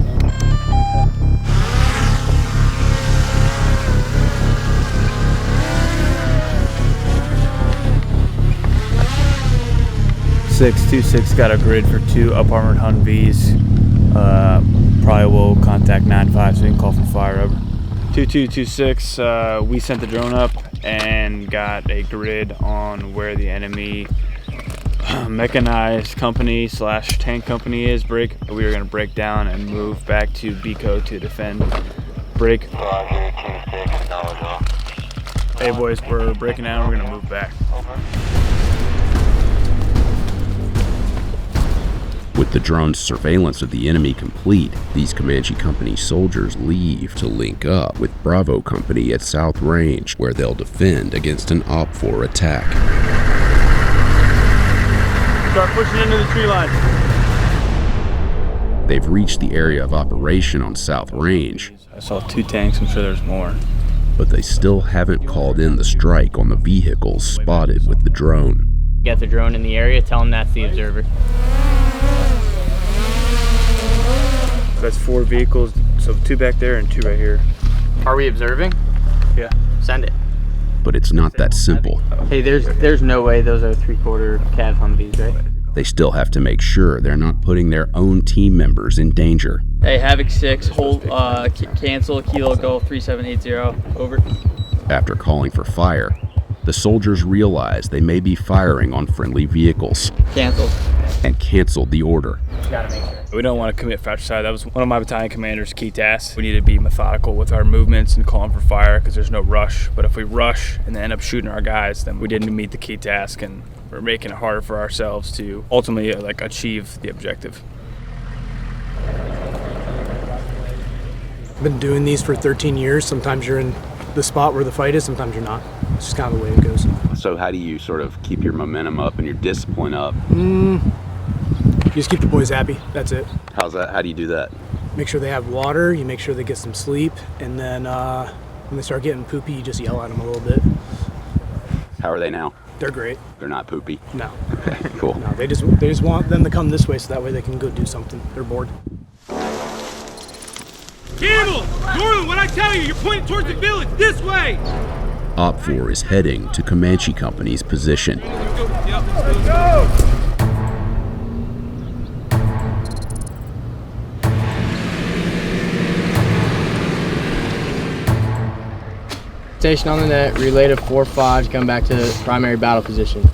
(626) got a grid for 2 up-armored Humvees. Probably will contact 9-5 so we can call for fire. Over. 2226, we sent the drone up and got a grid on where the enemy mechanized company / tank company is. Break. We are going to break down and move back to BCO to defend. Break. Hey boys, we're breaking down. We're going to move back. With the drone's surveillance of the enemy complete, these Comanche Company soldiers leave to link up with Bravo Company at South Range, where they'll defend against an OPFOR attack. Start pushing into the tree line. They've reached the area of operation on South Range. I saw 2 tanks, I'm sure there's more. But they still haven't called in the strike on the vehicles spotted with the drone. Get the drone in the area, tell them that's the observer. That's 4 vehicles, so 2 back there and 2 right here. Are we observing? Yeah. Send it. But it's not that simple. Hey, there's no way those are 3/4 Cav Humvees, right? They still have to make sure they're not putting their own team members in danger. Hey, Havoc 6, hold, cancel, Kilo Golf 3780, over. After calling for fire, the soldiers realize they may be firing on friendly vehicles. Canceled. And canceled the order. Gotta make sure. We don't want to commit fratricide. That was one of my battalion commanders' key tasks. We need to be methodical with our movements and calling for fire because there's no rush. But if we rush and then end up shooting our guys, then we didn't meet the key task and we're making it harder for ourselves to ultimately achieve the objective. I've been doing these for 13 years. Sometimes you're in the spot where the fight is, sometimes you're not. It's just kind of the way it goes. So how do you sort of keep your momentum up and your discipline up? You just keep the boys happy, that's it. How's that? How do you do that? Make sure they have water, you make sure they get some sleep, and then when they start getting poopy, you just yell at them a little bit. How are they now? They're great. They're not poopy? No. Okay, cool. No, they just want them to come this way so that way they can go do something. They're bored. Campbell! Norland, what I tell you, you're pointing towards the village, this way! OPFOR is heading to Comanche Company's position. Let's go! Station on the net, relay to 4-5, come back to primary battle position.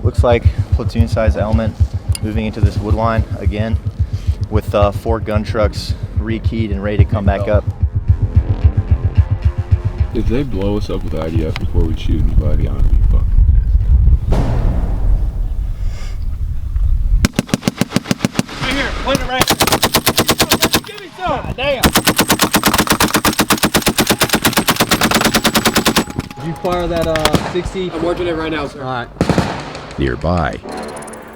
Looks like platoon-sized element moving into this wood line again with 4 gun trucks rekeyed and ready to come back up. If they blow us up with IDF before we shoot anybody, I'm gonna be fucking God damn! Did you fire that 60? I'm working it right now, sir. All right. Nearby,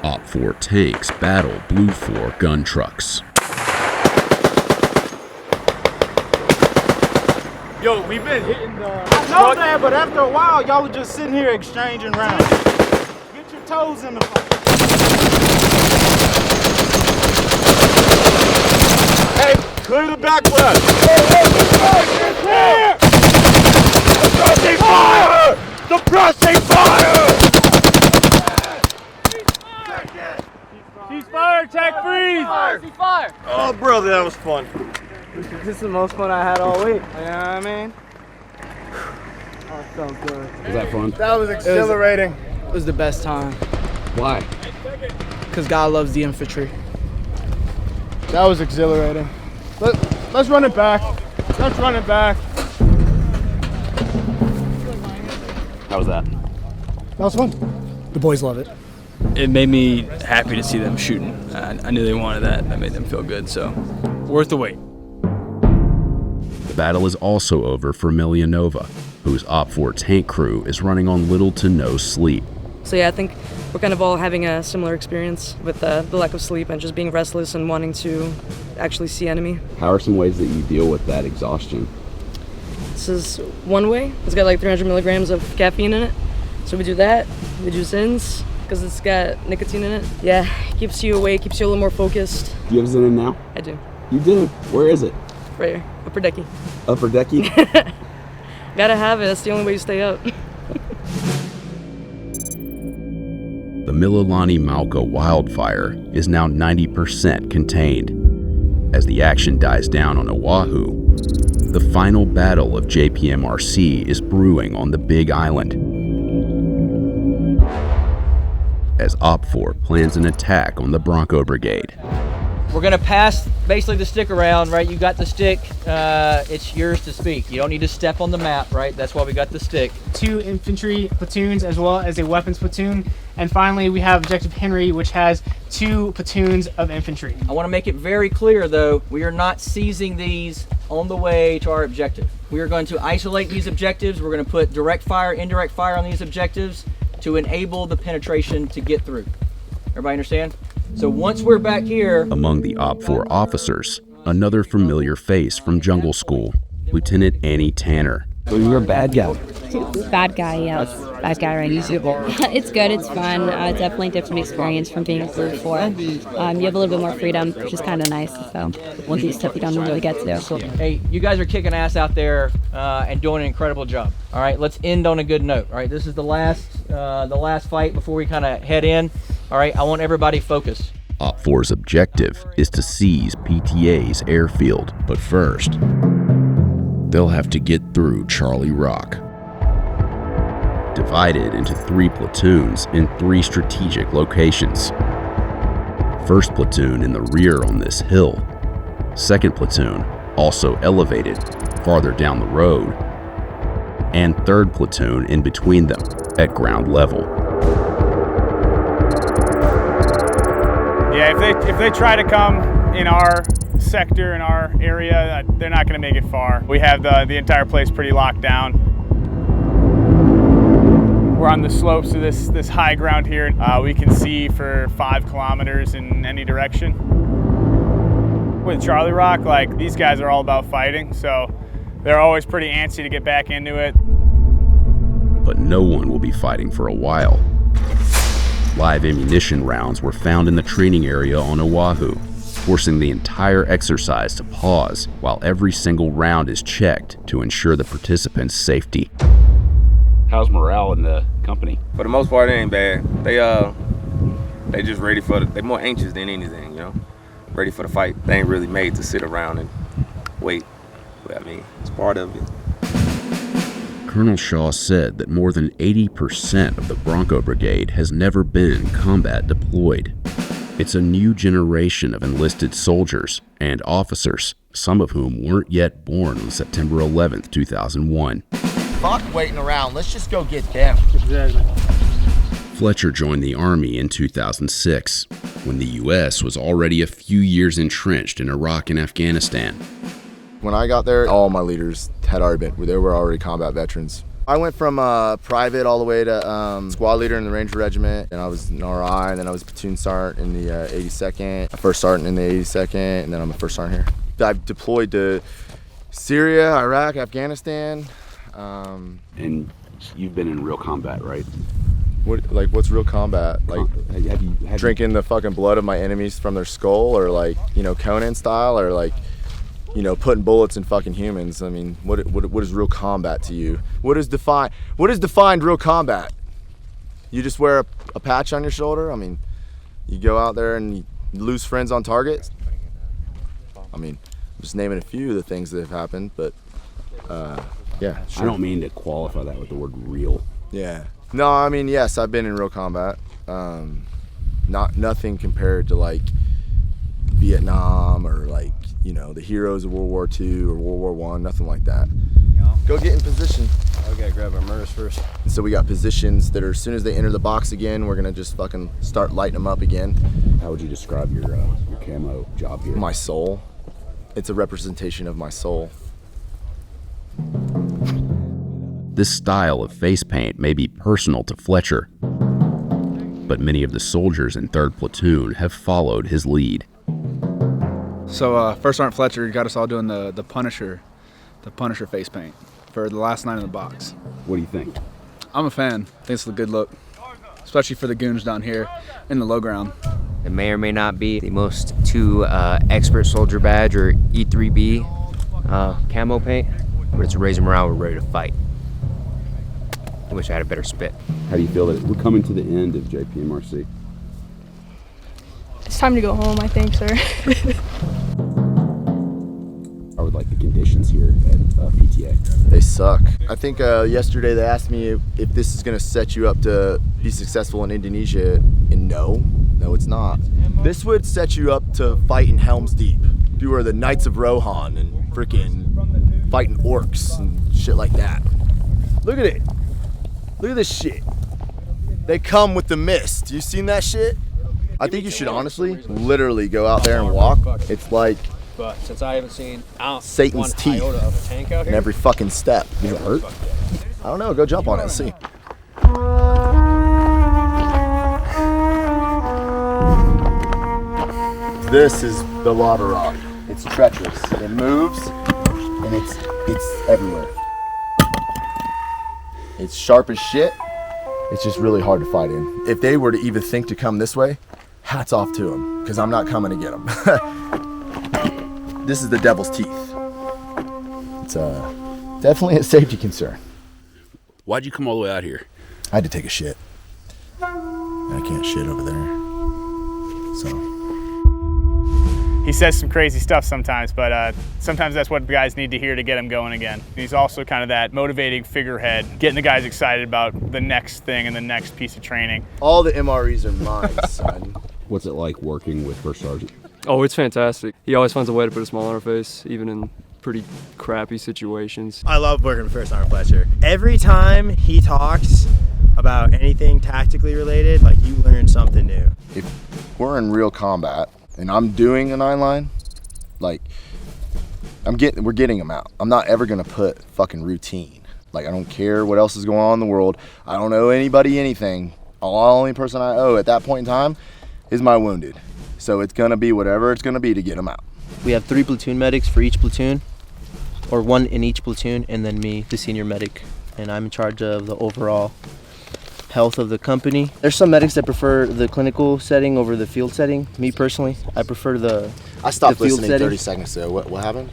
Op 4 tanks battle Blue 4 gun trucks. Yo, we've been hitting the. I know that, but after a while, y'all are just sitting here exchanging rounds. Get your toes in the fire. Hey, clear the back for us. Here! Suppressing fire! Suppressing fire! Ceasefire, attack, freeze! Fire! Oh, brother, that was fun. This is the most fun I had all week. You know what I mean? Oh, it felt good. Was that fun? That was exhilarating. It was the best time. Why? Because God loves the infantry. That was exhilarating. Let's run it back. Let's run it back. How was that? That was fun. The boys love it. It made me happy to see them shooting. I knew they wanted that. That made them feel good, so worth the wait. The battle is also over for Milianova, whose Op 4 tank crew is running on little to no sleep. So yeah, I think we're kind of all having a similar experience with the lack of sleep and just being restless and wanting to actually see enemy. How are some ways that you deal with that exhaustion? This is one way. It's got like 300 milligrams of caffeine in it. So we do that. We do Zins because it's got nicotine in it. Yeah, keeps you awake, keeps you a little more focused. Do you have Xenon now? I do. You do? Where is it? Right here, upper decky. Upper decky? Gotta have it, that's the only way you stay up. The Mililani Malka wildfire is now 90% contained. As the action dies down on Oahu, the final battle of JPMRC is brewing on the Big Island. As Op 4 plans an attack on the Bronco Brigade. We're gonna pass basically the stick around, right? You got the stick, it's yours to speak. You don't need to step on the map, right? That's why we got the stick. 2 infantry platoons as well as a weapons platoon. And finally, we have Objective Henry, which has 2 platoons of infantry. I wanna make it very clear though, we are not seizing these on the way to our objective. We are going to isolate these objectives. We're gonna put direct fire, indirect fire on these objectives to enable the penetration to get through. Everybody understand? So once we're back here... Among the Op 4 officers, another familiar face from jungle school, Lieutenant Annie Tanner. So you're a bad guy. Bad guy, yes. Bad guy right now. It's good, it's fun. Definitely different experience from being a Blue 4. You have a little bit more freedom, which is kind of nice. So once you stuff you don't really get to. Hey, you guys are kicking ass out there and doing an incredible job. All right, let's end on a good note. All right, this is the last fight before we kind of head in. All right, I want everybody focused. Op 4's objective is to seize PTA's airfield, but first, they'll have to get through Charlie Rock. Divided into 3 platoons in 3 strategic locations. 1st platoon in the rear on this hill. 2nd platoon, also elevated, farther down the road. And 3rd platoon in between them, at ground level. Yeah, if they try to come in our sector, in our area, they're not going to make it far. We have the entire place pretty locked down. We're on the slopes of this high ground here. We can see for 5 kilometers in any direction. With Charlie Rock, like, these guys are all about fighting, so they're always pretty antsy to get back into it. But no one will be fighting for a while. Live ammunition rounds were found in the training area on Oahu, forcing the entire exercise to pause while every single round is checked to ensure the participants' safety. How's morale in the company? For the most part, it ain't bad. They just ready for they're more anxious than anything, you know? Ready for the fight. They ain't really made to sit around and wait. But I mean, it's part of it. Colonel Shaw said that more than 80% of the Bronco Brigade has never been combat deployed. It's a new generation of enlisted soldiers and officers, some of whom weren't yet born on September 11th, 2001. Fuck waiting around, let's just go get them. Exactly. Fletcher joined the Army in 2006, when the U.S. was already a few years entrenched in Iraq and Afghanistan. When I got there, all my leaders had already been, they were already combat veterans. I went from private all the way to squad leader in the Ranger Regiment, and I was an RI, and then I was platoon sergeant in the 82nd, a first sergeant in the 82nd, and then I'm a first sergeant here. I've deployed to Syria, Iraq, Afghanistan. And you've been in real combat, right? What's real combat? Like have you drinking the fucking blood of my enemies from their skull, or like, you know, Conan style, or like, you know, putting bullets in fucking humans? I mean, what is real combat to you? What is defined real combat? You just wear a patch on your shoulder? I mean, you go out there and you lose friends on target? I mean, I'm just naming a few of the things that have happened, but yeah, sure. I don't mean to qualify that with the word real. Yeah. No, I mean, yes, I've been in real combat. Nothing compared to like Vietnam or like, you know, the heroes of World War II or World War I, nothing like that. Go get in position. I gotta grab our murders first. And so we got positions that are, as soon as they enter the box again, we're gonna just fucking start lighting them up again. How would you describe your camo job here? My soul. It's a representation of my soul. This style of face paint may be personal to Fletcher, but many of the soldiers in 3rd Platoon have followed his lead. So First Sergeant Fletcher got us all doing the Punisher face paint for the last night in the box. What do you think? I'm a fan. I think it's a good look, especially for the goons down here in the low ground. It may or may not be the most expert soldier badge or E3B camo paint, but it's a raise morale, we're ready to fight. I wish I had a better spit. How do you feel that we're coming to the end of JPMRC? It's time to go home, I think, sir. I would like the conditions here at PTA. They suck. I think yesterday they asked me if this is gonna set you up to be successful in Indonesia, and no, it's not. This would set you up to fight in Helm's Deep. You were the Knights of Rohan and freaking fighting orcs and shit like that. Look at it. Look at this shit. They come with the mist. You seen that shit? I think you should honestly, literally go out there and walk. It's like But since I haven't seen Satan's teeth of a tank out in here, every fucking step. Does it hurt? I don't know. Go jump on it and see. This is the lava rock. It's treacherous. It moves, and it's everywhere. It's sharp as shit. It's just really hard to fight in. If they were to even think to come this way, hats off to them, because I'm not coming to get them. This is the devil's teeth. It's definitely a safety concern. Why'd you come all the way out here? I had to take a shit. I can't shit over there. So. He says some crazy stuff sometimes, but sometimes that's what the guys need to hear to get him going again. He's also kind of that motivating figurehead, getting the guys excited about the next thing and the next piece of training. All the MREs are mine, son. What's it like working with First Sergeant? Oh, it's fantastic. He always finds a way to put a smile on our face, even in pretty crappy situations. I love working with First Sergeant Fletcher. Every time he talks about anything tactically related, like, you learn something new. If we're in real combat and I'm doing a 9-line, like, we're getting them out. I'm not ever gonna put fucking routine. Like, I don't care what else is going on in the world. I don't owe anybody anything. The only person I owe at that point in time is my wounded. So it's gonna be whatever it's gonna be to get them out. We have 3 platoon medics for each platoon, or 1 in each platoon, and then me, the senior medic. And I'm in charge of the overall health of the company. There's some medics that prefer the clinical setting over the field setting. Me personally, I prefer the I stopped the field listening setting. 30 seconds ago. What happened?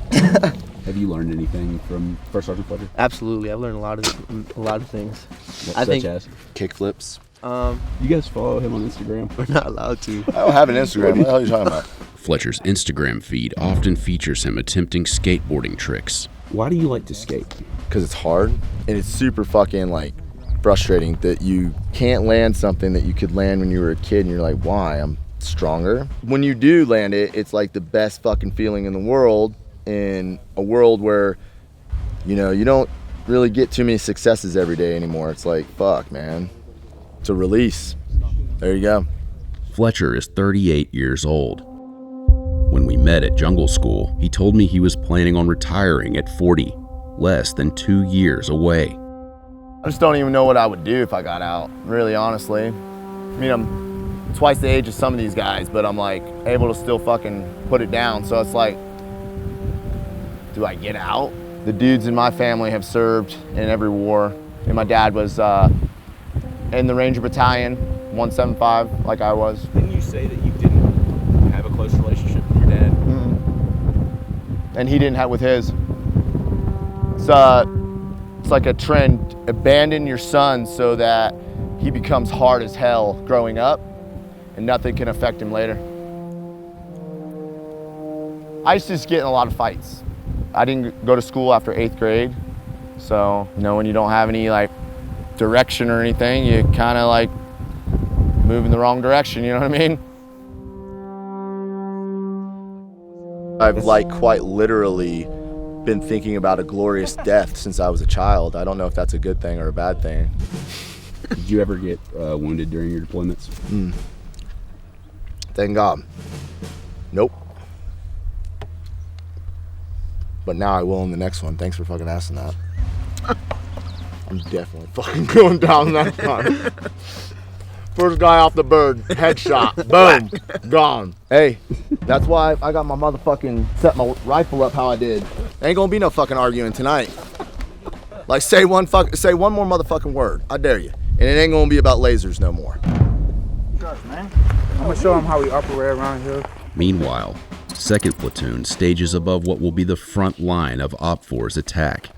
Have you learned anything from First Sergeant Fletcher? Absolutely, I've learned a lot of things. Such as kickflips. You guys follow him on Instagram? We're not allowed to. I don't have an Instagram. What the hell are you talking about? Fletcher's Instagram feed often features him attempting skateboarding tricks. Why do you like to skate? Because it's hard, and it's super fucking, like, frustrating that you can't land something that you could land when you were a kid, and you're like, why? I'm stronger. When you do land it, it's like the best fucking feeling in the world, in a world where, you know, you don't really get too many successes every day anymore. It's like, fuck, man. It's a release. There you go. Fletcher is 38 years old. When we met at jungle school, he told me he was planning on retiring at 40, less than 2 years away. I just don't even know what I would do if I got out, really, honestly. I mean, I'm twice the age of some of these guys, but I'm like able to still fucking put it down. So it's like, do I get out? The dudes in my family have served in every war. And my dad was in the Ranger Battalion, 175, like I was. Didn't you say that you didn't have a close relationship with your dad? Mm-hmm. And he didn't have with his. It's like a trend, abandon your son so that he becomes hard as hell growing up and nothing can affect him later. I used to just get in a lot of fights. I didn't go to school after 8th grade. So, you know, when you don't have any like direction or anything, you kind of like move in the wrong direction, you know what I mean? I've like quite literally been thinking about a glorious death since I was a child. I don't know if that's a good thing or a bad thing. Did you ever get wounded during your deployments? Thank God. Nope. But now I will in the next one. Thanks for fucking asking that. I'm definitely fucking going down that time. First guy off the bird, headshot, boom, gone. Hey, that's why I got my motherfucking, set my rifle up how I did. Ain't gonna be no fucking arguing tonight. Like say one more motherfucking word, I dare you. And it ain't gonna be about lasers no more. Man. I'm gonna show them how we operate around here. Meanwhile, 2nd Platoon stages above what will be the front line of OPFOR's attack.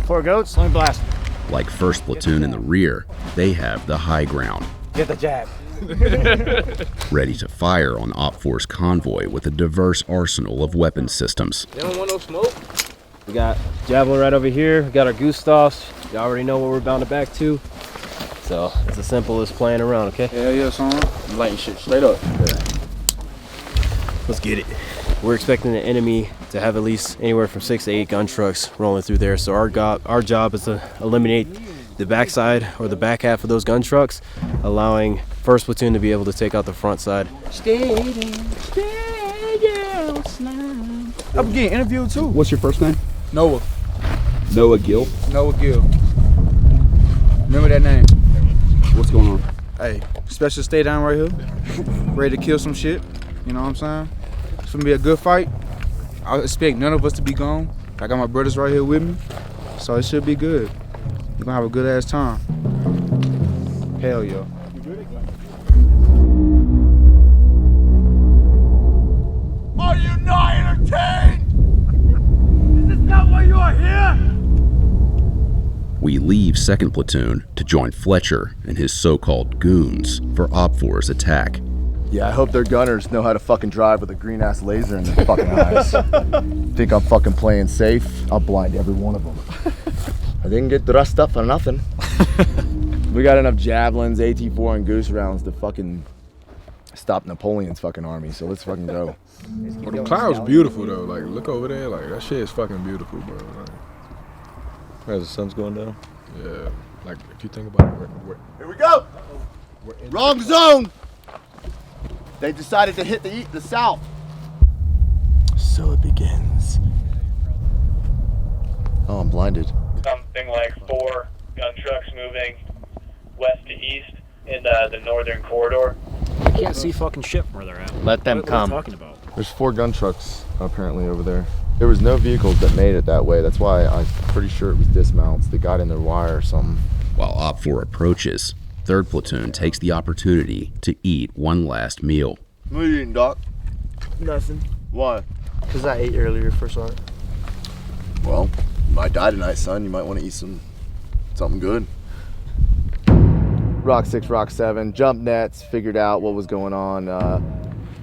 4 goats, let me blast. Like 1st Platoon in the rear, they have the high ground, Get the jab. ready to fire on OPFOR's convoy with a diverse arsenal of weapon systems. They don't want no smoke. We got Javelin right over here. We got our Gustavs. You already know what we're bound to back to. So it's as simple as playing around, okay? Yeah, son. I'm lighting shit straight up. Let's get it. We're expecting the enemy to have at least anywhere from 6 to 8 gun trucks rolling through there. So our job is to eliminate the backside or the back half of those gun trucks, allowing 1st Platoon to be able to take out the front side. I'm getting interviewed too. What's your first name? Noah. Noah Gill. Noah Gill. Remember that name. What's going on? Hey, special stay down right here. Ready to kill some shit. You know what I'm saying? It's gonna be a good fight. I expect none of us to be gone. I got my brothers right here with me. So it should be good. We're gonna have a good ass time. Hell yeah. Are you not entertained? Is this not why you are here? We leave 2nd Platoon to join Fletcher and his so-called goons for OPFOR's attack. Yeah, I hope their gunners know how to fucking drive with a green ass laser in their fucking eyes. Think I'm fucking playing safe? I'll blind every one of them. I didn't get dressed up for nothing. We got enough javelins, AT-4, and goose rounds to fucking stop Napoleon's fucking army, so let's fucking go. Well, the cloud's beautiful though. Like, look over there. Like, that shit is fucking beautiful, bro. Like, as the sun's going down. Yeah. Like, if you think about it, here we go. Wrong zone. They decided to hit the south. So it begins. Oh, I'm blinded. Something like 4 gun trucks moving west to east in the northern corridor. I can't see fucking shit from where they're at. Let them What are come. you talking about? There's 4 gun trucks apparently over there. There was no vehicles that made it that way. That's why I'm pretty sure it was dismounts that got in their wire or something. While OPFOR approaches, 3rd Platoon takes the opportunity to eat one last meal. What are you eating, Doc? Nothing. Why? Because I ate earlier for sure. Well, you might die tonight, son. You might want to eat something good. Rock 6, Rock 7, jump nets, figured out what was going on.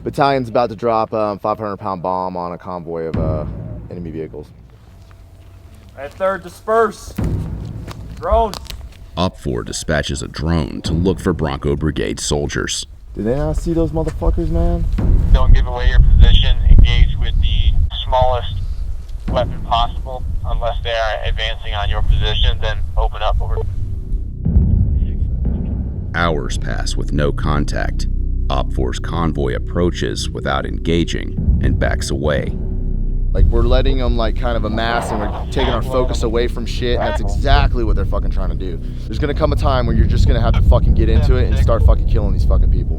Battalion's about to drop a 500-pound bomb on a convoy of enemy vehicles. At 3rd, disperse. Drone. OPFOR dispatches a drone to look for Bronco Brigade soldiers. Did they not see those motherfuckers, man? Don't give away your position. Engage with the smallest weapon possible. Unless they are advancing on your position, then open up over. Hours pass with no contact. OPFOR's convoy approaches without engaging and backs away. Like, we're letting them like kind of amass and we're taking our focus away from shit. And that's exactly what they're fucking trying to do. There's gonna come a time where you're just gonna have to fucking get into it and start fucking killing these fucking people.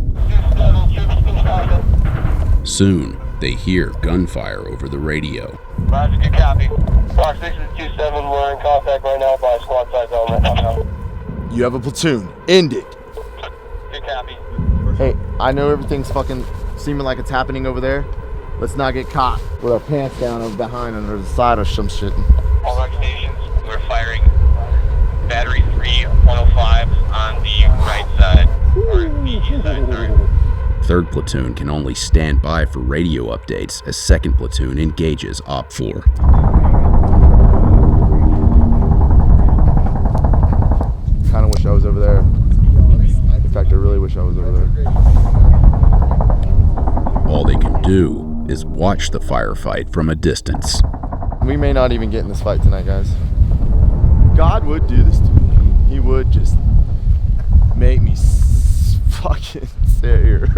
Soon, they hear gunfire over the radio. Roger, good copy. Fox 6 is 27, we're in contact right now by squad size element. You have a platoon. End it. Good copy. Hey, I know everything's fucking seeming like it's happening over there. Let's not get caught with our pants down over behind under the side or some shit. All rock stations, we're firing battery 3, 105 on the right side, or the east side, sorry. 3rd Platoon can only stand by for radio updates as 2nd Platoon engages Op 4. Kind of wish I was over there. In fact, I really wish I was over there. All they can do is watch the firefight from a distance. We may not even get in this fight tonight, guys. God would do this to me. He would just make me fucking sit here.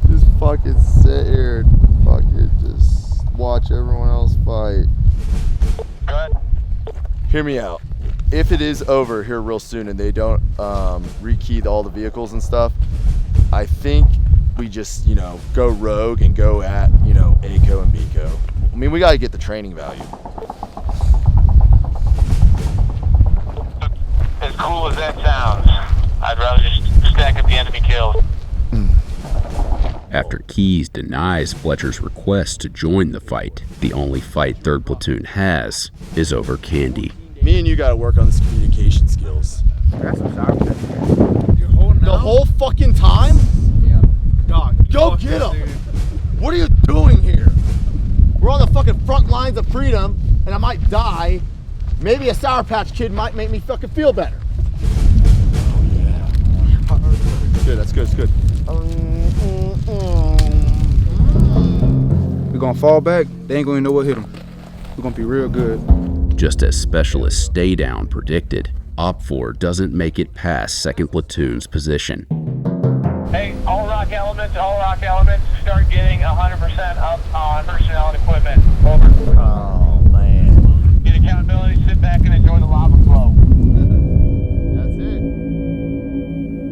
Just fucking sit here and fucking just watch everyone else fight. Go ahead. Hear me out. If it is over here real soon and they don't rekey all the vehicles and stuff, I think we just, go rogue and go at, ACO and BCO. I mean, we got to get the training value. As cool as that sounds, I'd rather just stack up the enemy kills. After Keyes denies Fletcher's request to join the fight, the only fight 3rd Platoon has is over candy. Me and you got to work on this communication skills. The whole fucking time? Yeah. Dog. Go get him. What are you doing here? We're on the fucking front lines of freedom, and I might die. Maybe a Sour Patch Kid might make me fucking feel better. Good, that's good, that's good. We're gonna fall back, they ain't gonna know what hit them. We're gonna be real good. Just as Specialist Stay Down predicted, Op 4 doesn't make it past 2nd Platoon's position. Hey, all rock elements, start getting 100% up on personnel and equipment. Over. Oh, man. Get accountability, sit back and enjoy the lava flow. That's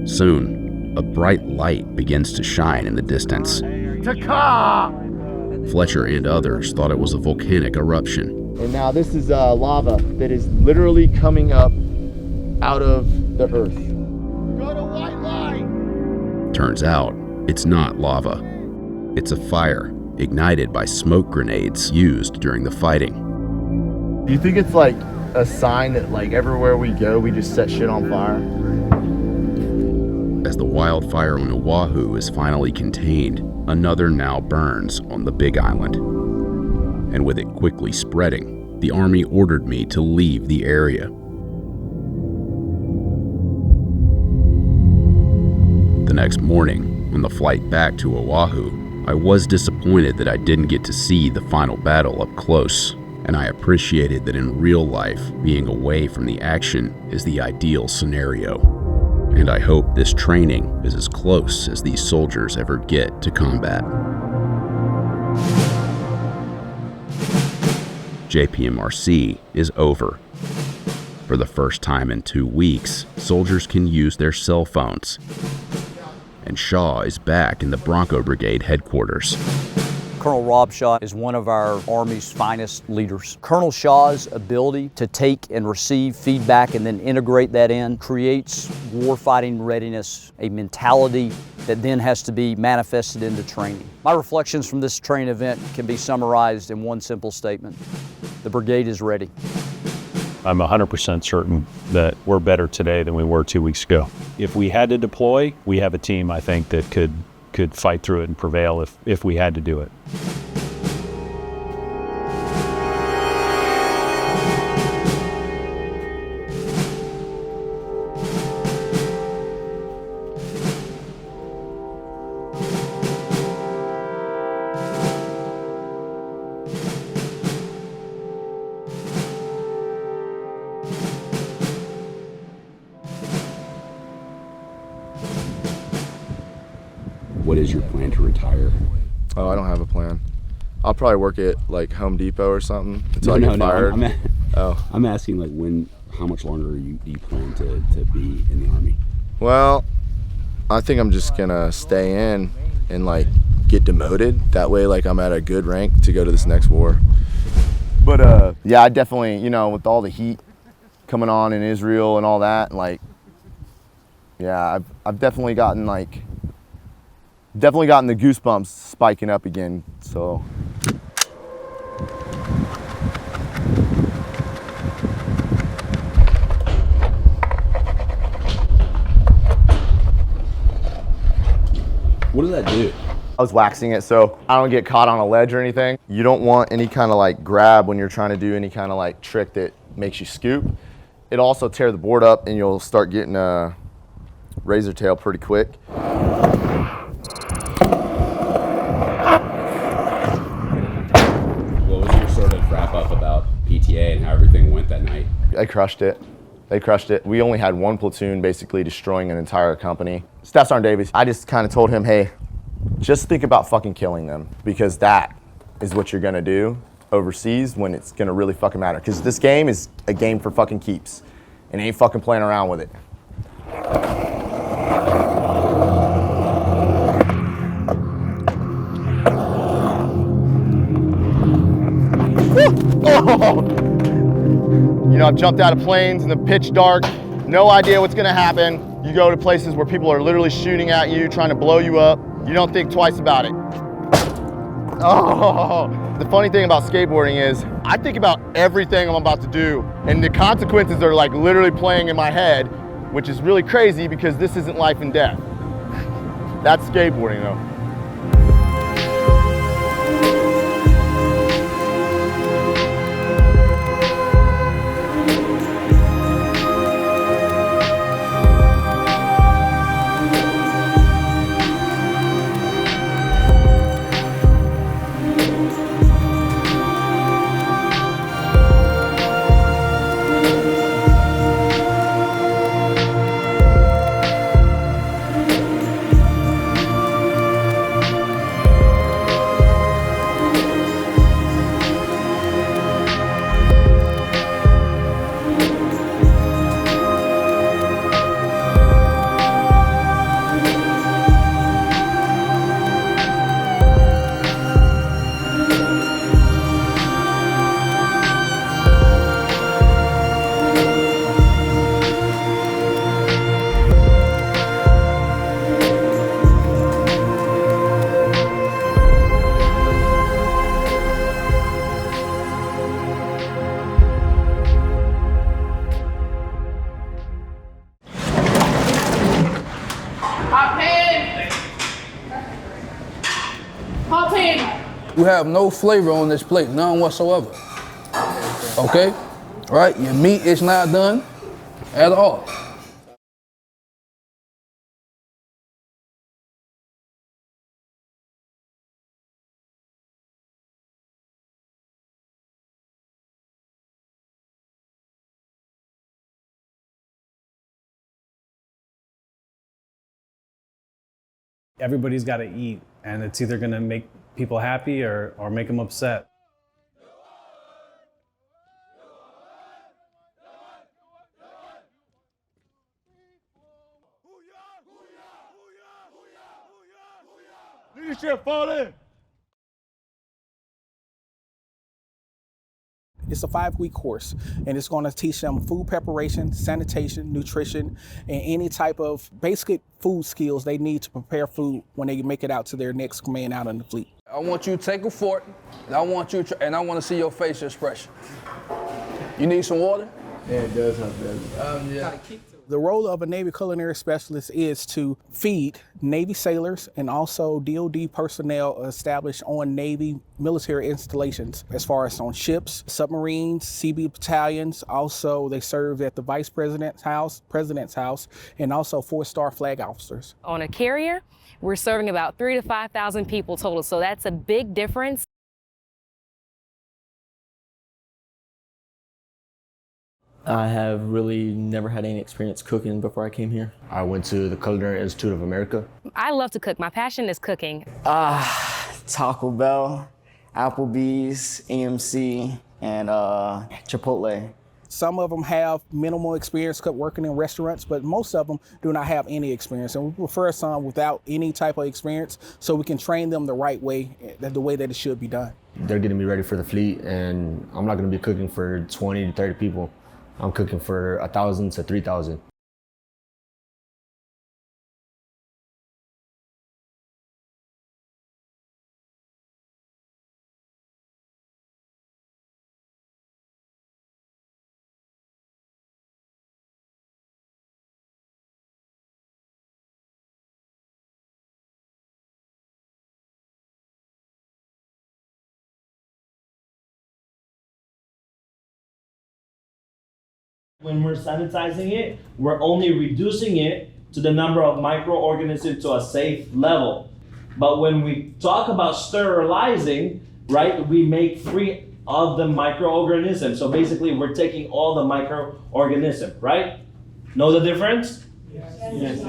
it. Soon, a bright light begins to shine in the distance. Taka! Fletcher and others thought it was a volcanic eruption. And now this is lava that is literally coming up out of the earth. Go to white light! Turns out, it's not lava. It's a fire ignited by smoke grenades used during the fighting. Do you think it's like a sign that like everywhere we go, we just set shit on fire? As the wildfire on Oahu is finally contained, another now burns on the Big Island. And with it quickly spreading, the Army ordered me to leave the area. The next morning, on the flight back to Oahu, I was disappointed that I didn't get to see the final battle up close, and I appreciated that in real life, being away from the action is the ideal scenario. And I hope this training is as close as these soldiers ever get to combat. JPMRC is over. For the first time in 2 weeks, soldiers can use their cell phones. And Shaw is back in the Bronco Brigade headquarters. Colonel Rob Shaw is one of our Army's finest leaders. Colonel Shaw's ability to take and receive feedback and then integrate that in creates warfighting readiness, a mentality that then has to be manifested into training. My reflections from this training event can be summarized in one simple statement: the brigade is ready. I'm 100% certain that we're better today than we were 2 weeks ago. If we had to deploy, we have a team, I think, that could fight through it and prevail if we had to do it. What is your plan to retire? Oh, I don't have a plan. I'll probably work at like Home Depot or something until I get fired. I'm asking like how much longer do you plan to be in the Army? Well, I think I'm just gonna stay in and like get demoted. That way, like I'm at a good rank to go to this next war. But yeah, I definitely, you know, with all the heat coming on in Israel and all that, like, yeah, I've definitely gotten the goosebumps spiking up again. So. What does that do? I was waxing it so I don't get caught on a ledge or anything. You don't want any kind of like grab when you're trying to do any kind of like trick that makes you scoop. It'll also tear the board up and you'll start getting a razor tail pretty quick. What was your sort of wrap up about PTA and how everything went that night? They crushed it. They crushed it. We only had one platoon basically destroying an entire company. Staff Sergeant Davies, I just kind of told him, hey, just think about fucking killing them, because that is what you're gonna do overseas when it's gonna really fucking matter. Because this game is a game for fucking keeps, and ain't fucking playing around with it. Oh. You know, I've jumped out of planes in the pitch dark, no idea what's gonna happen. You go to places where people are literally shooting at you, trying to blow you up. You don't think twice about it. Oh, the funny thing about skateboarding is I think about everything I'm about to do, and the consequences are like literally playing in my head, which is really crazy because this isn't life and death. That's skateboarding though. You have no flavor on this plate, none whatsoever. Okay? Right? Your meat is not done at all. Everybody's got to eat, and it's either going to make people happy or make them upset. Leadership, fall in! It's a 5-week course, and it's going to teach them food preparation, sanitation, nutrition, and any type of basic food skills they need to prepare food when they make it out to their next command out in the fleet. I want you to take a fork, and I want to see your facial expression. You need some water? Yeah, it does have yeah. The role of a Navy culinary specialist is to feed Navy sailors and also DoD personnel established on Navy military installations, as far as on ships, submarines, CB battalions. Also, they serve at the Vice President's house, and also 4-star flag officers. On a carrier, we're serving about 3,000 to 5,000 people total, so that's a big difference. I have really never had any experience cooking before I came here. I went to the Culinary Institute of America. I love to cook. My passion is cooking. Taco Bell, Applebee's, AMC, and Chipotle. Some of them have minimal experience working in restaurants, but most of them do not have any experience. And we prefer some without any type of experience so we can train them the right way, the way that it should be done. They're getting me ready for the fleet, and I'm not gonna be cooking for 20 to 30 people. I'm cooking for 1,000 to 3,000. When we're sanitizing it, we're only reducing it to the number of microorganisms to a safe level. But when we talk about sterilizing, right, we make free of the microorganisms. So basically we're taking all the microorganisms, right? Know the difference? Yes.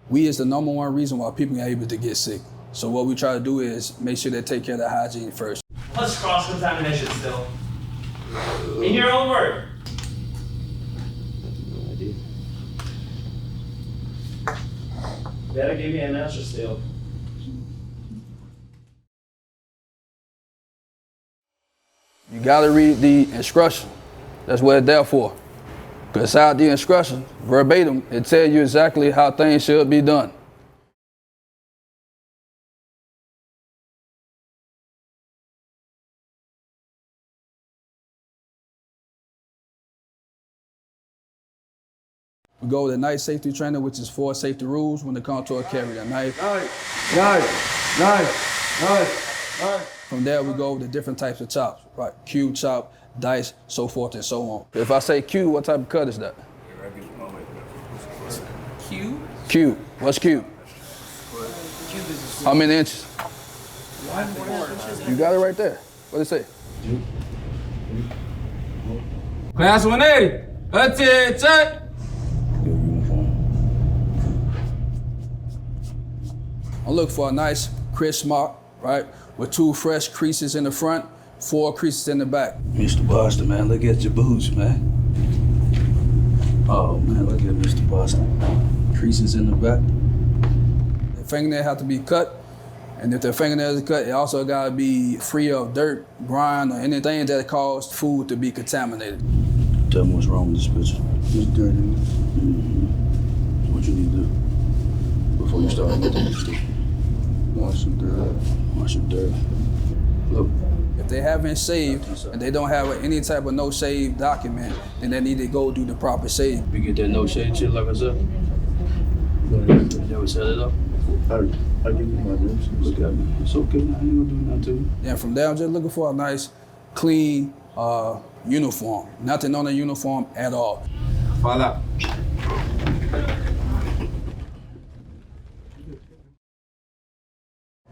Weed is the number one reason why people are able to get sick. So what we try to do is make sure they take care of their hygiene first. What's cross-contamination still? In your own word. No idea. Better give me an answer still. You gotta read the instruction. That's what it's there for. Because inside the instruction, verbatim, it tells you exactly how things should be done. We go with a knife safety training, which is 4 safety rules when it comes to a carry. A knife. From there, we go with the different types of chops, right? Cube chop, dice, so forth and so on. If I say cube, what type of cut is that? Cube? Cube. What's cube? How many inches? 1 inch. You got it right there. What does it say? Class 180. Attention. I look for a nice crisp mark, right? With 2 fresh creases in the front, 4 creases in the back. Mr. Boston, man, look at your boots, man. Oh, man, look at Mr. Boston. Creases in the back. The fingernail have to be cut, and if the fingernail is cut, it also gotta be free of dirt, grime, or anything that causes food to be contaminated. Tell me what's wrong with this picture. There's dirt in it. Mm-hmm. What you need to do before you start looking at this. Wash some dirt. Wash some dirt. Look. If they haven't saved and they don't have any type of no save document, then they need to go do the proper save. You get that no save shit like I said? You ever set it up? I give you my ribs. Look at me. It's okay. I ain't gonna do nothing to you. Then from there, I'm just looking for a nice, clean uniform. Nothing on the uniform at all. Father.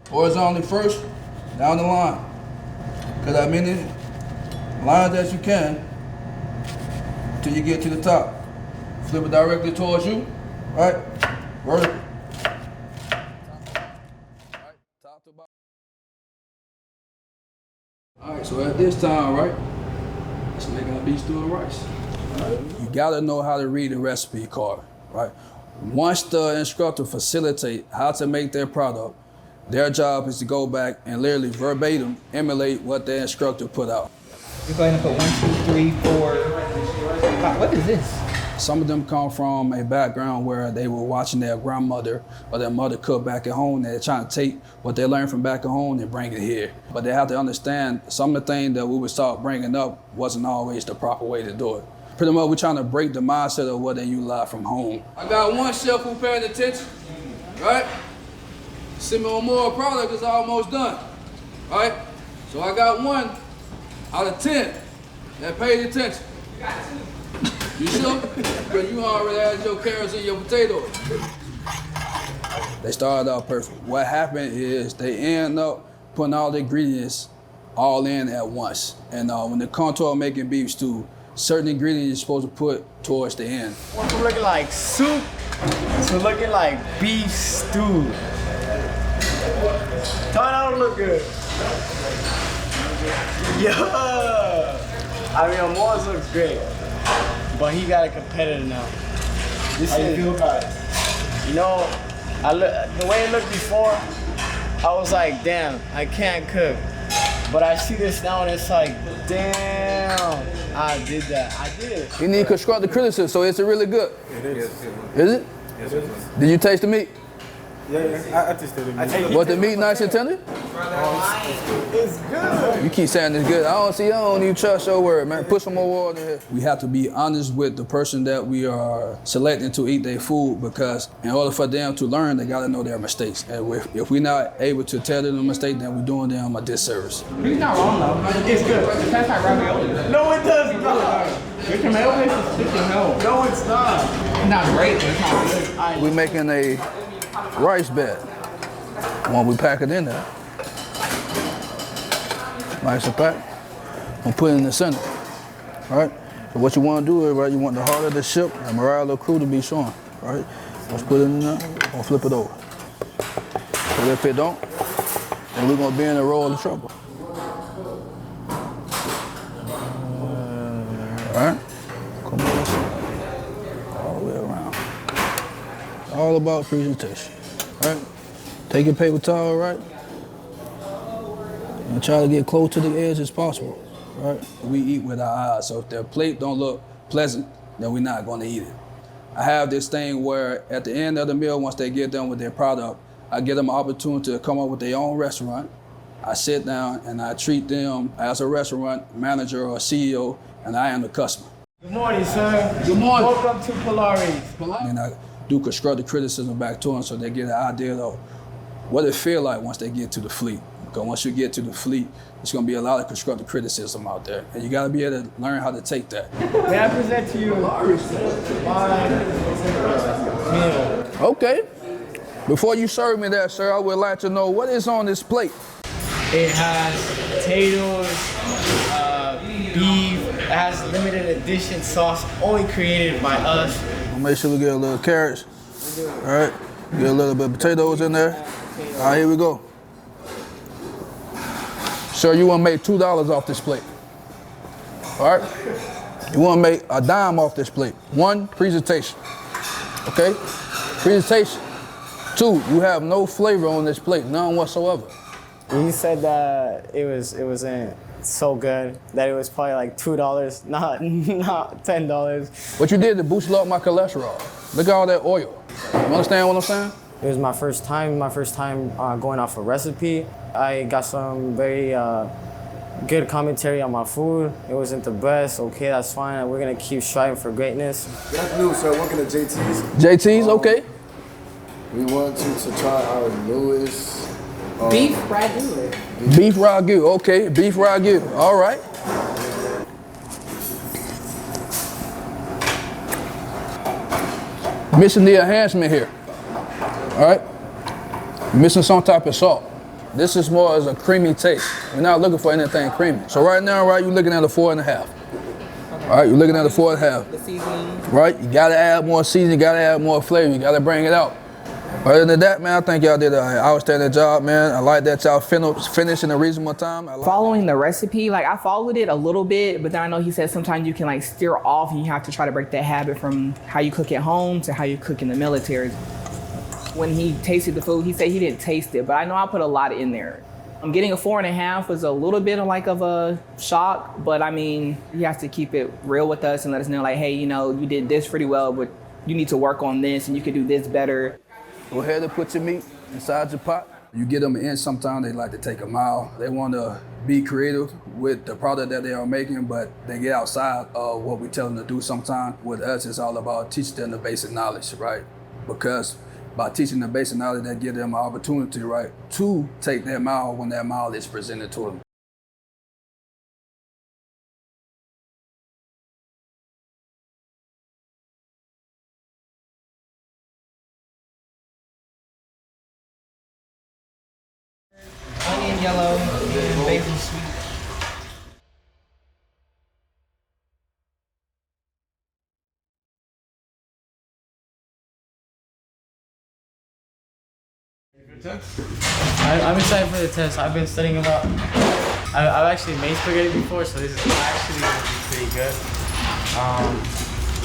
Horizontally first, down the line. Cut as many lines as you can till you get to the top. Flip it directly towards you, right? Vertical. All right, so at this time, right, let's make our beef stew and rice. You gotta know how to read the recipe card, right? Once the instructor facilitates how to make their product, their job is to go back and literally verbatim emulate what the instructor put out. You're going to put 1, 2, 3, 4. What is this? Some of them come from a background where they were watching their grandmother or their mother cook back at home. They're trying to take what they learned from back at home and bring it here. But they have to understand some of the things that we would start bringing up wasn't always the proper way to do it. Pretty much we're trying to break the mindset of what they utilize from home. I got one chef who paying attention, right? Similar more product is almost done, right? So I got 1 out of 10 that paid attention. You sure? Because you already had your carrots and your potatoes. They started out perfect. What happened is they end up putting all the ingredients all in at once. And when it comes to making beef stew, certain ingredients you're supposed to put towards the end. Went from looking like soup to looking like beef stew. That don't look good. Yeah. I mean, Amore's looks great, but he got a competitor now. How you feel about it? You know, the way it looked before, I was like, damn, I can't cook. But I see this now and it's like, damn, I did that. I did it. You need constructive criticism, so it's really good. It is. Is it? Yes, it is. Did you taste the meat? Yeah, I tasted it. Was the meat nice and tender? It's good. You keep saying it's good. I don't even trust your word, man. Put some more water in here. We have to be honest with the person that we are selecting to eat their food, because in order for them to learn, they gotta know their mistakes. And if we're not able to tell them the mistake, then we're doing them a disservice. He's not wrong though. It's good. It tastes like ravioli. No, it does not. Your tomato paste is sticking hell. No, it's not. It's not great, but it's not good. We're making a rice bed. When we pack it in there, nice and packed, and put it in the center. All right. So what you want to do is, right, you want the heart of the ship and morale of the crew to be shown. Right. Let's put it in there. Or flip it over. But if it don't, then we're gonna be in a roll of trouble. All right. Come on. All the way around. All about presentation. All right. Take your paper towel, right? And try to get close to the edge as possible, right? We eat with our eyes, so if their plate don't look pleasant, then we're not gonna eat it. I have this thing where at the end of the meal, once they get done with their product, I give them an opportunity to come up with their own restaurant. I sit down and I treat them as a restaurant manager or CEO, and I am the customer. Good morning, sir. Good morning. Welcome to Polaris. And I do constructive criticism back to them so they get an idea of what it feel like once they get to the fleet. Because once you get to the fleet, there's gonna be a lot of constructive criticism out there. And you gotta be able to learn how to take that. May I present to you my meal? Okay. Before you serve me that, sir, I would like to know what is on this plate. It has potatoes, beef. It has limited edition sauce, only created by us. I'll make sure we get a little carrots. All right. Get a little bit of potatoes in there. All right, here we go. Sir, you want to make $2 off this plate. All right? You want to make a dime off this plate. One, presentation. Okay? Presentation. Two, you have no flavor on this plate, none whatsoever. He said that it wasn't so good, that it was probably like $2, not $10. What you did to boost up my cholesterol. Look at all that oil. You understand what I'm saying? It was my first time going off a recipe. I got some very good commentary on my food. It wasn't the best. Okay, that's fine. We're gonna keep striving for greatness. Good afternoon, sir. Working at JT's. JT's, okay. We want you to try our newest beef ragu. Beef ragu, okay. Beef ragu, all right. Missing the enhancement here. All right, missing some type of salt. This is more as a creamy taste. We're not looking for anything creamy. So right now, right, you're looking at a 4.5. All right, you're looking at a 4.5. The seasoning. Right, you gotta add more seasoning, you gotta add more flavor, you gotta bring it out. Other than that, man, I think y'all did an outstanding job, man. I like that y'all finished in a reasonable time. Following the recipe, like I followed it a little bit, but then I know he said sometimes you can like steer off and you have to try to break that habit from how you cook at home to how you cook in the military. When he tasted the food, he said he didn't taste it, but I know I put a lot in there. Getting a 4.5 was a little bit of like of a shock, but I mean, he has to keep it real with us and let us know like, hey, you know, you did this pretty well, but you need to work on this and you could do this better. Go ahead and put your meat inside your pot. You get them in, sometimes they like to take a mile. They want to be creative with the product that they are making, but they get outside of what we tell them to do sometimes. With us, it's all about teaching them the basic knowledge, right? Because by teaching the basic knowledge, that give them an opportunity, right, to take that mile when that mile is presented to them. Onion yellow and basil sweet. test? I'm excited for the test. I've been studying about. I've actually made spaghetti before, so this is actually going to be pretty good.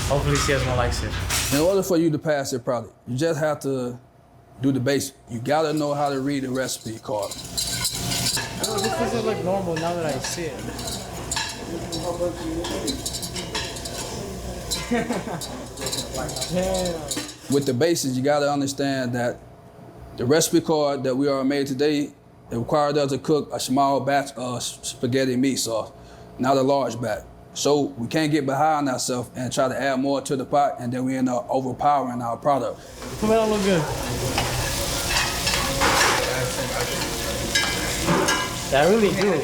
Hopefully, Ciasmo likes it. In order for you to pass it probably, you just have to do the basic. You gotta know how to read the recipe card. Oh, this doesn't look normal now that I see it. Damn. With the basics, you gotta understand that the recipe card that we are made today, it required us to cook a small batch of spaghetti meat sauce, not a large batch. So we can't get behind ourselves and try to add more to the pot, and then we end up overpowering our product. Tomato look good. That really do.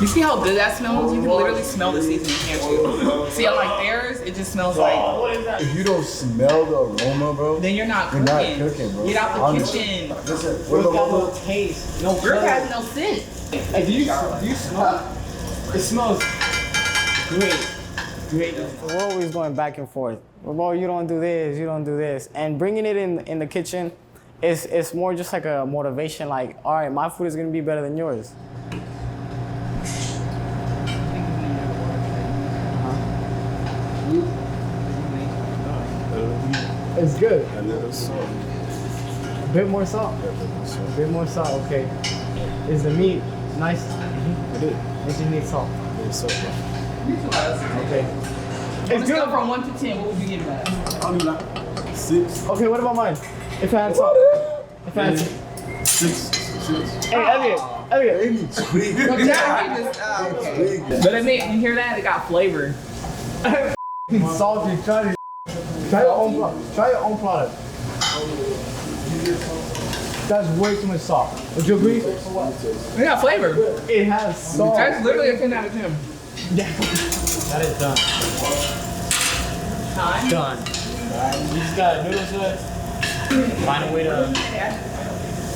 You see how good that smells? You can literally smell the seasoning, can't you? See how like theirs, it just smells like. What is that? If you don't smell the aroma, bro, then you're not cooking. You're not cooking, bro. Get out the kitchen. Listen, It's got no taste, no Burp flavor. has no scent. Hey, do you smell? It smells great. Great. We're always going back and forth. Bro, you don't do this, you don't do this. And bringing it in the kitchen, it's more just like a motivation, like, all right, my food is gonna be better than yours. It's good. A little salt. A bit more salt? A bit more salt, okay. Is the meat nice? It is. It just needs salt. It's salt, bro. Okay. It's good. From 1 to 10, what would you give that? I'll do like 6. Okay, what about mine? If I had salt. If I had 6. Hey, Elliot. But I mean, you hear that? It got flavor. Salty, try your own product. That's way too much salt. Would you agree? It got flavor. It has salt. That's literally a 10 out of 10. Yeah. That is done. Time? Done. You just got noodles left. Find a way to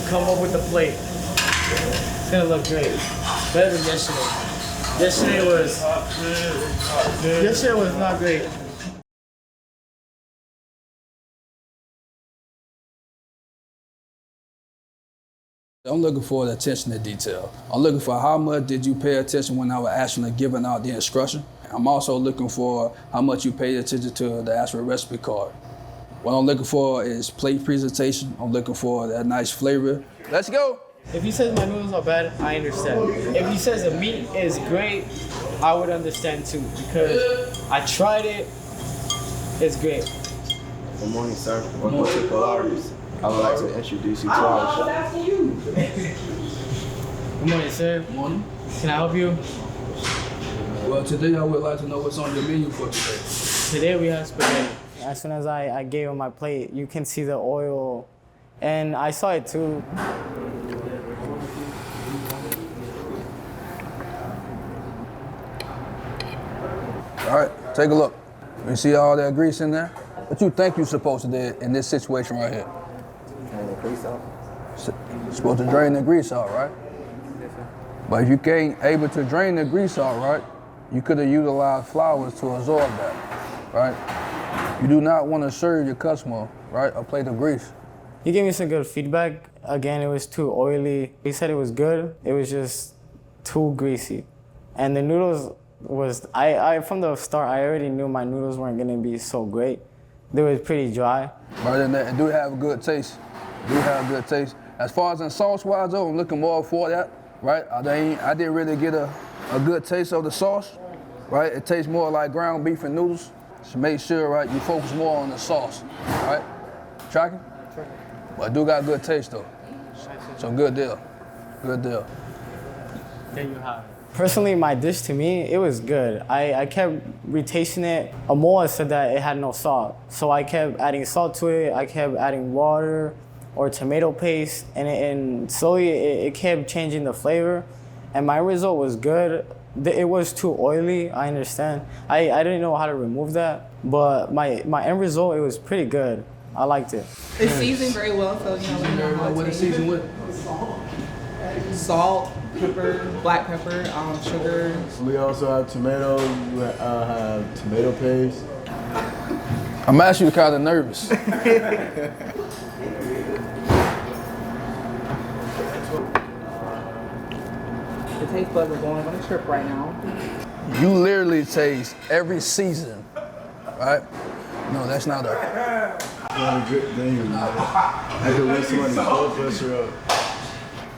come up with the plate. It's gonna look great. Better than yesterday. Yesterday was not great. I'm looking for the attention to detail. I'm looking for how much did you pay attention when I was actually giving out the instruction. I'm also looking for how much you paid attention to the actual recipe card. What I'm looking for is plate presentation. I'm looking for that nice flavor. Let's go. If he says my noodles are bad, I understand. If he says the meat is great, I would understand too, because I tried it. It's great. Good morning, sir. Welcome to Culinary. I would like to introduce you to our shop. Good morning, sir. Good morning. Can I help you? Well, today I would like to know what's on your menu for today. Today we have spaghetti. As soon as I gave him my plate, you can see the oil, and I saw it too. All right, take a look. You see all that grease in there? What you think you're supposed to do in this situation right here? Drain the grease out. You're supposed to drain the grease out, right? But if you can't able to drain the grease out, right, you could have utilized flours to absorb that, right? You do not want to serve your customer, right, a plate of grease. He gave me some good feedback. Again, it was too oily. He said it was good. It was just too greasy. And the noodles was, I from the start, I already knew my noodles weren't gonna be so great. They were pretty dry. But then it do have a good taste. As far as in sauce-wise though, I'm looking more for that, right? I didn't really get a good taste of the sauce, right? It tastes more like ground beef and noodles. So make sure, right, you focus more on the sauce, right? Tracking? But it do got good taste though. So good deal. Good deal. There you have it. Personally, my dish to me, it was good. I kept retasting it. Amoa said that it had no salt. So I kept adding salt to it. I kept adding water or tomato paste. And slowly it kept changing the flavor. And my result was good. It was too oily, I understand. I didn't know how to remove that. But my end result, it was pretty good. I liked it. It's seasoned very well, so you know what it's seasoned with? Salt, pepper, black pepper, sugar. We also have tomatoes. We have tomato paste. I'm actually kind of nervous. taste buds are going on a trip right now. You literally taste every season, right? No, that's not a good thing, man. I could win somebody's blood pressure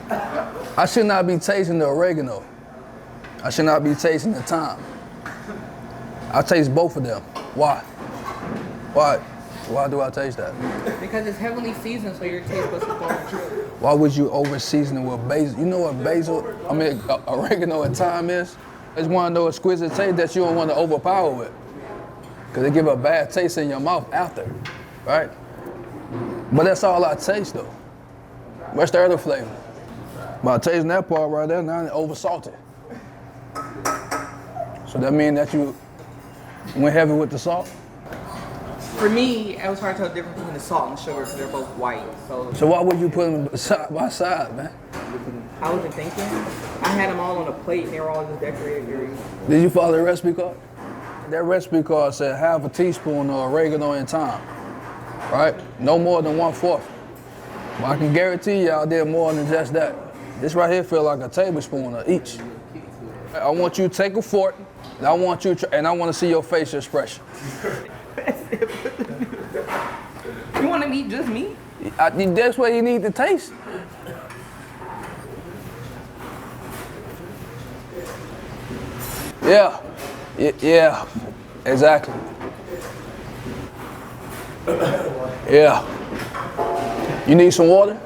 up. I should not be tasting the oregano. I should not be tasting the thyme. I taste both of them. Why? Why? Why do I taste that? Because it's heavily seasoned, so your taste buds are going on a trip. Why would you over season it with basil? You know what oregano and thyme is? It's one of those exquisite tastes that you don't want to overpower with. Because they give a bad taste in your mouth after, right? But that's all I taste though. What's the other flavor? By tasting that part right there, now it's over salted. So that means that you went heavy with the salt? For me, it was hard to tell the difference between the salt and the sugar because they're both white. So why would you put them side by side, man? I wasn't thinking. I had them all on a plate and they were all just decorated very. Did you follow the recipe card? That recipe card said half a teaspoon of oregano and thyme, right? No more than 1/4. But I can guarantee y'all did more than just that. This right here feel like a tablespoon of each. I want you to take a fork, and I want you to, and I want to see your facial expression. You want to eat just me? That's what you need to taste. Yeah, exactly. Yeah. You need some water?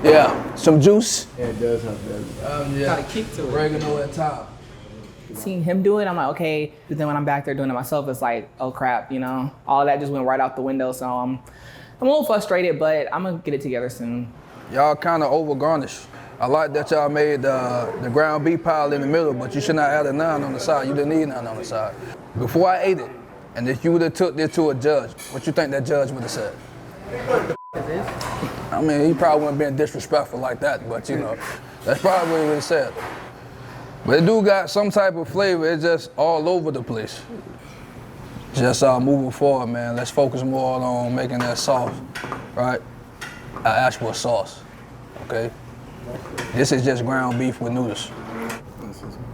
Yeah, some juice? Yeah, it does have that. Yeah. Got a kick to it. Oregano at top. Seeing him do it, I'm like, okay. But then when I'm back there doing it myself, it's like, oh crap, you know? All of that just went right out the window, so I'm a little frustrated, but I'm gonna get it together soon. Y'all kind of over garnish. I like that y'all made the ground beef pile in the middle, but you should not add a naan on the side. You didn't need none on the side. Before I ate it, and if you would have took this to a judge, what you think that judge would have said? I mean, he probably wouldn't have been disrespectful like that, but you know, that's probably what he would have said. But it do got some type of flavor. It's just all over the place. Just moving forward, man. Let's focus more on making that sauce, right? An actual sauce, okay? This is just ground beef with noodles.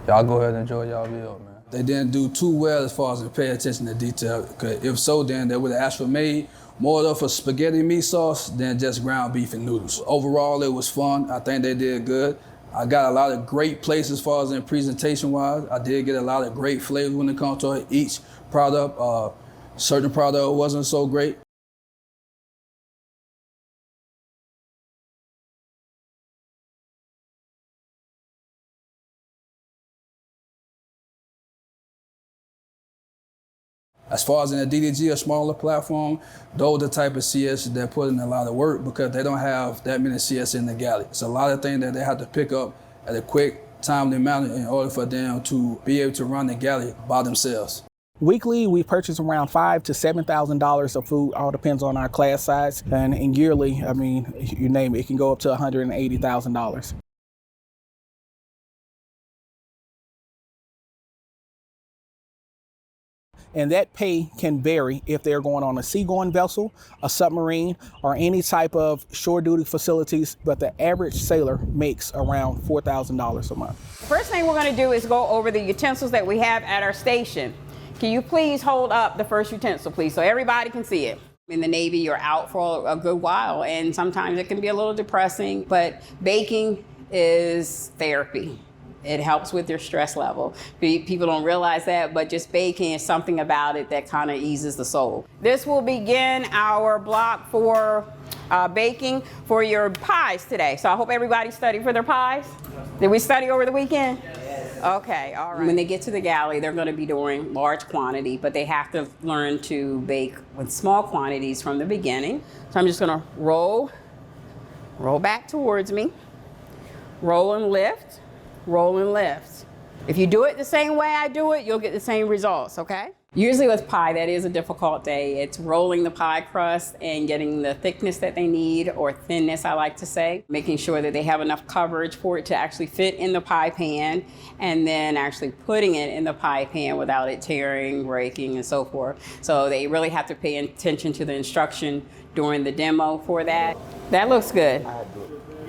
Y'all go ahead and enjoy y'all meal, man. They didn't do too well as far as pay attention to detail. Cause if so, then they would have actually made more of a spaghetti meat sauce than just ground beef and noodles. Overall, it was fun. I think they did good. I got a lot of great places as far as in presentation-wise. I did get a lot of great flavor when it comes to each product. Certain product wasn't so great. As far as in the DDG, a smaller platform, those are the type of CS that put in a lot of work because they don't have that many CS in the galley. It's a lot of things that they have to pick up at a quick, timely manner in order for them to be able to run the galley by themselves. Weekly, we purchase around $5,000 to $7,000 of food. All depends on our class size. And yearly, I mean, you name it, it can go up to $180,000. And that pay can vary if they're going on a seagoing vessel, a submarine, or any type of shore duty facilities, but the average sailor makes around $4,000 a month. First thing we're going to do is go over the utensils that we have at our station. Can you please hold up the first utensil, please, so everybody can see it? In the Navy, you're out for a good while, and sometimes it can be a little depressing, but baking is therapy. It helps with your stress level. People don't realize that, but just baking is something about it that kind of eases the soul. This will begin our block for baking for your pies today. So I hope everybody studied for their pies. Did we study over the weekend? Yes. Okay, all right. When they get to the galley, they're going to be doing large quantity, but they have to learn to bake with small quantities from the beginning. So I'm just going to roll back towards me, roll and lift. Roll and lift. If you do it the same way I do it, you'll get the same results, okay? Usually with pie, that is a difficult day. It's rolling the pie crust and getting the thickness that they need, or thinness, I like to say. Making sure that they have enough coverage for it to actually fit in the pie pan, and then actually putting it in the pie pan without it tearing, breaking, and so forth. So they really have to pay attention to the instruction during the demo for that. That looks good.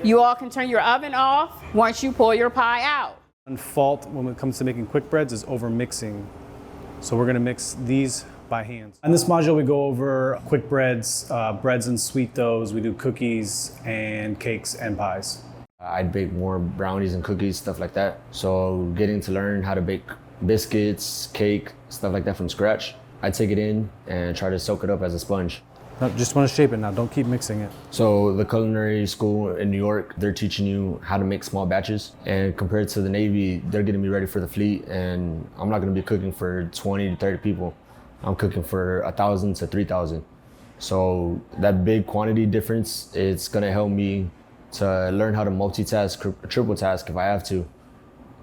You all can turn your oven off once you pull your pie out. One fault when it comes to making quick breads is over mixing. So we're gonna mix these by hand. In this module, we go over quick breads, breads and sweet doughs. We do cookies and cakes and pies. I'd bake more brownies and cookies, stuff like that. So getting to learn how to bake biscuits, cake, stuff like that from scratch. I take it in and try to soak it up as a sponge. No, just want to shape it now, don't keep mixing it. So the Culinary School in New York, they're teaching you how to make small batches. And compared to the Navy, they're getting me ready for the fleet. And I'm not gonna be cooking for 20 to 30 people. I'm cooking for 1,000 to 3,000. So that big quantity difference, it's gonna help me to learn how to multitask, triple task if I have to.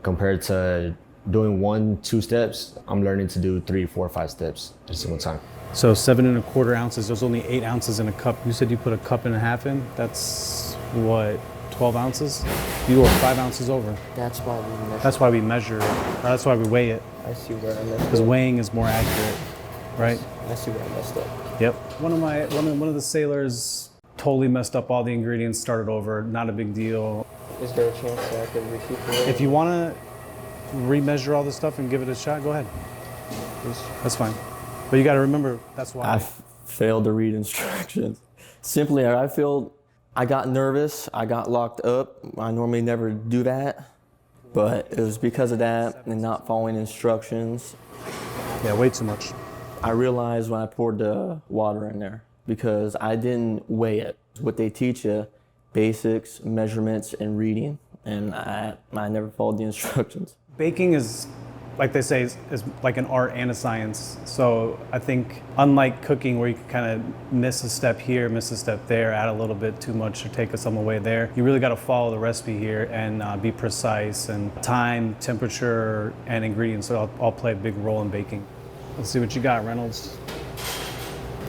Compared to doing 1-2 steps, I'm learning to do 3, 4, 5 steps at a single time. So 7 1/4 ounces, there's only 8 ounces in a cup. You said you put a cup and a half in? That's what, 12 ounces? You go 5 ounces over. That's why we measure. That's why we measure it, or that's why we weigh it. I see where I messed up. Because weighing is more accurate, right? I see where I messed up. Yep. One of the sailors totally messed up all the ingredients, started over, not a big deal. Is there a chance that I could recuperate? If you want to remeasure all this stuff and give it a shot, go ahead. That's fine. But you got to remember, that's why. I failed to read instructions. Simply, I got nervous. I got locked up. I normally never do that, but it was because of that and not following instructions. Yeah, way too much. I realized when I poured the water in there because I didn't weigh it. What they teach you, basics, measurements, and reading, and I never followed the instructions. Baking is, like they say, is like an art and a science. So I think unlike cooking where you can kind of miss a step here, miss a step there, add a little bit too much or take some away there, you really got to follow the recipe here and be precise, and time, temperature, and ingredients all play a big role in baking. Let's see what you got, Reynolds.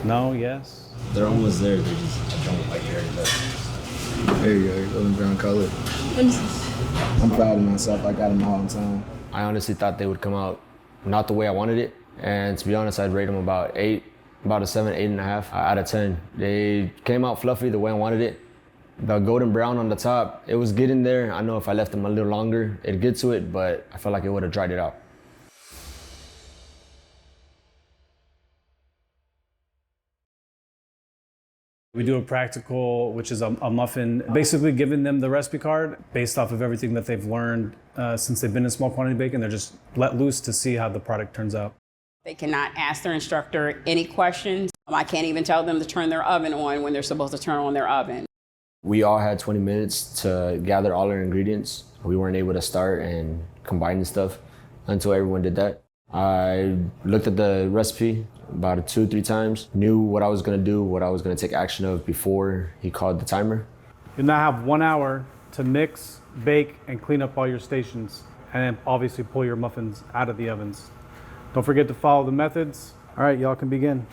No, yes? They're almost there, they just don't like very much. There you go, golden brown color. I'm proud of myself, I got them all on time. I honestly thought they would come out not the way I wanted it. And to be honest, I'd rate them about a 7, 8.5 out of 10. They came out fluffy the way I wanted it. The golden brown on the top, it was getting there. I know if I left them a little longer, it'd get to it, but I felt like it would have dried it out. We do a practical, which is a muffin, basically giving them the recipe card based off of everything that they've learned since they've been in small quantity baking. They're just let loose to see how the product turns out. They cannot ask their instructor any questions. I can't even tell them to turn their oven on when they're supposed to turn on their oven. We all had 20 minutes to gather all our ingredients. We weren't able to start and combine stuff until everyone did that. I looked at the recipe about 2-3 times, knew what I was gonna do, what I was gonna take action of before he called the timer. You now have 1 hour to mix, bake, and clean up all your stations, and then obviously pull your muffins out of the ovens. Don't forget to follow the methods. All right, y'all can begin.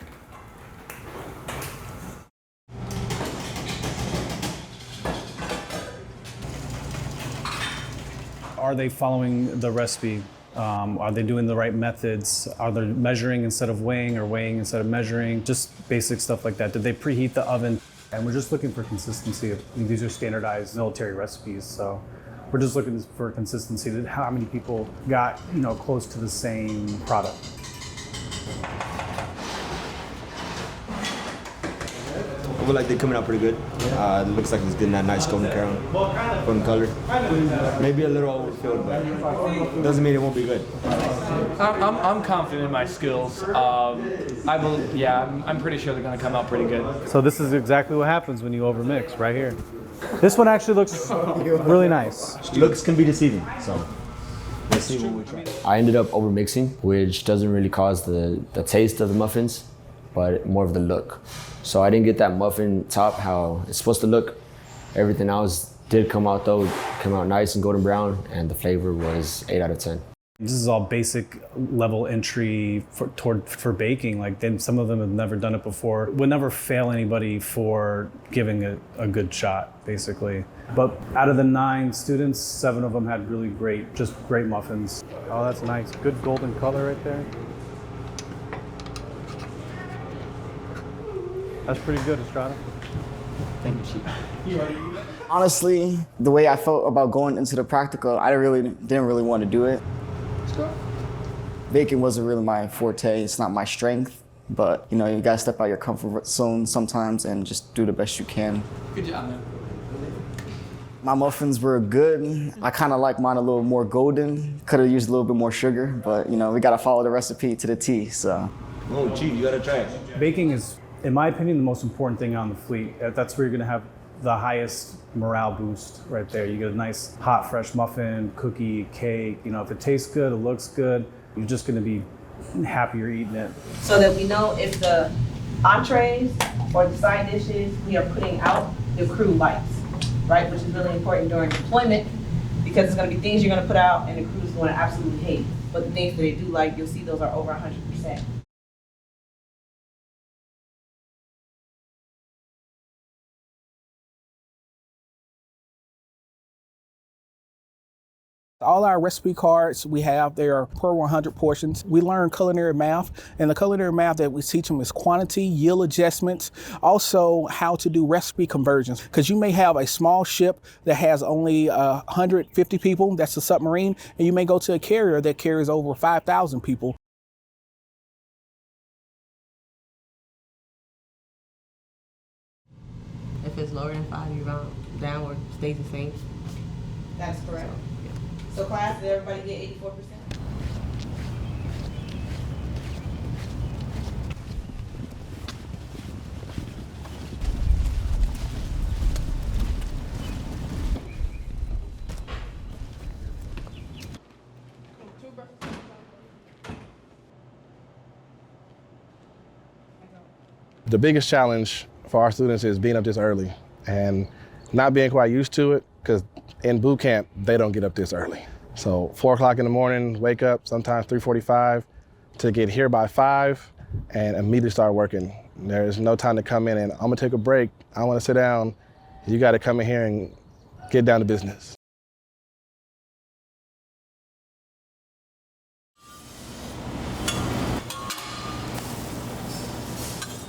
Are they following the recipe? Are they doing the right methods? Are they measuring instead of weighing or weighing instead of measuring? Just basic stuff like that. Did they preheat the oven? And we're just looking for consistency. These are standardized military recipes, so we're just looking for consistency. How many people got, close to the same product? I feel like they're coming out pretty good. It looks like it's getting that nice golden color. Maybe a little overfilled, but doesn't mean it won't be good. I'm confident in my skills. I'm pretty sure they're going to come out pretty good. So this is exactly what happens when you overmix right here. This one actually looks really nice. Looks can be deceiving, so let's see what we try. I ended up overmixing, which doesn't really cause the taste of the muffins, but more of the look. So I didn't get that muffin top how it's supposed to look. Everything else did come out though, came out nice and golden brown, and the flavor was 8 out of 10. This is all basic level entry for baking. Like some of them have never done it before. Would never fail anybody for giving it a good shot, basically. But out of the 9 students, 7 of them had really great muffins. Oh, that's nice. Good golden color right there. That's pretty good, Estrada. Thank you, Chief. Honestly, the way I felt about going into the practical, I didn't really want to do it. Baking wasn't really my forte. It's not my strength, but you gotta step out your comfort zone sometimes and just do the best you can. Good job, man. My muffins were good. I kind of like mine a little more golden. Could have used a little bit more sugar, but we gotta follow the recipe to the T, so. Oh, Chief, you gotta try it. Baking is, in my opinion, the most important thing on the fleet. That's where you're gonna have the highest morale boost right there. You get a nice hot, fresh muffin, cookie, cake. If it tastes good, it looks good, you're just gonna be happier eating it. So that we know if the entrees or the side dishes we are putting out, the crew likes, right? Which is really important during deployment because it's gonna be things you're gonna put out and the crew's gonna absolutely hate. But the things that they do like, you'll see those are over 100%. All our recipe cards we have, they are per 100 portions. We learn culinary math, and the culinary math that we teach them is quantity, yield adjustments, also how to do recipe conversions. Because you may have a small ship that has only 150 people, that's a submarine, and you may go to a carrier that carries over 5,000 people. If it's lower than 5, you round downward, stays the same. That's correct. So class, did everybody get 84%? The biggest challenge for our students is being up this early and not being quite used to it, because in boot camp, they don't get up this early. So 4 o'clock in the morning, wake up, sometimes 3:45, to get here by 5 and immediately start working. There is no time to come in and I'm gonna take a break, I wanna sit down. You gotta come in here and get down to business.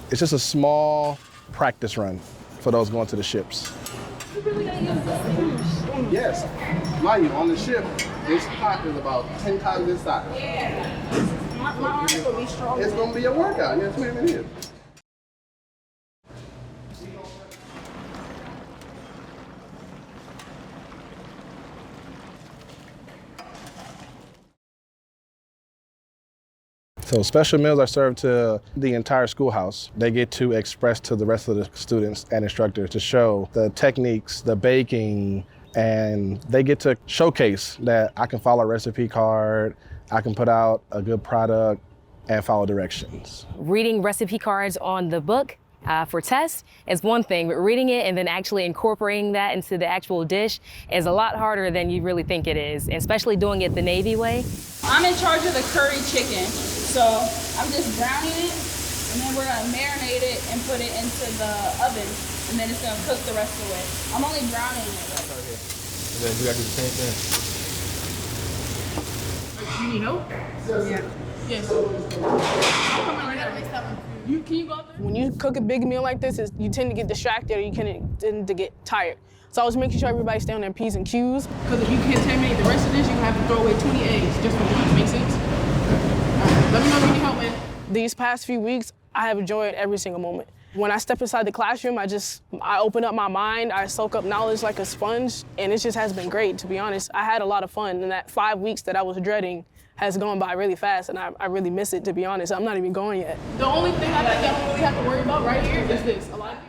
It's just a small practice run for those going to the ships. Yes, mind you, on the ship, this pot is about 10 times this size. Yeah. My arms will be strong. It's gonna be a workout, yes ma'am, it is. So special meals are served to the entire schoolhouse. They get to express to the rest of the students and instructors to show the techniques, the baking, and they get to showcase that I can follow a recipe card, I can put out a good product and follow directions. Reading recipe cards on the book for tests is one thing, but reading it and then actually incorporating that into the actual dish is a lot harder than you really think it is, especially doing it the Navy way. I'm in charge of the curry chicken, so I'm just browning it, and then we're gonna marinate it and put it into the oven, and then it's gonna cook the rest of it. I'm only browning it. Okay. And then we gotta do the same thing. You need help? Yeah. Yes. I'm coming right now. Can you go up there? When you cook a big meal like this, you tend to get distracted or you tend to get tired. So I was making sure everybody stay on their P's and Q's. Because if you contaminate the rest of this, you have to throw away 20 eggs just for one. Make sense? Let me know if you need help, man. These past few weeks, I have enjoyed every single moment. When I step inside the classroom, I open up my mind, I soak up knowledge like a sponge, and it just has been great, to be honest. I had a lot of fun, and that 5 weeks that I was dreading has gone by really fast, and I really miss it, to be honest. I'm not even going yet. The only thing I think I don't really have to worry about right here is this. A lot of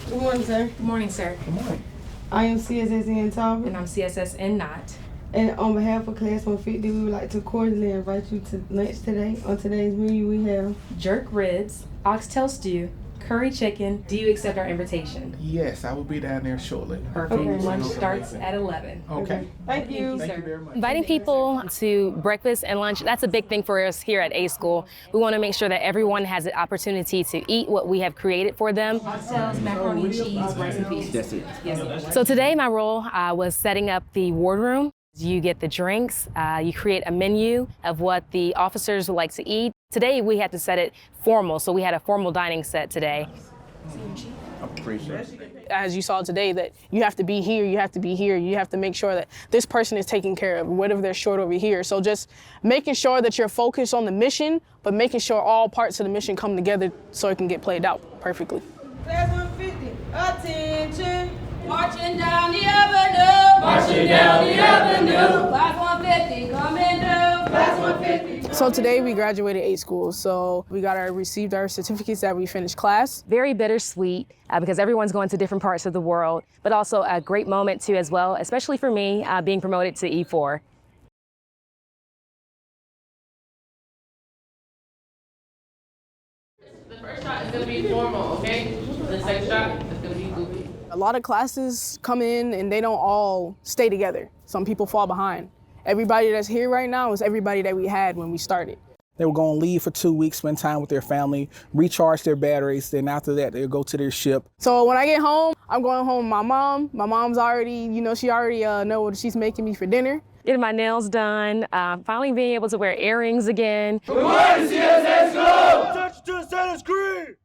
Good morning, sir. Good morning, sir. Good morning. I am CSSN Talbot. And I'm CSSN Knott. And on behalf of Class 150, we would like to cordially invite you to lunch today. On today's menu, we have jerk ribs, oxtail stew, curry chicken. Do you accept our invitation? Yes, I will be down there shortly. Perfect. Okay. Lunch starts at 11. Okay. Thank you. Thank you very much. Inviting people to breakfast and lunch, that's a big thing for us here at A School. We want to make sure that everyone has the opportunity to eat what we have created for them. Oxtails, macaroni and cheese, rice and peas. That's it. Yes. So today my role was setting up the wardroom. You get the drinks, you create a menu of what the officers would like to eat. Today we had to set it formal, so we had a formal dining set today. As you saw today, that you have to be here, you have to be here, you have to make sure that this person is taken care of, whatever they're short over here. So just making sure that you're focused on the mission, but making sure all parts of the mission come together so it can get played out perfectly. Class 150, attention. Marching down the avenue. Marching down the avenue. Class 150 coming through. Class 150. So today we graduated 8 schools. So we received our certificates that we finished class. Very bittersweet because everyone's going to different parts of the world, but also a great moment too as well, especially for me being promoted to E4. The first shot is going to be formal, okay? The second shot is going to be goofy. A lot of classes come in and they don't all stay together. Some people fall behind. Everybody that's here right now is everybody that we had when we started. They were going to leave for 2 weeks, spend time with their family, recharge their batteries, then after that they'll go to their ship. So when I get home, I'm going home with my mom. My mom's already, she already know what she's making me for dinner. Getting my nails done, finally being able to wear earrings again. RDC School! Touch to center screen!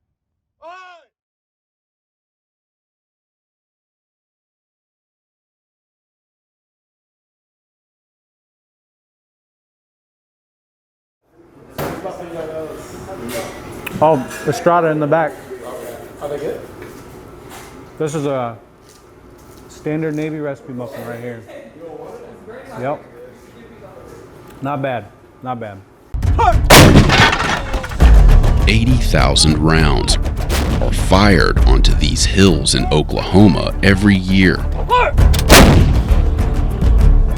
Oh, Estrada in the back. Are they good? This is a standard Navy recipe muffin right here. Yep. Not bad. Not bad. 80,000 rounds are fired onto these hills in Oklahoma every year.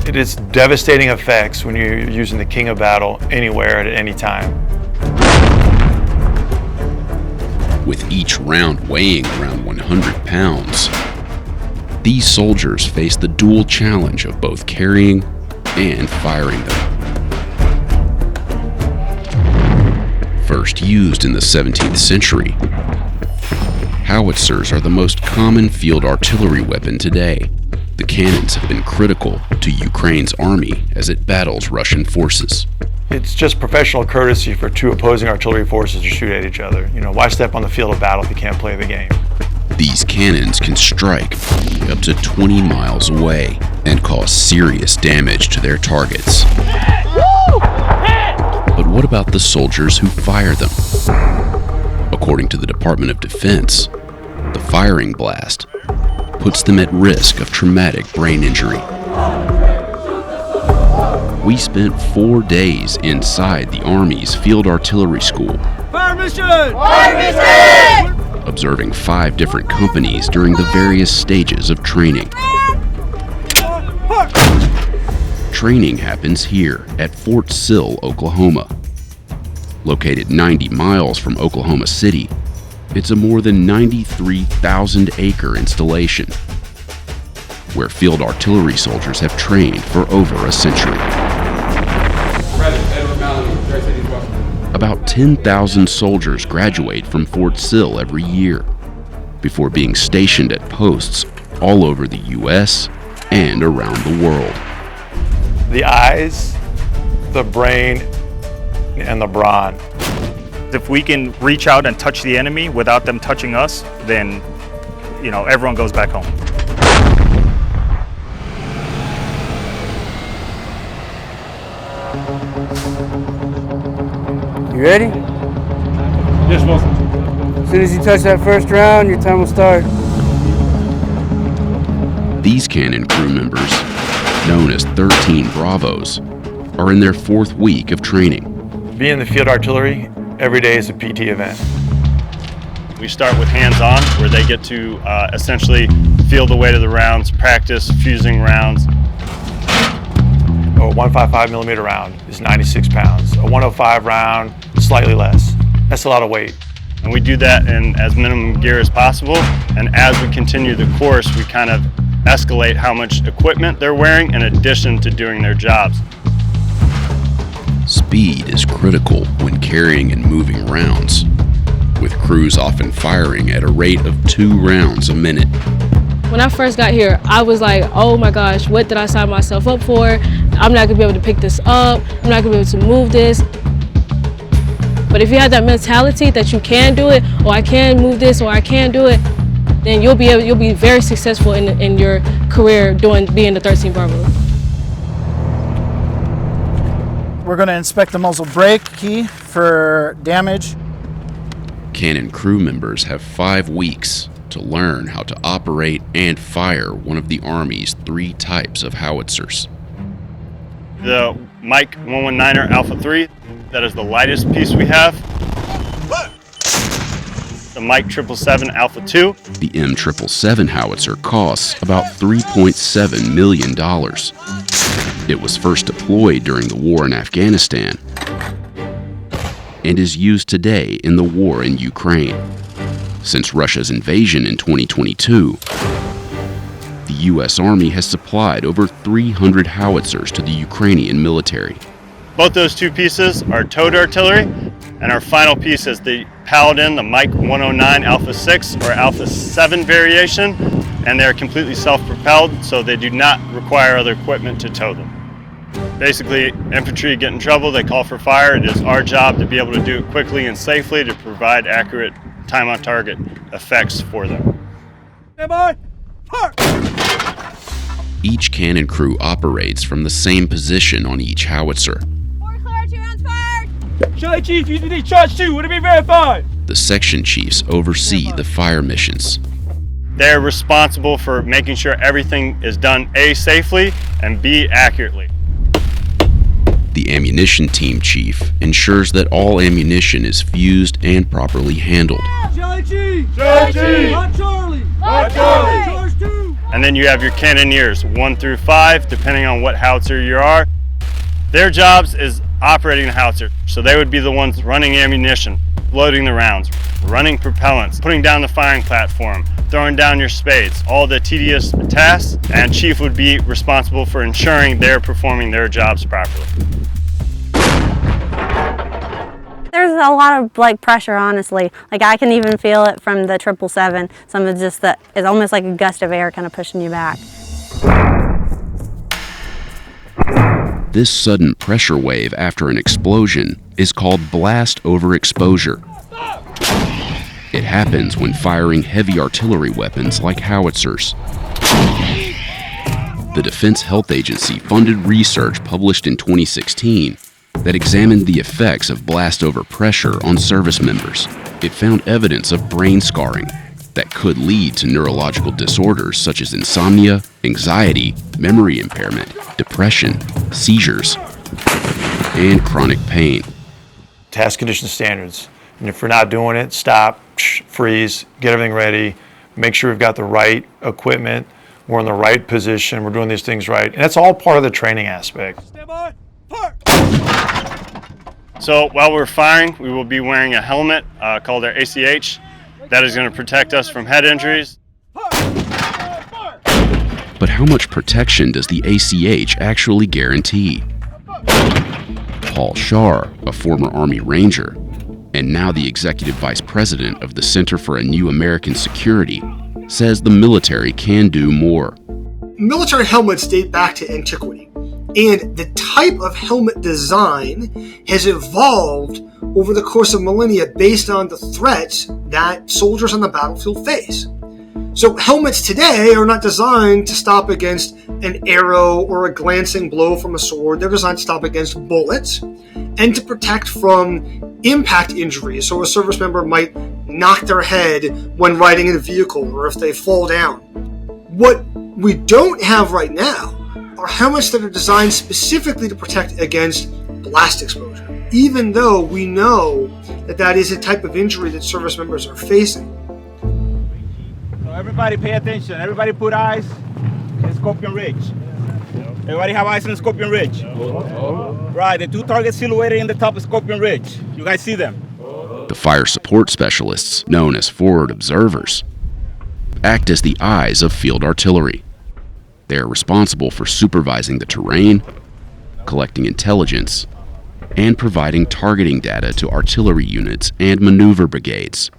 It is devastating effects when you're using the king of battle anywhere at any time. With each round weighing around 100 pounds, these soldiers face the dual challenge of both carrying and firing them. First used in the 17th century, howitzers are the most common field artillery weapon today. The cannons have been critical to Ukraine's army as it battles Russian forces. It's just professional courtesy for two opposing artillery forces to shoot at each other. Why step on the field of battle if you can't play the game? These cannons can strike up to 20 miles away and cause serious damage to their targets. But what about the soldiers who fire them? According to the Department of Defense, the firing blast puts them at risk of traumatic brain injury. We spent 4 days inside the Army's Field Artillery School. Fire mission! Fire mission! Observing 5 different companies during the various stages of training. Training happens here at Fort Sill, Oklahoma. Located 90 miles from Oklahoma City, it's a more than 93,000-acre installation where field artillery soldiers have trained for over a century. About 10,000 soldiers graduate from Fort Sill every year before being stationed at posts all over the U.S. and around the world. The eyes, the brain, and the brawn. If we can reach out and touch the enemy without them touching us, then, everyone goes back home. You ready? Yes, boss. As soon as you touch that first round, your time will start. These cannon crew members, known as 13 Bravos, are in their 4th week of training. Being in the field artillery, every day is a PT event. We start with hands-on, where they get to essentially feel the weight of the rounds, practice fusing rounds. A 155 millimeter round is 96 pounds. A 105 round, slightly less. That's a lot of weight. And we do that in as minimum gear as possible. And as we continue the course, we kind of escalate how much equipment they're wearing in addition to doing their jobs. Speed is critical when carrying and moving rounds, with crews often firing at a rate of 2 rounds a minute. When I first got here, I was like, oh my gosh, what did I sign myself up for? I'm not gonna be able to pick this up. I'm not gonna be able to move this. But if you have that mentality that you can do it, or I can move this, or I can do it, then you'll be very successful in your career being the 13th Bravo. We're going to inspect the muzzle brake key for damage. Cannon crew members have 5 weeks to learn how to operate and fire one of the Army's 3 types of howitzers. The Mike 119er Alpha 3, that is the lightest piece we have. The Mike 777 Alpha 2. The M777 howitzer costs about $3.7 million. It was first deployed during the war in Afghanistan and is used today in the war in Ukraine. Since Russia's invasion in 2022, the U.S. Army has supplied over 300 howitzers to the Ukrainian military. Both those 2 pieces are towed artillery, and our final piece is the Paladin, the Mike 109 Alpha 6 or Alpha 7 variation, and they're completely self-propelled, so they do not require other equipment to tow them. Basically, infantry get in trouble, they call for fire. It is our job to be able to do it quickly and safely to provide accurate time on target effects for them. Stand by. Park. Each cannon crew operates from the same position on each howitzer. Charlie Chief, UDD, charge 2, would it be verified? The section chiefs oversee the fire missions. They're responsible for making sure everything is done A, safely, and B, accurately. The ammunition team chief ensures that all ammunition is fused and properly handled. Charlie Chief! Charlie Chief! On Charlie! On Charlie! Charge 2! And then you have your cannoneers, 1 through 5, depending on what howitzer you are. Their jobs is operating the howitzer, so they would be the ones running ammunition, loading the rounds, running propellants, putting down the firing platform, throwing down your spades, all the tedious tasks, and Chief would be responsible for ensuring they're performing their jobs properly. There's a lot of pressure, honestly. I can even feel it from the 777. Some of just it's almost like a gust of air kind of pushing you back. This sudden pressure wave after an explosion is called blast overexposure. It happens when firing heavy artillery weapons like howitzers. The Defense Health Agency funded research published in 2016 that examined the effects of blast overpressure on service members. It found evidence of brain scarring that could lead to neurological disorders such as insomnia, anxiety, memory impairment, depression, seizures, and chronic pain. Task condition standards. And if we're not doing it, stop, freeze, get everything ready, make sure we've got the right equipment, we're in the right position, we're doing these things right. And that's all part of the training aspect. Stand by. Park. So while we're firing, we will be wearing a helmet called our ACH. That is going to protect us from head injuries. But how much protection does the ACH actually guarantee? Paul Shar, a former Army Ranger, and now the Executive Vice President of the Center for a New American Security, says the military can do more. Military helmets date back to antiquity, and the type of helmet design has evolved over the course of millennia based on the threats that soldiers on the battlefield face. So helmets today are not designed to stop against an arrow or a glancing blow from a sword. They're designed to stop against bullets and to protect from impact injuries. So a service member might knock their head when riding in a vehicle or if they fall down. What we don't have right now are helmets that are designed specifically to protect against blast exposure, even though we know that that is a type of injury that service members are facing. So everybody pay attention. Everybody put eyes in Scorpion Ridge. Everybody have eyes on Scorpion Ridge. Right, the 2 targets silhouetted in the top of Scorpion Ridge. You guys see them? The fire support specialists, known as forward observers, act as the eyes of field artillery. They are responsible for supervising the terrain, collecting intelligence, and providing targeting data to artillery units and maneuver brigades.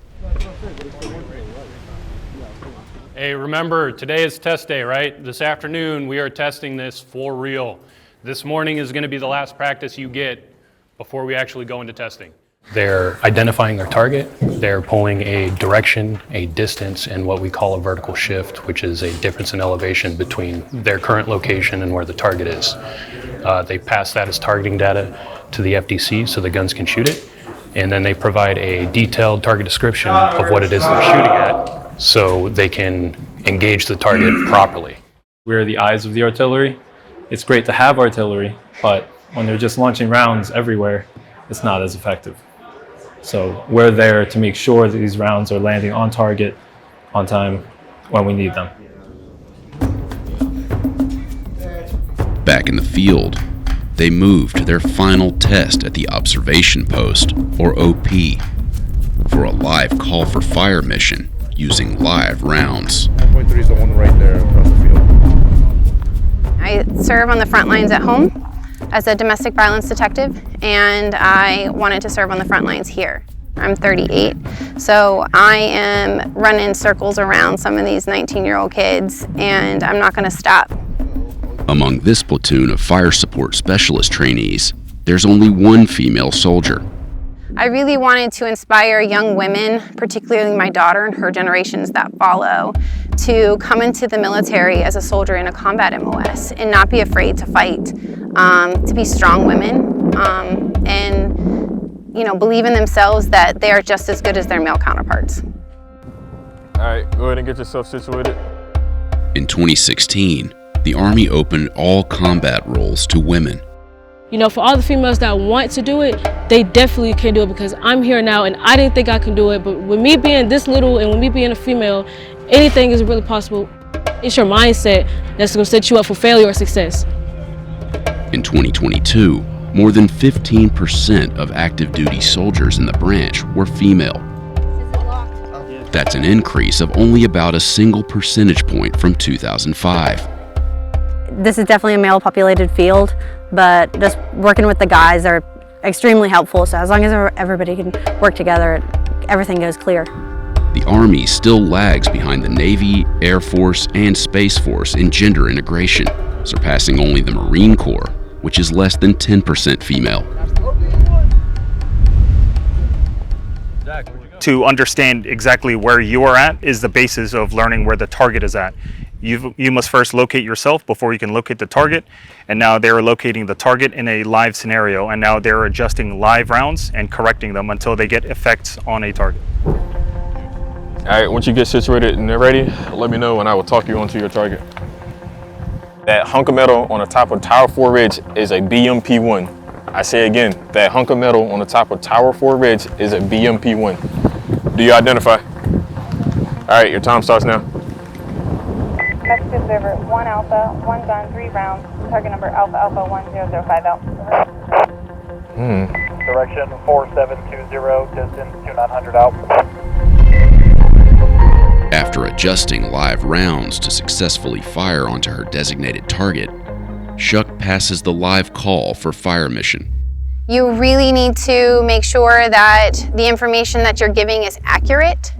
Hey, remember, today is test day, right? This afternoon, we are testing this for real. This morning is going to be the last practice you get before we actually go into testing. They're identifying their target. They're pulling a direction, a distance, and what we call a vertical shift, which is a difference in elevation between their current location and where the target is. They pass that as targeting data to the FDC so the guns can shoot it. And then they provide a detailed target description of what it is they're shooting at so they can engage the target properly. We're the eyes of the artillery. It's great to have artillery, but when they're just launching rounds everywhere, it's not as effective. So we're there to make sure that these rounds are landing on target, on time, when we need them. Back in the field, they moved to their final test at the observation post, or OP, for a live call for fire mission using live rounds. 9.3 is the one right there across the field. I serve on the front lines at home as a domestic violence detective, and I wanted to serve on the front lines here. I'm 38, so I am running circles around some of these 19-year-old kids, and I'm not going to stop. Among this platoon of fire support specialist trainees, there's only one female soldier. I really wanted to inspire young women, particularly my daughter and her generations that follow, to come into the military as a soldier in a combat MOS and not be afraid to fight, to be strong women, and believe in themselves that they are just as good as their male counterparts. All right, go ahead and get yourself situated. In 2016, the Army opened all combat roles to women. For all the females that want to do it, they definitely can do it because I'm here now and I didn't think I can do it, but with me being this little and with me being a female, anything is really possible. It's your mindset that's going to set you up for failure or success. In 2022, more than 15% of active duty soldiers in the branch were female. That's an increase of only about a single percentage point from 2005. This is definitely a male-populated field, but just working with the guys are extremely helpful. So as long as everybody can work together, everything goes clear. The Army still lags behind the Navy, Air Force, and Space Force in gender integration, surpassing only the Marine Corps, which is less than 10% female. To understand exactly where you are at is the basis of learning where the target is at. You must first locate yourself before you can locate the target, and now they're locating the target in a live scenario, and now they're adjusting live rounds and correcting them until they get effects on a target. All right, once you get situated and they're ready, let me know and I will talk you onto your target. That hunk of metal on the top of Tower 4 Ridge is a BMP-1. I say again, that hunk of metal on the top of Tower 4 Ridge is a BMP-1. Do you identify? All right, your time starts now. Next observer, 1 Alpha, 1 gun, 3 rounds, target number Alpha Alpha 1005 out. Direction 4720, distance 2900 out. After adjusting live rounds to successfully fire onto her designated target, Shuck passes the live call for fire mission. You really need to make sure that the information that you're giving is accurate,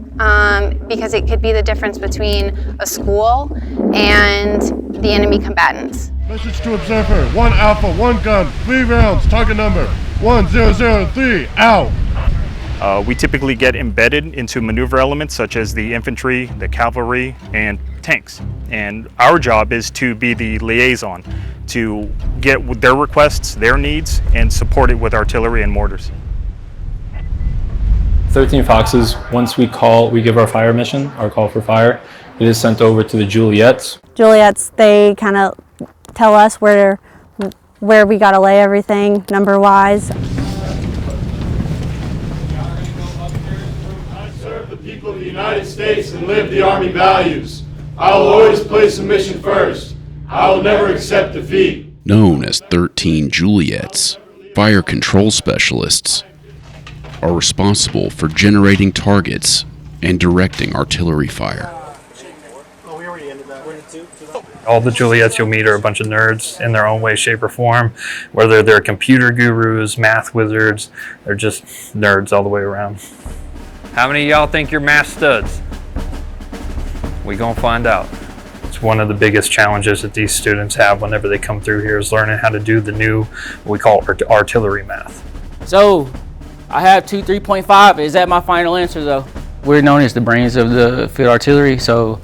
because it could be the difference between a school and the enemy combatants. Message to observer, 1 Alpha, 1 gun, 3 rounds, target number 1003, out. We typically get embedded into maneuver elements such as the infantry, the cavalry, and tanks. And our job is to be the liaison, to get their requests, their needs, and support it with artillery and mortars. 13 Foxes, once we give our fire mission, our call for fire, it is sent over to the Juliets. Juliets, they kind of tell us where we got to lay everything number-wise. People of the United States and live the Army values. I will always place a mission first. I will never accept defeat. Known as 13 Juliets, fire control specialists are responsible for generating targets and directing artillery fire. All the Juliets you'll meet are a bunch of nerds in their own way, shape, or form. Whether they're computer gurus, math wizards, they're just nerds all the way around. How many of y'all think you're math studs? We gonna find out. It's one of the biggest challenges that these students have whenever they come through here is learning how to do the new, what we call artillery math. So, I have 2 3.5. Is that my final answer though? We're known as the brains of the field artillery, so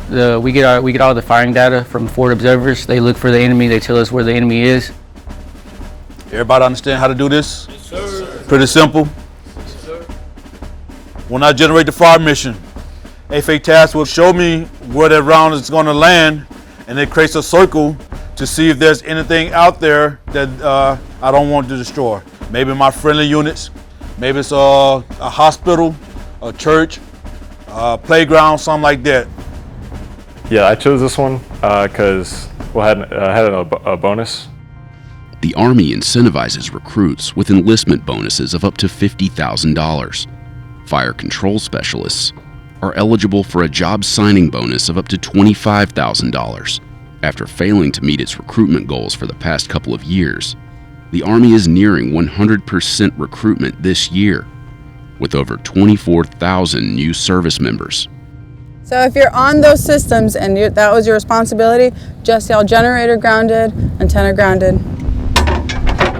we get all the firing data from forward observers. They look for the enemy, they tell us where the enemy is. Everybody understand how to do this? Yes, sir. Pretty simple. Yes, sir. When I generate the fire mission, FA task will show me where that round is going to land, and it creates a circle to see if there's anything out there that I don't want to destroy. Maybe my friendly units, maybe it's a hospital, a church, a playground, something like that. Yeah, I chose this one because we had a bonus. The Army incentivizes recruits with enlistment bonuses of up to $50,000. Fire control specialists are eligible for a job signing bonus of up to $25,000. After failing to meet its recruitment goals for the past couple of years, the Army is nearing 100% recruitment this year, with over 24,000 new service members. So if you're on those systems and that was your responsibility, just yell generator grounded, antenna grounded.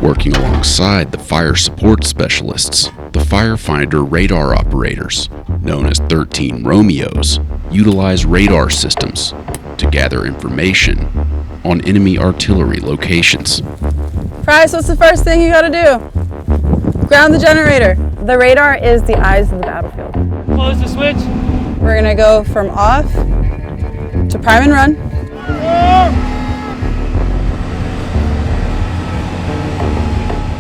Working alongside the fire support specialists, the firefighter radar operators, known as 13 Romeos, utilize radar systems to gather information on enemy artillery locations. Price, what's the first thing you gotta do? Ground the generator. The radar is the eyes of the battlefield. Close the switch. We're gonna go from off to prime and run.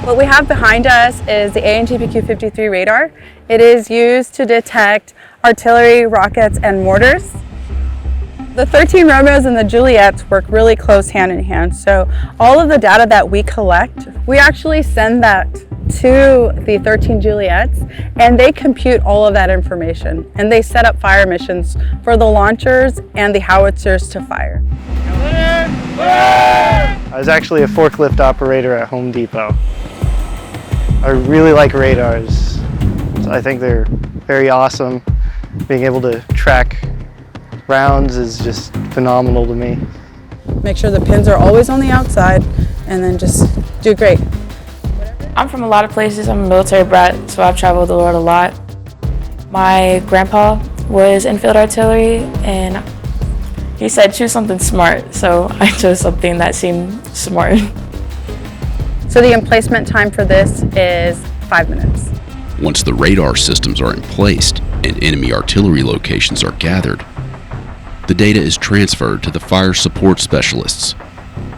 What we have behind us is the ANTPQ-53 radar. It is used to detect artillery, rockets, and mortars. The 13 Romeos and the Juliets work really close hand in hand. So all of the data that we collect, we actually send that to the 13 Juliets, and they compute all of that information. And they set up fire missions for the launchers and the howitzers to fire. I was actually a forklift operator at Home Depot. I really like radars. I think they're very awesome. Being able to track rounds is just phenomenal to me. Make sure the pins are always on the outside, and then just do great. I'm from a lot of places. I'm a military brat, so I've traveled the world a lot. My grandpa was in field artillery, and he said choose something smart, so I chose something that seemed smart. So the emplacement time for this is 5 minutes. Once the radar systems are emplaced and enemy artillery locations are gathered, the data is transferred to the fire support specialists,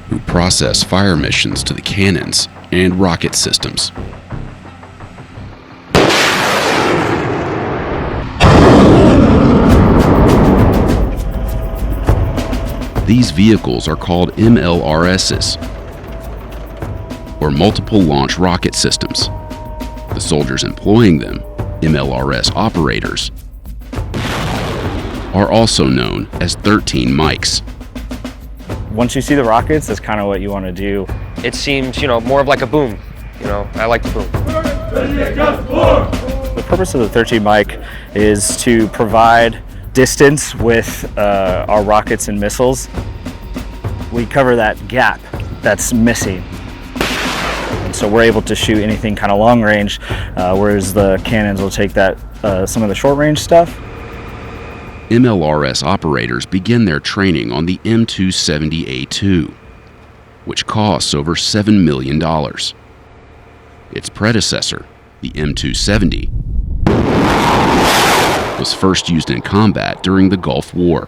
who process fire missions to the cannons and rocket systems. These vehicles are called MLRSs, or multiple launch rocket systems. The soldiers employing them, MLRS operators, are also known as 13 mics. Once you see the rockets, that's kind of what you want to do. It seems, more of like a boom. I like the boom. The purpose of the 13 mic is to provide distance with our rockets and missiles. We cover that gap that's missing. And so we're able to shoot anything kind of long range, whereas the cannons will take that some of the short range stuff. MLRS operators begin their training on the M270A2, which costs over $7 million. Its predecessor, the M270, was first used in combat during the Gulf War.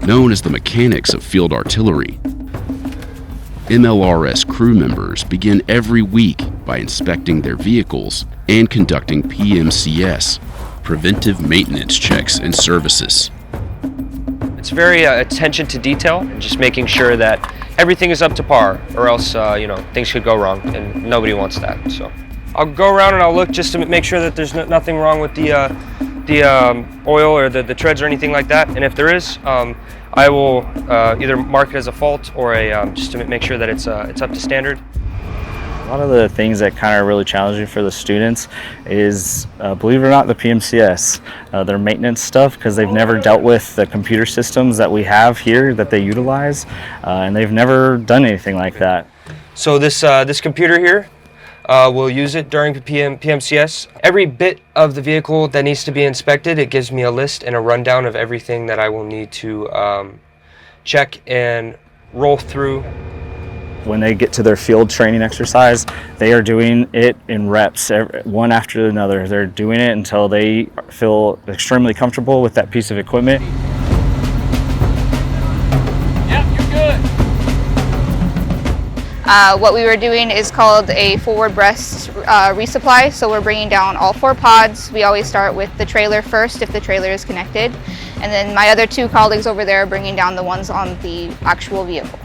Known as the mechanics of field artillery, MLRS crew members begin every week by inspecting their vehicles and conducting PMCS, preventive maintenance checks and services. It's very attention to detail and just making sure that everything is up to par, or else things could go wrong, and nobody wants that. So I'll go around and I'll look just to make sure that there's nothing wrong with the oil or the treads or anything like that. And if there is, I will either mark it as a fault or just to make sure that it's up to standard. lot of the things that kind of are really challenging for the students is, believe it or not, the PMCS, their maintenance stuff, because they've never dealt with the computer systems that we have here that they utilize, and they've never done anything like that. So this computer here, we'll use it during PMCS. Every bit of the vehicle that needs to be inspected, it gives me a list and a rundown of everything that I will need to check and roll through. When they get to their field training exercise, they are doing it in reps, one after another. They're doing it until they feel extremely comfortable with that piece of equipment. What we were doing is called a forward breast resupply. So we're bringing down all 4 pods. We always start with the trailer first if the trailer is connected. And then my other 2 colleagues over there are bringing down the ones on the actual vehicle.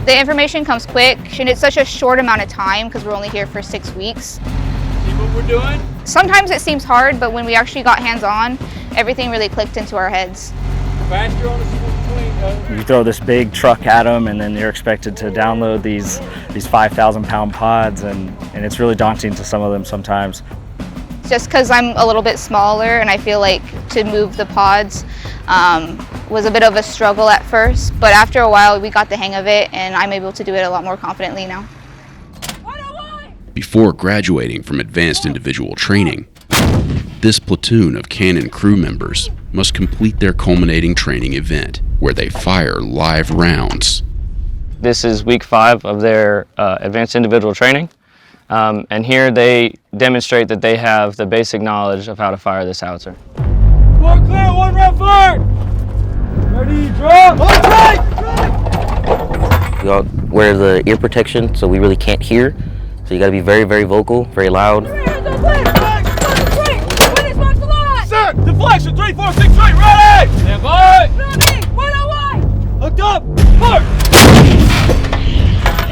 The information comes quick, and it's such a short amount of time because we're only here for 6 weeks. See what we're doing? Sometimes it seems hard, but when we actually got hands-on, everything really clicked into our heads. Faster on the swing. You throw this big truck at them, and then you're expected to download these 5,000-pound pods, and it's really daunting to some of them sometimes. Just because I'm a little bit smaller, and I feel like to move the pods was a bit of a struggle at first, but after a while we got the hang of it, and I'm able to do it a lot more confidently now. Before graduating from advanced individual training, this platoon of cannon crew members must complete their culminating training event, where they fire live rounds. This is week 5 of their advanced individual training, and here they demonstrate that they have the basic knowledge of how to fire this howitzer. 1 clear, 1 round fired! Ready, drop! On strike! We all wear the ear protection, so we really can't hear. So you gotta be very, very vocal, very loud. Set! Deflection, 3, 4, 6, straight, ready! Stand by! Ready! 101! Hooked up! Mark!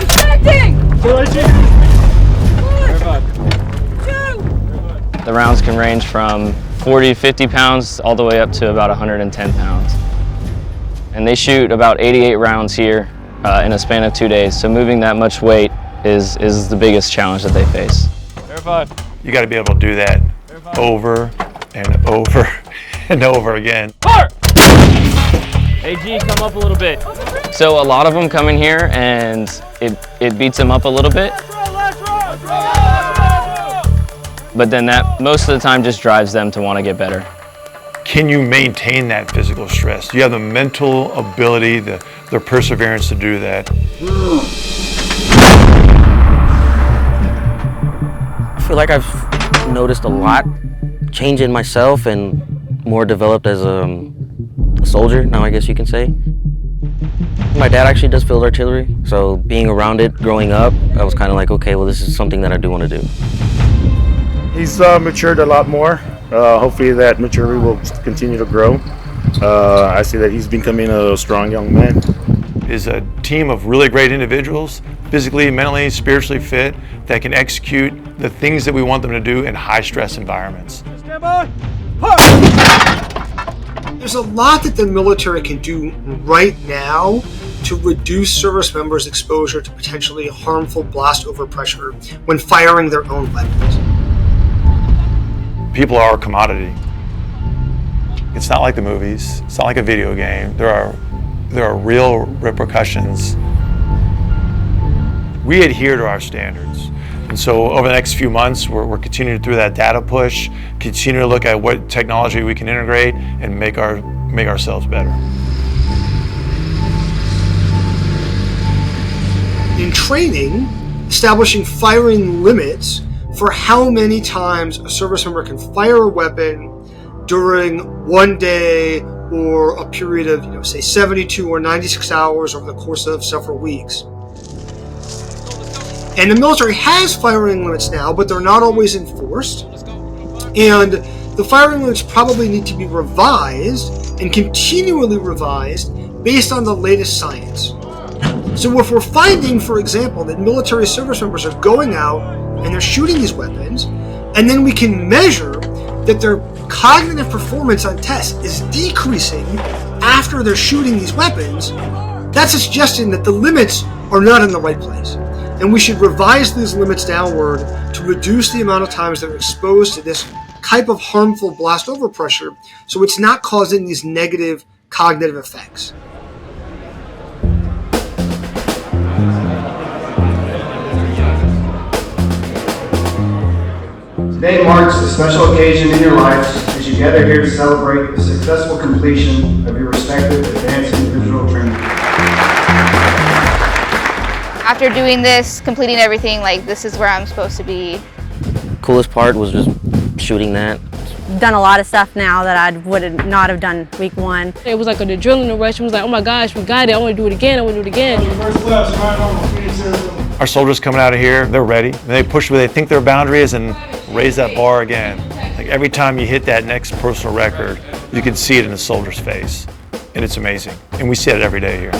Expecting! The rounds can range from 40 to 50 pounds all the way up to about 110 pounds. And they shoot about 88 rounds here in a span of 2 days. So moving that much weight is the biggest challenge that they face. Verified. You got to be able to do that over and over and over again. Fire! AG, come up a little bit. So a lot of them come in here and it beats them up a little bit. But then that most of the time just drives them to want to get better. Can you maintain that physical stress? Do you have the mental ability, the perseverance to do that? I feel like I've noticed a lot change in myself and more developed as a soldier now, I guess you can say. My dad actually does field artillery, so being around it growing up, I was kind of like, okay, well, this is something that I do want to do. He's matured a lot more. Hopefully that maturity will continue to grow. I see that he's becoming a strong young man. Is a team of really great individuals, physically, mentally, spiritually fit, that can execute the things that we want them to do in high stress environments. Stand by! There's a lot that the military can do right now to reduce service members' exposure to potentially harmful blast overpressure when firing their own weapons. People are a commodity. It's not like the movies. It's not like a video game. There are real repercussions. We adhere to our standards. And so over the next few months, we're continuing through that data push, continue to look at what technology we can integrate and make ourselves better. In training, establishing firing limits for how many times a service member can fire a weapon during one day or a period of, say 72 or 96 hours over the course of several weeks. And the military has firing limits now, but they're not always enforced. And the firing limits probably need to be revised and continually revised based on the latest science. So if we're finding, for example, that military service members are going out and they're shooting these weapons, and then we can measure that their cognitive performance on tests is decreasing after they're shooting these weapons, that's a suggestion that the limits are not in the right place. and we should revise these limits downward to reduce the amount of times they're exposed to this type of harmful blast overpressure so it's not causing these negative cognitive effects. Today marks a special occasion in your lives as you gather here to celebrate the successful completion of your respective advanced individual training. After doing this, completing everything, like this is where I'm supposed to be. Coolest part was just shooting that. Done a lot of stuff now that I would not have done week one. It was like an adrenaline rush. It was like, oh my gosh, we got it. I want to do it again. I want to do it again. Our soldiers coming out of here, they're ready. And they push where they think their boundary is and raise that bar again. Like every time you hit that next personal record, you can see it in the soldier's face. And it's amazing. And we see it every day here.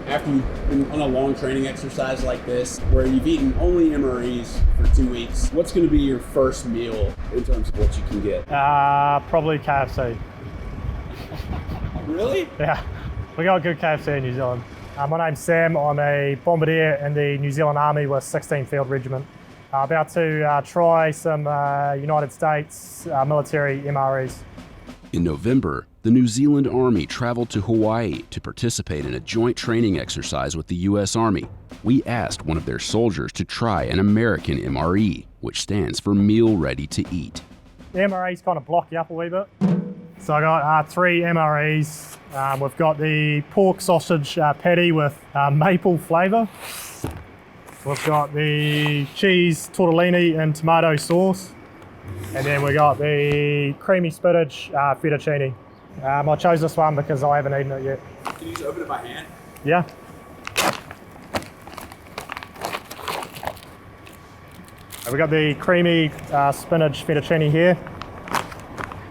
After you've been on a long training exercise like this, where you've eaten only MREs for 2 weeks, what's going to be your first meal in terms of what you can get? Probably KFC. Really? Yeah, we got good KFC in New Zealand. My name's Sam. I'm a bombardier in the New Zealand Army with 16th Field Regiment. About to try some United States military MREs. In November, the New Zealand Army traveled to Hawaii to participate in a joint training exercise with the U.S. Army. We asked one of their soldiers to try an American MRE, which stands for Meal Ready to Eat. The MREs kind of block you up a wee bit. So I got 3 MREs. We've got the pork sausage patty with maple flavour. We've got the cheese tortellini and tomato sauce. And then we got the creamy spinach fettuccine. I chose this one because I haven't eaten it yet. Can you just open it by hand? Yeah. We got the creamy spinach fettuccine here.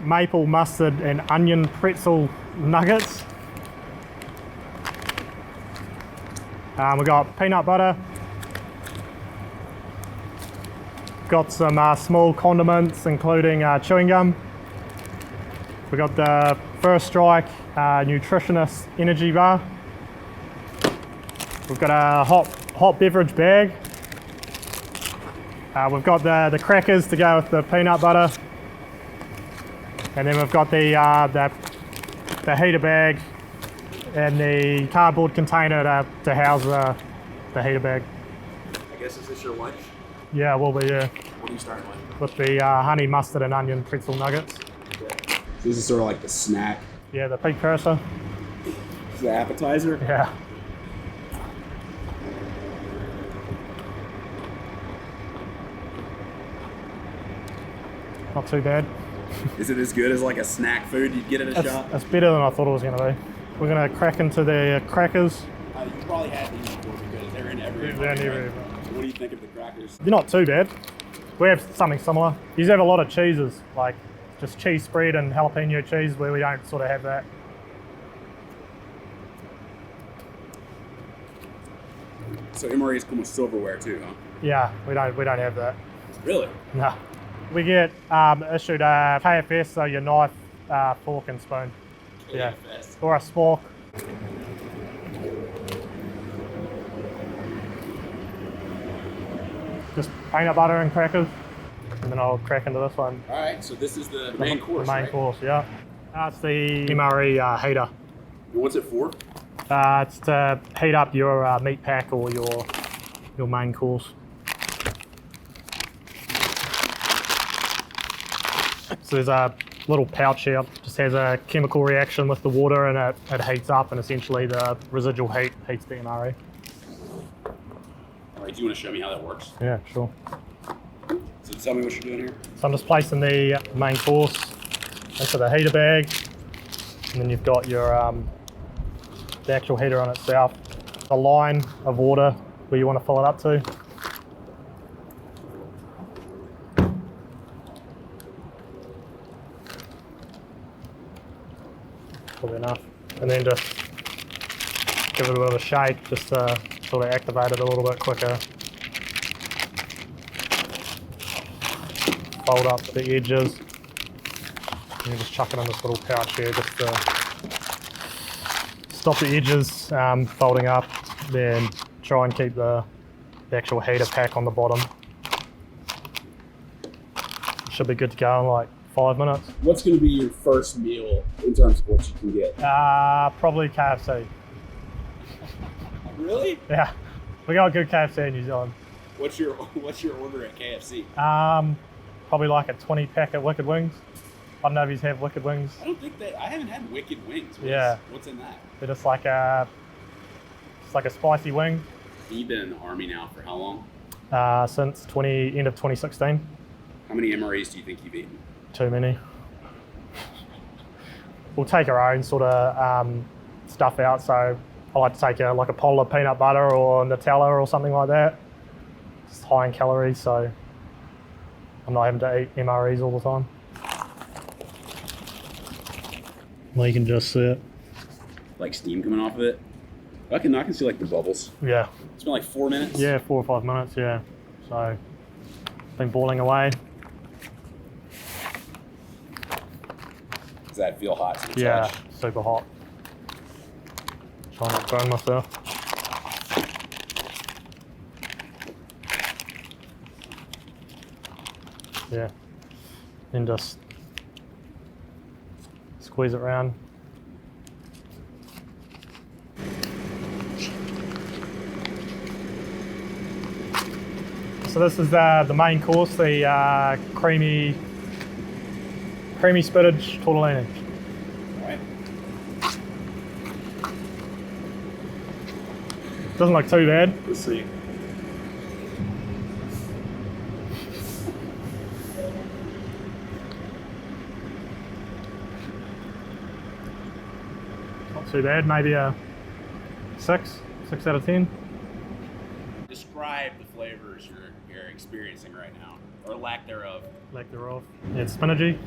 Maple mustard and onion pretzel nuggets. We got peanut butter. Got some small condiments, including chewing gum. We got the First Strike Nutritionist Energy Bar. We've got a hot beverage bag. We've got the crackers to go with the peanut butter. And then we've got the heater bag and the cardboard container to house the heater bag. I guess is this your lunch? Yeah, it will be, yeah. What are you starting with? With the honey mustard and onion pretzel nuggets. Okay. So this is sort of like the snack. Yeah, the pig cursor. The appetizer? Yeah. Not too bad. Is it as good as like a snack food you'd get at a shop? It's better than I thought it was going to be. We're going to crack into the crackers. You probably had these before because they're in every. They're in every. What do you think of the crackers? They're not too bad. We have something similar. You have a lot of cheeses, like just cheese spread and jalapeno cheese, where we don't sort of have that. So MREs come with silverware too, huh? Yeah, we don't have that. Really? No. We get issued a KFS, so your knife, fork and spoon. KFS. Yeah. Or a spork. Just peanut butter and crackers, and then I'll crack into this one. All right, so this is the main course, The main right? course, yeah. It's the MRE heater. And what's it for? It's to heat up your meat pack or your main course. So there's a little pouch here, just has a chemical reaction with the water and it heats up, and essentially the residual heat heats the MRE. All right, do you want to show me how that works? Yeah, sure. So tell me what you're doing here. So I'm just placing the main course into the heater bag, and then you've got your the actual heater on itself, a line of water where you want to fill it up to. Probably enough. And then just Give it a bit of a shake just to sort of activate it a little bit quicker. Fold up the edges. And you just chuck it in this little pouch here just to stop the edges folding up. Then try and keep the actual heater pack on the bottom. Should be good to go in like 5 minutes. What's going to be your first meal in terms of what you can get? Probably KFC. Really? Yeah, we got good KFC in New Zealand. What's your order at KFC? Probably like a 20 pack of Wicked Wings. I don't know if you have Wicked Wings. I don't think that I haven't had Wicked Wings. What's in that? They're just like a spicy wing. You've been in the Army now for how long? Since end of 2016. How many MREs do you think you've eaten? Too many. We'll take our own sort of stuff out, so I like to take like a Polar peanut butter or Nutella or something like that. It's high in calories, so I'm not having to eat MREs all the time. Well, you can just see it. Like steam coming off of it? I can see like the bubbles. Yeah. It's been like 4 minutes? Yeah, 4 or 5 minutes, yeah. So, been boiling away. Does that feel hot to the Yeah, touch? super hot. Try not to burn myself. Yeah, and just squeeze it around. So this is the main course, the creamy spinach tortellini. Right. Doesn't look too bad. Let's see. Not too bad, maybe a 6 out of 10. Describe the flavors you're experiencing right now, or lack thereof. Lack thereof. Yeah, it's spinachy.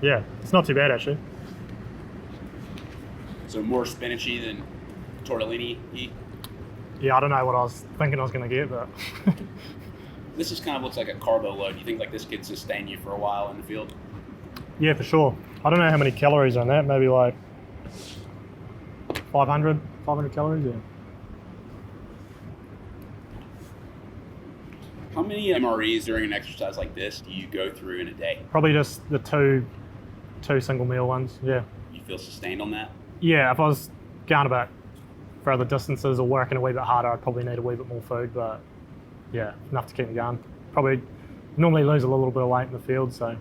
Yeah, it's not too bad actually. So more spinachy than tortellini-y? Yeah, I don't know what I was thinking I was going to get, but This just kind of looks like a carbo load. Do you think like this could sustain you for a while in the field? yeah, for sure. I don't know how many calories on that, maybe like 500 calories, yeah. How many MREs during an exercise like this do you go through in a day? Probably just the two single meal ones, yeah. You feel sustained on that? Yeah, if I was going about further distances or working a wee bit harder, I'd probably need a wee bit more food, but yeah, enough to keep me going. Probably normally lose a little bit of weight in the field, so.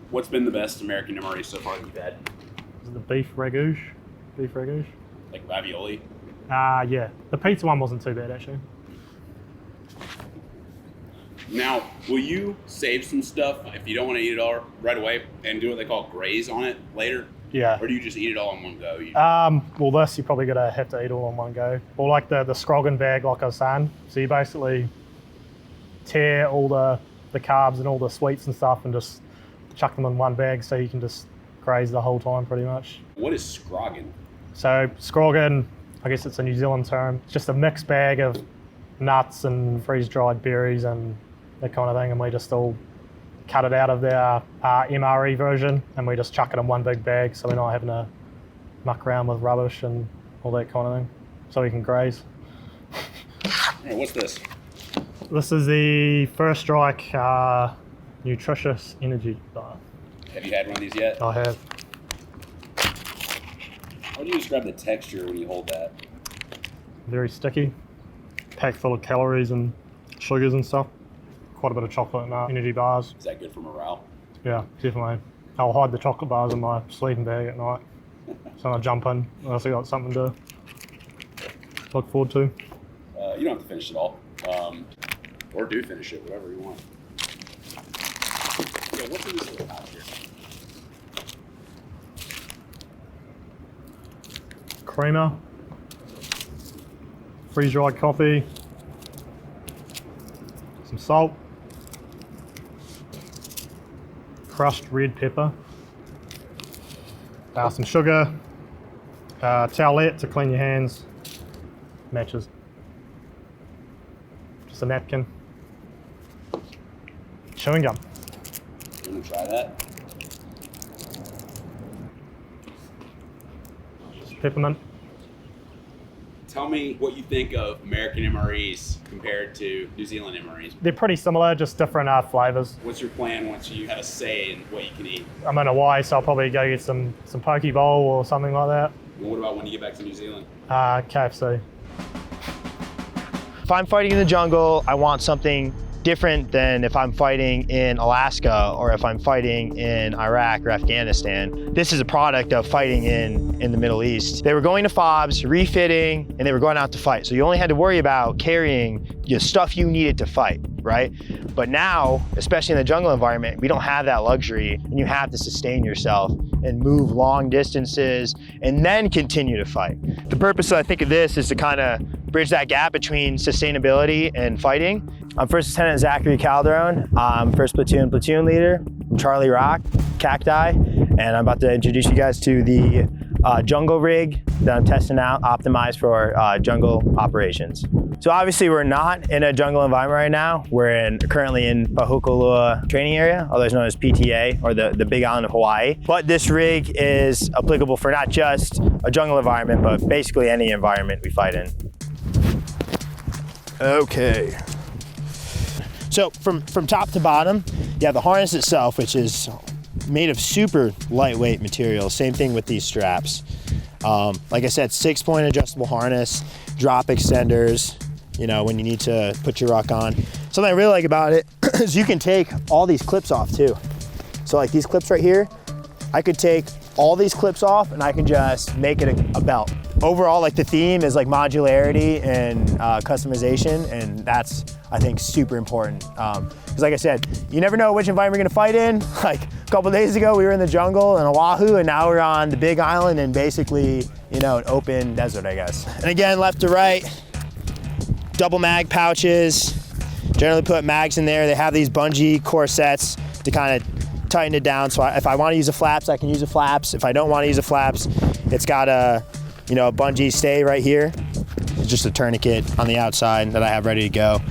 What's been the best American MRE so far that you've had? Is it the beef ragout? Like ravioli? Yeah. The pizza one wasn't too bad actually. Now, will you save some stuff if you don't want to eat it all right away and do what they call graze on it later? Yeah. Or do you just eat it all in one go? Well, this you're probably gonna have to eat all in one go. Or like the Scroggin bag, like I was saying. So you basically tear all the carbs and all the sweets and stuff and just chuck them in one bag so you can just graze the whole time pretty much. What is Scroggin? So Scroggin, I guess it's a New Zealand term. It's just a mixed bag of nuts and freeze-dried berries and that kind of thing, and we just all cut it out of their MRE version and we just chuck it in one big bag so we're not having to muck around with rubbish and all that kind of thing, so we can graze. Hey, what's this? This is the First Strike nutritious energy bar. Have you had one of these yet? I have. How would you describe the texture when you hold that? Very sticky, packed full of calories and sugars and stuff. Quite a bit of chocolate in energy bars. Is that good for morale? Yeah, definitely. I'll hide the chocolate bars in my sleeping bag at night. So when I jump in, unless I got something to look forward to. You don't have to finish it all. Or do finish it, whatever you want. Yeah, what's in this little pouch here? Creamer, freeze-dried coffee, some salt, crushed red pepper, some sugar, towelette to clean your hands, matches. Just a napkin. Chewing gum. You want to try that? Peppermint. Tell me what you think of American MREs compared to New Zealand MREs. They're pretty similar, just different flavours. What's your plan once you have a say in what you can eat? I'm in Hawaii, so I'll probably go get some poke bowl or something like that. And what about when you get back to New Zealand? KFC. If I'm fighting in the jungle, I want something different than if I'm fighting in Alaska or if I'm fighting in Iraq or Afghanistan. This is a product of fighting in the Middle East. They were going to FOBs, refitting, and they were going out to fight. So you only had to worry about carrying the stuff you needed to fight, right? But now, especially in the jungle environment, we don't have that luxury, and you have to sustain yourself and move long distances and then continue to fight. The purpose, I think, of this is to kind of bridge that gap between sustainability and fighting. I'm First Lieutenant Zachary Calderon. I'm First Platoon Leader. I'm Charlie Rock, Cacti, and I'm about to introduce you guys to the jungle rig that I'm testing out, optimized for jungle operations. So obviously we're not in a jungle environment right now. We're currently in Pahukalua training area, otherwise known as PTA, or the Big Island of Hawaii. But this rig is applicable for not just a jungle environment, but basically any environment we fight in. Okay. So from top to bottom, you have the harness itself, which is made of super lightweight material. Same thing with these straps. Like I said, 6-point adjustable harness, drop extenders, you know, when you need to put your ruck on. Something I really like about it is you can take all these clips off too. So like these clips right here, I could take all these clips off and I can just make it a belt. Overall, like the theme is like modularity and customization, and that's, I think, super important. Because like I said, you never know which environment you're gonna fight in. Like a couple days ago, we were in the jungle in Oahu, and now we're on the Big Island and basically, you know, an open desert, I guess. And again, left to right, double mag pouches. Generally put mags in there. They have these bungee corsets to kind of tighten it down. So if I want to use the flaps, I can use the flaps. If I don't want to use the flaps, it's got a, you know, a bungee stay right here. It's just a tourniquet on the outside that I have ready to go.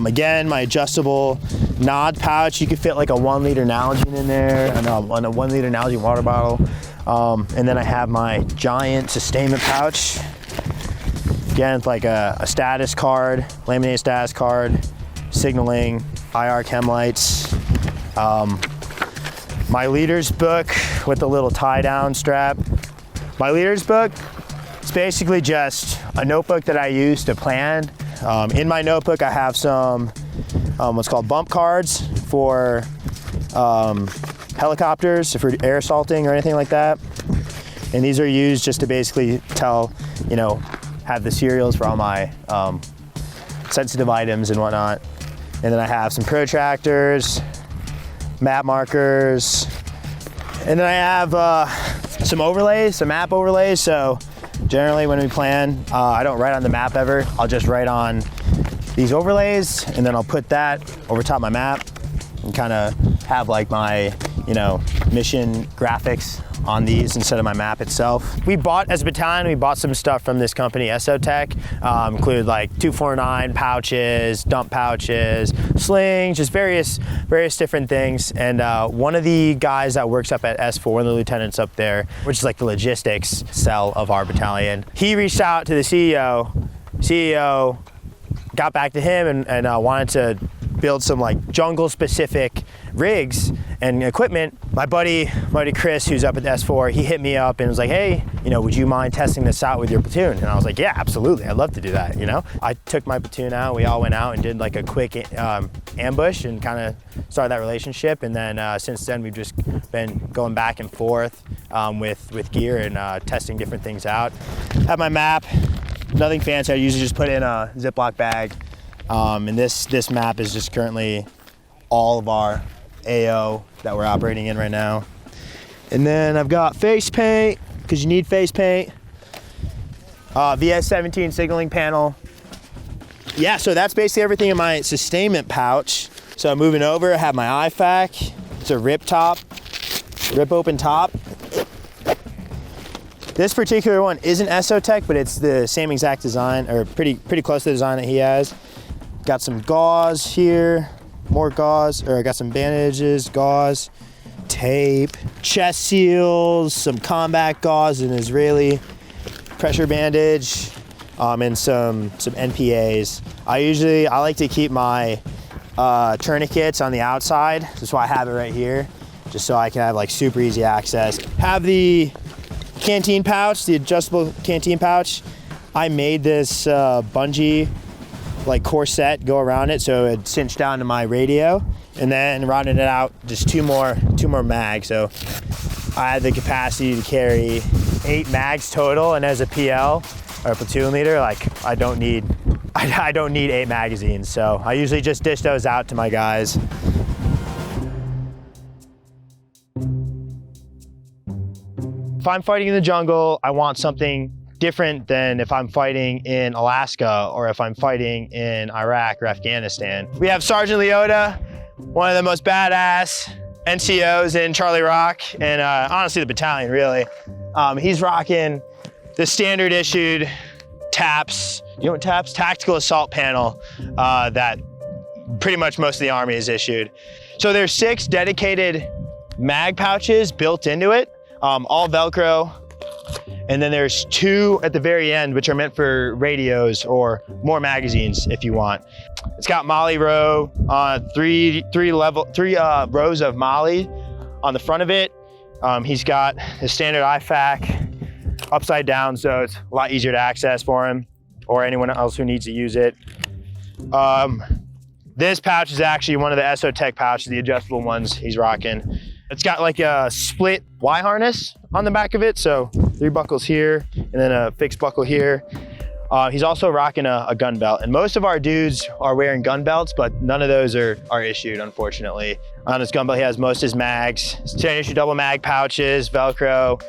Again, my adjustable Nod pouch, you could fit like a 1 liter Nalgene in there, and a 1 liter Nalgene water bottle. And then I have my giant sustainment pouch. Again, it's like a status card, laminated status card, signaling, IR chem lights. My leader's book with the little tie down strap. My leader's book, it's basically just a notebook that I use to plan. In my notebook, I have some what's called bump cards for helicopters, if we're air assaulting or anything like that. And these are used just to basically tell, you know, have the serials for all my sensitive items and whatnot. And then I have some protractors, map markers, and then I have some overlays, some map overlays. So generally when we plan, I don't write on the map ever. I'll just write on these overlays, and then I'll put that over top of my map and kind of have like my, you know, mission graphics on these instead of my map itself. We bought, as a battalion, we bought some stuff from this company, Esotech, included like 249 pouches, dump pouches, slings, just various different things. And one of the guys that works up at S4, one of the lieutenants up there, which is like the logistics cell of our battalion, he reached out to the CEO. CEO got back to him and wanted to build some like jungle specific rigs and equipment. My buddy Chris, who's up at S4, he hit me up and was like, hey, you know, would you mind testing this out with your platoon? And I was like, yeah, absolutely, I'd love to do that, you know? I took my platoon out, we all went out and did like a quick ambush and kind of started that relationship. And then since then, we've just been going back and forth with gear and testing different things out. Have my map, nothing fancy, I usually just put in a Ziploc bag. And this map is just currently all of our AO that we're operating in right now. And then I've got face paint, because you need face paint. VS17 signaling panel. Yeah, so that's basically everything in my sustainment pouch. So moving over, I have my IFAC. It's a rip open top. This particular one isn't Esotec, but it's the same exact design, or pretty close to the design that he has. Got some gauze here, more gauze, or I got some bandages, gauze, tape, chest seals, some combat gauze, an Israeli pressure bandage, and some NPAs. I like to keep my tourniquets on the outside. That's why I have it right here, just so I can have like super easy access. Have the canteen pouch, the adjustable canteen pouch. I made this bungee like corset go around it so it cinched down to my radio, and then rounding it out, just two more mags. So I had the capacity to carry 8 mags total, and as a PL or a platoon leader, like I don't need 8 magazines. So I usually just dish those out to my guys. If I'm fighting in the jungle, I want something different than if I'm fighting in Alaska or if I'm fighting in Iraq or Afghanistan. We have Sergeant Leota, one of the most badass NCOs in Charlie Rock, and honestly the battalion really. He's rocking the standard issued TAPS, you know what TAPS? Tactical Assault Panel that pretty much most of the Army is issued. So there's 6 dedicated mag pouches built into it, all Velcro. And then there's 2 at the very end, which are meant for radios or more magazines if you want. It's got Molly row, 3 rows of Molly on the front of it. He's got the standard IFAK upside down, so it's a lot easier to access for him or anyone else who needs to use it. This pouch is actually one of the Esotec pouches, the adjustable ones he's rocking. It's got like a split Y harness on the back of it, so 3 buckles here and then a fixed buckle here. He's also rocking a gun belt, and most of our dudes are wearing gun belts, but none of those are issued, unfortunately. On his gun belt, he has most of his mags, standard issue double mag pouches, Velcro,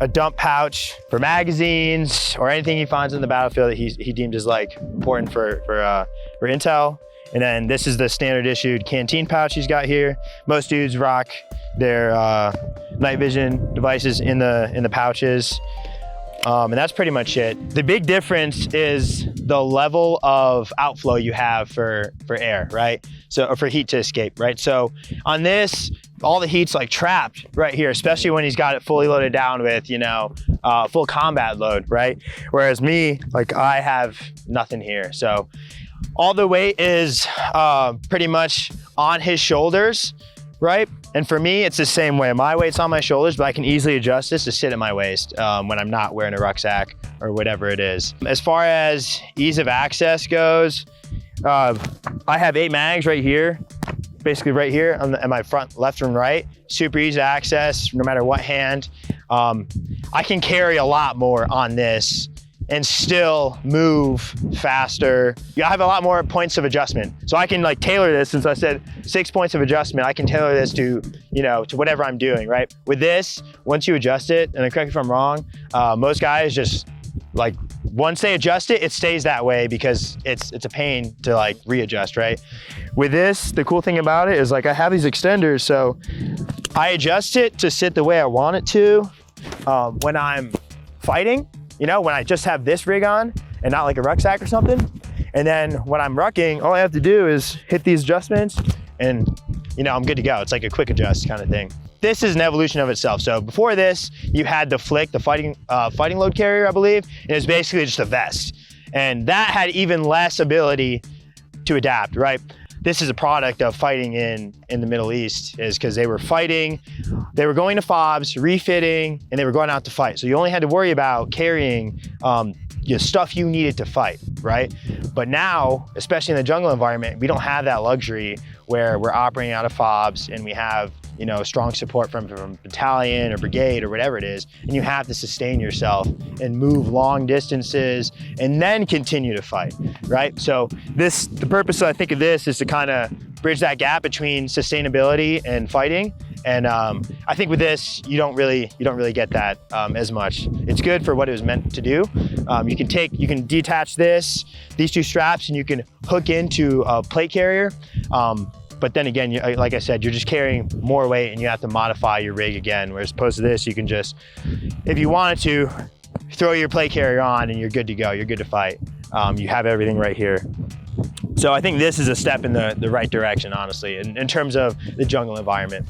a dump pouch for magazines or anything he finds on the battlefield that he deemed as like important for intel. And then this is the standard issued canteen pouch he's got here. Most dudes rock their night vision devices in the pouches. And that's pretty much it. The big difference is the level of outflow you have for air, right? So, or for heat to escape, right? So on this, all the heat's like trapped right here, especially when he's got it fully loaded down with, you know, full combat load, right? Whereas me, like I have nothing here. So all the weight is pretty much on his shoulders, right? And for me, it's the same way. My weight's on my shoulders, but I can easily adjust this to sit at my waist when I'm not wearing a rucksack or whatever it is. As far as ease of access goes, I have 8 mags right here, basically right here on my front left and right. Super easy to access no matter what hand. I can carry a lot more on this and still move faster. I have a lot more points of adjustment. So I can like tailor this, since I said 6 points of adjustment, I can tailor this to, you know, to whatever I'm doing, right? With this, once you adjust it, and correct me if I'm wrong, most guys just like, once they adjust it, it stays that way because it's a pain to like readjust, right? With this, the cool thing about it is like I have these extenders, so I adjust it to sit the way I want it to when I'm fighting. You know, when I just have this rig on and not like a rucksack or something. And then when I'm rucking, all I have to do is hit these adjustments and, you know, I'm good to go. It's like a quick adjust kind of thing. This is an evolution of itself. So before this, you had the Flick, the fighting load carrier, I believe. And it was basically just a vest. And that had even less ability to adapt, right? This is a product of fighting in the Middle East, is because they were fighting, they were going to FOBs, refitting, and they were going out to fight. So you only had to worry about carrying stuff you needed to fight, right? But now, especially in the jungle environment, we don't have that luxury where we're operating out of FOBs and we have, you know, strong support from battalion or brigade or whatever it is, and you have to sustain yourself and move long distances and then continue to fight, right? So the purpose, I think, of this is to kind of bridge that gap between sustainability and fighting. And I think with this, you don't really get that as much. It's good for what it was meant to do. You can detach these 2 straps, and you can hook into a plate carrier. But then again, like I said, you're just carrying more weight and you have to modify your rig again. Whereas opposed to this, you can just, if you wanted to, throw your plate carrier on and you're good to go. You're good to fight. You have everything right here. So I think this is a step in the right direction, honestly, in terms of the jungle environment.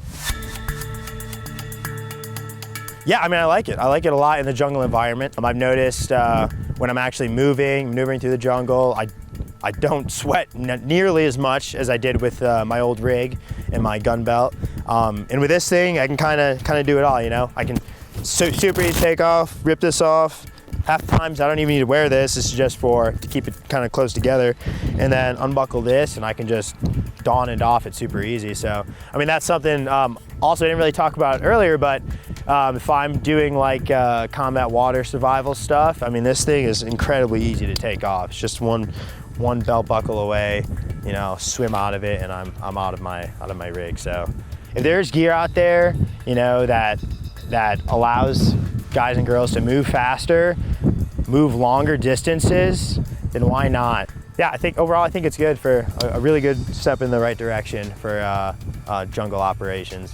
Yeah, I mean, I like it. I like it a lot in the jungle environment. I've noticed when I'm actually moving through the jungle, I don't sweat nearly as much as I did with my old rig and my gun belt. And with this thing, I can kind of do it all, you know? I can super easy take off, rip this off. Half the times I don't even need to wear this. This is just to keep it kind of close together. And then unbuckle this and I can just don it off it super easy. So, I mean, that's something also I didn't really talk about earlier, but if I'm doing like combat water survival stuff, I mean, this thing is incredibly easy to take off. It's just one belt buckle away, you know, swim out of it and I'm out of my rig. So if there's gear out there, you know, that allows guys and girls to move faster, move longer distances, then why not? Yeah, I think overall, I think it's good for a really good step in the right direction for jungle operations.